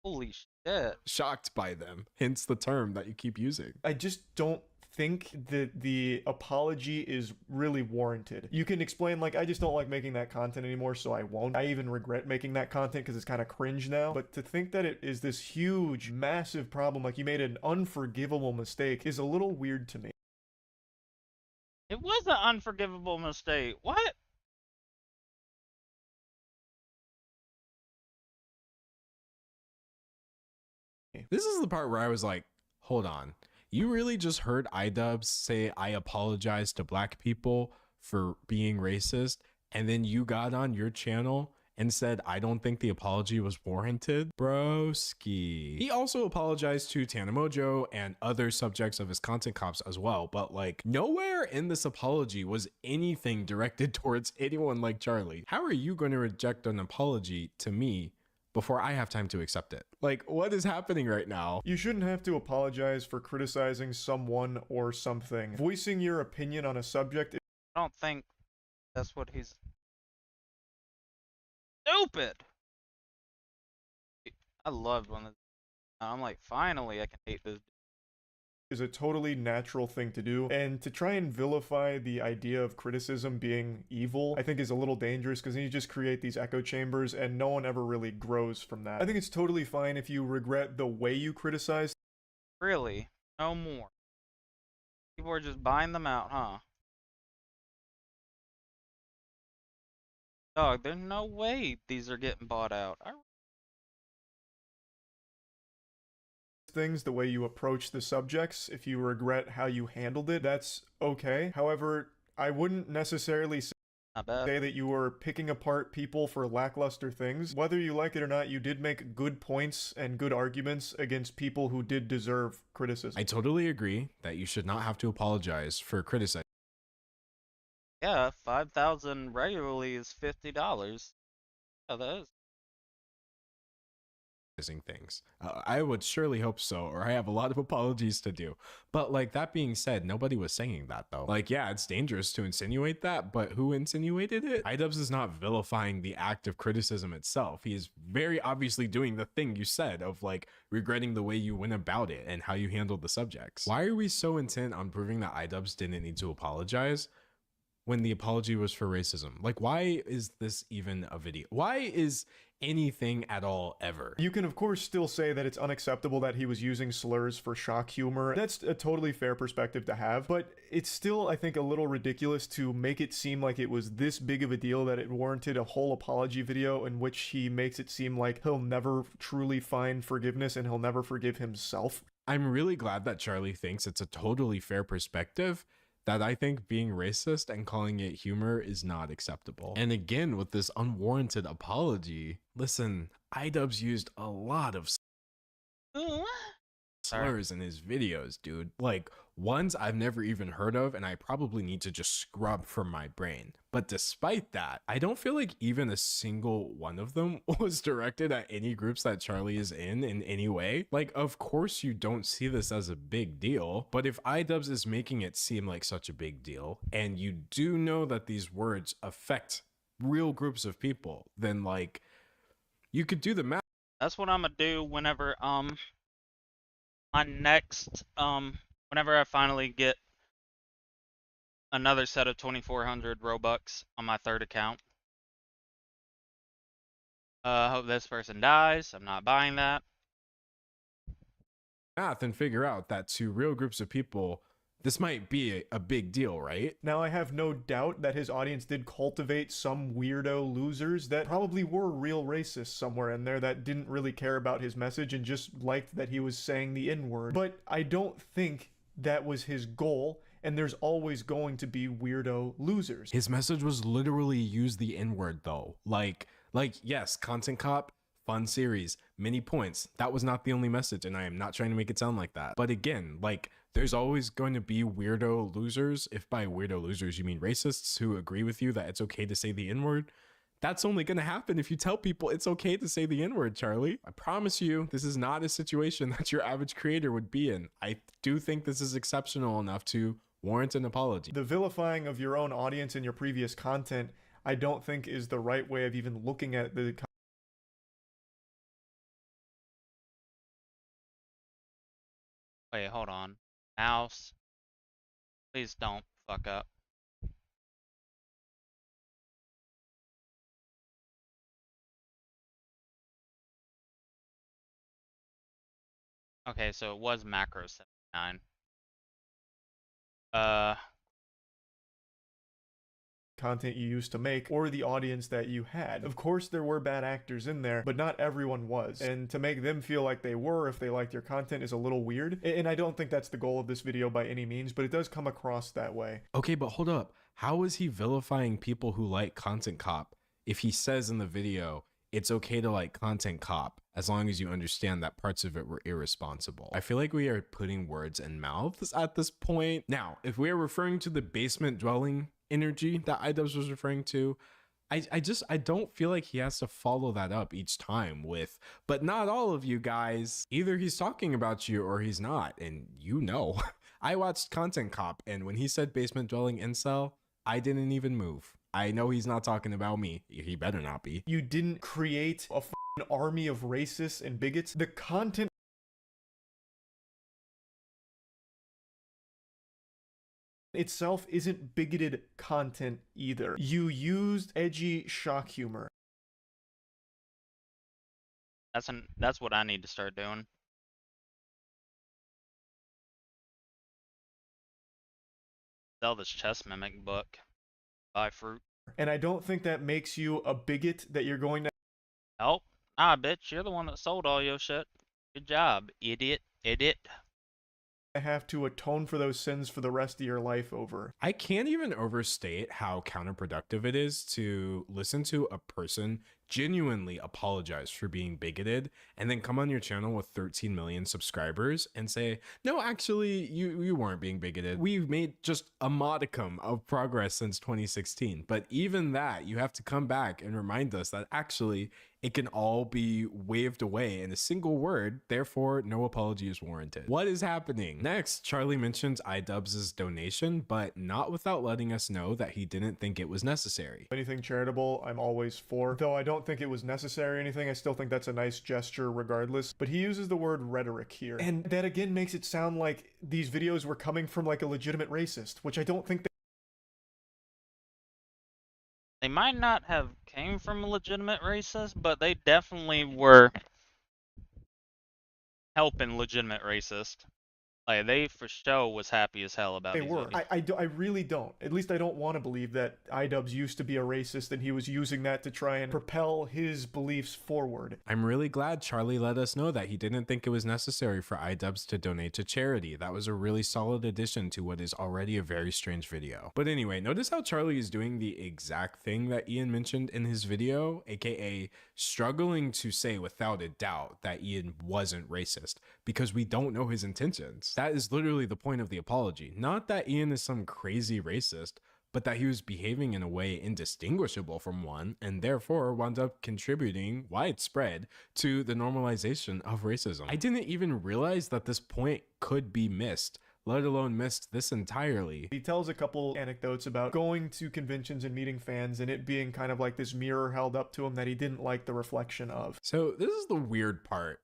Holy shit. Shocked by them, hence the term that you keep using. I just don't think that the apology is really warranted. You can explain, like, I just don't like making that content anymore, so I won't. I even regret making that content because it's kind of cringe now. But to think that it is this huge, massive problem, like you made an unforgivable mistake, is a little weird to me. It was an unforgivable mistake. What? This is the part where I was like, hold on. You really just heard iDubbbz say, I apologize to black people for being racist, and then you got on your channel and said, I don't think the apology was warranted? Broski. He also apologized to Tana Mongeau and other subjects of his content cops as well, but like nowhere in this apology was anything directed towards anyone like Charlie. How are you going to reject an apology to me before I have time to accept it? Like, what is happening right now? You shouldn't have to apologize for criticizing someone or something. Voicing your opinion on a subject... I don't think that's what he's... Stupid! I loved when I'm like, finally I can hate this. Is a totally natural thing to do, and to try and vilify the idea of criticism being evil, I think is a little dangerous, because then you just create these echo chambers and no one ever really grows from that. I think it's totally fine if you regret the way you criticize. Really? No more. People are just buying them out, huh? Dog, there's no way these are getting bought out. Things, the way you approach the subjects, if you regret how you handled it, that's okay. However, I wouldn't necessarily say that you were picking apart people for lackluster things. Whether you like it or not, you did make good points and good arguments against people who did deserve criticism. I totally agree that you should not have to apologize for criticizing. Yeah, 5,000 regularly is $50. Yeah, that is. Things. I would surely hope so, or I have a lot of apologies to do. But like, that being said, nobody was saying that though. Like, yeah, it's dangerous to insinuate that, but who insinuated it? iDubbbz is not vilifying the act of criticism itself. He is very obviously doing the thing you said of like regretting the way you went about it and how you handled the subjects. Why are we so intent on proving that iDubbbz didn't need to apologize when the apology was for racism? Like, why is this even a video? Why is anything at all ever? You can of course still say that it's unacceptable that he was using slurs for shock humor. That's a totally fair perspective to have, but it's still, I think, a little ridiculous to make it seem like it was this big of a deal that it warranted a whole apology video in which he makes it seem like he'll never truly find forgiveness and he'll never forgive himself. I'm really glad that Charlie thinks it's a totally fair perspective, that I think being racist and calling it humor is not acceptable. And again, with this unwarranted apology, listen, iDubbbz used a lot of slurs in his videos, dude. Like, ones I've never even heard of, and I probably need to just scrub from my brain. But despite that, I don't feel like even a single one of them was directed at any groups that Charlie is in any way. Like, of course you don't see this as a big deal, but if iDubbbz is making it seem like such a big deal, and you do know that these words affect real groups of people, then like, you could do the math. That's what I'm gonna do whenever my next whenever I finally get another set of 2,400 Robux on my third account. Hope this person dies. I'm not buying that. math and figure out that to real groups of people, this might be a big deal, right? Now, I have no doubt that his audience did cultivate some weirdo losers that probably were real racists somewhere in there that didn't really care about his message and just liked that he was saying the N-word. But I don't think that was his goal, and there's always going to be weirdo losers. His message was literally use the N-word though. Like yes, Content Cop, fun series, many points. That was not the only message, and I am not trying to make it sound like that. But again, like, there's always going to be weirdo losers. If by weirdo losers you mean racists who agree with you that it's okay to say the N-word, that's only going to happen if you tell people it's okay to say the N-word, Charlie. I promise you, this is not a situation that your average creator would be in. I do think this is exceptional enough to warrant an apology. The vilifying of your own audience in your previous content, I don't think is the right way of even looking at the Wait, hold on. Mouse. Please don't fuck up. Okay, so it was macro 79. content you used to make or the audience that you had. Of course there were bad actors in there, but not everyone was. And to make them feel like they were if they liked your content is a little weird. And I don't think that's the goal of this video by any means, but it does come across that way. Okay, but hold up. How is he vilifying people who like Content Cop if he says in the video, it's okay to like Content Cop as long as you understand that parts of it were irresponsible? I feel like we are putting words in mouths at this point. Now, if we are referring to the basement dwelling energy that iDubbbz was referring to, I don't feel like he has to follow that up each time with, but not all of you guys. Either he's talking about you or he's not, and you know. I watched Content Cop, and when he said basement dwelling incel, I didn't even move. I know he's not talking about me. He better not be. You didn't create a army of racists and bigots. The content itself isn't bigoted content either. You used edgy shock humor. That's what I need to start doing. Sell this chess mimic book. Buy fruit. And I don't think that makes you a bigot that you're going to... Nope. Nah, bitch, you're the one that sold all your shit. Good job, idiot. Idiot. have to atone for those sins for the rest of your life over. I can't even overstate how counterproductive it is to listen to a person genuinely apologize for being bigoted and then come on your channel with 13 million subscribers and say, no, actually, you weren't being bigoted. We've made just a modicum of progress since 2016. But even that, you have to come back and remind us that actually it can all be waved away in a single word, therefore no apology is warranted. What is happening? Next, Charlie mentions iDubbbz' donation, but not without letting us know that he didn't think it was necessary. Anything charitable, I'm always for. Though I don't think it was necessary or anything, I still think that's a nice gesture regardless. But he uses the word rhetoric here. And that again makes it sound like these videos were coming from like a legitimate racist, which I don't think They might not have came from a legitimate racist, but they definitely were helping legitimate racist. Like, they for sure was happy as hell about they these were. videos. I really don't. At least I don't want to believe that iDubbbz used to be a racist and he was using that to try and propel his beliefs forward. I'm really glad Charlie let us know that he didn't think it was necessary for iDubbbz to donate to charity. That was a really solid addition to what is already a very strange video. But anyway, notice how Charlie is doing the exact thing that Ian mentioned in his video, aka struggling to say without a doubt that Ian wasn't racist because we don't know his intentions. That is literally the point of the apology. Not that Ian is some crazy racist, but that he was behaving in a way indistinguishable from one and therefore wound up contributing widespread to the normalization of racism. I didn't even realize that this point could be missed, let alone missed this entirely. He tells a couple anecdotes about going to conventions and meeting fans and it being kind of like this mirror held up to him that he didn't like the reflection of. So this is the weird part.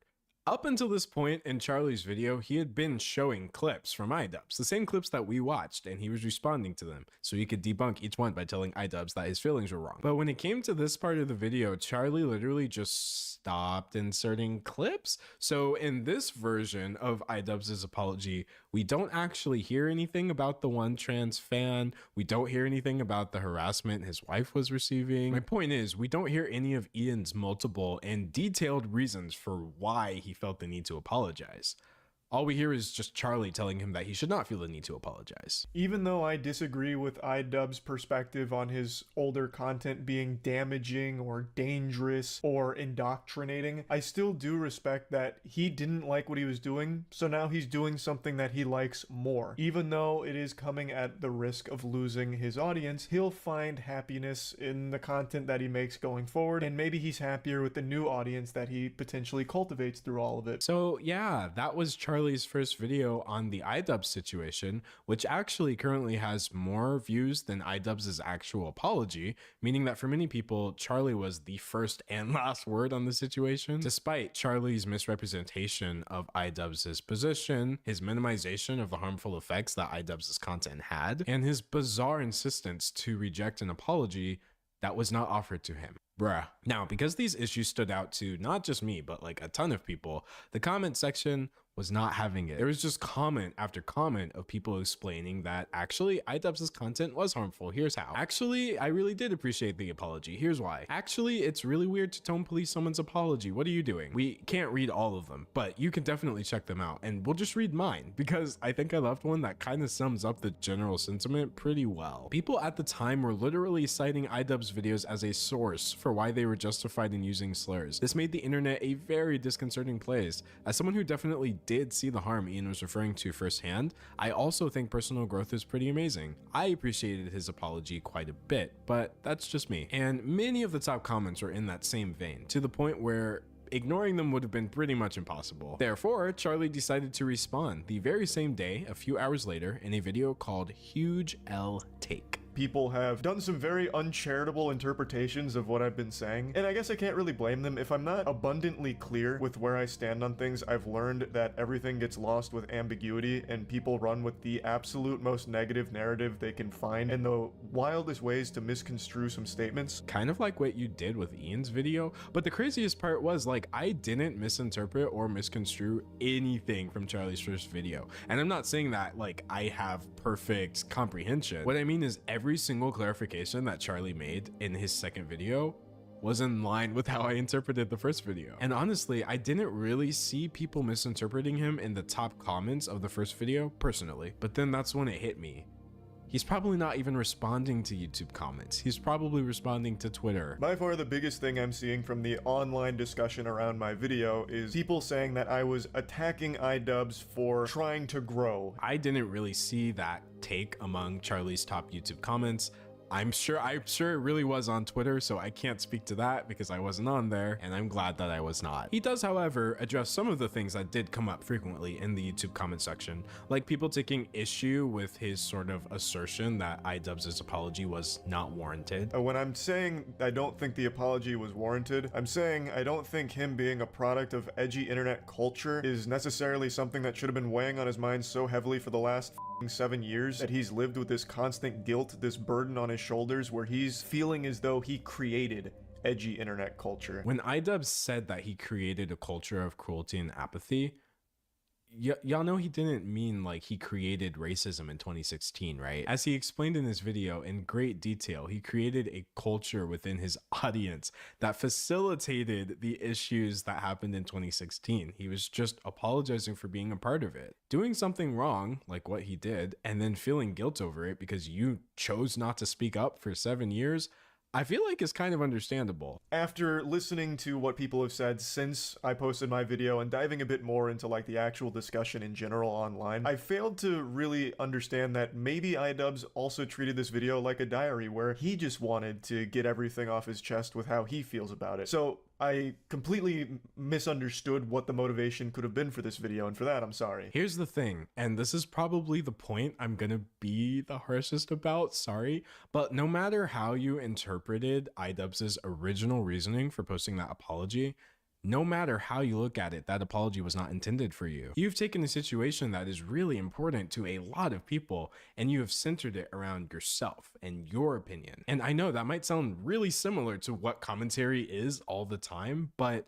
Up until this point in Charlie's video, he had been showing clips from iDubbbz, the same clips that we watched, and he was responding to them, so he could debunk each one by telling iDubbbz that his feelings were wrong. But when it came to this part of the video, Charlie literally just stopped inserting clips. So in this version of iDubbbz's apology, we don't actually hear anything about the one trans fan. We don't hear anything about the harassment his wife was receiving. My point is, we don't hear any of Ian's multiple and detailed reasons for why he felt the need to apologize. All we hear is just Charlie telling him that he should not feel the need to apologize. Even though I disagree with iDubbbz's perspective on his older content being damaging or dangerous or indoctrinating, I still do respect that he didn't like what he was doing, so now he's doing something that he likes more. Even though it is coming at the risk of losing his audience, he'll find happiness in the content that he makes going forward, and maybe he's happier with the new audience that he potentially cultivates through all of it. So yeah, that was Charlie's first video on the iDubbbz situation, which actually currently has more views than iDubbbz's actual apology, meaning that for many people, Charlie was the first and last word on the situation. Despite Charlie's misrepresentation of iDubbbz's position, his minimization of the harmful effects that iDubbbz's content had, and his bizarre insistence to reject an apology that was not offered to him. Bruh. Now, because these issues stood out to not just me, but like a ton of people, the comment section was not having it. There was just comment after comment of people explaining that actually iDubbbz's content was harmful. Here's how. Actually, I really did appreciate the apology. Here's why. Actually, it's really weird to tone police someone's apology. What are you doing? We can't read all of them, but you can definitely check them out, and we'll just read mine because I think I left one that kind of sums up the general sentiment pretty well. People at the time were literally citing iDubbbz videos as a source for why they were justified in using slurs. This made the internet a very disconcerting place. As someone who definitely did see the harm Ian was referring to firsthand, I also think personal growth is pretty amazing. I appreciated his apology quite a bit, but that's just me. And many of the top comments are in that same vein, to the point where ignoring them would have been pretty much impossible. Therefore, Charlie decided to respond the very same day, a few hours later, in a video called Huge L Take. People have done some very uncharitable interpretations of what I've been saying, and I guess I can't really blame them. If I'm not abundantly clear with where I stand on things, I've learned that everything gets lost with ambiguity, and people run with the absolute most negative narrative they can find and the wildest ways to misconstrue some statements. Kind of like what you did with Ian's video, but the craziest part was, like, I didn't misinterpret or misconstrue anything from Charlie's first video. And I'm not saying that, like, I have perfect comprehension. What I mean is every single clarification that Charlie made in his second video was in line with how I interpreted the first video. And honestly, I didn't really see people misinterpreting him in the top comments of the first video personally, but then that's when it hit me. He's probably not even responding to YouTube comments. He's probably responding to Twitter. By far the biggest thing I'm seeing from the online discussion around my video is people saying that I was attacking iDubbbz for trying to grow. I didn't really see that take among Charlie's top YouTube comments. I'm sure it really was on Twitter, so I can't speak to that because I wasn't on there, and I'm glad that I was not. He does, however, address some of the things that did come up frequently in the YouTube comment section, like people taking issue with his sort of assertion that iDubbbz's apology was not warranted. When I'm saying I don't think the apology was warranted, I'm saying I don't think him being a product of edgy internet culture is necessarily something that should have been weighing on his mind so heavily for the last 7 years, that he's lived with this constant guilt, this burden on his shoulders, where he's feeling as though he created edgy internet culture. When iDubbbz said that he created a culture of cruelty and apathy, y'all know he didn't mean like he created racism in 2016, right? As he explained in his video in great detail, he created a culture within his audience that facilitated the issues that happened in 2016. He was just apologizing for being a part of it. Doing something wrong, like what he did, and then feeling guilt over it because you chose not to speak up for 7 years, I feel like it's kind of understandable. After listening to what people have said since I posted my video and diving a bit more into like the actual discussion in general online, I failed to really understand that maybe iDubbbz also treated this video like a diary where he just wanted to get everything off his chest with how he feels about it. So I completely misunderstood what the motivation could have been for this video, and for that, I'm sorry. Here's the thing, and this is probably the point I'm gonna be the harshest about, sorry, but no matter how you interpreted iDubbbz's original reasoning for posting that apology, No matter how you look at it, that apology was not intended for you. You've taken a situation that is really important to a lot of people and you have centered it around yourself and your opinion. And I know that might sound really similar to what commentary is all the time, but